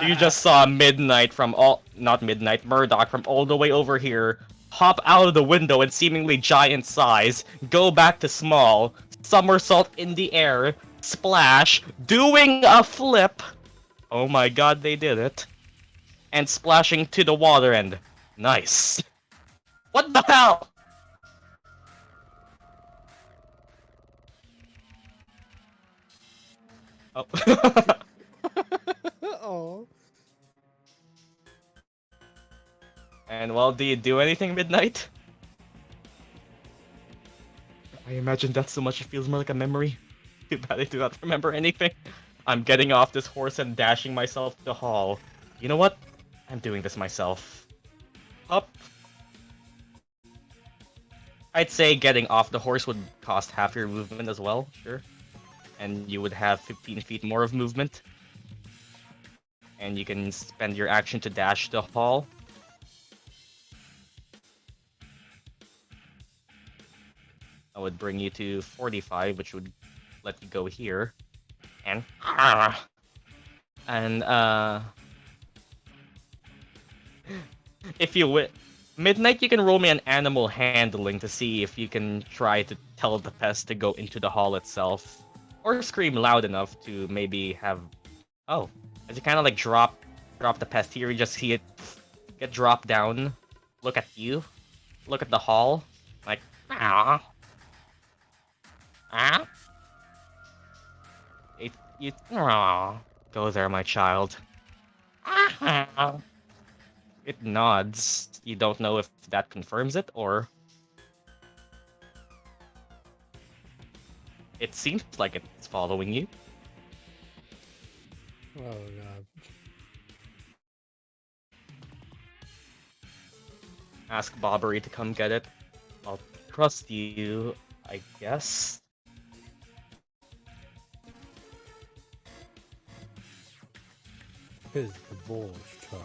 [SPEAKER 1] You just saw Midnight Murdock from all the way over here, hop out of the window in seemingly giant size, go back to small, somersault in the air, splash, doing a flip. Oh my god, they did it. And splashing to the water end. Nice. What the hell? Oh.
[SPEAKER 5] Oh.
[SPEAKER 1] And well, do you do anything, Midnight? I imagine that so much it feels more like a memory. Too bad I do not remember anything. I'm getting off this horse and dashing myself to the hall. You know what? I'm doing this myself. Up. I'd say getting off the horse would cost half your movement as well, sure. And you would have 15 feet more of movement. And you can spend your action to dash to the hall. That would bring you to 45, which would let you go here. And if you Midnight, you can roll me an animal handling to see if you can try to tell the pest to go into the hall itself. Or scream loud enough to maybe have... Oh, as you kind of like drop the pest here, you just see it get dropped down, look at you, look at the hall, like, ah. Ah? Go there, my child. It nods. You don't know if that confirms it, or... It seems like it's following you.
[SPEAKER 5] Oh god.
[SPEAKER 1] Ask Bobbery to come get it. I'll trust you, I guess.
[SPEAKER 5] Is the bull's turn.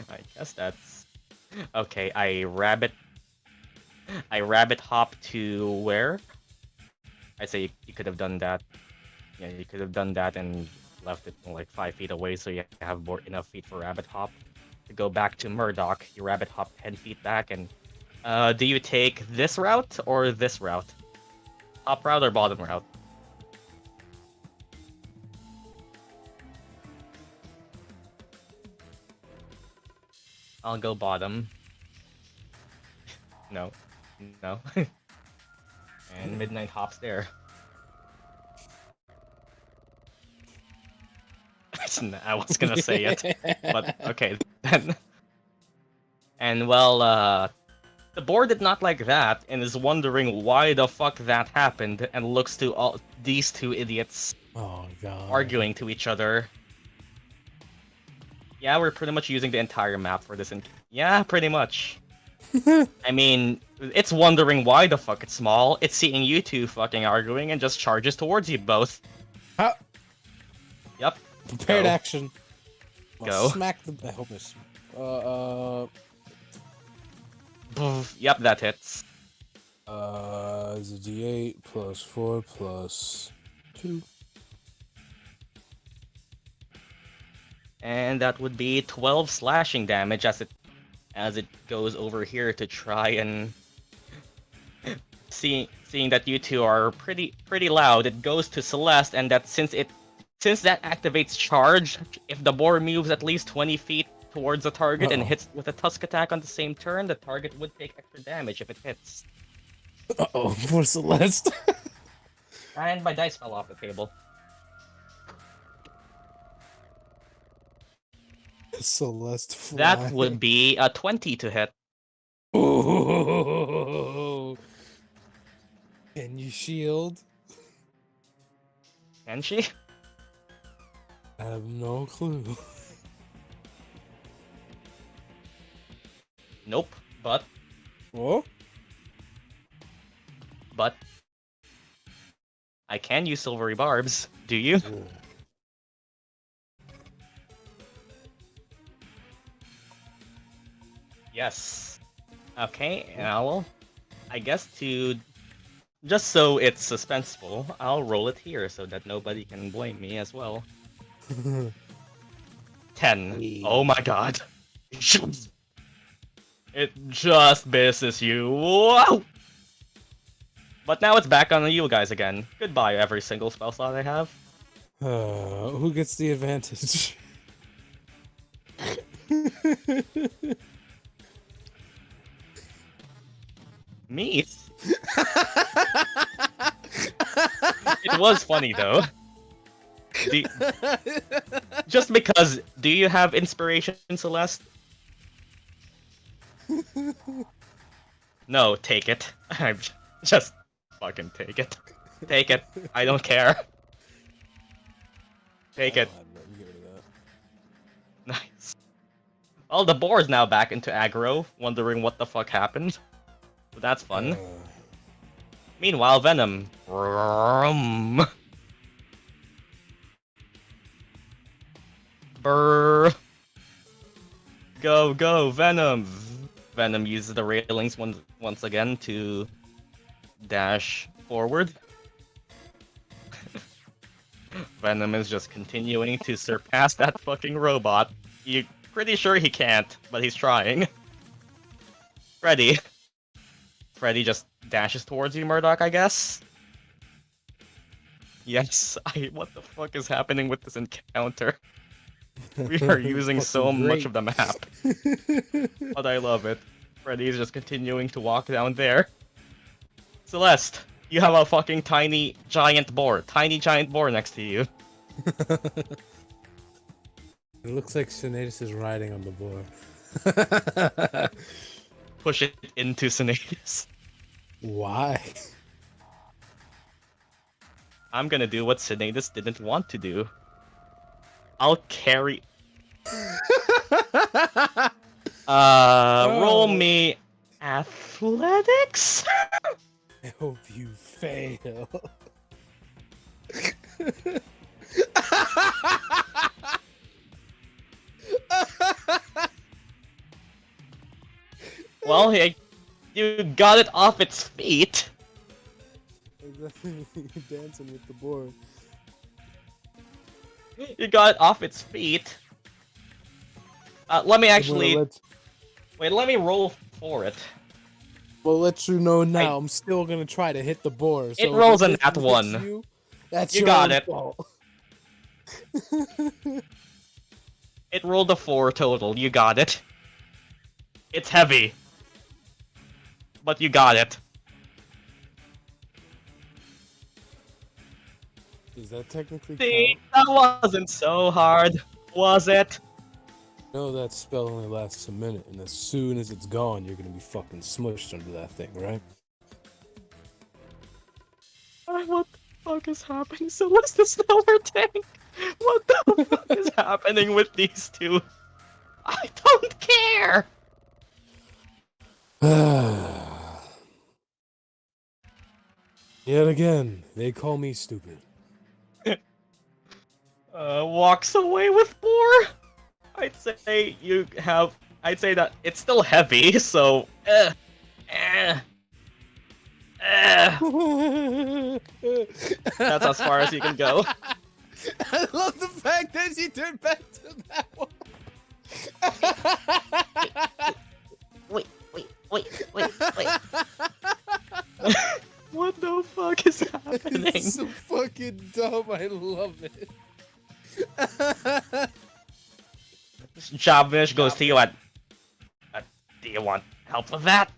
[SPEAKER 1] I guess that's... Okay, I rabbit hop to where? I'd say you could have done that. Yeah, you could have done that and left it like 5 feet away, so you have more enough feet for rabbit hop. To go back to Murdock, you rabbit hop 10 feet back, and do you take this route or this route? Top route or bottom route? I'll go bottom. No. No. And Midnight hops there. I was gonna say it, but okay then. And well, the board did not like that and is wondering why the fuck that happened, and looks to all these two idiots
[SPEAKER 5] Oh god.
[SPEAKER 1] arguing to each other. Yeah, we're pretty much using the entire map for this. Yeah, pretty much. I mean, it's wondering why the fuck it's small. It's seeing you two fucking arguing and just charges towards you both.
[SPEAKER 5] Ha!
[SPEAKER 1] Yep.
[SPEAKER 5] Prepared
[SPEAKER 1] Go.
[SPEAKER 5] action. I'll
[SPEAKER 1] Go.
[SPEAKER 5] Smack the. I hope it's.
[SPEAKER 1] Yep, that hits.
[SPEAKER 5] Is a D8 plus 4 plus 2.
[SPEAKER 1] And that would be 12 slashing damage as it goes over here to try and seeing that you two are pretty loud. It goes to Celeste, and that since that activates charge, if the boar moves at least 20 feet towards the target and hits with a tusk attack on the same turn, the target would take extra damage if it hits.
[SPEAKER 5] Uh-oh, for Celeste.
[SPEAKER 1] And my dice fell off the table.
[SPEAKER 5] Celeste fly.
[SPEAKER 1] That would be a 20 to hit.
[SPEAKER 5] Ooh. Can you shield?
[SPEAKER 1] Can she?
[SPEAKER 5] I have no clue.
[SPEAKER 1] Nope. But
[SPEAKER 5] What?
[SPEAKER 1] I can use silvery barbs. Do you?
[SPEAKER 5] Ooh.
[SPEAKER 1] Yes. Okay, and I guess just so it's suspenseful, I'll roll it here so that nobody can blame me as well. 10. Oh my god. It just misses you. Whoa! But now it's back on you guys again. Goodbye, every single spell slot I have.
[SPEAKER 5] Who gets the advantage?
[SPEAKER 1] Me? It was funny though. Just because, do you have inspiration, Celeste? No, take it. I'm just fucking take it. Take it. I don't care. Take it. Nice. Well, the boar's now back into aggro, wondering what the fuck happened. But that's fun. Meanwhile, Venom. Brum. Brr. Go, go, Venom! Venom uses the railings once again to dash forward. Venom is just continuing to surpass that fucking robot. You're pretty sure he can't, but he's trying. Freddy. Freddy just dashes towards you, Murdock, I guess? Yes, what the fuck is happening with this encounter? We are using so much of the map. But I love it. Freddy is just continuing to walk down there. Celeste, you have a fucking tiny giant boar next to you.
[SPEAKER 5] It looks like Sinetis is riding on the boar.
[SPEAKER 1] Push it into Sinetis.
[SPEAKER 5] Why?
[SPEAKER 1] I'm gonna do what Sinetis didn't want to do. I'll carry. Roll me athletics.
[SPEAKER 5] I hope you fail.
[SPEAKER 1] Well, hey, you got it off its feet.
[SPEAKER 5] Dancing with the boar.
[SPEAKER 1] You got it off its feet. Let me actually... Wait, let me roll for it.
[SPEAKER 5] We'll let you know now. I'm still gonna try to hit the boar.
[SPEAKER 1] It rolls an at one.
[SPEAKER 5] That's
[SPEAKER 1] You
[SPEAKER 5] your
[SPEAKER 1] got
[SPEAKER 5] own
[SPEAKER 1] it.
[SPEAKER 5] fault.
[SPEAKER 1] It rolled a 4 total. You got it. It's heavy. But you got it.
[SPEAKER 5] Does that technically
[SPEAKER 1] See,
[SPEAKER 5] count?
[SPEAKER 1] that wasn't so hard, was it?
[SPEAKER 5] No, that spell only lasts a minute, and as soon as it's gone, you're gonna be fucking smushed under that thing, right?
[SPEAKER 1] What the fuck is happening? Celeste is now our tank. What the fuck is happening with these two? I don't care.
[SPEAKER 5] Yet again, they call me stupid.
[SPEAKER 1] Walks away with 4. I'd say you have. I'd say that it's still heavy, so. That's as far as you can go.
[SPEAKER 5] I love the fact that you turned back to that one.
[SPEAKER 1] Wait. What the fuck is happening?
[SPEAKER 5] It's so fucking dumb. I love it.
[SPEAKER 1] Jobnish goes to you and... do you want help with that?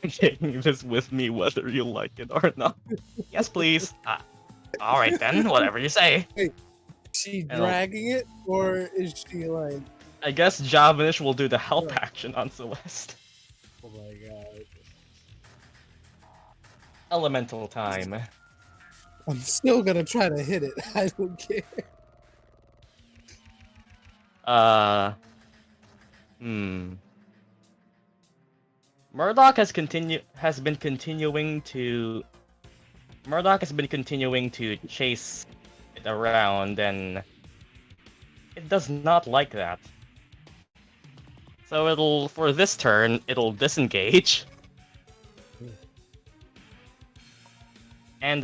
[SPEAKER 1] Taking this with me whether you like it or not. Yes, please. Alright then, whatever you say.
[SPEAKER 5] Is she dragging it, or is she like...
[SPEAKER 1] I guess Jobnish will do the help action on Celeste.
[SPEAKER 5] Oh my god.
[SPEAKER 1] Elemental time.
[SPEAKER 5] I'm still gonna try to hit it. I don't care.
[SPEAKER 1] Murdock has been continuing to chase it around, and it does not like that. So for this turn, it'll disengage. And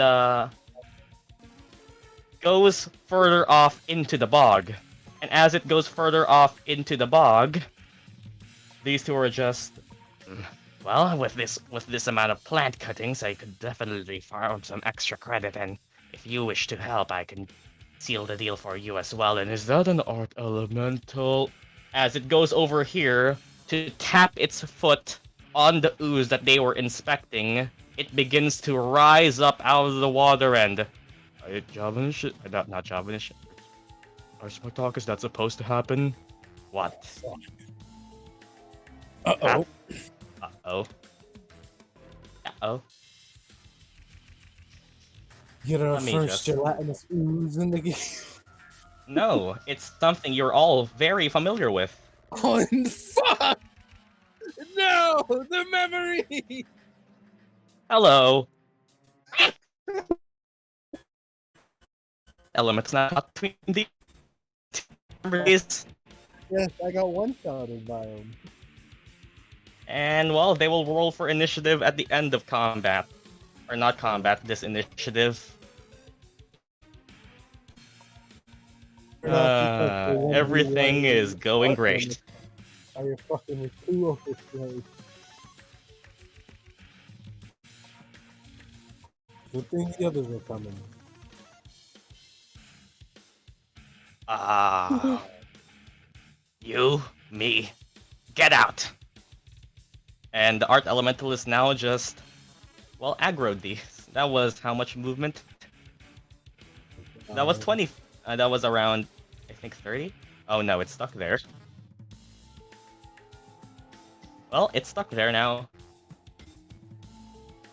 [SPEAKER 1] goes further off into the bog. And as it goes further off into the bog, these two are just... Well, with this amount of plant cuttings, I could definitely farm some extra credit and If you wish to help, I can seal the deal for you as well. And is that an art elemental? As it goes over here to tap its foot on the ooze that they were inspecting, it begins to rise up out of the water and... Javanish? Not Javanish. Our smart talk, is that supposed to happen? What?
[SPEAKER 2] Uh-oh.
[SPEAKER 1] Uh-oh. Uh-oh.
[SPEAKER 2] Get our
[SPEAKER 1] Let me
[SPEAKER 2] first
[SPEAKER 1] just-
[SPEAKER 2] gelatinous ooze in the game.
[SPEAKER 1] No, it's something you're all very familiar with.
[SPEAKER 2] Oh, fuck! No! The memory!
[SPEAKER 1] Hello. Elements not between the memories.
[SPEAKER 2] Yes, I got one shot in biome.
[SPEAKER 1] And well, they will roll for initiative at the end of combat. Or not combat, this initiative. Everything is going great.
[SPEAKER 2] Are you fucking with 2 overflows? Good thing the others are coming.
[SPEAKER 1] Ah. You, me, get out! And the art elemental is now just, well, aggroed these. That was how much movement? That was 20. That was around, I think, 30? Oh no, it's stuck there. Well, it's stuck there now.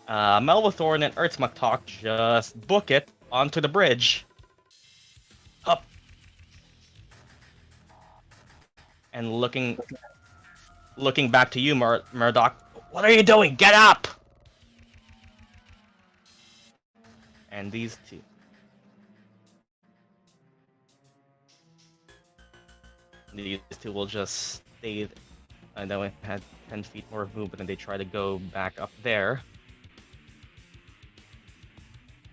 [SPEAKER 1] Melvathorn and Earthmaktok just book it onto the bridge. Up. And looking back to you, Murdock. What are you doing? Get up! And these two. These two will just stay. And then we had 10 feet more of movement, and they try to go back up there.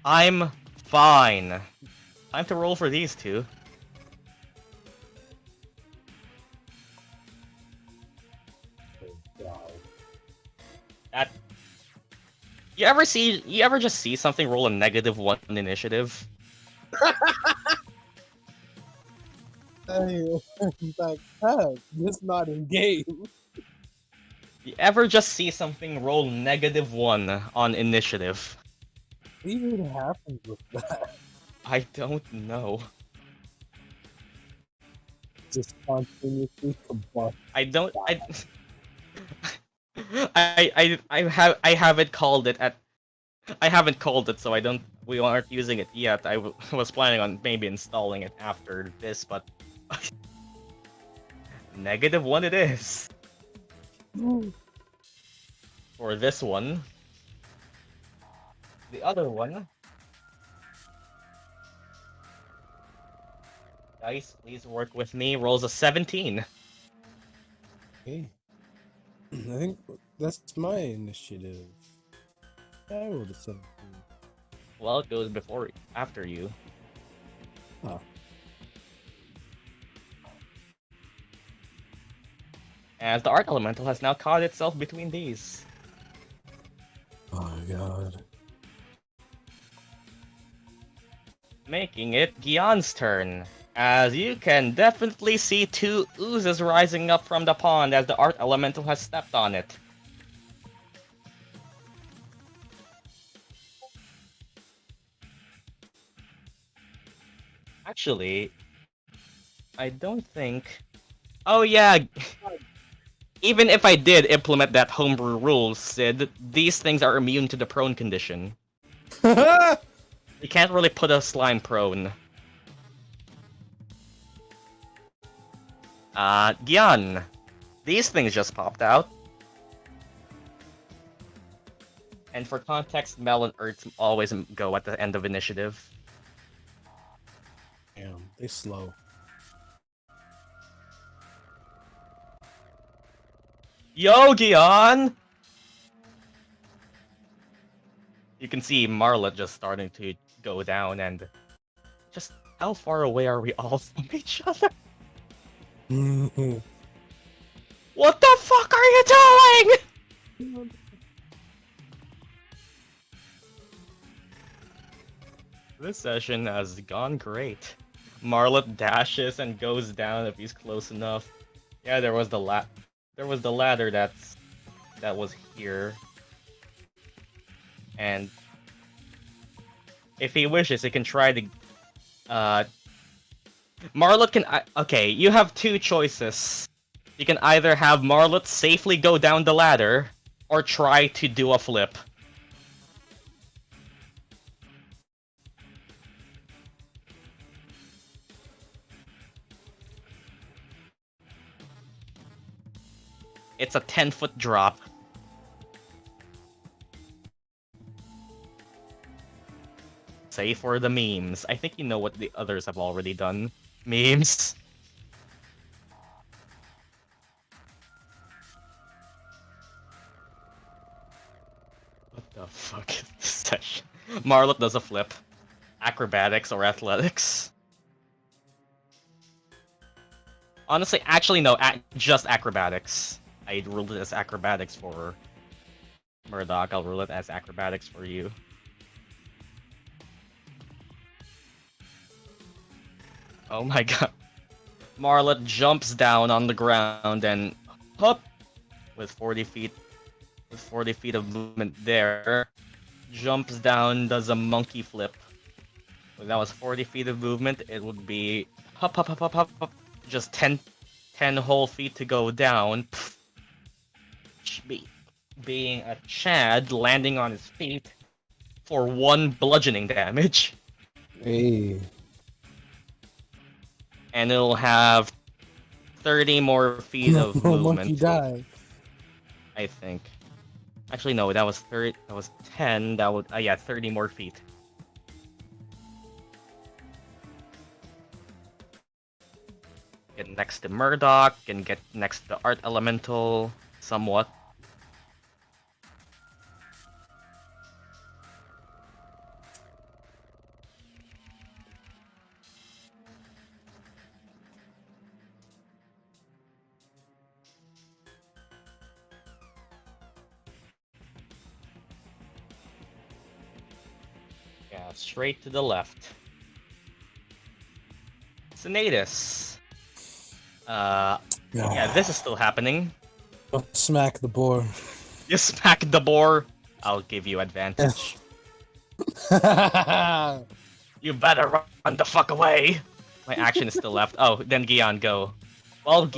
[SPEAKER 1] I'm fine. Time to roll for these two. That. You ever just see something roll a -1 initiative?
[SPEAKER 2] In fact, just not in game.
[SPEAKER 1] You ever just see something roll -1 on initiative?
[SPEAKER 2] What even happens with that?
[SPEAKER 1] I don't know.
[SPEAKER 2] Just spontaneously combust.
[SPEAKER 1] I don't. I haven't called it at. I haven't called it, so I don't. We aren't using it yet. I was planning on maybe installing it after this, but -1 it is. For this one. The other one. Dice, please work with me. Rolls a 17.
[SPEAKER 2] Okay. I think that's my initiative. I rolled a 17.
[SPEAKER 1] Well, it goes after you.
[SPEAKER 2] Oh.
[SPEAKER 1] As the art elemental has now caught itself between these.
[SPEAKER 2] Oh my god.
[SPEAKER 1] Making it Gyan's turn. As you can definitely see 2 oozes rising up from the pond as the art elemental has stepped on it. Actually, I don't think... Oh yeah! Even if I did implement that homebrew rule, Sid, these things are immune to the prone condition. You can't really put a slime prone. Gyan. These things just popped out. And for context, Mel and Earth always go at the end of initiative.
[SPEAKER 2] Damn, they slow.
[SPEAKER 1] Yo, Gyan! You can see Marla just starting to go down, and just how far away are we all from each other? What the fuck are you doing? This session has gone great. Marlet dashes and goes down if he's close enough. Yeah, there was the ladder that was here. And if he wishes, he can try to Marlet can okay, you have two choices. You can either have Marlet safely go down the ladder or try to do a flip. It's a 10-foot drop. Say for the memes. I think you know what the others have already done. Memes. What the fuck is this session? Marlet does a flip. Acrobatics or athletics. Honestly, actually no, just acrobatics. I ruled it as acrobatics for Murdock. I'll rule it as acrobatics for you. Oh my god. Marlet jumps down on the ground and hop with 40 feet of movement there. Jumps down, does a monkey flip. If that was 40 feet of movement, it would be hop hop hop hop hop hop. Just 10 whole feet to go down. Being a Chad, landing on his feet for 1 bludgeoning damage.
[SPEAKER 2] Hey.
[SPEAKER 1] And it'll have 30 more feet of movement.
[SPEAKER 2] Monkey die.
[SPEAKER 1] I think. Actually, no, that was 30. That was 10. That would yeah, 30 more feet. Get next to Murdock and get next to Art Elemental, somewhat. Yeah, straight to the left. Sinetis. Yeah, this is still happening.
[SPEAKER 2] Smack the boar.
[SPEAKER 1] You smack the boar, I'll give you advantage. You better run the fuck away. My action is still left. Oh, then Gyan, go. Well,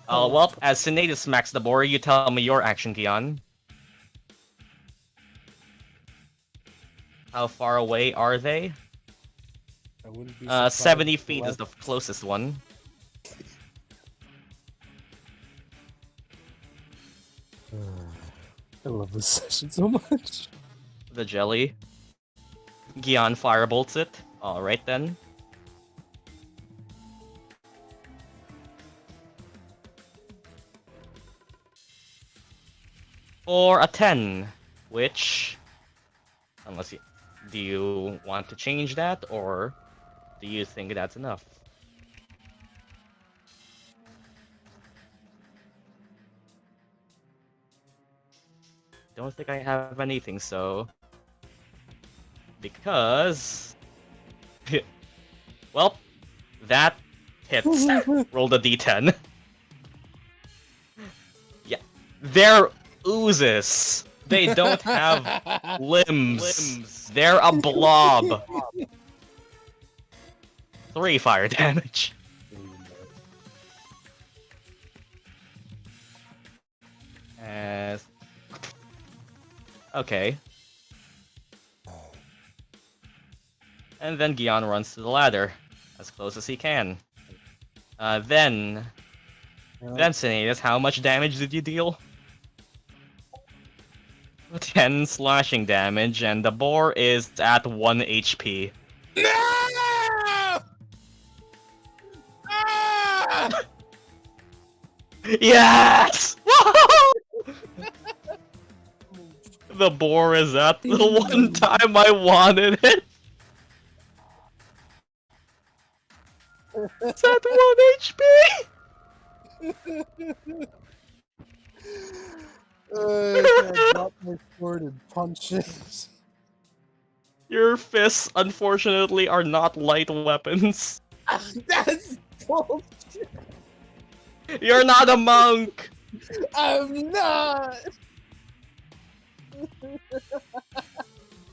[SPEAKER 1] well, as Sinetis smacks the boar, you tell me your action, Gyan. How far away are they?
[SPEAKER 2] I wouldn't be
[SPEAKER 1] 70 feet is the closest one.
[SPEAKER 2] I love this session so much.
[SPEAKER 1] The jelly. Gyan firebolts it. Alright then. For a 10, which... Unless you... Do you want to change that, or do you think that's enough? Don't think I have anything, so... Because... Well, that hits. Roll the d10. Yeah. They're oozes. They don't have limbs. They're a blob. 3 fire damage. Okay. And then Gyan runs to the ladder, as close as he can. Then Sinetis, how much damage did you deal? 10 slashing damage, and the boar is at 1 HP.
[SPEAKER 2] No! Ah!
[SPEAKER 1] Yes! The boar is at the one time I wanted it. It's at 1 HP!
[SPEAKER 2] I drop my sword and punch it.
[SPEAKER 1] Your fists, unfortunately, are not light weapons.
[SPEAKER 2] That's bullshit.
[SPEAKER 1] You're not a monk!
[SPEAKER 2] I'm not.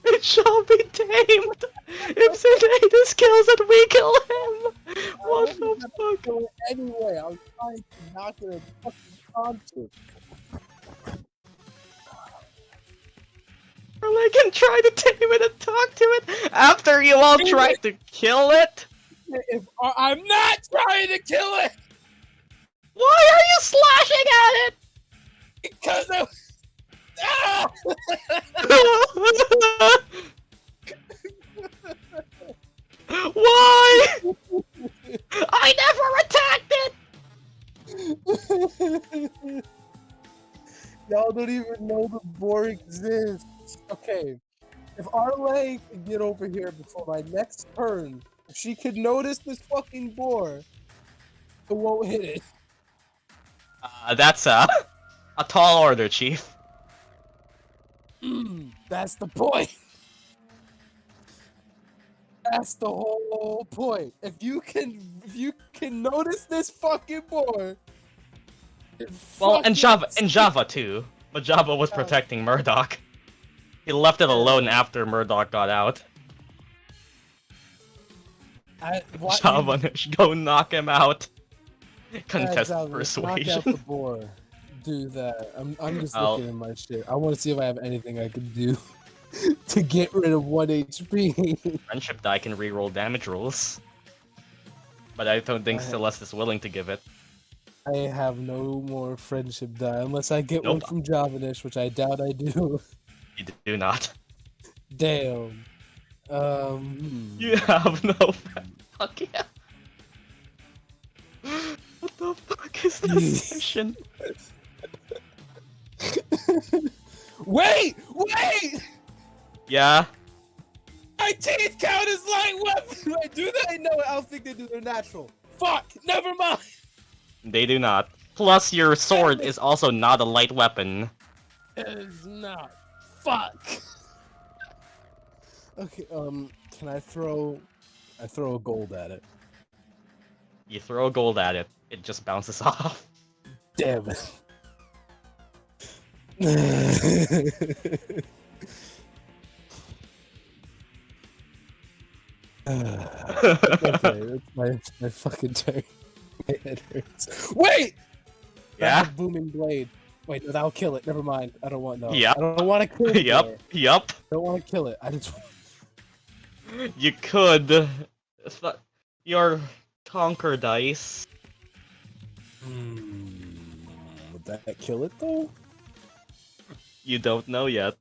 [SPEAKER 1] It shall be tamed! If Sinetis kills it, we kill him! What the fuck?
[SPEAKER 2] Do it anyway. I'm trying to knock it a fucking concert.
[SPEAKER 1] Arleigh can try to tame it and talk to it after you all tried to kill it?
[SPEAKER 2] If I'm not trying to kill it
[SPEAKER 1] Why are you slashing at it?
[SPEAKER 2] because of. Ah!
[SPEAKER 1] Why? I never attacked it!
[SPEAKER 2] Y'all don't even know the boar exists. Okay, if Arleigh can get over here before my next turn, if she could notice this fucking boar, it won't hit it.
[SPEAKER 1] That's a tall order, Chief.
[SPEAKER 2] That's the point. That's the whole point. If you can notice this fucking boar.
[SPEAKER 1] Well, and Java too. But Java was protecting Murdock. He left it alone after Murdock got out. Java, go knock him out. Contest persuasion.
[SPEAKER 2] Knock out the boar. Do that. I'm just looking at my shit. I want to see if I have anything I can do to get rid of 1 HP.
[SPEAKER 1] Friendship die can reroll damage rolls. But I don't think Celeste is willing to give it.
[SPEAKER 2] I have no more friendship die unless I get one from Javanish, which I doubt I do.
[SPEAKER 1] You do not.
[SPEAKER 2] Damn.
[SPEAKER 1] You have no friend. Fuck yeah. What the fuck is this mission?
[SPEAKER 2] Wait!
[SPEAKER 1] Yeah?
[SPEAKER 2] My teeth count as light weapons! Do I do that? No, I don't think they do. They're natural. Fuck! Never mind!
[SPEAKER 1] They do not. Plus, your sword is also not a light weapon.
[SPEAKER 2] It is not. Fuck! Okay, can I throw a gold at it?
[SPEAKER 1] You throw gold at it, it just bounces off.
[SPEAKER 2] Damn it. Okay, that's my fucking turn. My head hurts. Wait!
[SPEAKER 1] Yeah?
[SPEAKER 2] That's a booming blade. Wait, no, that'll kill it. Never mind. I don't want no.
[SPEAKER 1] Yep.
[SPEAKER 2] I don't want to kill it.
[SPEAKER 1] Yup.
[SPEAKER 2] I don't want to kill it. I just.
[SPEAKER 1] You could. Your conquer dice.
[SPEAKER 2] Would that kill it though?
[SPEAKER 1] You don't know yet.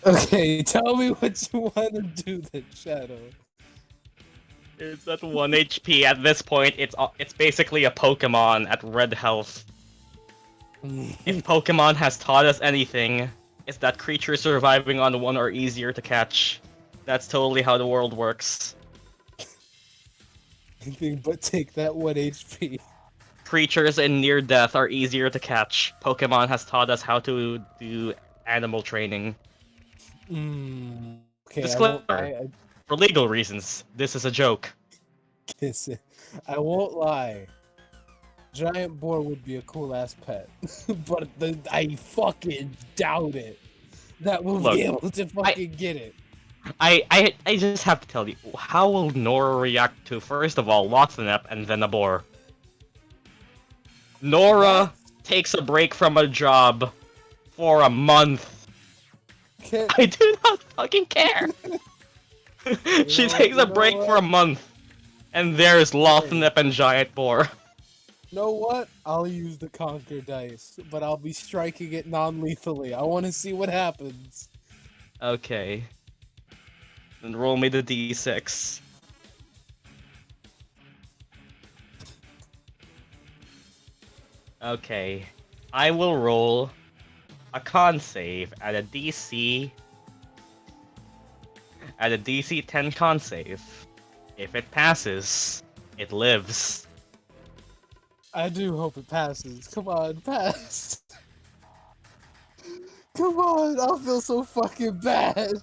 [SPEAKER 2] Okay, tell me what you want to do then, Shadow.
[SPEAKER 1] It's at 1 HP. At this point, it's basically a Pokemon at red health. If Pokemon has taught us anything, it's that creatures surviving on 1 are easier to catch. That's totally how the world works.
[SPEAKER 2] Anything but take that 1 HP.
[SPEAKER 1] Creatures in near death are easier to catch. Pokemon has taught us how to do animal training.
[SPEAKER 2] Okay,
[SPEAKER 1] Disclaimer. For legal reasons, this is a joke.
[SPEAKER 2] I won't lie. Giant boar would be a cool ass pet, but I fucking doubt it. That we'll be able to fucking get it.
[SPEAKER 1] I just have to tell you, how will Nora react to, first of all, Lothnep and then a boar? Nora takes a break from a job for a month. I do not fucking care. She takes a break for a month, and there's Lothnep and Giant Boar.
[SPEAKER 2] You know what? I'll use the Conquer dice, but I'll be striking it non-lethally. I want to see what happens.
[SPEAKER 1] Okay. Then roll me the d6. Okay. I will roll a con save at a DC 10 con save. If it passes, it lives.
[SPEAKER 2] I do hope it passes. Come on, pass. Come on, I'll feel so fucking bad.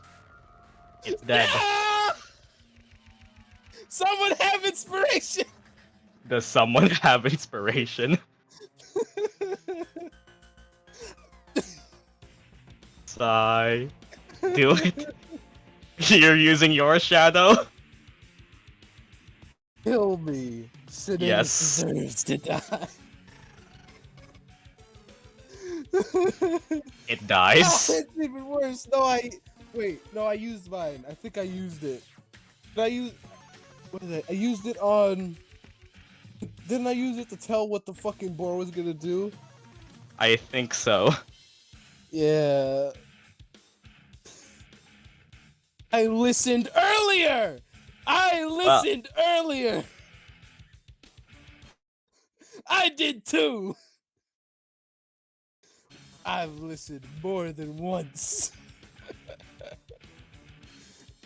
[SPEAKER 1] It's dead.
[SPEAKER 2] Ah! Someone have inspiration.
[SPEAKER 1] Does someone have inspiration? Sigh. Do it. You're using your shadow?
[SPEAKER 2] Kill me. Sinetis
[SPEAKER 1] Yes.
[SPEAKER 2] deserves to die.
[SPEAKER 1] It
[SPEAKER 2] Oh,
[SPEAKER 1] dies.
[SPEAKER 2] it's even worse. No, I used mine. I think I used it. Did I use? What is it? I used it on. Didn't I use it to tell what the fucking boar was gonna do?
[SPEAKER 1] I think so.
[SPEAKER 2] Yeah. I listened earlier. Earlier. I did too. I've listened more than once.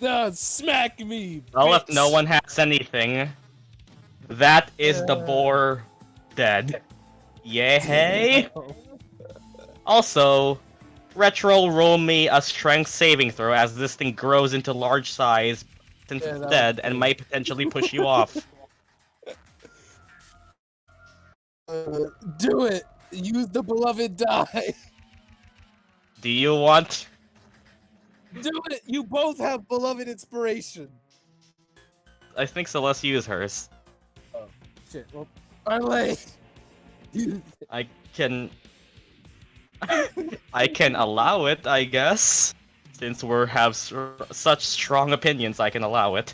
[SPEAKER 2] No, smack me.
[SPEAKER 1] Well, if
[SPEAKER 2] bitch.
[SPEAKER 1] no one has anything, that is the boar dead. Yay! Also, Retro, roll me a strength saving throw as this thing grows into large size since
[SPEAKER 2] Yeah,
[SPEAKER 1] it's
[SPEAKER 2] that
[SPEAKER 1] dead
[SPEAKER 2] was
[SPEAKER 1] and
[SPEAKER 2] good.
[SPEAKER 1] might potentially push you off.
[SPEAKER 2] Do it. Use the beloved die.
[SPEAKER 1] Do you want?
[SPEAKER 2] Do it. You both have beloved inspiration.
[SPEAKER 1] I think Celeste used hers.
[SPEAKER 2] Shit. Well, Arleigh.
[SPEAKER 1] I can... I can allow it, I guess. Since we have such strong opinions, I can allow it.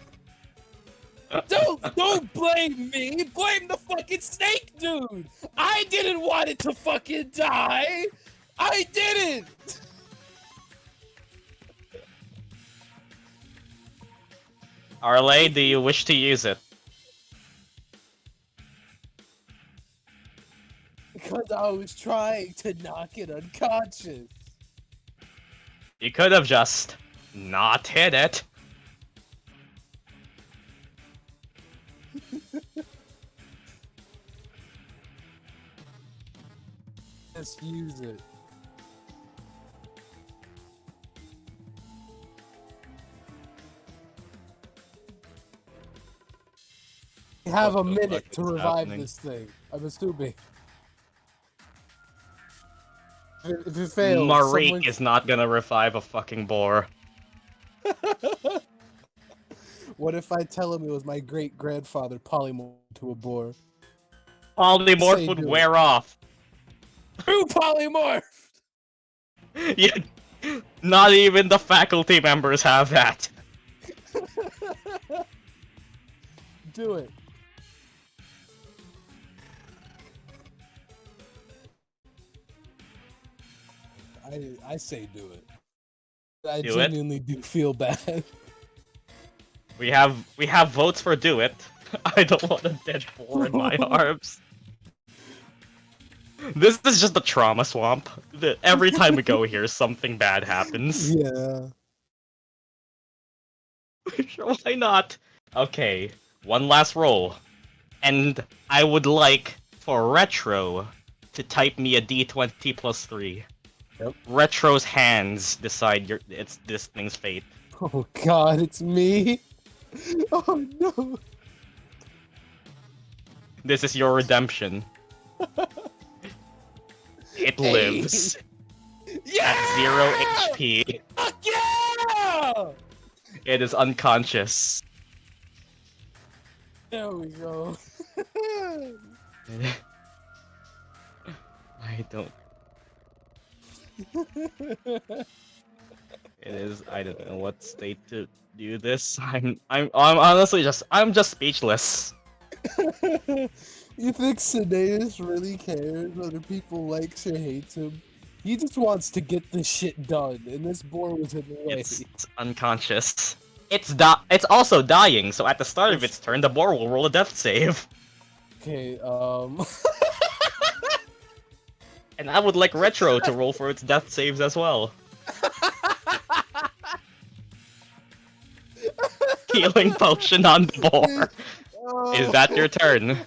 [SPEAKER 2] Don't blame me. Blame the fucking snake, dude. I didn't want it to fucking die. I didn't.
[SPEAKER 1] Arleigh, do you wish to use it?
[SPEAKER 2] Because I was trying to knock it unconscious.
[SPEAKER 1] You could have just not hit it.
[SPEAKER 2] Just use it. We have a
[SPEAKER 1] What the fuck
[SPEAKER 2] minute to
[SPEAKER 1] is
[SPEAKER 2] revive
[SPEAKER 1] happening?
[SPEAKER 2] this thing. I'm assuming. If it fails,
[SPEAKER 1] Marik
[SPEAKER 2] someone...
[SPEAKER 1] is not gonna revive a fucking boar.
[SPEAKER 2] What if I tell him it was my great-grandfather polymorphed to a boar?
[SPEAKER 1] Polymorph
[SPEAKER 2] Say
[SPEAKER 1] would
[SPEAKER 2] do it.
[SPEAKER 1] wear off.
[SPEAKER 2] True polymorph!
[SPEAKER 1] Yeah, not even the faculty members have that.
[SPEAKER 2] Do it. I say do it. I
[SPEAKER 1] Do it?
[SPEAKER 2] genuinely do feel bad.
[SPEAKER 1] We have votes for do it. I don't want a dead boar in my arms. This is just a trauma swamp. Every time we go here, something bad happens.
[SPEAKER 2] Yeah.
[SPEAKER 1] Sure, why not? Okay, one last roll. And I would like for Retro to type me a d20 plus 3.
[SPEAKER 2] Yep.
[SPEAKER 1] Retro's hands decide it's this thing's fate.
[SPEAKER 2] Oh god, it's me. Oh no.
[SPEAKER 1] This is your redemption. It
[SPEAKER 2] Hey.
[SPEAKER 1] lives
[SPEAKER 2] Yeah!
[SPEAKER 1] at 0 HP.
[SPEAKER 2] Fuck yeah!
[SPEAKER 1] It is unconscious.
[SPEAKER 2] There we go.
[SPEAKER 1] I don't. It is. I don't know what state to do this. I'm honestly just speechless.
[SPEAKER 2] You think Sinetis really cares whether people likes or hates him? He just wants to get this shit done, and this boar was in the way.
[SPEAKER 1] It's unconscious. It's also dying. So at the start of its turn, the boar will roll a death save.
[SPEAKER 2] Okay,
[SPEAKER 1] And I would like Retro to roll for its death saves as well. Healing potion on the boar. Is that your turn?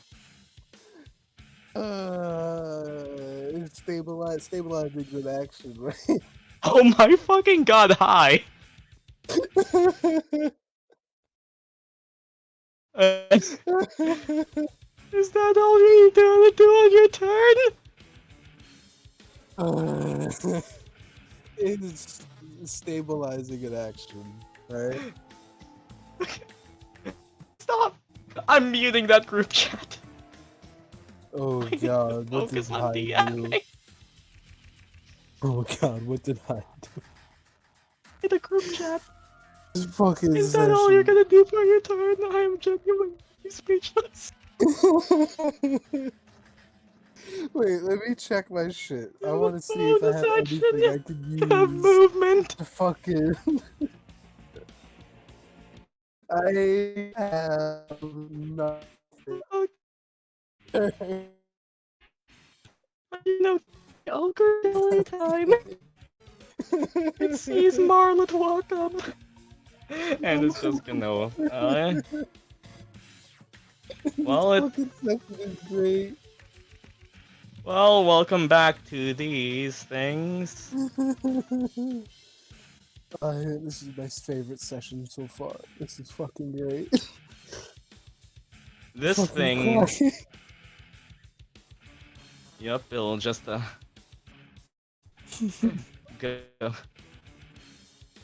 [SPEAKER 2] stabilizing with action, right?
[SPEAKER 1] Oh my fucking god, hi! Is that all you're gonna do on your turn?
[SPEAKER 2] It's stabilizing in action, right?
[SPEAKER 1] Stop! I'm muting that group chat.
[SPEAKER 2] Oh
[SPEAKER 1] I need to
[SPEAKER 2] god, what did
[SPEAKER 1] focus on
[SPEAKER 2] I do?
[SPEAKER 1] DMing.
[SPEAKER 2] Oh god, what did I do?
[SPEAKER 1] In the group chat.
[SPEAKER 2] This fucking
[SPEAKER 1] Is that all you're
[SPEAKER 2] session.
[SPEAKER 1] gonna do for your turn? I am genuinely speechless.
[SPEAKER 2] Wait, let me check my shit. I
[SPEAKER 1] You
[SPEAKER 2] want to see if I
[SPEAKER 1] bonus
[SPEAKER 2] have
[SPEAKER 1] action.
[SPEAKER 2] anything I can
[SPEAKER 1] You have
[SPEAKER 2] use
[SPEAKER 1] movement.
[SPEAKER 2] to fucking. I have nothing.
[SPEAKER 1] You know, Algorithm time. It sees Marlet walk up. And it's just gonna. Well, it.
[SPEAKER 2] Fucking session is great.
[SPEAKER 1] Well, welcome back to these things.
[SPEAKER 2] This is my favorite session so far. This is fucking great.
[SPEAKER 1] This
[SPEAKER 2] Fucking
[SPEAKER 1] thing.
[SPEAKER 2] crying.
[SPEAKER 1] Yep, it'll just go.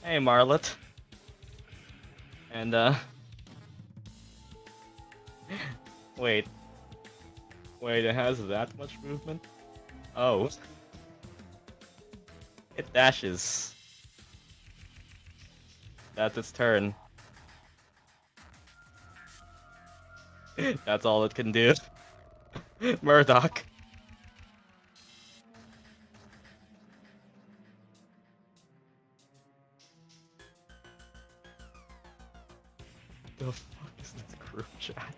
[SPEAKER 1] Hey, Marlet. And wait. Wait, it has that much movement? Oh. It dashes. That's its turn. That's all it can do. Murdock. The fuck is this group chat?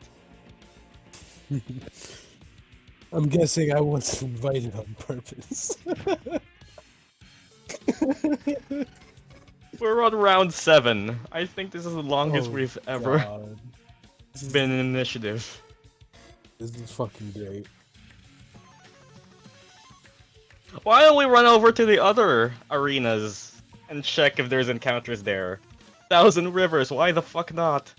[SPEAKER 2] I'm guessing I wasn't invited on purpose.
[SPEAKER 1] We're on round 7. I think this is the longest
[SPEAKER 2] Oh,
[SPEAKER 1] we've ever
[SPEAKER 2] God.
[SPEAKER 1] been in initiative.
[SPEAKER 2] This is fucking great.
[SPEAKER 1] Why don't we run over to the other arenas and check if there's encounters there? Thousand Rivers, why the fuck not?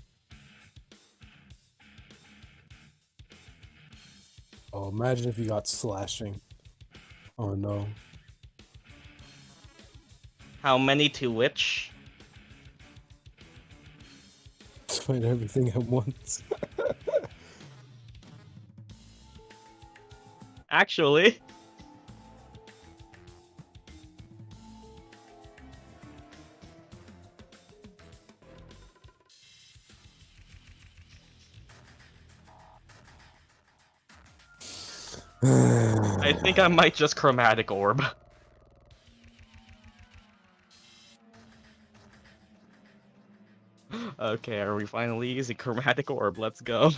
[SPEAKER 2] Oh, imagine if you got slashing. Oh no.
[SPEAKER 1] How many to which?
[SPEAKER 2] Find everything at once.
[SPEAKER 1] Actually... I think I might just Chromatic Orb. Okay, are we finally using Chromatic Orb? Let's go.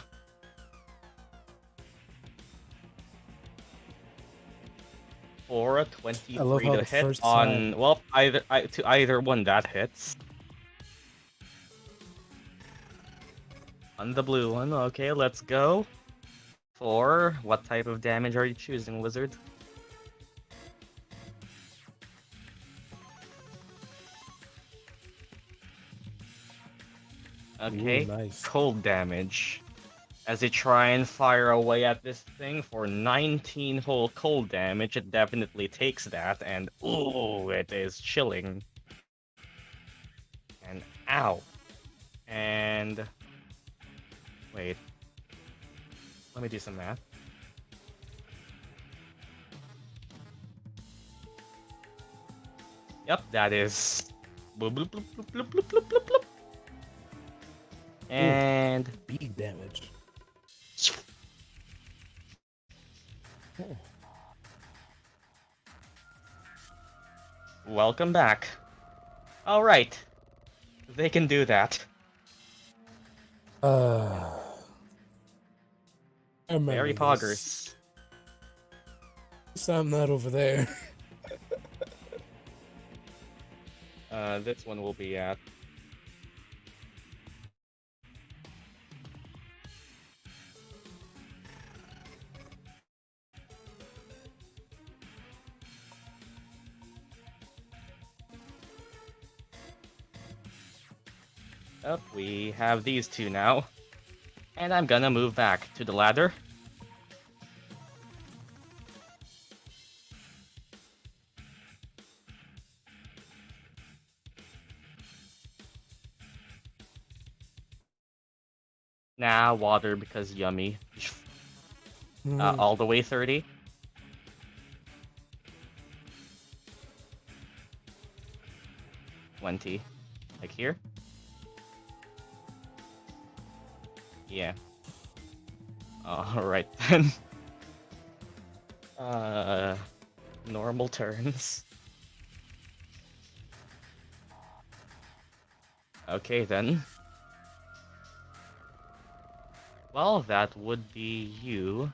[SPEAKER 1] For a
[SPEAKER 2] I love
[SPEAKER 1] 23
[SPEAKER 2] how
[SPEAKER 1] to
[SPEAKER 2] the
[SPEAKER 1] hit
[SPEAKER 2] first
[SPEAKER 1] on...
[SPEAKER 2] time-
[SPEAKER 1] Well, to either one that hits. On the blue one, okay, let's go. For what type of damage are you choosing, Wizard? Okay,
[SPEAKER 2] Ooh, nice.
[SPEAKER 1] cold damage. As they try and fire away at this thing for 19 whole cold damage, it definitely takes that, and ooh, it is chilling. And ow. And... Wait. Let me do some math. Yep, that is... Bloop, bloop, bloop, bloop, bloop, bloop, bloop, bloop, bloop. And...
[SPEAKER 2] Big damage.
[SPEAKER 1] Welcome back. Alright. They can do that.
[SPEAKER 2] I remember
[SPEAKER 1] Very
[SPEAKER 2] this.
[SPEAKER 1] poggers.
[SPEAKER 2] At least I'm not over there.
[SPEAKER 1] This one will be at... Oh, we have these two now. And I'm gonna move back to the ladder. Nah, water because yummy. All the way 30. $20. Like here? Yeah. Alright then. Normal turns. Okay then. Well, that would be you.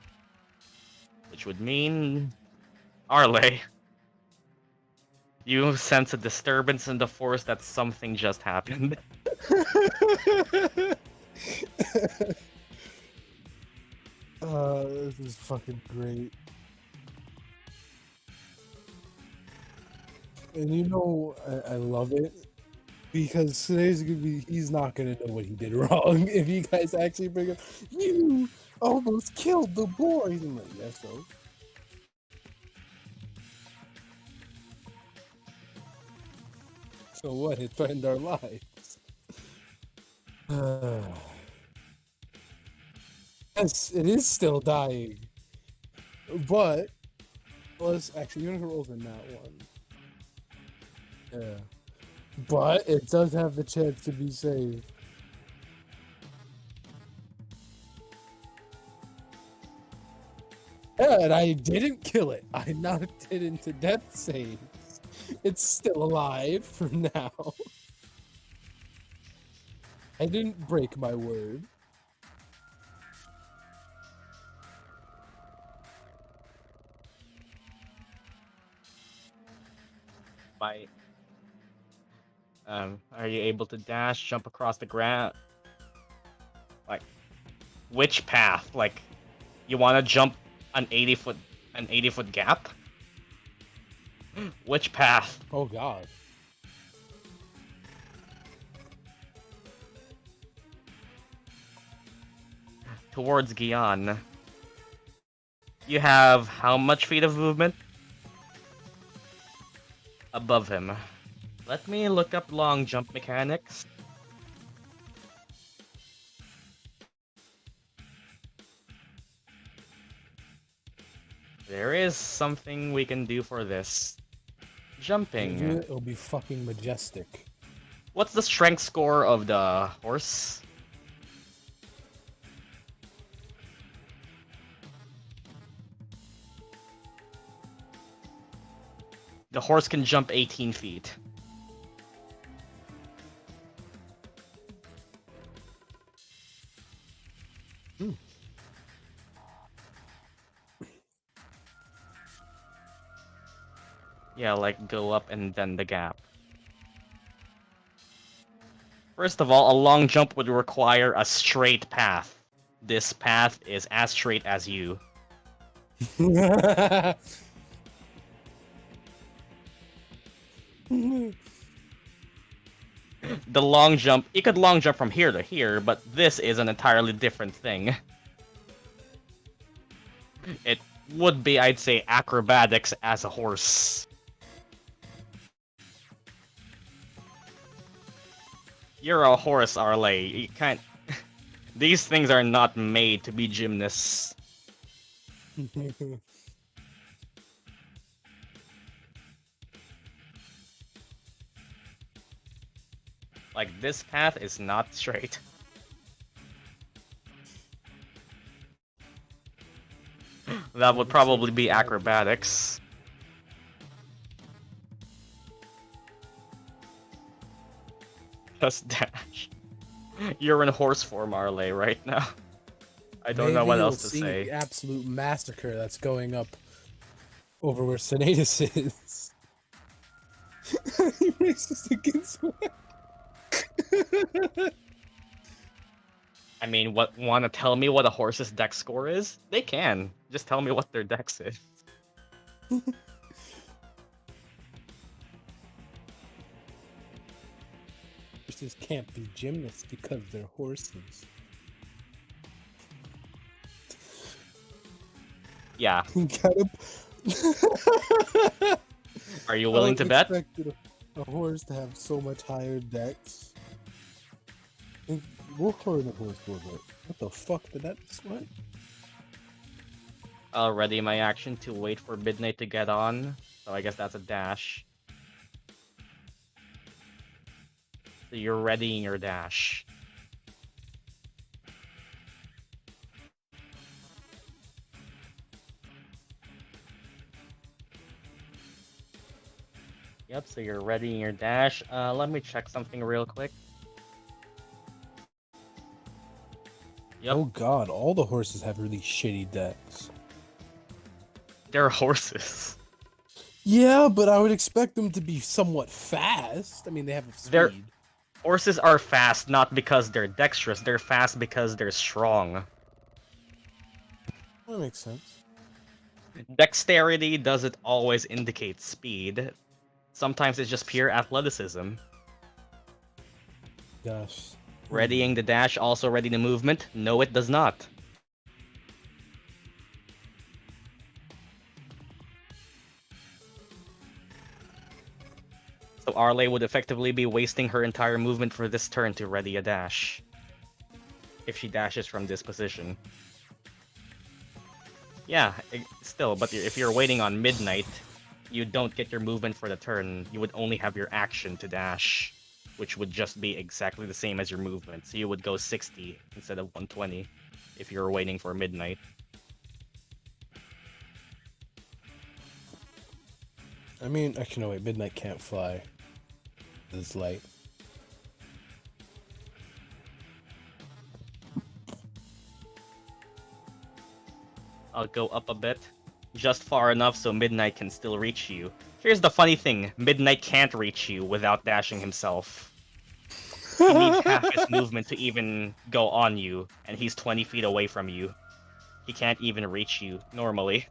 [SPEAKER 1] Which would mean... Arleigh. You sense a disturbance in the force that something just happened.
[SPEAKER 2] This is fucking great. And you know, I love it because today's gonna be, he's not gonna know what he did wrong if you guys actually bring up, you almost killed the boy. He's like, yes, so. So what? It threatened our lives. Yes, it is still dying. But let's actually, you're gonna roll in that one. Yeah. But it does have the chance to be saved. Yeah, and I didn't kill it. I knocked it into death saves. It's still alive for now. I didn't break my word.
[SPEAKER 1] By are you able to dash, jump across the ground? Like, which path? Like, you want to jump an 80-foot gap? Which path?
[SPEAKER 2] Oh god.
[SPEAKER 1] Towards Gyan. You have how much feet of movement? Above him. Let me look up long jump mechanics. There is something we can do for this. Jumping.
[SPEAKER 2] It'll be fucking majestic.
[SPEAKER 1] What's the strength score of the horse? The horse can jump 18 feet. Yeah, like go up and then the gap. First of all, a long jump would require a straight path. This path is as straight as you. The long jump, you could long jump from here to here, but this is an entirely different thing. It would be, I'd say, acrobatics as a horse. You're a horse, Arleigh. You can't... These things are not made to be gymnasts. Like, this path is not straight. That would probably be acrobatics. Just dash. You're in horse form, Arleigh, right now. I don't know what else to say.
[SPEAKER 2] The absolute massacre that's going up over where Sinetis is. He races against what?
[SPEAKER 1] I mean, want to tell me what a horse's dex score is? They can. Just tell me what their dex is.
[SPEAKER 5] Horses can't be gymnasts because they're horses.
[SPEAKER 1] Yeah.
[SPEAKER 5] You gotta...
[SPEAKER 1] Are you
[SPEAKER 5] I
[SPEAKER 1] willing
[SPEAKER 5] would
[SPEAKER 1] to bet?
[SPEAKER 5] expect a horse to have so much higher dex. What part of the horse was it? What the fuck did that what?
[SPEAKER 1] I'll ready my action to wait for midnight to get on. So I guess that's a dash. So you're readying your dash. Yep, so you're readying your dash. Let me check something real quick. Yep.
[SPEAKER 5] Oh god, all the horses have really shitty decks.
[SPEAKER 1] They're horses.
[SPEAKER 5] Yeah, but I would expect them to be somewhat fast. I mean, they have speed.
[SPEAKER 1] They're- Horses are fast not because they're dexterous, they're fast because they're strong.
[SPEAKER 5] That makes sense.
[SPEAKER 1] Dexterity doesn't always indicate speed. Sometimes it's just pure athleticism.
[SPEAKER 5] Gosh.
[SPEAKER 1] Readying the dash also ready the movement? No, it does not. So Arleigh would effectively be wasting her entire movement for this turn to ready a dash. If she dashes from this position. Yeah, still, but if you're waiting on midnight, you don't get your movement for the turn. You would only have your action to dash, which would just be exactly the same as your movement. So you would go 60 instead of 120 if you're waiting for midnight.
[SPEAKER 5] I mean, actually, no, wait. Midnight can't fly. It's light.
[SPEAKER 1] I'll go up a bit, just far enough so Midnight can still reach you. Here's the funny thing, Midnight can't reach you without dashing himself. He needs half his movement to even go on you, and he's 20 feet away from you. He can't even reach you, normally.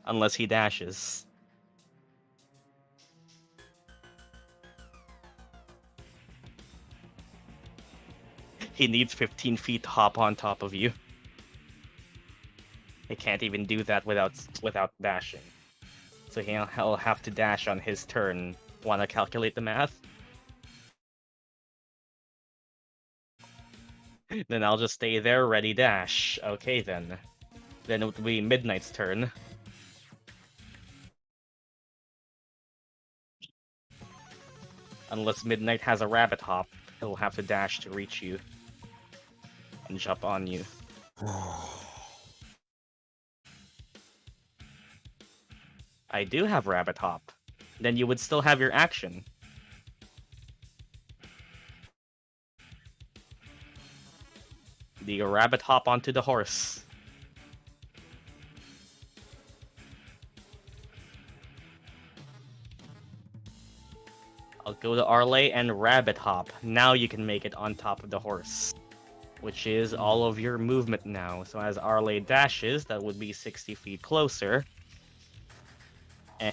[SPEAKER 1] Unless he dashes. He needs 15 feet to hop on top of you. He can't even do that without dashing. So he'll have to dash on his turn. Wanna calculate the math? Then I'll just stay there, ready dash. Okay then. Then it would be Midnight's turn. Unless Midnight has a rabbit hop, he'll have to dash to reach you. And jump on you. I do have rabbit hop. Then you would still have your action. The rabbit hop onto the horse. I'll go to Arleigh and rabbit hop. Now you can make it on top of the horse. Which is all of your movement now. So as Arleigh dashes, that would be 60 feet closer.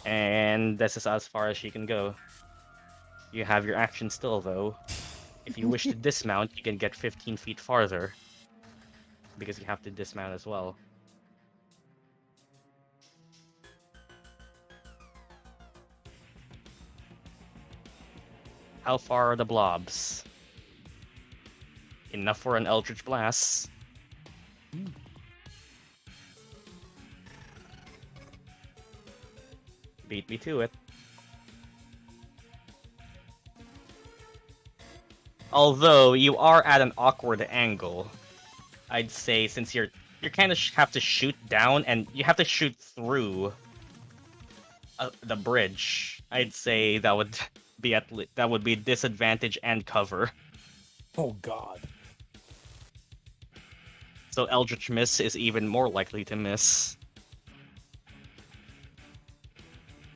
[SPEAKER 1] And this is as far as she can go. You have your action still, though. If you wish to dismount, you can get 15 feet farther. Because you have to dismount as well. How far are the blobs? Enough for an Eldritch Blast. Beat me to it. Although you are at an awkward angle, I'd say, since you're kind of have to shoot down and you have to shoot through the bridge. I'd say that would be disadvantage and cover.
[SPEAKER 5] Oh god.
[SPEAKER 1] So Eldritch Miss is even more likely to miss.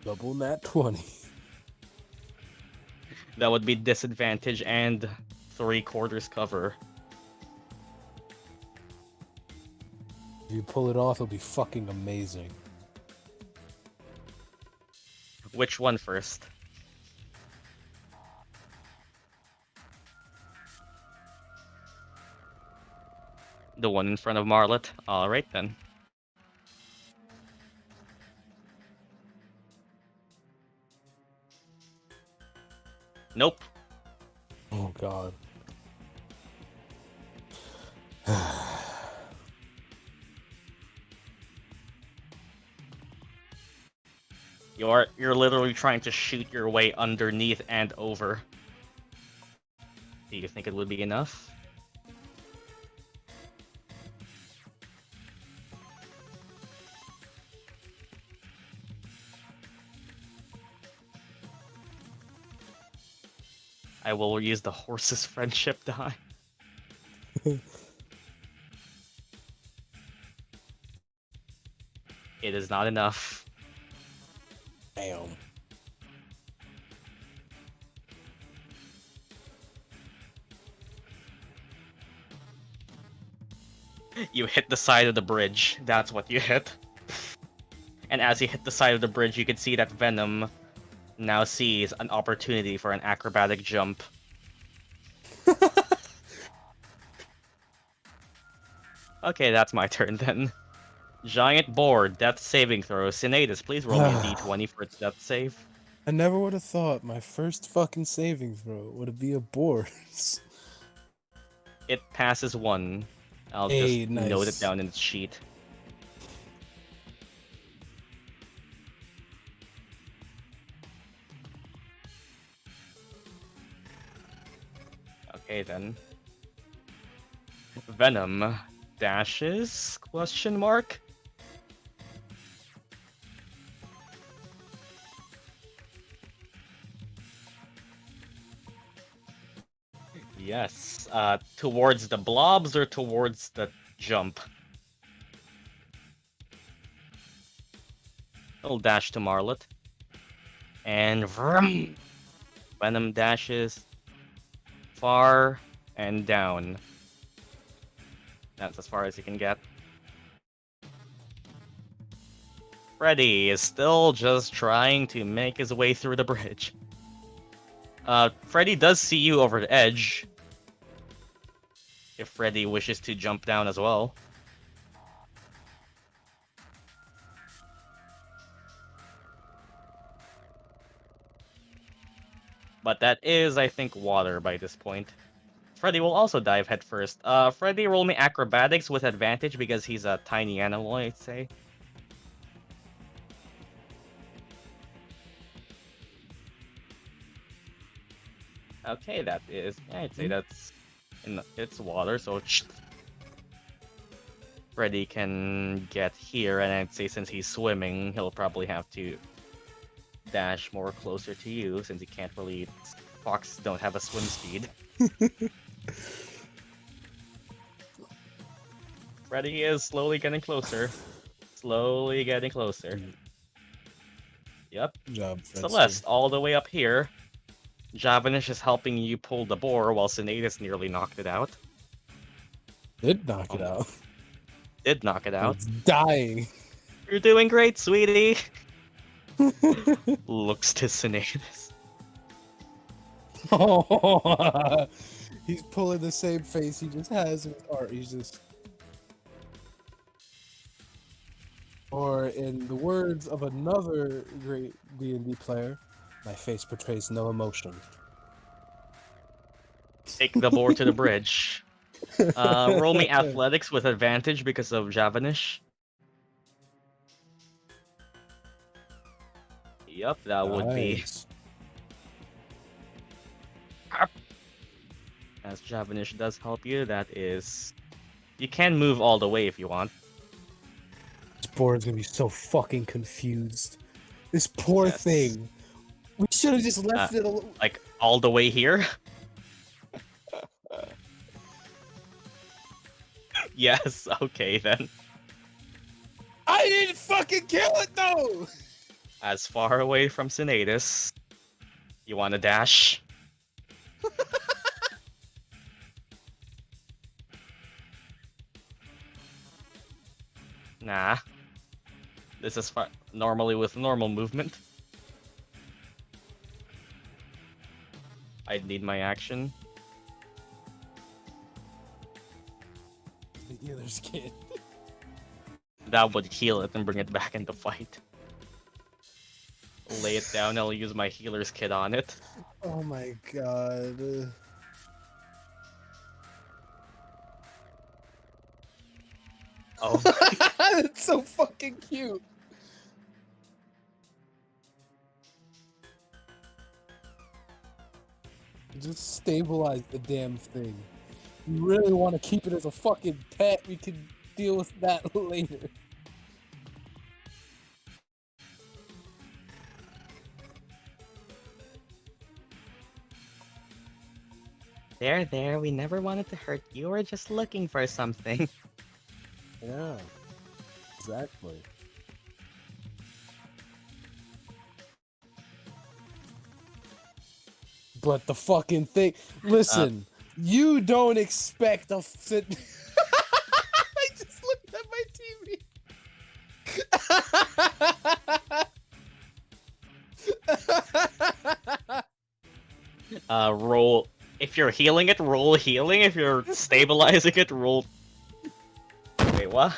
[SPEAKER 5] Double nat 20.
[SPEAKER 1] That would be disadvantage and 3/4 cover.
[SPEAKER 5] If you pull it off, it'll be fucking amazing.
[SPEAKER 1] Which one first? The one in front of Marlet. Alright then. Nope.
[SPEAKER 2] Oh god.
[SPEAKER 1] You're literally trying to shoot your way underneath and over. Do you think it would be enough? I will use the horse's friendship die. It is not enough.
[SPEAKER 2] Damn.
[SPEAKER 1] You hit the side of the bridge. That's what you hit. And as you hit the side of the bridge, you can see that Venom now sees an opportunity for an acrobatic jump. Okay, that's my turn then. Giant boar, death saving throw. Sinetis, please roll me a d20 for its death save.
[SPEAKER 2] I never would have thought my first fucking saving throw would be a board.
[SPEAKER 1] It passes 1. I'll
[SPEAKER 2] Hey,
[SPEAKER 1] just note it
[SPEAKER 2] nice.
[SPEAKER 1] down in the sheet. Okay then. Venom dashes? Question mark? Yes. Towards the blobs or towards the jump? It'll dash to Marlet. And vroom! Venom dashes far and down. That's as far as you can get. Freddy is still just trying to make his way through the bridge. Freddy does see you over the edge. If Freddy wishes to jump down as well. But that is, I think, water by this point. Freddy will also dive headfirst. Freddy, roll me acrobatics with advantage because he's a tiny animal, I'd say. Okay, that is. I'd say that's it's water, so Freddy can get here, and I'd say since he's swimming, he'll probably have to dash more closer to you since he can't really. Foxes don't have a swim speed. Freddy is slowly getting closer. Slowly getting closer. Yep.
[SPEAKER 2] Good job, Fred.
[SPEAKER 1] Celeste, all the way up here. Javanish is helping you pull the boar while Sinetis nearly knocked it out.
[SPEAKER 2] Did knock it out.
[SPEAKER 1] Did knock it out.
[SPEAKER 2] It's dying.
[SPEAKER 1] You're doing great, sweetie! Looks to Sinetis.
[SPEAKER 2] He's pulling the same face he just has with art. He's just. Or in the words of another great D&D player, my face portrays no emotion.
[SPEAKER 1] Take the boar to the bridge. Roll me athletics with advantage because of Javanish. Yep, that would be.
[SPEAKER 2] Nice.
[SPEAKER 1] As Javanish does help you, that is. You can move all the way if you want.
[SPEAKER 2] This board's gonna be so fucking confused. This poor
[SPEAKER 1] Yes.
[SPEAKER 2] thing. We should have just left it alone.
[SPEAKER 1] Like, all the way here? Yes, okay then.
[SPEAKER 2] I didn't fucking kill it though!
[SPEAKER 1] As far away from Sinetis. You want to dash? Nah. This is normally with normal movement. I'd need my action.
[SPEAKER 2] You healer's kit.
[SPEAKER 1] That would heal it and bring it back into fight. Lay it down, I'll use my healer's kit on it.
[SPEAKER 2] Oh my god.
[SPEAKER 1] Oh.
[SPEAKER 2] That's so fucking cute. Just stabilize the damn thing. You really want to keep it as a fucking pet? We can deal with that later.
[SPEAKER 1] There, we never wanted to hurt you, we're just looking for something.
[SPEAKER 2] Yeah, exactly. But the fucking thing. Listen, you don't expect a fit. I just looked at my TV.
[SPEAKER 1] Roll. If you're healing it, roll healing. If you're stabilizing it, roll. Wait, what?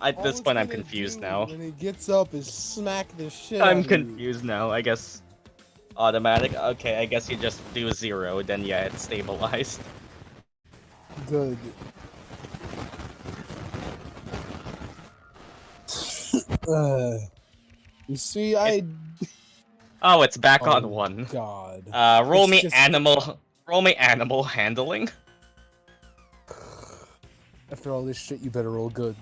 [SPEAKER 1] At this point, I'm confused now.
[SPEAKER 2] When he gets up, is smack the shit.
[SPEAKER 1] I'm
[SPEAKER 2] out of
[SPEAKER 1] confused now. I guess automatic. Okay, I guess you just do 0. Then yeah, it's stabilized.
[SPEAKER 2] You. Good. You see,
[SPEAKER 1] Oh, it's back
[SPEAKER 2] Oh,
[SPEAKER 1] on 1.
[SPEAKER 2] God.
[SPEAKER 1] Roll
[SPEAKER 2] It's
[SPEAKER 1] me
[SPEAKER 2] just-
[SPEAKER 1] animal. Roll me animal handling.
[SPEAKER 2] After all this shit, you better roll good.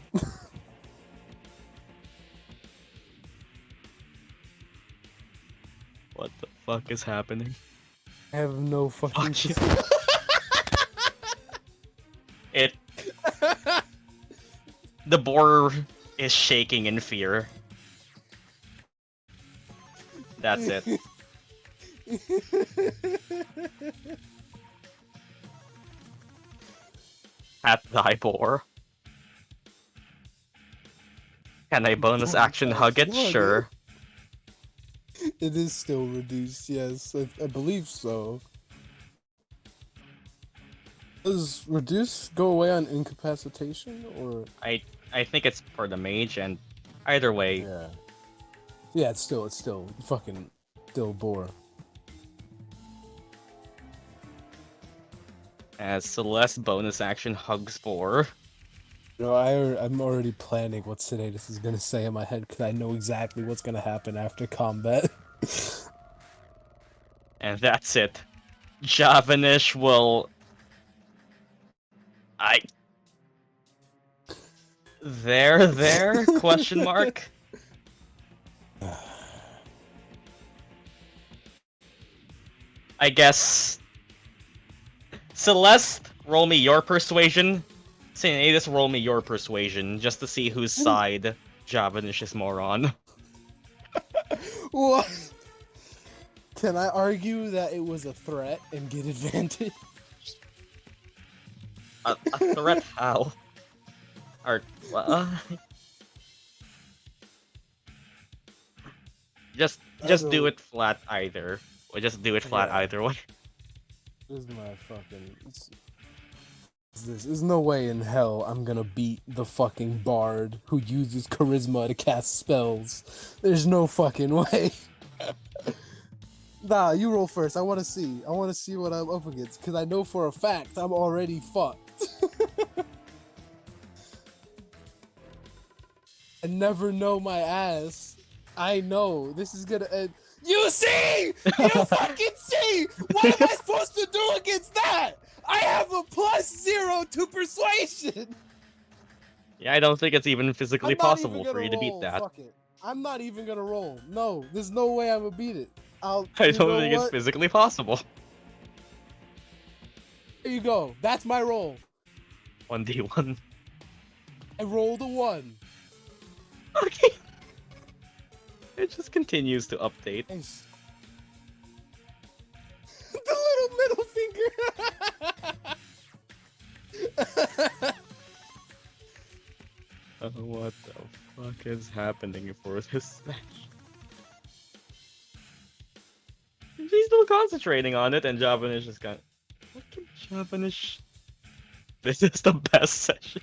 [SPEAKER 1] What the fuck is happening?
[SPEAKER 2] I have no fucking.
[SPEAKER 1] Fuck you. It. The boar is shaking in fear. That's it. At thy boar. Can I bonus action hug it? Sure.
[SPEAKER 2] It is still reduced, yes. I believe so. Does reduce go away on incapacitation, or?
[SPEAKER 1] I think it's for the mage, and either way,
[SPEAKER 2] Yeah. Yeah, it's still fucking still bore.
[SPEAKER 1] as Celeste bonus action hugs boar.
[SPEAKER 2] No, I'm already planning what Sinetis is gonna say in my head because I know exactly what's gonna happen after combat.
[SPEAKER 1] And that's it. Javanish will... There? Question mark? I guess... Celeste, roll me your persuasion. Sinetis, roll me your persuasion, just to see whose side Javanish is more on.
[SPEAKER 2] What? Can I argue that it was a threat and get advantage?
[SPEAKER 1] A threat how? Or... Just do it flat either. Or just do it flat
[SPEAKER 2] Yeah.
[SPEAKER 1] either way.
[SPEAKER 2] This is my fucking. There's no way in hell I'm gonna beat the fucking bard who uses charisma to cast spells. There's no fucking way. Nah, you roll first. I want to see. I want to see what I'm up against because I know for a fact I'm already fucked. I never know my ass. I know this is gonna end. You see? You fucking see? What am I supposed to do against that? I have a +0 to persuasion.
[SPEAKER 1] Yeah, I don't think it's even physically
[SPEAKER 2] I'm not
[SPEAKER 1] possible
[SPEAKER 2] even
[SPEAKER 1] for you
[SPEAKER 2] gonna
[SPEAKER 1] to beat
[SPEAKER 2] roll,
[SPEAKER 1] that.
[SPEAKER 2] Fuck it. I'm not even gonna roll. No, there's no way I'm gonna beat it.
[SPEAKER 1] I
[SPEAKER 2] you
[SPEAKER 1] don't
[SPEAKER 2] know
[SPEAKER 1] think it's
[SPEAKER 2] what?
[SPEAKER 1] physically possible.
[SPEAKER 2] There you go. That's my roll.
[SPEAKER 1] 1d1.
[SPEAKER 2] I rolled a 1.
[SPEAKER 1] Okay. It just continues to update.
[SPEAKER 2] Nice. The little middle finger.
[SPEAKER 1] What the fuck is happening for this match? She's still concentrating on it, and Javanish is kind of... Fucking Javanish. This is the best session.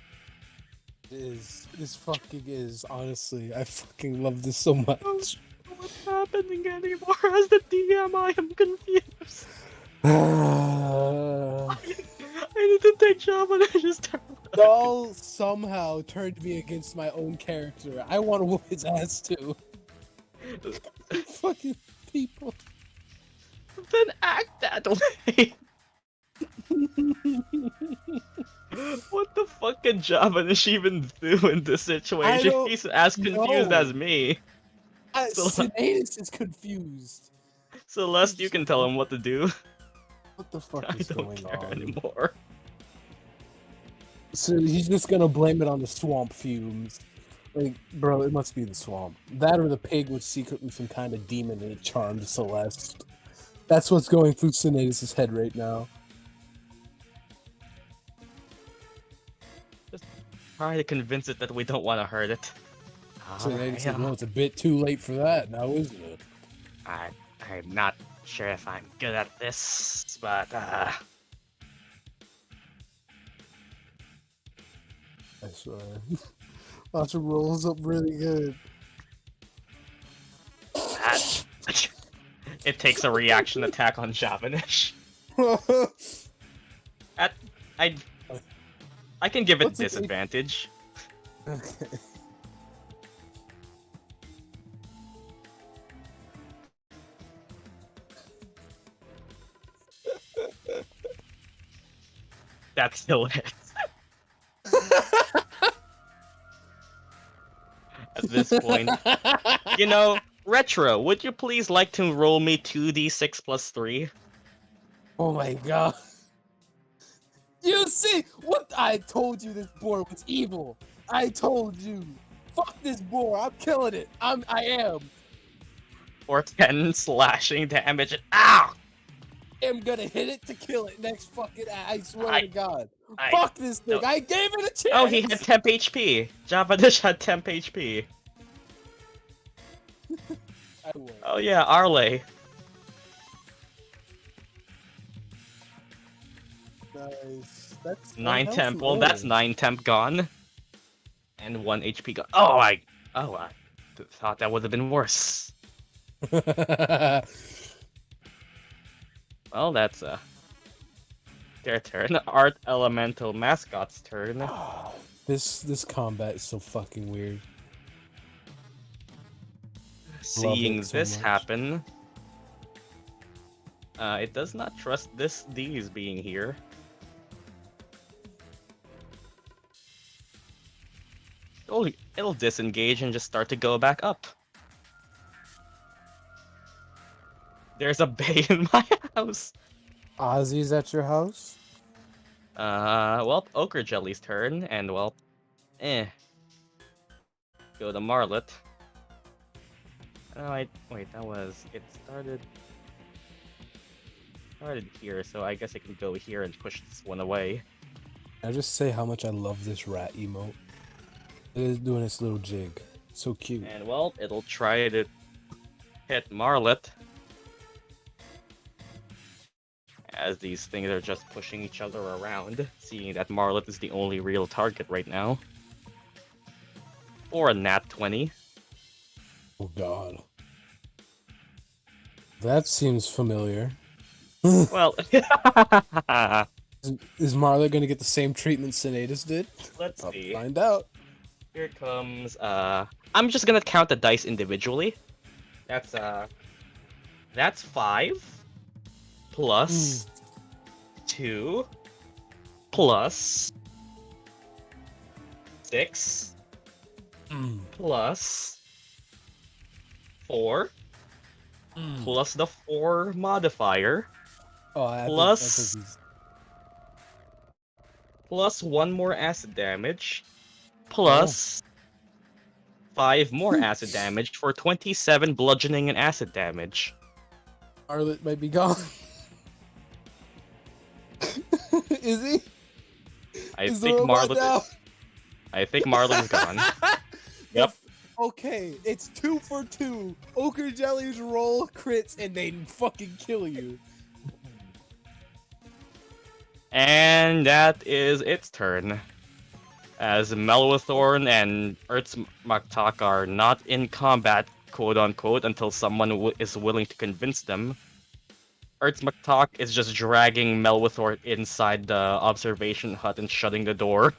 [SPEAKER 5] This fucking is. Honestly, I fucking love this so much.
[SPEAKER 1] What's happening anymore? As the DM, I am confused. I need to take job and I just
[SPEAKER 5] Y'all somehow turned me against my own character. I want to whoop his ass too. Fucking people.
[SPEAKER 1] then act that way. What the fuck can Javanish even do in this situation?
[SPEAKER 5] don't
[SPEAKER 1] He's as confused
[SPEAKER 5] know.
[SPEAKER 1] as me.
[SPEAKER 5] Sinetis is confused.
[SPEAKER 1] Celeste, you can tell him what to do.
[SPEAKER 5] What the fuck
[SPEAKER 1] I
[SPEAKER 5] is
[SPEAKER 1] don't
[SPEAKER 5] going
[SPEAKER 1] care
[SPEAKER 5] on?
[SPEAKER 1] anymore.
[SPEAKER 5] So he's just gonna blame it on the swamp fumes. Like, bro, it must be the swamp. That or the pig was secretly some kind of demon and it charmed Celeste. That's what's going through Sinetis' head right now.
[SPEAKER 1] Try to convince it that we don't want to hurt it.
[SPEAKER 5] Sinetis says, well, it's a bit too late for that now, isn't it?
[SPEAKER 1] I'm not sure if I'm good at this, but
[SPEAKER 5] I swear. Lots of rolls up really good.
[SPEAKER 1] that... it takes a reaction attack on Javanish. I can give it
[SPEAKER 5] What's it-
[SPEAKER 1] disadvantage.
[SPEAKER 5] Okay.
[SPEAKER 1] That still hits. At this point, you know, Retro, would you please like to roll me 2d6 plus 3?
[SPEAKER 5] Oh my god. You see what I told you, this board was evil. I told you. Fuck this board. I'm killing it. I am.
[SPEAKER 1] Or 10 slashing damage and ow!
[SPEAKER 5] I'm gonna hit it to kill it next fucking. I swear to God.
[SPEAKER 1] I-
[SPEAKER 5] Fuck this thing.
[SPEAKER 1] no.
[SPEAKER 5] I gave it a chance.
[SPEAKER 1] Oh, he had temp HP. Javanish had temp HP.
[SPEAKER 5] I won.
[SPEAKER 1] Oh yeah, Arleigh.
[SPEAKER 5] Nice. That's
[SPEAKER 1] 9
[SPEAKER 5] health
[SPEAKER 1] temp. Well, that's
[SPEAKER 5] low.
[SPEAKER 1] 9 temp gone. And 1 HP gone. Oh, I thought that would have been worse. Well, that's their turn. Art Elemental Mascot's turn.
[SPEAKER 5] This combat is so fucking weird.
[SPEAKER 1] Seeing
[SPEAKER 5] so
[SPEAKER 1] this
[SPEAKER 5] much.
[SPEAKER 1] happen, it does not trust these being here. It'll disengage and just start to go back up. There's a bay in my house.
[SPEAKER 5] Ozzy's at your house?
[SPEAKER 1] Well, Ochre Jelly's turn, and well, go to Marlet. Oh, wait, that was, it started here, so I guess I can go here and push this one away.
[SPEAKER 5] I just say how much I love this rat emote. It is doing its little jig. So cute.
[SPEAKER 1] And well, it'll try to hit Marlet. As these things are just pushing each other around, seeing that Marlet is the only real target right now. Or a nat 20.
[SPEAKER 5] Oh god. That seems familiar.
[SPEAKER 1] Well,
[SPEAKER 5] Is Marla gonna get the same treatment Sinetis did?
[SPEAKER 1] let's
[SPEAKER 5] I'll
[SPEAKER 1] see.
[SPEAKER 5] find out.
[SPEAKER 1] Here comes, I'm just gonna count the dice individually. That's 5 plus 2 plus 6 plus 4 plus the 4 modifier
[SPEAKER 5] Oh, I
[SPEAKER 1] Plus-
[SPEAKER 5] think he's...
[SPEAKER 1] plus 1 more acid damage plus 5 more acid damage for 27 bludgeoning and acid damage.
[SPEAKER 5] Arlet might be gone. Is he?
[SPEAKER 1] I
[SPEAKER 5] Is
[SPEAKER 1] think
[SPEAKER 5] the robot
[SPEAKER 1] Marlet.
[SPEAKER 5] down?
[SPEAKER 1] I think Marlet's gone. Yep.
[SPEAKER 5] Okay, it's 2 for 2. Ochre Jellies roll crits and they fucking kill you.
[SPEAKER 1] And that is its turn. as Melwithorn and Maktak are not in combat, quote unquote, until someone is willing to convince them. Maktak is just dragging Melwithorn inside the observation hut and shutting the door.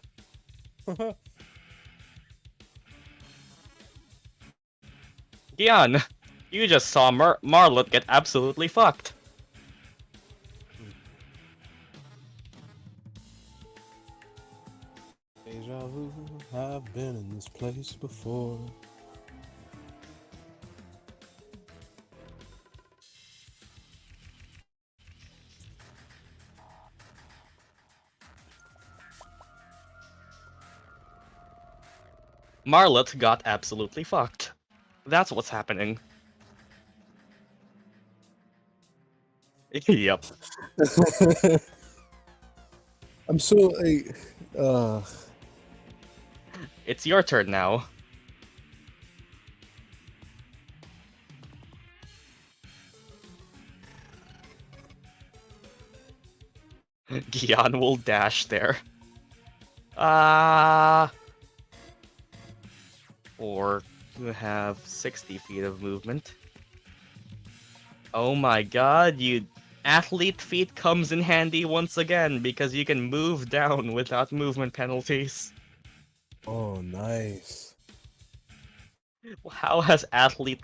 [SPEAKER 1] Gyan, you just saw Marlot get absolutely fucked.
[SPEAKER 2] Deja vu, I've been in this place before.
[SPEAKER 1] Marlot got absolutely fucked. That's what's happening. Yep.
[SPEAKER 2] I'm so like,
[SPEAKER 1] It's your turn now. Gyan will dash there. Or you have 60 feet of movement. Oh my god, athlete feet comes in handy once again because you can move down without movement penalties.
[SPEAKER 2] oh, nice.
[SPEAKER 1] How has athlete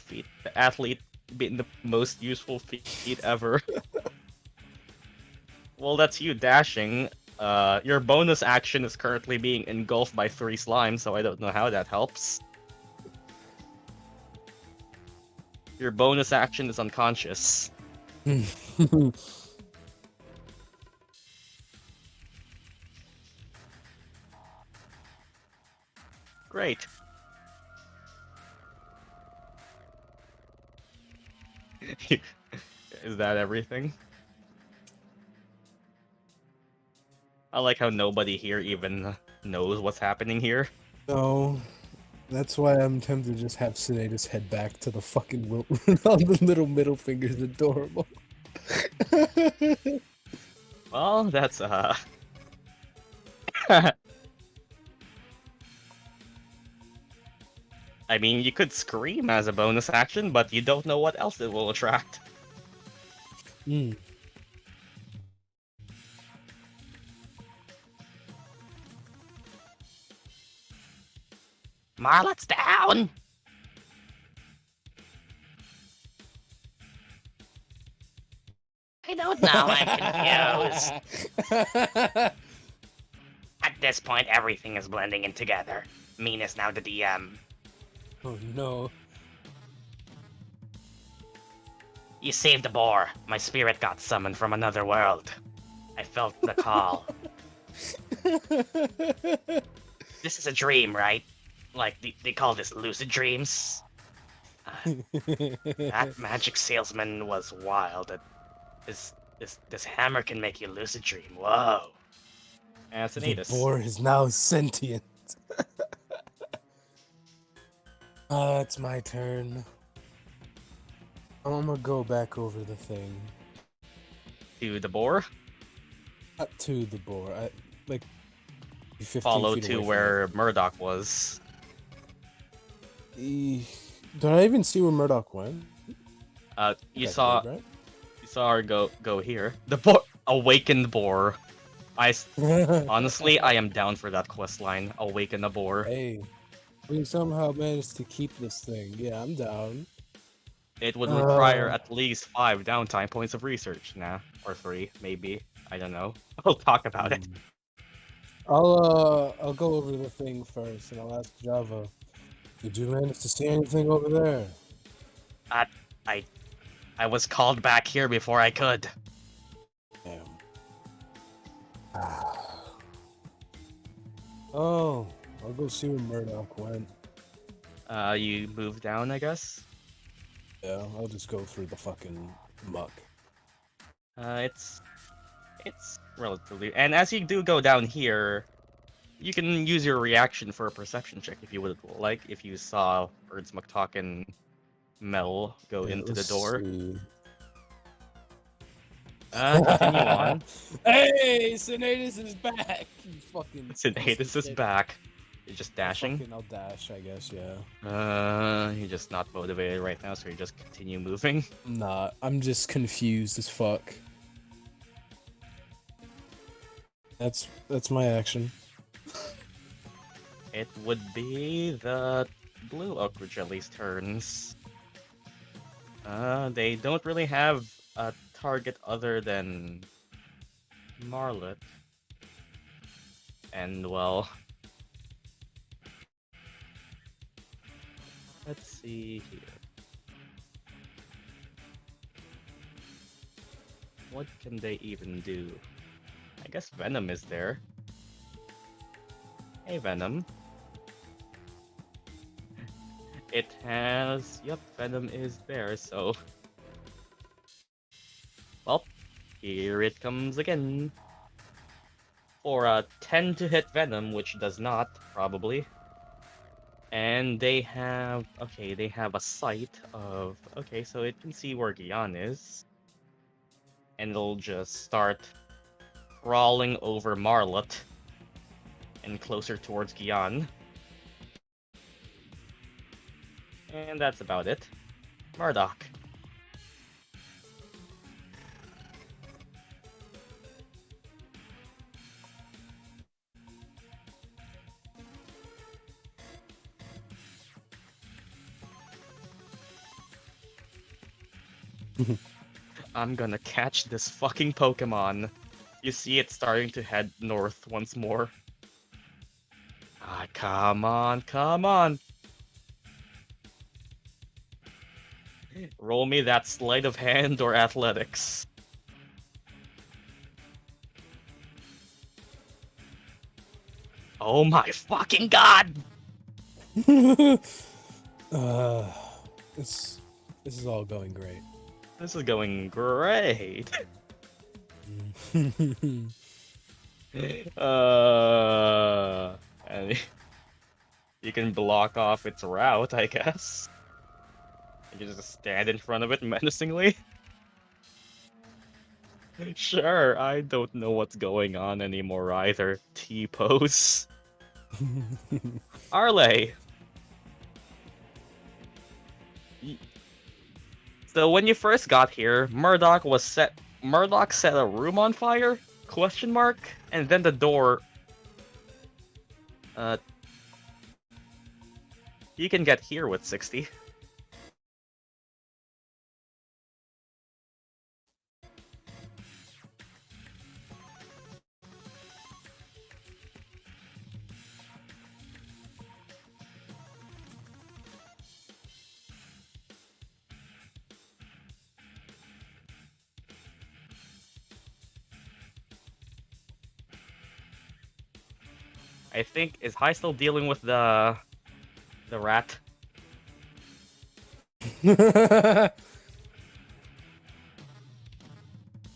[SPEAKER 1] been the most useful feat ever? Well, that's you dashing. Your bonus action is currently being engulfed by 3 slimes, so I don't know how that helps. Your bonus action is unconscious. Great. Is that everything? I like how nobody here even knows what's happening here.
[SPEAKER 2] No, that's why I'm tempted to just have Sinetis head back to the fucking all the little middle fingers adorable.
[SPEAKER 1] Well, that's I mean, you could scream as a bonus action, but you don't know what else it will attract.
[SPEAKER 2] Hmm.
[SPEAKER 1] Marlot's down! I don't know, I'm confused. At this point, everything is blending in together. Mean is now the DM.
[SPEAKER 2] Oh no.
[SPEAKER 1] You saved the boar. My spirit got summoned from another world. I felt the call. This is a dream, right? Like, they call this lucid dreams. That magic salesman was wild. This hammer can make you lucid dream. Whoa. And
[SPEAKER 2] The
[SPEAKER 1] Sinetis.
[SPEAKER 2] boar is now sentient. It's my turn. I'm gonna go back over the thing.
[SPEAKER 1] To the boar.
[SPEAKER 2] Not to the boar. Like 15
[SPEAKER 1] Follow
[SPEAKER 2] feet
[SPEAKER 1] to
[SPEAKER 2] away from
[SPEAKER 1] where Murdock was.
[SPEAKER 2] it. Did I even see where Murdock went?
[SPEAKER 1] You
[SPEAKER 2] That
[SPEAKER 1] saw
[SPEAKER 2] big,
[SPEAKER 1] you saw her go here. The boar, awakened boar.
[SPEAKER 2] right?
[SPEAKER 1] Honestly, I am down for that quest line. Awaken the boar.
[SPEAKER 2] Hey, we somehow managed to keep this thing. Yeah, I'm down.
[SPEAKER 1] It would require
[SPEAKER 2] Uh,
[SPEAKER 1] at least 5 downtime points of research. Nah, or 3, maybe. I don't know. We'll talk about it.
[SPEAKER 2] I'll go over the thing first, and I'll ask Java. Did you manage to see anything over there?
[SPEAKER 1] I was called back here before I could.
[SPEAKER 2] Damn. Oh, I'll go see where Murdock went.
[SPEAKER 1] You move down, I guess.
[SPEAKER 2] Yeah, I'll just go through the fucking muck.
[SPEAKER 1] It's relatively, and as you do go down here, you can use your reaction for a perception check if you would like. If you saw Birds McTalk and Mel go
[SPEAKER 2] Yeah,
[SPEAKER 1] into the
[SPEAKER 2] let's
[SPEAKER 1] door.
[SPEAKER 2] see.
[SPEAKER 1] Continue on.
[SPEAKER 2] Hey, Sinetis is back! You fucking.
[SPEAKER 1] Sinetis is
[SPEAKER 2] shit.
[SPEAKER 1] back. You're just dashing.
[SPEAKER 2] Fucking, I'll dash, I guess, yeah.
[SPEAKER 1] You're just not motivated right now, so you just continue moving.
[SPEAKER 2] I'm not. I'm just confused as fuck. That's my action.
[SPEAKER 1] It would be the blue ochre jelly's turns. They don't really have a target other than Marlet. And well, let's see here. What can they even do? I guess Venom is there. Hey, Venom. It has... Yep, Venom is there, so... Well, here it comes again. For a 10 to hit Venom, which does not, probably. And they have... Okay, they have a sight of... Okay, so it can see where Gyan is. And it'll just start crawling over Marlet. And closer towards Gyan. And that's about it. Murdock. I'm gonna catch this fucking Pokemon. You see it starting to head north once more. Ah, come on, come on! Roll me that sleight of hand or athletics. Oh my fucking god!
[SPEAKER 2] This is all going great.
[SPEAKER 1] This is going great. And you can block off its route, I guess. You just stand in front of it menacingly. Sure, I don't know what's going on anymore either. T-pose. Arleigh. So when you first got here, Murdock set a room on fire? Question mark? And then the door. You can get here with 60. I think, is High still dealing with the rat?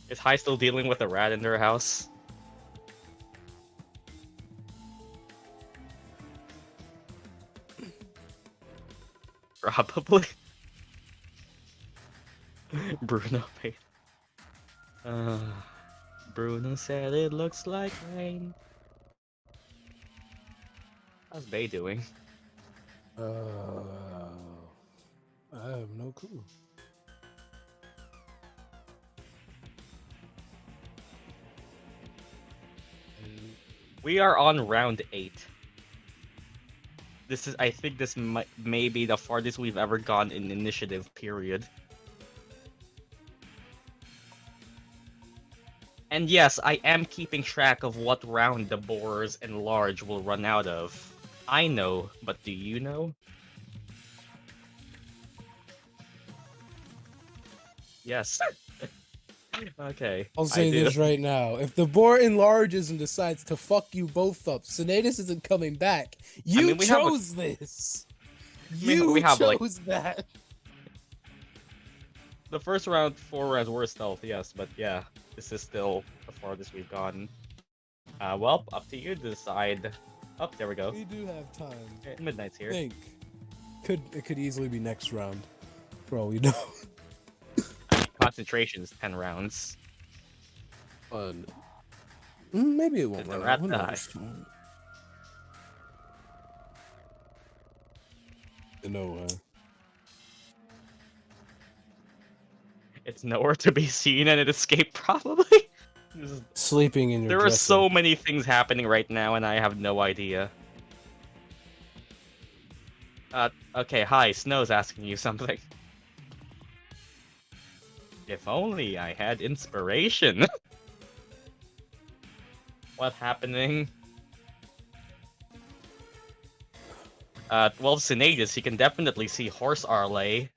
[SPEAKER 1] Is High still dealing with the rat in their house? Probably. Bruno paid. Bruno said it looks like rain. How's Bay doing?
[SPEAKER 2] I have no clue.
[SPEAKER 1] We are on round 8. This is, I think this may be the farthest we've ever gone in initiative, period. And yes, I am keeping track of what round the boars and large will run out of. I know, but do you know? Yes. Okay.
[SPEAKER 2] I'll say this right now. If the boar enlarges and decides to fuck you both up, Sinetis isn't coming back. You chose this! You chose that!
[SPEAKER 1] The first round, 4 rounds were stealth, yes, but yeah, this is still the farthest we've gotten. Well, up to you to decide. Oh, there we go.
[SPEAKER 2] We do have time.
[SPEAKER 1] Midnight's here.
[SPEAKER 2] Think. It could easily be next round, for all we know.
[SPEAKER 1] Concentration is 10 rounds.
[SPEAKER 5] Maybe it won't
[SPEAKER 1] Did the
[SPEAKER 5] run
[SPEAKER 1] rat
[SPEAKER 5] out. Who
[SPEAKER 1] die?
[SPEAKER 5] knows? No.
[SPEAKER 1] It's nowhere to be seen, and it escaped probably.
[SPEAKER 5] Sleeping in your
[SPEAKER 1] There are
[SPEAKER 5] dresser.
[SPEAKER 1] so many things happening right now, and I have no idea. Okay, hi, Snow's asking you something. If only I had inspiration. What happening? Well, Sinetis, you can definitely see Horse Arleigh.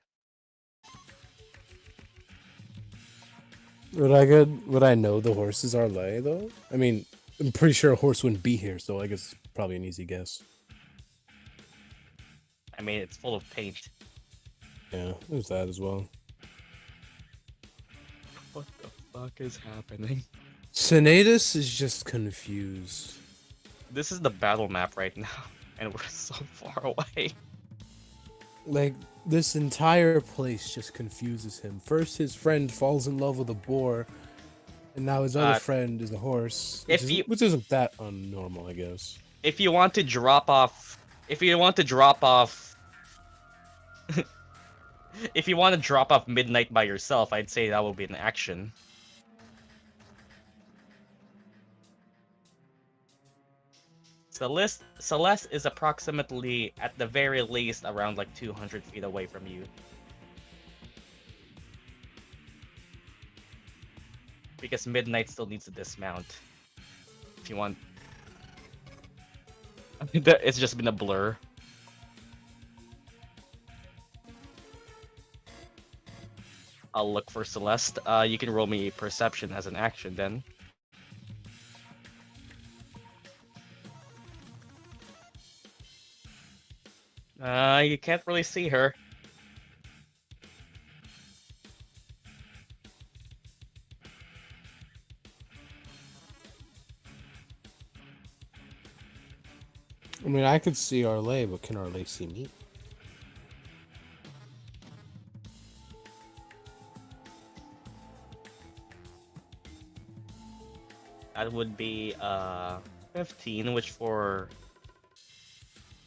[SPEAKER 5] Would I know the horses are lay though? I mean, I'm pretty sure a horse wouldn't be here, so I guess it's probably an easy guess.
[SPEAKER 1] I mean, it's full of paint.
[SPEAKER 5] Yeah, there's that as well.
[SPEAKER 1] What the fuck is happening?
[SPEAKER 5] Sinetis is just confused.
[SPEAKER 1] This is the battle map right now, and we're so far away.
[SPEAKER 5] Like, this entire place just confuses him. First, his friend falls in love with a boar, and now his other friend is a horse, which isn't that unnormal, I guess.
[SPEAKER 1] If you want to drop off, if you want to drop off Midnight by yourself, I'd say that would be an action. Celeste is approximately, at the very least, around like 200 feet away from you. Because Midnight still needs to dismount. If you want... It's just been a blur. I'll look for Celeste. You can roll me Perception as an action then. You can't really see her.
[SPEAKER 5] I mean, I could see Arleigh, but can Arleigh see me?
[SPEAKER 1] That would be 15, which for...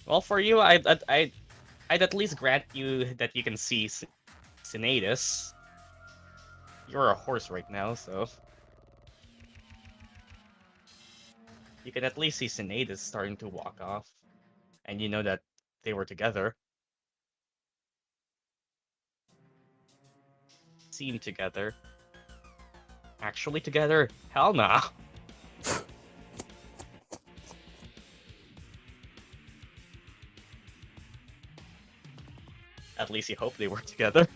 [SPEAKER 1] Well, for you, I'd at least grant you that you can see Sinetis. You're a horse right now, so... You can at least see Sinetis starting to walk off. And you know that they were together. Seem together. Actually together? Hell nah. At least you hope they were together.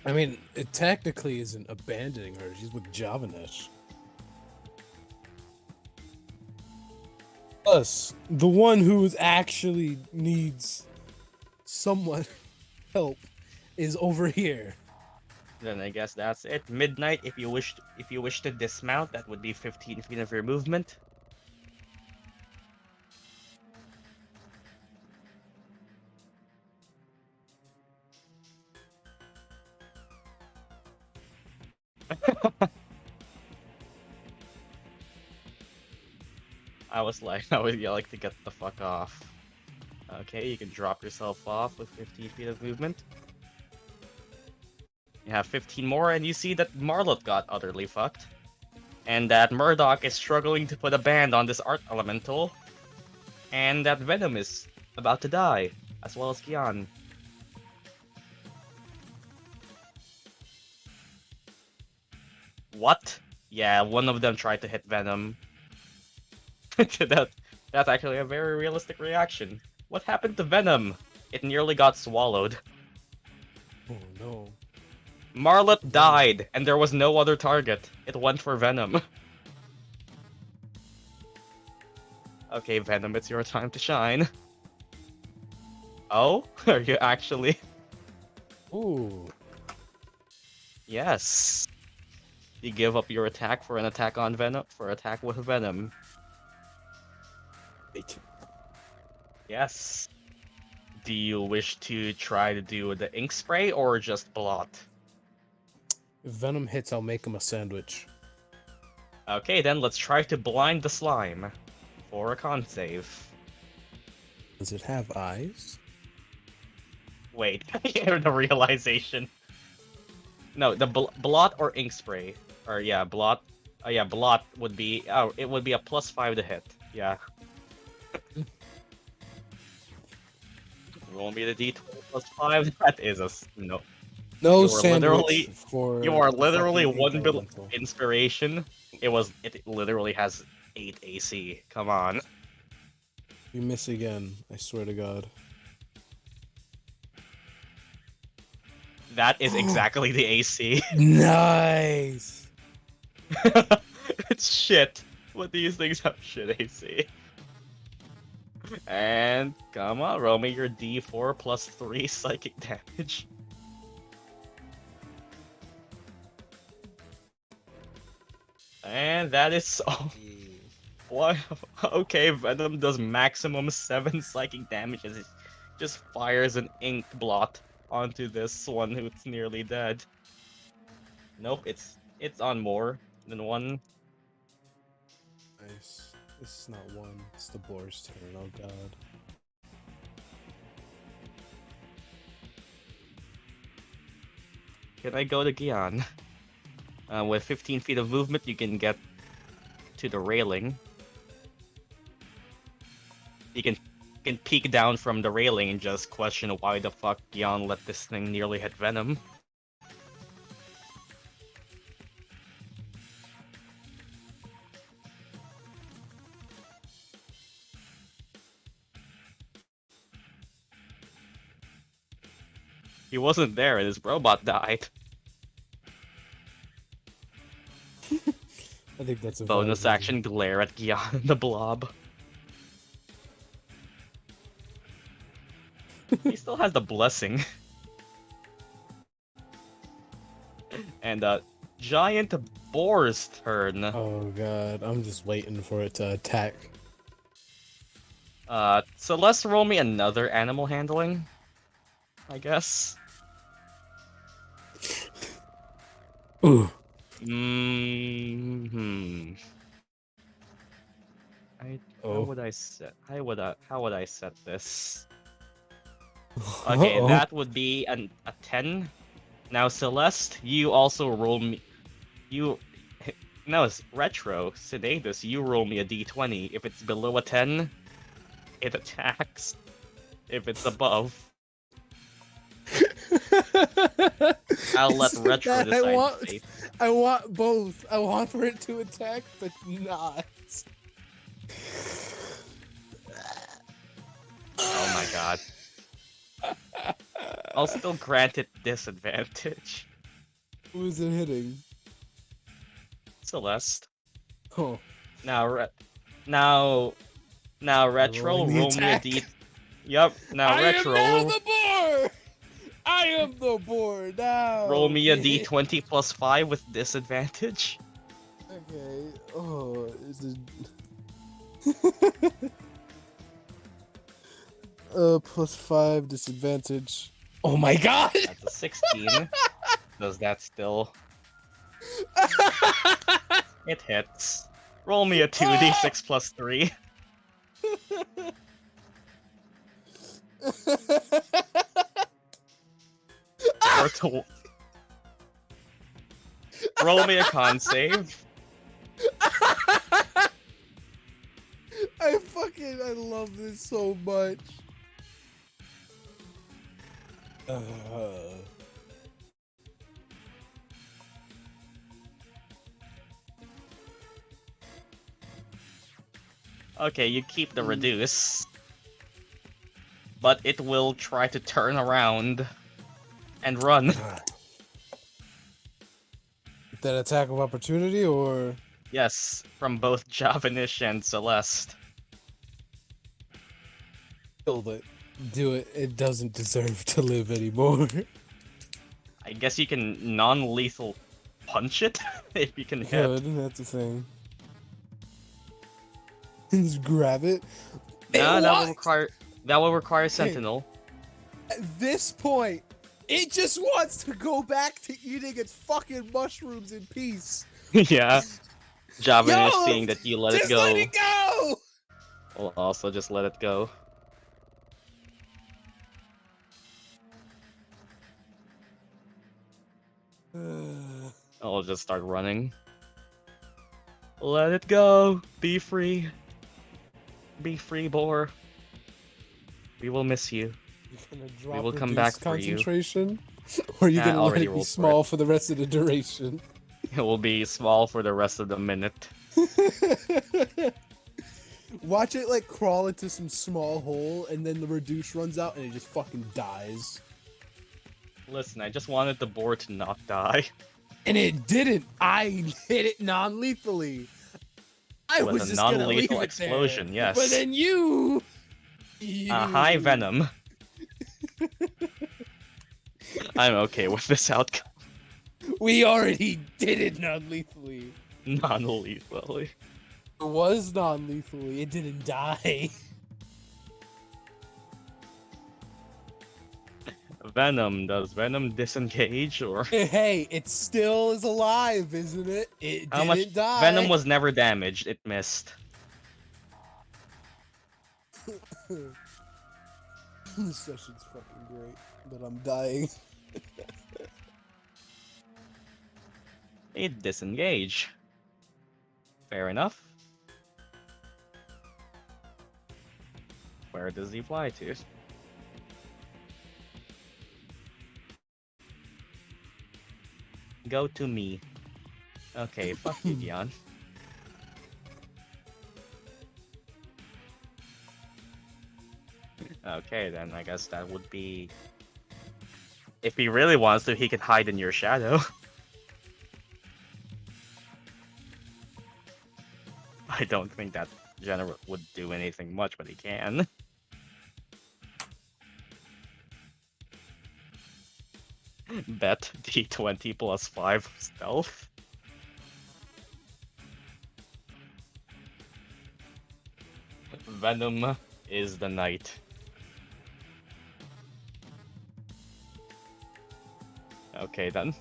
[SPEAKER 5] I mean, it technically isn't abandoning her. She's with Javanesh. Plus, the one who actually needs someone help is over here.
[SPEAKER 1] Then I guess that's it. Midnight, if you wish to dismount, that would be 15 feet of your movement. I would yell to get the fuck off. Okay, you can drop yourself off with 15 feet of movement. You have 15 more, and you see that Marlot got utterly fucked. And that Murdock is struggling to put a band on this art elemental. And that Venom is about to die, as well as Gyan. What? Yeah, one of them tried to hit Venom. That's actually a very realistic reaction. What happened to Venom? It nearly got swallowed.
[SPEAKER 2] Oh no.
[SPEAKER 1] Marlet died, and there was no other target. It went for Venom. Okay, Venom, it's your time to shine. Oh? Are you actually?
[SPEAKER 2] Ooh.
[SPEAKER 1] Yes. You give up your attack for an attack on Venom, for attack with Venom.
[SPEAKER 2] Wait.
[SPEAKER 1] Yes. Do you wish to try to do the ink spray or just blot?
[SPEAKER 2] If Venom hits, I'll make him a sandwich.
[SPEAKER 1] Okay, then let's try to blind the slime for a con save.
[SPEAKER 2] Does it have eyes?
[SPEAKER 1] Wait, the realization. No, the blot or ink spray, or yeah, blot. Yeah, blot would be. Oh, it would be a +5 to hit. Yeah. Roll me the d20 +5. That is a no.
[SPEAKER 2] No
[SPEAKER 1] You are
[SPEAKER 2] sandwich
[SPEAKER 1] literally-
[SPEAKER 2] for.
[SPEAKER 1] You are
[SPEAKER 2] the
[SPEAKER 1] literally
[SPEAKER 2] fucking
[SPEAKER 1] one bit
[SPEAKER 2] elemental.
[SPEAKER 1] inspiration. It literally has 8 AC. Come on.
[SPEAKER 2] You miss again. I swear to God.
[SPEAKER 1] That is exactly the AC.
[SPEAKER 2] Nice.
[SPEAKER 1] It's shit. What these things have shit AC. And come on, roll me your D4 +3 psychic damage. And that is all. What? Okay, Venom does maximum 7 psychic damage as it just fires an ink blot onto this one who's nearly dead. Nope, it's on more than one.
[SPEAKER 2] Nice. This is not one. It's the boar's turn. Oh God.
[SPEAKER 1] Can I go to Gyan? With 15 feet of movement, you can get to the railing. You can peek down from the railing and just question why the fuck Gyan let this thing nearly hit Venom. He wasn't there and his robot died.
[SPEAKER 2] I think that's a
[SPEAKER 1] Bonus
[SPEAKER 2] valid
[SPEAKER 1] action glare at Gyan the blob. He still has the blessing. And giant boar's turn.
[SPEAKER 2] reason. Oh God. I'm just waiting for it to attack.
[SPEAKER 1] Celeste, roll me another animal handling, I guess.
[SPEAKER 2] Ooh.
[SPEAKER 1] Hmm. How
[SPEAKER 2] Oh.
[SPEAKER 1] would I set? How would I set this? Okay,
[SPEAKER 2] Uh-oh.
[SPEAKER 1] that would be a 10. Now, Celeste, you also roll me. No, it's retro. Sinetis, you roll me a d20. If it's below a 10, it attacks. If it's above, I'll let
[SPEAKER 2] It's
[SPEAKER 1] retro
[SPEAKER 2] that
[SPEAKER 1] decide.
[SPEAKER 2] I want,
[SPEAKER 1] fate.
[SPEAKER 2] I want both. I want for it to attack, but not.
[SPEAKER 1] Oh my god. I'll still grant it disadvantage.
[SPEAKER 2] Who is it hitting?
[SPEAKER 1] Celeste.
[SPEAKER 2] Oh.
[SPEAKER 1] Now retro,
[SPEAKER 2] Rolling the
[SPEAKER 1] roll me a
[SPEAKER 2] attack.
[SPEAKER 1] d. Yep. Now
[SPEAKER 2] I
[SPEAKER 1] retro,
[SPEAKER 2] am now the board. I am the board now.
[SPEAKER 1] roll me a d20 +5 with disadvantage.
[SPEAKER 2] Okay. Oh, is it? +5 disadvantage. Oh my God!
[SPEAKER 1] That's a 16. Does that still? It hits. Roll me a 2d6 +3. Or to... Roll me a con save.
[SPEAKER 2] I love this so much.
[SPEAKER 1] Okay, you keep the reduce. But it will try to turn around and run.
[SPEAKER 2] That attack of opportunity, or
[SPEAKER 1] Yes, from both Javanish and Celeste.
[SPEAKER 2] kill it? Do it. It doesn't deserve to live anymore.
[SPEAKER 1] I guess you can non-lethal punch it if you can hit.
[SPEAKER 2] Good, that's the thing. Just grab it.
[SPEAKER 1] Nah,
[SPEAKER 2] It
[SPEAKER 1] that will require Sentinel.
[SPEAKER 2] At this point, it just wants to go back to eating its fucking mushrooms in peace.
[SPEAKER 1] Yeah. Javanish
[SPEAKER 2] Yo,
[SPEAKER 1] seeing that you let
[SPEAKER 2] Just
[SPEAKER 1] it go.
[SPEAKER 2] let it go!
[SPEAKER 1] Will also just let it go. I'll just start running. Let it go. Be free. Be free, boar. We will miss you.
[SPEAKER 2] You're gonna drop
[SPEAKER 1] will come
[SPEAKER 2] reduced
[SPEAKER 1] back for you.
[SPEAKER 2] concentration? Or are you
[SPEAKER 1] Nah,
[SPEAKER 2] gonna let
[SPEAKER 1] already
[SPEAKER 2] it be
[SPEAKER 1] rolled for
[SPEAKER 2] small for the rest of the duration?
[SPEAKER 1] It will be small for the rest of the minute.
[SPEAKER 2] Watch it like crawl into some small hole and then the reduce runs out and it just fucking dies.
[SPEAKER 1] Listen, I just wanted the boar to not die.
[SPEAKER 2] And it didn't. I hit it non-lethally. I
[SPEAKER 1] With
[SPEAKER 2] was
[SPEAKER 1] a
[SPEAKER 2] just gonna leave
[SPEAKER 1] non-lethal
[SPEAKER 2] it
[SPEAKER 1] explosion,
[SPEAKER 2] there.
[SPEAKER 1] yes.
[SPEAKER 2] But then you
[SPEAKER 1] High venom. I'm okay with this outcome.
[SPEAKER 2] We already did it non-lethally.
[SPEAKER 1] Non-lethally.
[SPEAKER 2] It was non-lethally. It didn't die.
[SPEAKER 1] Venom. Does Venom disengage or
[SPEAKER 2] Hey, it still is alive, isn't it? It
[SPEAKER 1] how
[SPEAKER 2] didn't
[SPEAKER 1] much?
[SPEAKER 2] die.
[SPEAKER 1] Venom was never damaged. It missed.
[SPEAKER 2] This session's fucking great, but I'm dying.
[SPEAKER 1] It disengage. Fair enough. Where does he fly to? Go to me. Okay, fuck you, Gyan. Okay, then I guess that would be... If he really wants to, he can hide in your shadow. I don't think that general would do anything much, but he can. Bet D20 plus 5 stealth. Venom is the knight. Okay then.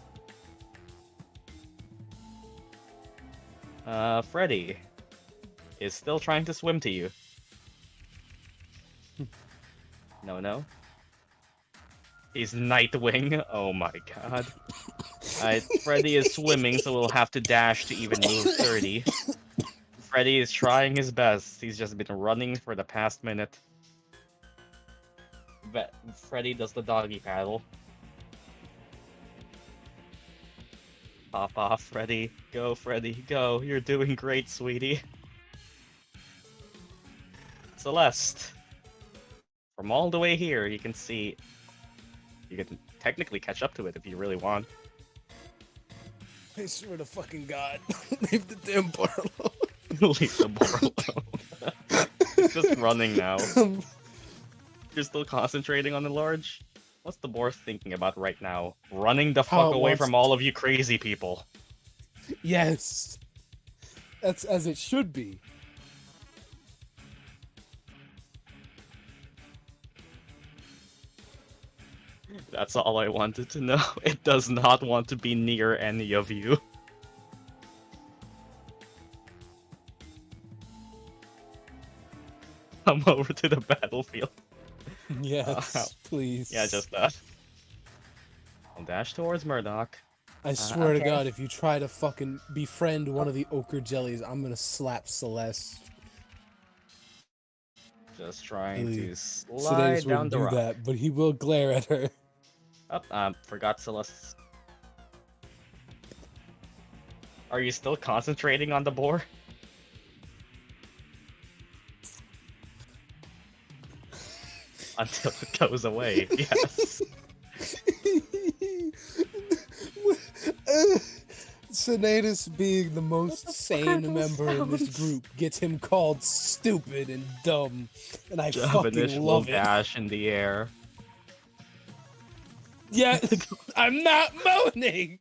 [SPEAKER 1] Freddy is still trying to swim to you. No. He's Nightwing. Oh my god. Freddy is swimming, so we'll have to dash to even move 30. Freddy is trying his best. He's just been running for the past minute. Freddy does the doggy paddle. Pop off, Freddy. Go, Freddy. Go. You're doing great, sweetie. Celeste. From all the way here, you can see... You can technically catch up to it if you really want.
[SPEAKER 2] I swear to fucking God. Leave the damn bar alone.
[SPEAKER 1] Leave the bar alone. It's just running now. You're still concentrating on the large? What's the boar thinking about right now? Running the
[SPEAKER 2] How
[SPEAKER 1] fuck
[SPEAKER 2] it
[SPEAKER 1] away
[SPEAKER 2] wants
[SPEAKER 1] from all of you crazy people.
[SPEAKER 2] Yes. That's as it should be.
[SPEAKER 1] That's all I wanted to know. It does not want to be near any of you. Come over to the battlefield.
[SPEAKER 2] Yes, please.
[SPEAKER 1] Yeah, just that. I'll dash towards Murdock.
[SPEAKER 2] I swear to
[SPEAKER 3] okay.
[SPEAKER 2] God, if you try to fucking befriend one of the ochre jellies, I'm gonna slap Celeste.
[SPEAKER 1] Just trying to
[SPEAKER 2] Really,
[SPEAKER 1] slide
[SPEAKER 2] Sinetis
[SPEAKER 1] down
[SPEAKER 2] wouldn't
[SPEAKER 1] the
[SPEAKER 2] do
[SPEAKER 1] rock.
[SPEAKER 2] that, but he will glare at her.
[SPEAKER 1] Oh, forgot Celeste. Are you still concentrating on the boar? Until it goes away, yes.
[SPEAKER 2] Sinetis being the most
[SPEAKER 1] fuck are
[SPEAKER 2] sane
[SPEAKER 1] those
[SPEAKER 2] member in this
[SPEAKER 1] sounds?
[SPEAKER 2] group gets him called stupid and dumb, and I
[SPEAKER 1] Javanish
[SPEAKER 2] fucking
[SPEAKER 1] will
[SPEAKER 2] love it.
[SPEAKER 1] dash in the air.
[SPEAKER 2] Yeah, I'm not moaning.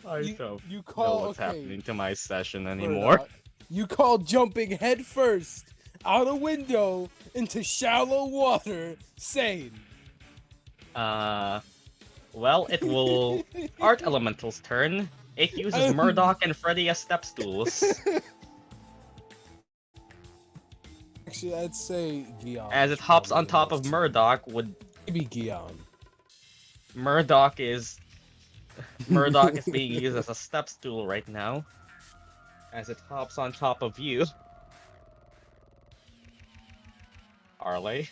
[SPEAKER 1] I
[SPEAKER 2] You-
[SPEAKER 1] don't
[SPEAKER 2] you
[SPEAKER 1] know
[SPEAKER 2] call-
[SPEAKER 1] what's
[SPEAKER 2] okay,
[SPEAKER 1] happening to my session anymore.
[SPEAKER 2] Murdock, you call jumping headfirst out a window into shallow water sane.
[SPEAKER 1] Well, it will Art Elemental's turn. It uses Murdock and Freddy as step stools.
[SPEAKER 2] Actually, I'd say Gyan.
[SPEAKER 1] As it hops on top of Murdock, would
[SPEAKER 2] Maybe Gyan.
[SPEAKER 1] Murdock is being used as a step stool right now. As it hops on top of you. Arleigh.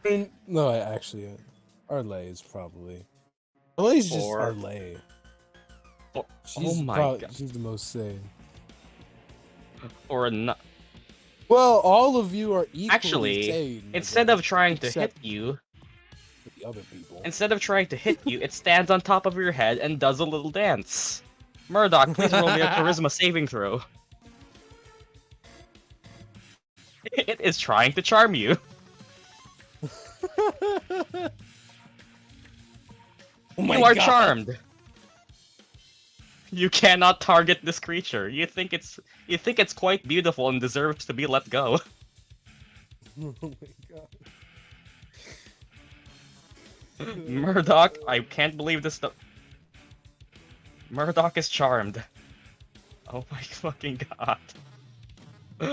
[SPEAKER 2] I mean, no, actually, Arleigh is probably. Arleigh's just
[SPEAKER 1] Or-
[SPEAKER 2] Arleigh.
[SPEAKER 1] or-
[SPEAKER 2] She's
[SPEAKER 1] my
[SPEAKER 2] probably,
[SPEAKER 1] God.
[SPEAKER 2] she's the most sane.
[SPEAKER 1] Or a nu-
[SPEAKER 2] Well, all of you are equally
[SPEAKER 1] Actually,
[SPEAKER 2] sane.
[SPEAKER 1] instead of trying to hit
[SPEAKER 2] except
[SPEAKER 1] you,
[SPEAKER 2] the other people.
[SPEAKER 1] it stands on top of your head and does a little dance. Murdock, please roll me a charisma saving throw. It is trying to charm you.
[SPEAKER 2] Oh my
[SPEAKER 1] You are
[SPEAKER 2] God.
[SPEAKER 1] charmed. You cannot target this creature. You think it's quite beautiful and deserves to be let go.
[SPEAKER 2] Oh my God.
[SPEAKER 1] Murdock, I can't believe this stuff. Murdock is charmed. Oh my fucking god.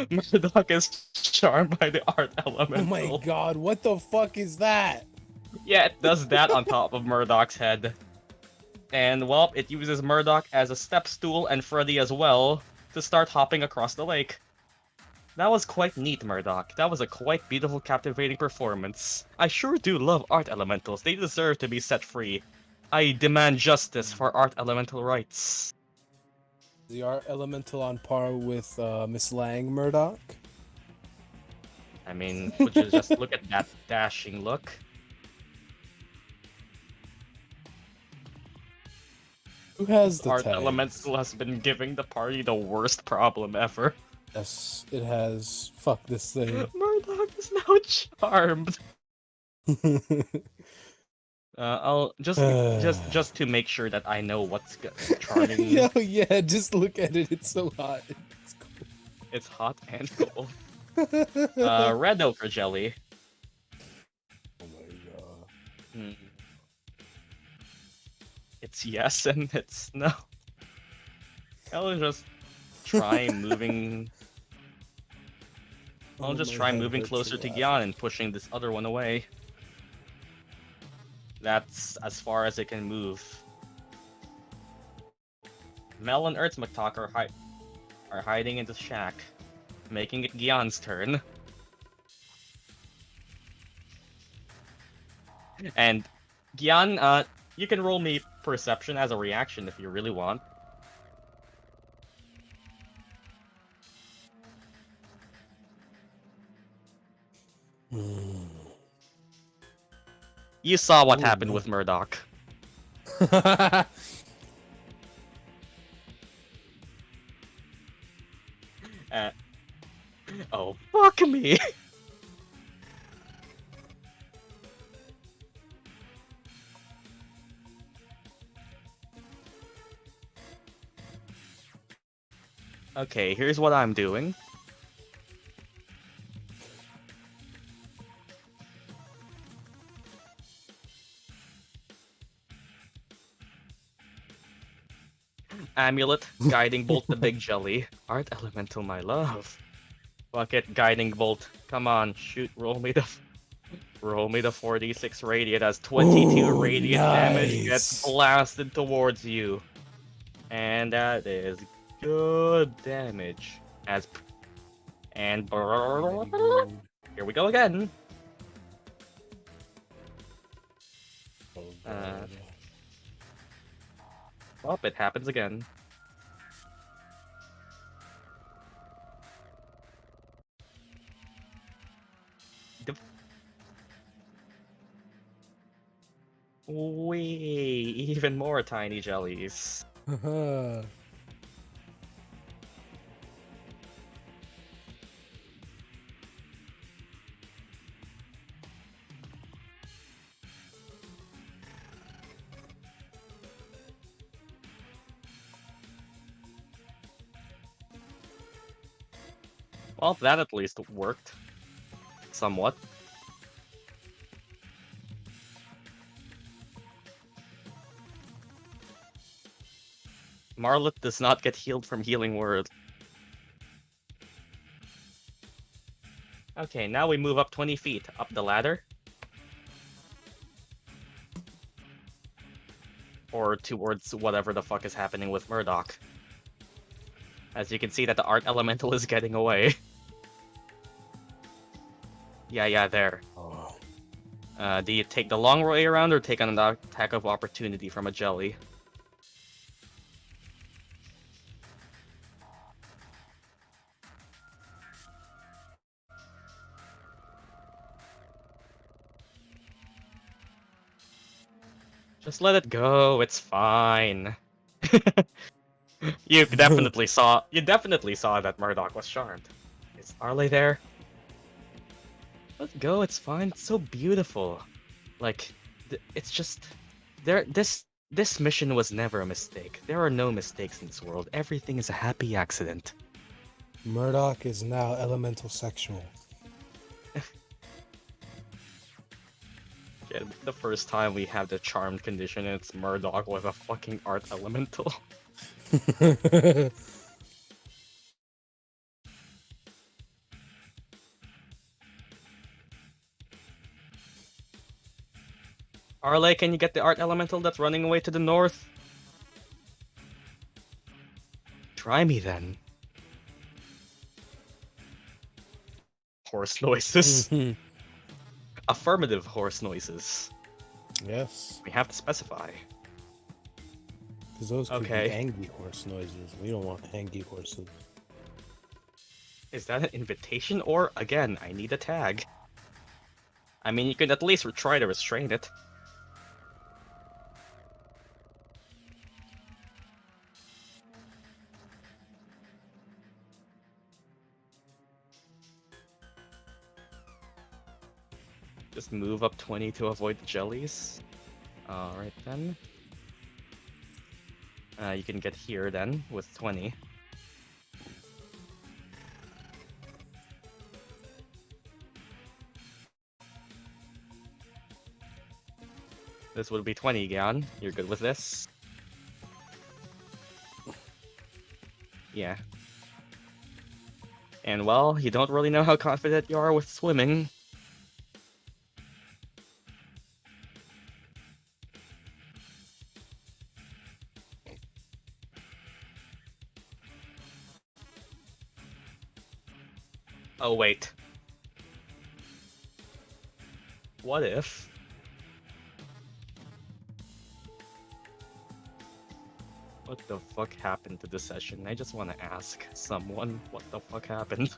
[SPEAKER 1] Murdock is charmed by the art elemental.
[SPEAKER 2] Oh my God, what the fuck is that?
[SPEAKER 1] Yeah, it does that on top of Murdock's head. And, well, it uses Murdock as a step stool and Freddy as well to start hopping across the lake. That was quite neat, Murdock. That was a quite beautiful, captivating performance. I sure do love art elementals. They deserve to be set free. I demand justice for art elemental rights.
[SPEAKER 2] The art elemental on par with Miss Lang Murdock?
[SPEAKER 1] I mean, would you just look at that dashing look?
[SPEAKER 2] Who has the
[SPEAKER 1] Art
[SPEAKER 2] tags?
[SPEAKER 1] elemental has been giving the party the worst problem ever.
[SPEAKER 2] Yes, it has. Fuck this thing.
[SPEAKER 1] Murdock is now charmed. I'll just to make sure that I know what's charming.
[SPEAKER 2] Yo, yeah, just look at it. It's so hot. It's cool.
[SPEAKER 1] It's hot and cold. Red ochre jelly.
[SPEAKER 2] Oh my God.
[SPEAKER 1] Hmm. It's yes and it's no. I'll just try moving. I'll
[SPEAKER 2] Oh,
[SPEAKER 1] just
[SPEAKER 2] my
[SPEAKER 1] try
[SPEAKER 2] head
[SPEAKER 1] moving
[SPEAKER 2] hurts
[SPEAKER 1] closer
[SPEAKER 2] from
[SPEAKER 1] to
[SPEAKER 2] laughing.
[SPEAKER 1] Gyan and pushing this other one away. That's as far as it can move. Mel and Earthmactalk are hiding in the shack, making it Gyan's turn. And Gyan, you can roll me perception as a reaction if you really want. You saw what
[SPEAKER 2] Oh,
[SPEAKER 1] happened
[SPEAKER 2] no.
[SPEAKER 1] with Murdock. Oh, fuck me! Okay, here's what I'm doing. Amulet, Guiding Bolt the Big Jelly. Art Elemental, my love. Bucket, Guiding Bolt. Come on, shoot, roll me the 4d6 radiant as 22
[SPEAKER 2] Ooh,
[SPEAKER 1] radiant damage
[SPEAKER 2] nice.
[SPEAKER 1] gets blasted towards you. And that is good damage. And
[SPEAKER 2] Very good.
[SPEAKER 1] here we go again.
[SPEAKER 2] Oh, God.
[SPEAKER 1] Well, it happens again. Wee, even more tiny jellies.
[SPEAKER 5] Haha.
[SPEAKER 1] Well, that at least worked. Somewhat. Marlet does not get healed from Healing Word. Okay, now we move up 20 feet up the ladder. Or towards whatever the fuck is happening with Murdock. As you can see that the Art Elemental is getting away. Yeah, there.
[SPEAKER 5] Oh.
[SPEAKER 1] Do you take the long way around or take an attack of opportunity from a jelly? Just let it go, it's fine. You definitely saw that Murdock was charmed. Is Arleigh there? Let it go, it's fine. It's so beautiful. Like, it's just this mission was never a mistake. There are no mistakes in this world. Everything is a happy accident.
[SPEAKER 5] Murdock is now elemental sexual.
[SPEAKER 1] Yeah, the first time we have the charmed condition, it's Murdock with a fucking art elemental. Arleigh, can you get the art elemental that's running away to the north? Try me then. Horse noises. Affirmative horse noises.
[SPEAKER 5] Yes,
[SPEAKER 1] We have to specify.
[SPEAKER 5] because those could
[SPEAKER 1] Okay.
[SPEAKER 5] be angry horse noises. We don't want angry horses.
[SPEAKER 1] Is that an invitation or, again, I need a tag? I mean, you could at least try to restrain it. Just move up 20 to avoid the jellies. Alright then. You can get here then with 20. This would be 20, Gyan. You're good with this? Yeah. And well, you don't really know how confident you are with swimming. Oh, wait. What if... What the fuck happened to the session? I just want to ask someone what the fuck happened.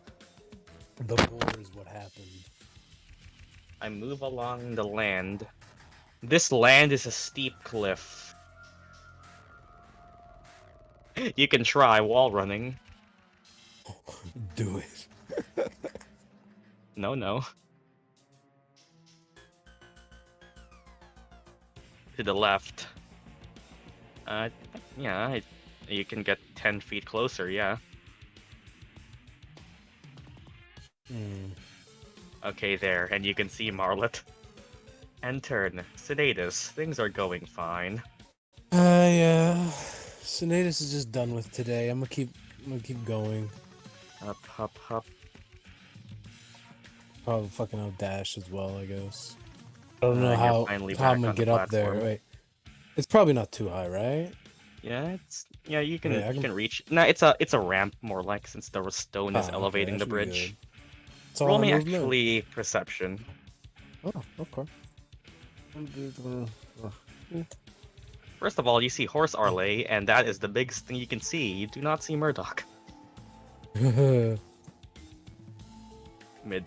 [SPEAKER 5] The boar is what happened.
[SPEAKER 1] I move along the land. This land is a steep cliff. You can try wall running.
[SPEAKER 5] Do it.
[SPEAKER 1] No. To the left. Yeah, you can get 10 feet closer, yeah. Okay, there, and you can see Marlet. And turn. Sinetis, things are going fine.
[SPEAKER 5] Yeah. Sinetis is just done with today. I'm gonna keep going.
[SPEAKER 1] Up.
[SPEAKER 5] Probably fucking out dash as well, I guess. I don't know
[SPEAKER 1] You're
[SPEAKER 5] how
[SPEAKER 1] finally
[SPEAKER 5] I'm
[SPEAKER 1] back
[SPEAKER 5] gonna
[SPEAKER 1] on the
[SPEAKER 5] get up there.
[SPEAKER 1] platform.
[SPEAKER 5] Wait. It's probably not too high, right?
[SPEAKER 1] Yeah, you can
[SPEAKER 5] Yeah, I
[SPEAKER 1] you
[SPEAKER 5] can-
[SPEAKER 1] can reach. No, it's a ramp more like, since the stone is
[SPEAKER 5] Ah, okay,
[SPEAKER 1] elevating
[SPEAKER 5] that
[SPEAKER 1] the
[SPEAKER 5] should be
[SPEAKER 1] bridge.
[SPEAKER 5] good. It's all
[SPEAKER 1] Roll
[SPEAKER 5] our
[SPEAKER 1] me
[SPEAKER 5] movement.
[SPEAKER 1] actually perception.
[SPEAKER 5] Oh, okay.
[SPEAKER 1] First of all, you see horse Arleigh, and that is the biggest thing you can see. You do not see Murdock. Mid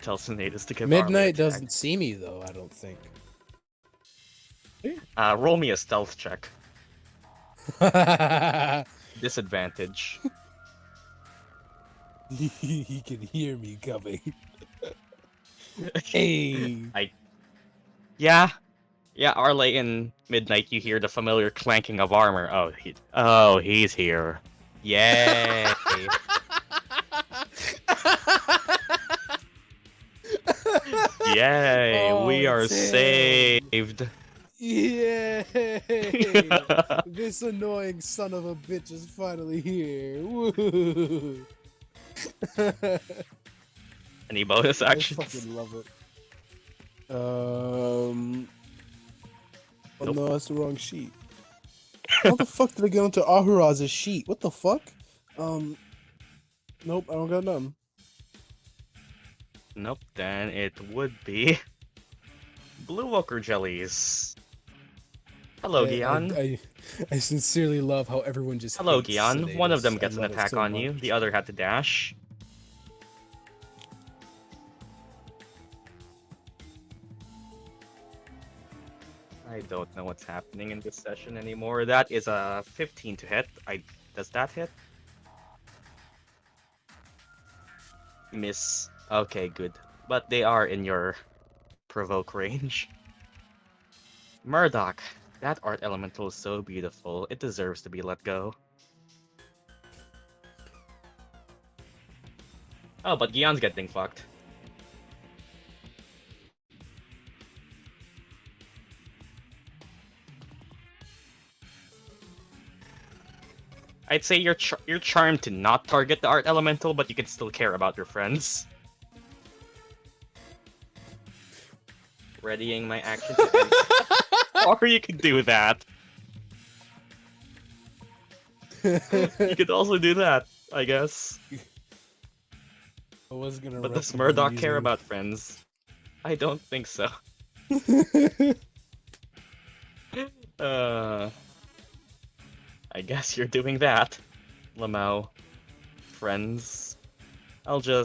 [SPEAKER 1] tells Sinetis to give Arleigh a
[SPEAKER 5] Midnight
[SPEAKER 1] tag.
[SPEAKER 5] doesn't see me though, I don't think.
[SPEAKER 1] Roll me a stealth check. Disadvantage.
[SPEAKER 5] He can hear me coming. Hey.
[SPEAKER 1] Yeah, Arleigh in midnight, you hear the familiar clanking of armor. He's here. Yay! Yay!
[SPEAKER 5] Oh,
[SPEAKER 1] We are
[SPEAKER 5] it's him.
[SPEAKER 1] saved.
[SPEAKER 5] Yay! This annoying son of a bitch is finally here. Woo!
[SPEAKER 1] Any bonus
[SPEAKER 5] I
[SPEAKER 1] actions?
[SPEAKER 5] fucking love it. Oh
[SPEAKER 1] Nope.
[SPEAKER 5] no, that's the wrong sheet. How the fuck did I get onto Ahuraz's sheet? What the fuck? Nope, I don't got none.
[SPEAKER 1] Nope. Then it would be Blue Walker jellies. Hello, Gyan.
[SPEAKER 5] I sincerely love how everyone just.
[SPEAKER 1] Hello,
[SPEAKER 5] hates
[SPEAKER 1] Gyan. One of
[SPEAKER 5] Sinetis.
[SPEAKER 1] them
[SPEAKER 5] I
[SPEAKER 1] gets an
[SPEAKER 5] love it
[SPEAKER 1] attack
[SPEAKER 5] so
[SPEAKER 1] on you.
[SPEAKER 5] much.
[SPEAKER 1] The other had to dash. I don't know what's happening in this session anymore. That is a 15 to hit. Does that hit? Miss. Okay, good. But they are in your provoke range. Murdock. That art elemental is so beautiful. It deserves to be let go. Oh, but Gyan's getting fucked. I'd say you're charmed to not target the art elemental, but you can still care about your friends. Readying my action to end. Or you could do that. You could also do that, I guess.
[SPEAKER 5] I was gonna.
[SPEAKER 1] But does
[SPEAKER 5] recommend
[SPEAKER 1] Murdock care
[SPEAKER 5] using-
[SPEAKER 1] about friends? I don't think so. I guess you're doing that, Lamau. Friends. What do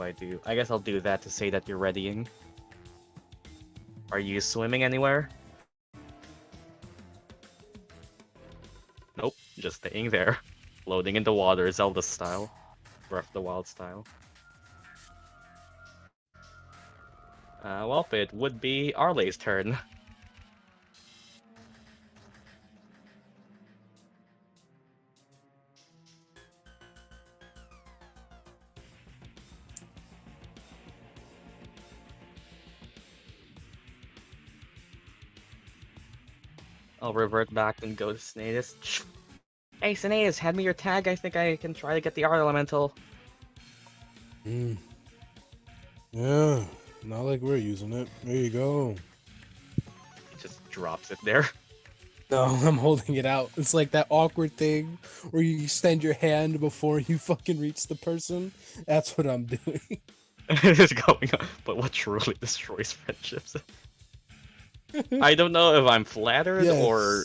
[SPEAKER 1] I do? I guess I'll do that to say that you're readying. Are you swimming anywhere? Nope, just staying there. Floating in the water, Zelda style. Breath of the Wild style. Well, it would be Arleigh's turn. I'll revert back and go to Sinetis. Hey, Sinetis, hand me your tag. I think I can try to get the art elemental.
[SPEAKER 5] Yeah, not like we're using it. There you go.
[SPEAKER 1] He just drops it there.
[SPEAKER 5] No, I'm holding it out. It's like that awkward thing where you extend your hand before you fucking reach the person. That's what I'm doing.
[SPEAKER 1] It is going on, but what truly destroys friendships? I don't know if I'm flattered or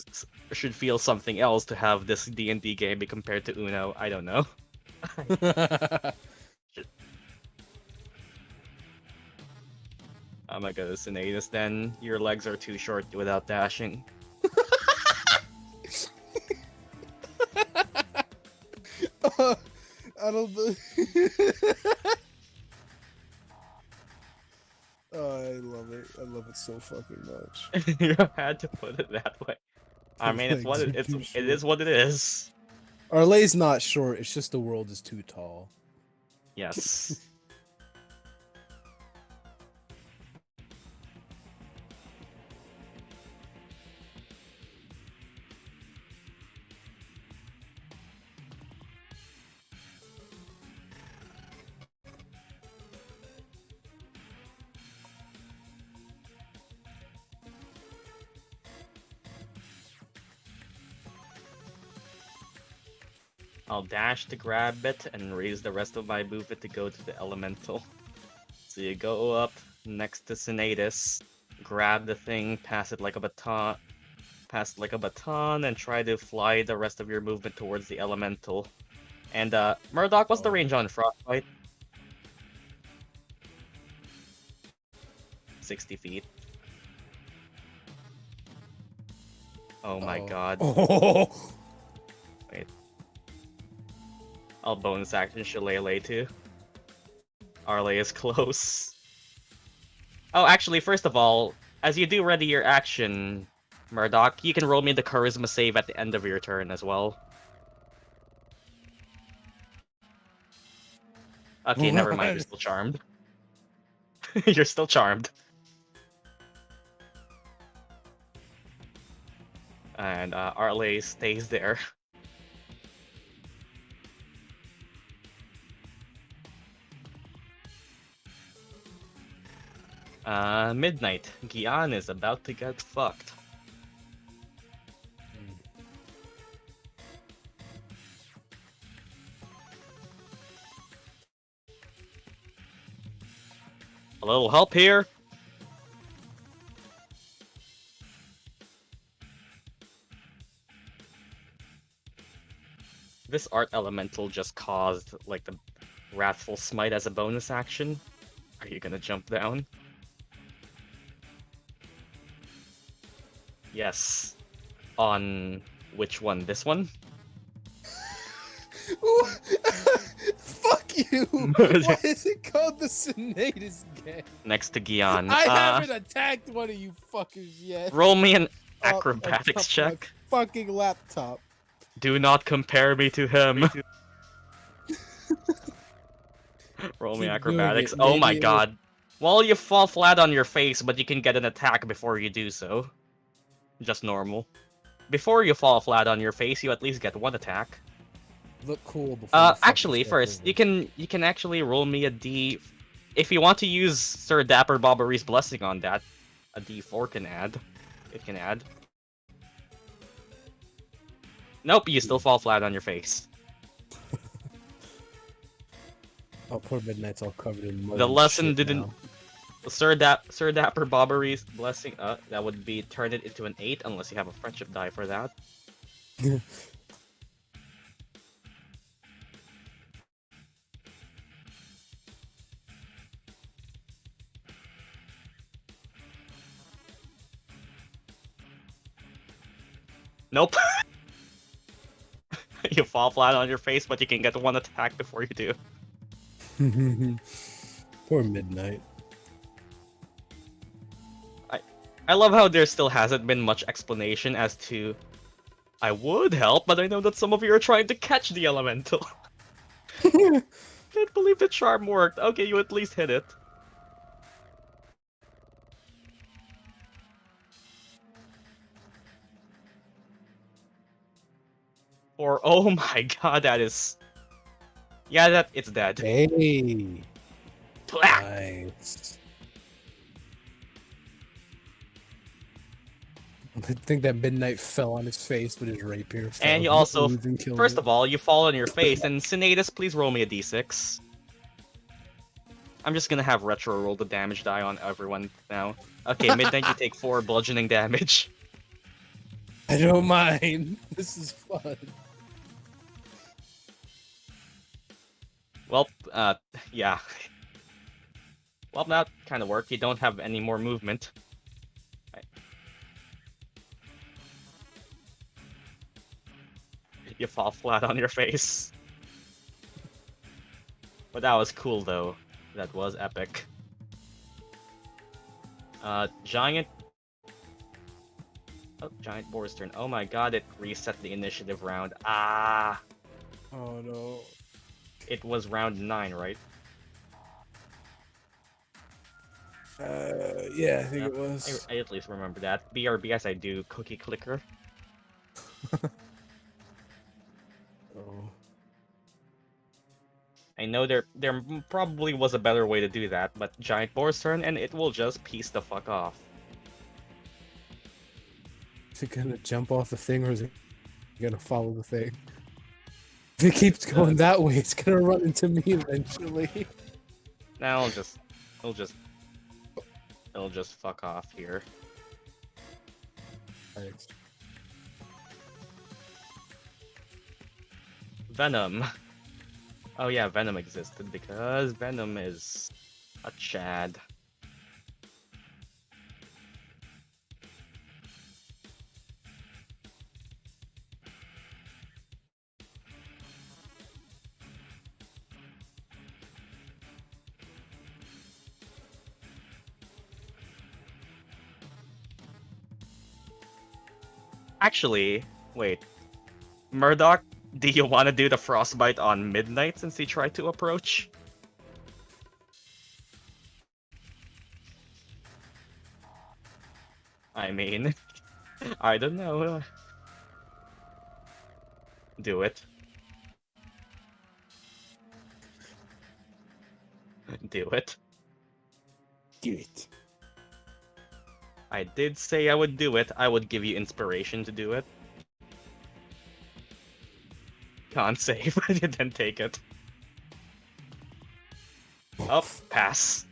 [SPEAKER 1] should feel something else to have this D&D game be compared to Uno. I don't know. I'm gonna go to Sinetis then. Your legs are too short without dashing.
[SPEAKER 5] I don't know. Oh, I love it. I love it so fucking much.
[SPEAKER 1] You had to put it that way. I mean, it's what it is what it is.
[SPEAKER 5] Arleigh's not short. It's just the world is too tall.
[SPEAKER 1] Yes. I'll dash to grab it and raise the rest of my movement to go to the elemental. So you go up next to Sinetis, grab the thing, pass it like a baton, and try to fly the rest of your movement towards the elemental. And Murdock, what's the range on Frostbite? 60 feet. Oh my
[SPEAKER 2] Uh-oh.
[SPEAKER 1] god.
[SPEAKER 2] Oh,
[SPEAKER 1] Wait. I'll bonus action Shillelagh too. Arleigh is close. Oh, actually, first of all, as you do ready your action, Murdock, you can roll me the charisma save at the end of your turn as well. Okay, never mind, you're
[SPEAKER 2] What?
[SPEAKER 1] still charmed. You're still charmed. And Arleigh stays there. Midnight. Gyan is about to get fucked. A little help here. This art elemental just caused like the Wrathful Smite as a bonus action. Are you gonna jump down? Yes. On which one? This one?
[SPEAKER 2] Fuck you! Why is it called the Sinetis game?
[SPEAKER 1] Next to Gyan.
[SPEAKER 2] I haven't attacked one of you fuckers yet.
[SPEAKER 1] Roll me an
[SPEAKER 2] Oh,
[SPEAKER 1] acrobatics
[SPEAKER 2] I dropped
[SPEAKER 1] check.
[SPEAKER 2] my fucking laptop.
[SPEAKER 1] Do not compare me to him. Roll me
[SPEAKER 2] Keep
[SPEAKER 1] acrobatics.
[SPEAKER 2] doing it,
[SPEAKER 1] Oh my
[SPEAKER 2] maybe
[SPEAKER 1] god. Well, you fall flat on your face, but you can get an attack before you do so. Just normal. Before you fall flat on your face, you at least get one attack.
[SPEAKER 2] Look cool before. you fucking
[SPEAKER 1] Actually,
[SPEAKER 2] step
[SPEAKER 1] first,
[SPEAKER 2] over.
[SPEAKER 1] you can actually roll me a D. If you want to use Sir Dapper Bobbery's blessing on that, a D4 can add. It can add. Nope, you still fall flat on your face.
[SPEAKER 2] Oh, poor Midnight's all covered in mud.
[SPEAKER 1] The
[SPEAKER 2] and
[SPEAKER 1] lesson
[SPEAKER 2] shit
[SPEAKER 1] didn't.
[SPEAKER 2] now.
[SPEAKER 1] Sir Dapper Bobbery's blessing. That would be turn it into an 8 unless you have a friendship die for that. Nope. You fall flat on your face, but you can get one attack before you do.
[SPEAKER 2] Poor Midnight.
[SPEAKER 1] I love how there still hasn't been much explanation as to. I would help, but I know that some of you are trying to catch the elemental. Can't believe the charm worked. Okay, you at least hit it. Or oh my god, that is. Yeah, it's dead.
[SPEAKER 2] Hey.
[SPEAKER 1] Blah!
[SPEAKER 2] Nice. I think that Midnight fell on his face with his rapier.
[SPEAKER 1] And you also, first of all, you fall on your face, and Sinetis, please roll me a d6. I'm just gonna have Retro roll the damage die on everyone now. Okay, Midnight, you take 4 bludgeoning damage.
[SPEAKER 2] I don't mind. This is fun.
[SPEAKER 1] Well, yeah. Well, that kind of worked. You don't have any more movement. Right. You fall flat on your face. But that was cool, though. That was epic. Giant... Oh, Giant Boar's turn. Oh my god, it reset the initiative round. Ah!
[SPEAKER 2] Oh no.
[SPEAKER 1] It was round 9, right?
[SPEAKER 2] Yeah, I think it was.
[SPEAKER 1] I at least remember that. BRB as I do cookie clicker.
[SPEAKER 2] Oh.
[SPEAKER 1] I know there probably was a better way to do that, but Giant Boar's turn and it will just piece the fuck off.
[SPEAKER 2] Is it gonna jump off the thing or is it gonna follow the thing? If it keeps going that way, it's gonna run into me eventually.
[SPEAKER 1] Now it'll just fuck off here.
[SPEAKER 2] Thanks.
[SPEAKER 1] Venom. Oh yeah, Venom existed because Venom is a Chad. Actually, wait. Murdock, do you want to do the frostbite on midnight since he tried to approach? I mean, I don't know. Do it. Do it.
[SPEAKER 5] Do it.
[SPEAKER 1] I did say I would do it. I would give you inspiration to do it. Can't save, then take it. Up, pass.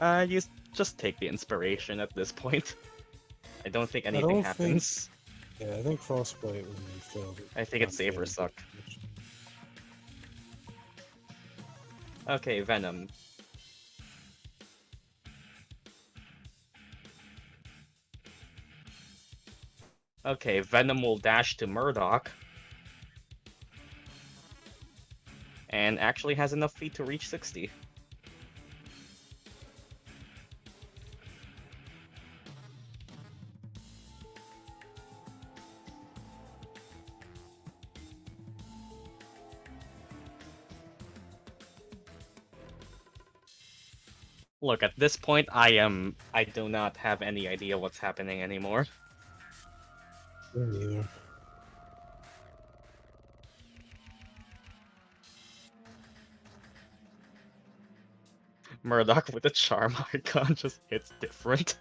[SPEAKER 1] You just take the inspiration at this point. I don't think anything
[SPEAKER 2] don't
[SPEAKER 1] happens.
[SPEAKER 2] Yeah, I think frostbite when you fail.
[SPEAKER 1] I think it's save or suck. Okay, Venom. Okay, Venom will dash to Murdock. And actually has enough feet to reach 60. Look, at this point, I do not have any idea what's happening anymore.
[SPEAKER 2] Me neither.
[SPEAKER 1] Murdock with a charm icon just hits different.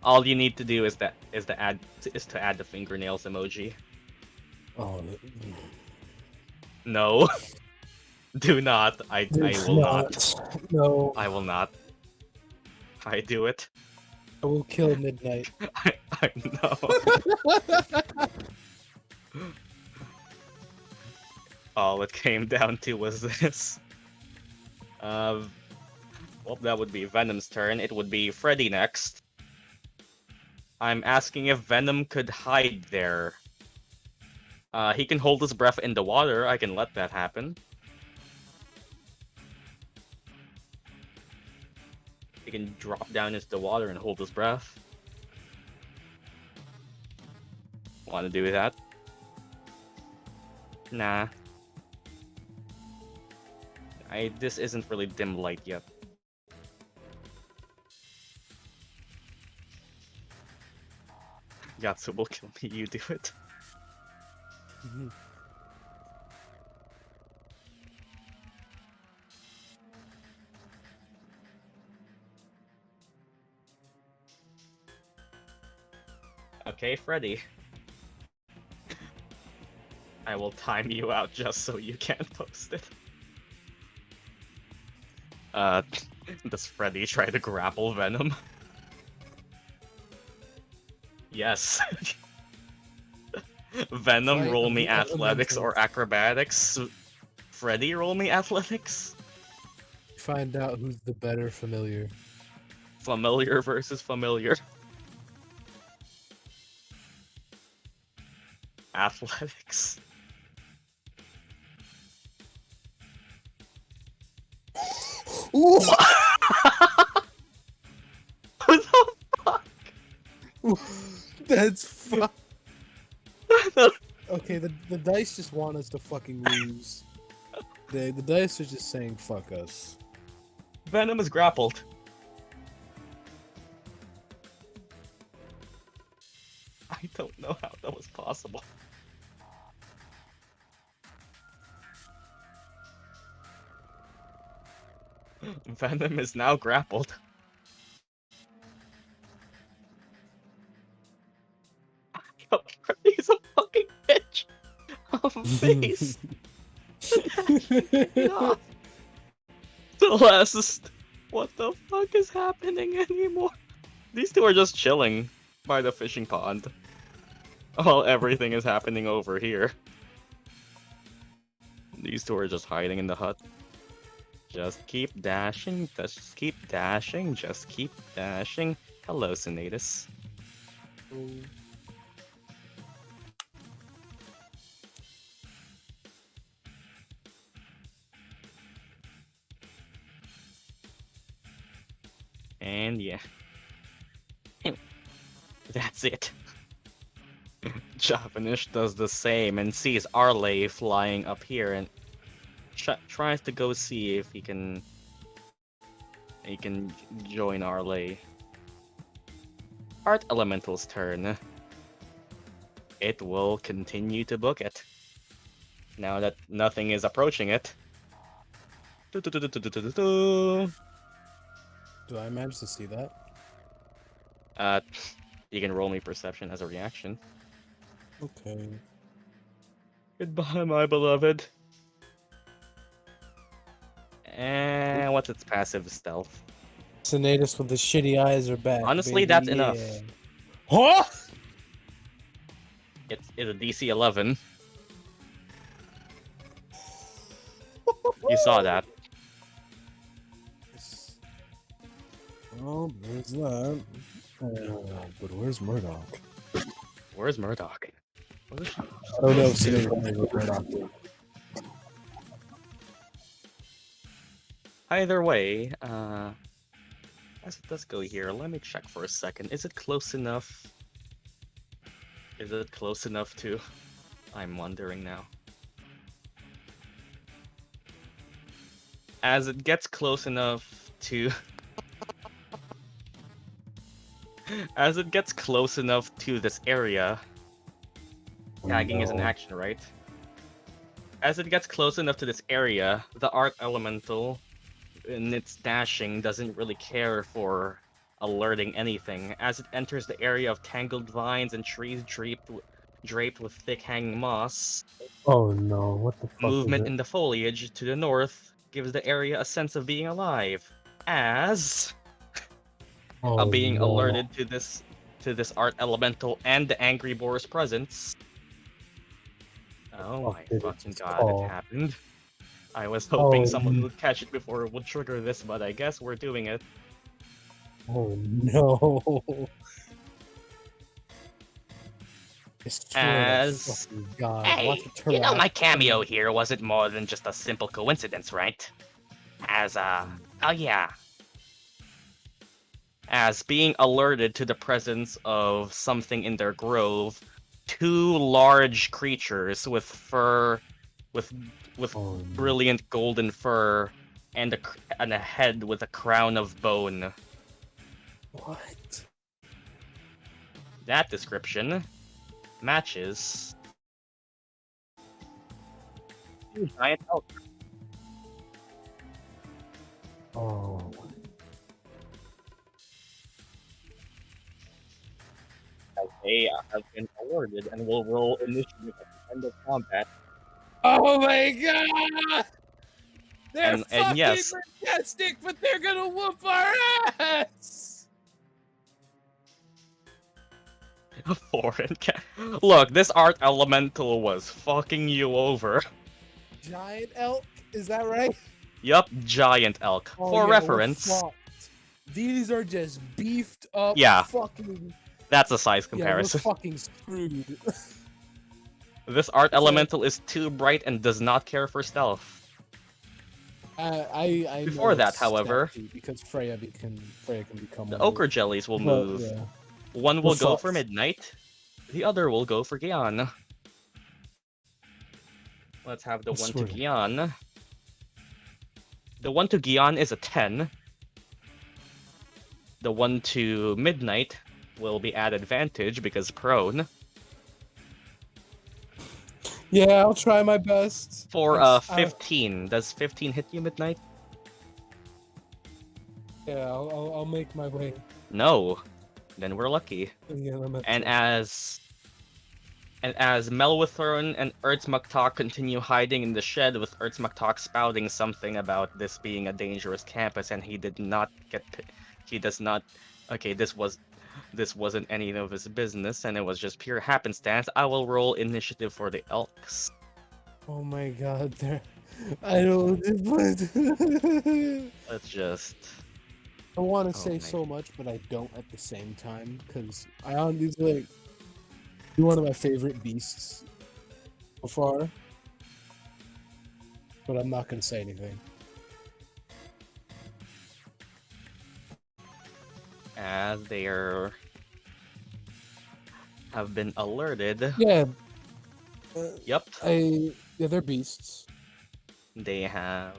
[SPEAKER 1] All you need to do is to add the fingernails emoji.
[SPEAKER 2] Oh,
[SPEAKER 1] No. Do not. I will not.
[SPEAKER 2] No,
[SPEAKER 1] I will not. I do it.
[SPEAKER 2] I will kill midnight.
[SPEAKER 1] I know. All it came down to was this. Well, that would be Venom's turn. It would be Freddy next. I'm asking if Venom could hide there. He can hold his breath in the water. I can let that happen. He can drop down into the water and hold his breath. Want to do that? Nah. This isn't really dim light yet. Yatsu will kill me, you do it. Okay, Freddy. I will time you out just so you can't post it. Does Freddy try to grapple Venom? Yes. Venom,
[SPEAKER 2] Fight
[SPEAKER 1] roll
[SPEAKER 2] of
[SPEAKER 1] me
[SPEAKER 2] the
[SPEAKER 1] athletics or
[SPEAKER 2] elementals.
[SPEAKER 1] acrobatics. Freddy, roll me athletics.
[SPEAKER 2] Find out who's the better familiar.
[SPEAKER 1] Familiar versus familiar. Athletics.
[SPEAKER 2] Ooh!
[SPEAKER 1] What the fuck?
[SPEAKER 2] That's fuck. Okay, the dice just want us to fucking lose. The dice are just saying fuck us.
[SPEAKER 1] Venom is grappled. I don't know how that was possible. Venom is now grappled. He's a fucking bitch of face. No. Celeste, what the fuck is happening anymore? These two are just chilling by the fishing pond. While everything is happening over here. These two are just hiding in the hut. Just keep dashing, just keep dashing, just keep dashing. Hello, Sinetis. And yeah. That's it. Javanish does the same and sees Arleigh flying up here and tries to go see if he can join Arleigh. Art Elemental's turn. It will continue to book it. Now that nothing is approaching it.
[SPEAKER 2] Do I manage to see that?
[SPEAKER 1] You can roll me perception as a reaction.
[SPEAKER 2] Okay.
[SPEAKER 1] Goodbye, my beloved. And what's its passive? Stealth.
[SPEAKER 2] Sinetis with the shitty eyes are back.
[SPEAKER 1] Honestly,
[SPEAKER 2] baby,
[SPEAKER 1] that's
[SPEAKER 2] yeah.
[SPEAKER 1] enough.
[SPEAKER 2] Huh?
[SPEAKER 1] It's a DC 11. You saw that.
[SPEAKER 2] Oh, there's that. But where's Murdock?
[SPEAKER 1] Where's Murdock?
[SPEAKER 2] I don't know if Sinetis knows Murdock is.
[SPEAKER 1] Either way, let's go here. Let me check for a second. Is it close enough? Is it close enough to? I'm wondering now. As it gets close enough to... As it gets close enough to this area... Tagging is an action, right? As it gets close enough to this area, the Art Elemental, in its dashing, doesn't really care for alerting anything. As it enters the area of tangled vines and trees draped with thick hanging moss,
[SPEAKER 2] Oh no, what the fuck
[SPEAKER 1] movement
[SPEAKER 2] is
[SPEAKER 1] in the foliage to the north gives the area a sense of being alive. As being alerted to this Art Elemental and the Angry Boar's presence. Oh my fucking god, it happened. I was hoping someone would catch it before it would trigger this, but I guess we're doing it.
[SPEAKER 2] Oh no.
[SPEAKER 1] As...
[SPEAKER 2] God.
[SPEAKER 1] Hey, you know my cameo here wasn't more than just a simple coincidence, right? As, oh yeah. As being alerted to the presence of something in their grove, two large creatures with fur, with brilliant golden fur, and a head with a crown of bone.
[SPEAKER 2] What?
[SPEAKER 1] That description matches giant elk.
[SPEAKER 2] Oh.
[SPEAKER 1] They have been alerted and will roll initiative at the end of combat.
[SPEAKER 2] Oh my god! They're
[SPEAKER 1] And
[SPEAKER 2] fucking
[SPEAKER 1] yes,
[SPEAKER 2] majestic, but they're gonna whoop our ass!
[SPEAKER 1] a foreign cat. Look, this Art Elemental was fucking you over.
[SPEAKER 2] Giant elk? Is that right?
[SPEAKER 1] Yup, giant elk.
[SPEAKER 2] Oh,
[SPEAKER 1] For
[SPEAKER 2] yeah, we're
[SPEAKER 1] reference,
[SPEAKER 2] fucked. These are just beefed up fucking...
[SPEAKER 1] that's a size
[SPEAKER 2] Yeah, we're
[SPEAKER 1] comparison.
[SPEAKER 2] fucking screwed.
[SPEAKER 1] This Art Elemental is too bright and does not care for stealth.
[SPEAKER 2] I
[SPEAKER 1] Before
[SPEAKER 2] know
[SPEAKER 1] that,
[SPEAKER 2] it's
[SPEAKER 1] however,
[SPEAKER 2] statute because Freya can become
[SPEAKER 1] the
[SPEAKER 2] one of
[SPEAKER 1] ochre
[SPEAKER 2] it.
[SPEAKER 1] jellies will
[SPEAKER 2] But,
[SPEAKER 1] move.
[SPEAKER 2] yeah.
[SPEAKER 1] One will
[SPEAKER 2] We're
[SPEAKER 1] go for
[SPEAKER 2] fucked.
[SPEAKER 1] midnight, the other will go for Gyan. Let's have the
[SPEAKER 2] I
[SPEAKER 1] one to
[SPEAKER 2] swear to
[SPEAKER 1] Gyan. The one to Gyan is a 10. The one to midnight will be at advantage because prone.
[SPEAKER 2] Yeah, I'll try my best.
[SPEAKER 1] For
[SPEAKER 2] It's-
[SPEAKER 1] 15. Does 15 hit you, midnight?
[SPEAKER 2] Yeah, I'll make my way.
[SPEAKER 1] No. Then we're lucky.
[SPEAKER 2] Yeah,
[SPEAKER 1] And as Melwithern and Erzmaktok continue hiding in the shed, with Erzmaktok spouting something about this being a dangerous campus, and he does not. Okay, this wasn't any of his business, and it was just pure happenstance. I will roll initiative for the elks.
[SPEAKER 2] Oh my god, I don't.
[SPEAKER 1] Let's just.
[SPEAKER 2] I want to
[SPEAKER 1] Oh
[SPEAKER 2] say
[SPEAKER 1] my
[SPEAKER 2] so much, but I don't at the same time because he's like one of my favorite beasts so far. But I'm not gonna say anything.
[SPEAKER 1] as they have been alerted.
[SPEAKER 2] Yeah.
[SPEAKER 1] Yep,
[SPEAKER 2] Yeah, they're beasts.
[SPEAKER 1] they have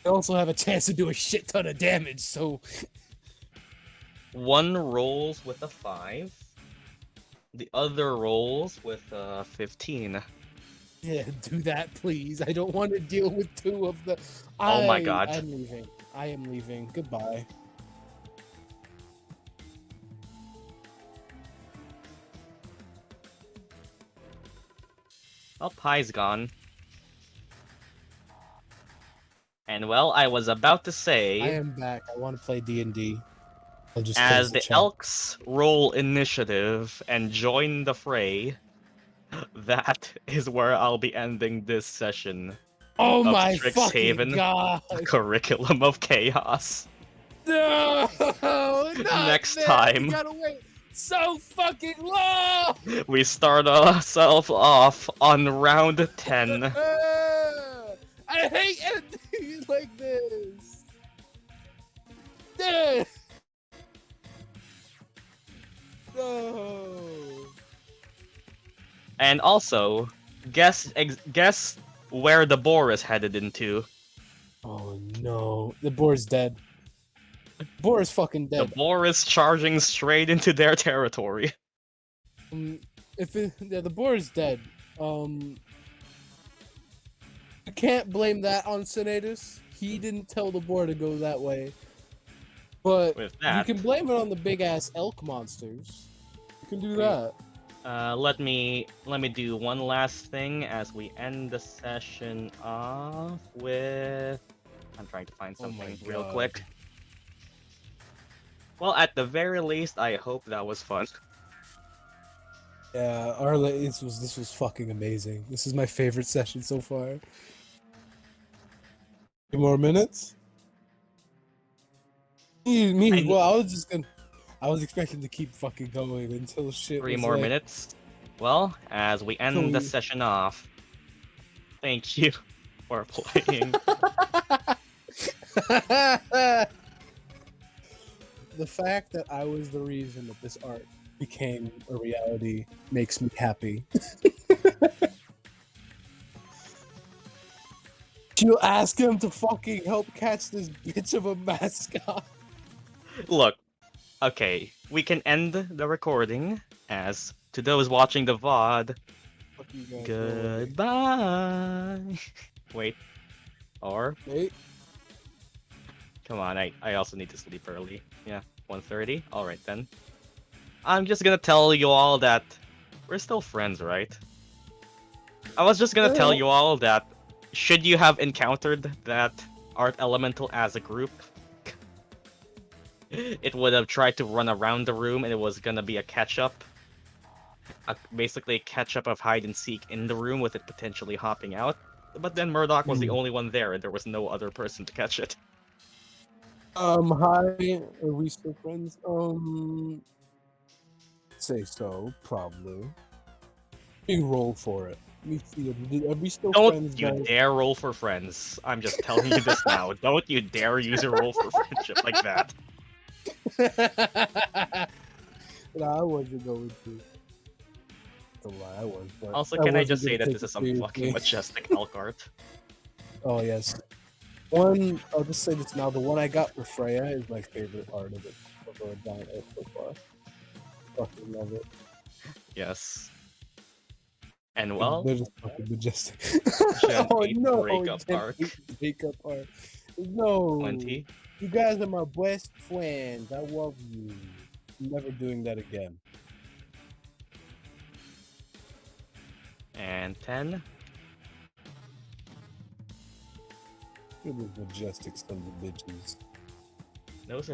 [SPEAKER 2] They also have a chance to do a shit ton of damage, so
[SPEAKER 1] one rolls with a 5. The other rolls with a 15.
[SPEAKER 2] yeah, do that, please. I don't want to deal with two of the.
[SPEAKER 1] Oh my god.
[SPEAKER 2] I'm leaving. I am leaving. Goodbye.
[SPEAKER 1] Oh, Pie's gone. And well, I was about to
[SPEAKER 2] I
[SPEAKER 1] say,
[SPEAKER 2] am back. I want to play D&D. I'll just
[SPEAKER 1] as
[SPEAKER 2] close
[SPEAKER 1] the
[SPEAKER 2] chat.
[SPEAKER 1] Elks roll initiative and join the fray, that is where I'll be ending this session
[SPEAKER 2] Oh
[SPEAKER 1] of
[SPEAKER 2] my fucking
[SPEAKER 1] Strixhaven,
[SPEAKER 2] god!
[SPEAKER 1] Curriculum of Chaos.
[SPEAKER 2] No, not
[SPEAKER 1] Next
[SPEAKER 2] this.
[SPEAKER 1] time.
[SPEAKER 2] You gotta wait so fucking long.
[SPEAKER 1] We start ourselves off on round 10.
[SPEAKER 2] I hate endings like this. Dude. No.
[SPEAKER 1] And also, guess where the boar is headed into.
[SPEAKER 2] Oh no, the boar's dead. Boar is fucking
[SPEAKER 1] The
[SPEAKER 2] dead.
[SPEAKER 1] boar is charging straight into their territory.
[SPEAKER 2] The boar is dead. You can't blame that on Sinetis. He didn't tell the boar to go that way. But
[SPEAKER 1] With
[SPEAKER 2] you
[SPEAKER 1] that,
[SPEAKER 2] can blame it on the big ass elk monsters. You can do that.
[SPEAKER 1] let me do one last thing as we end the session off with. I'm trying to find
[SPEAKER 2] Oh my
[SPEAKER 1] something real
[SPEAKER 2] God.
[SPEAKER 1] quick. Well, at the very least, I hope that was fun.
[SPEAKER 2] Yeah, Arleigh, this was fucking amazing. This is my favorite session so far. 2 more minutes? Well, I was expecting to keep fucking going until shit
[SPEAKER 1] 3
[SPEAKER 2] was
[SPEAKER 1] more
[SPEAKER 2] like,
[SPEAKER 1] minutes. Well, as we end the
[SPEAKER 2] we-
[SPEAKER 1] session off, thank you for playing.
[SPEAKER 2] The fact that I was the reason that this art became a reality makes me happy. You ask him to fucking help catch this bitch of a mascot.
[SPEAKER 1] Look, okay, we can end the recording as to those watching the VOD.
[SPEAKER 2] Fuck you guys, go away.
[SPEAKER 1] Goodbye. Wait, or
[SPEAKER 2] Wait.
[SPEAKER 1] come on, I also need to sleep early. Yeah, 1:30. All right then. I'm just gonna tell you all that we're still friends, right? I was just gonna tell you all that should you have encountered that art elemental as a group, it would have tried to run around the room and it was gonna be a catch-up. Basically a catch-up of hide and seek in the room with it potentially hopping out. But then Murdock was the only one there and there was no other person to catch it.
[SPEAKER 2] Hi, are we still friends? Say so, probably. We roll for it. Let me see, are we still friends,
[SPEAKER 1] Don't you
[SPEAKER 2] guys?
[SPEAKER 1] dare roll for friends. I'm just telling you this now. Don't you dare use a roll for friendship like that.
[SPEAKER 2] Nah, I wasn't going to. That's a lie, I was. But
[SPEAKER 1] Also, can I
[SPEAKER 2] wasn't
[SPEAKER 1] just say
[SPEAKER 2] gonna
[SPEAKER 1] that
[SPEAKER 2] take
[SPEAKER 1] this
[SPEAKER 2] it
[SPEAKER 1] is some
[SPEAKER 2] seriously.
[SPEAKER 1] fucking majestic elk art?
[SPEAKER 2] Oh, yes. I'll just say this now, the one I got for Freya is my favorite art of it. Of Verdan so far. Fucking love it.
[SPEAKER 1] Yes. And well,
[SPEAKER 2] They're just fucking majestic.
[SPEAKER 1] Gen
[SPEAKER 2] Oh
[SPEAKER 1] 8
[SPEAKER 2] no,
[SPEAKER 1] breakup
[SPEAKER 2] Gen
[SPEAKER 1] arc.
[SPEAKER 2] 8 breakup art. No.
[SPEAKER 1] 20.
[SPEAKER 2] You guys are my best friends. I love you. I'm never doing that again.
[SPEAKER 1] And 10.
[SPEAKER 2] It was majestic sons of bitches.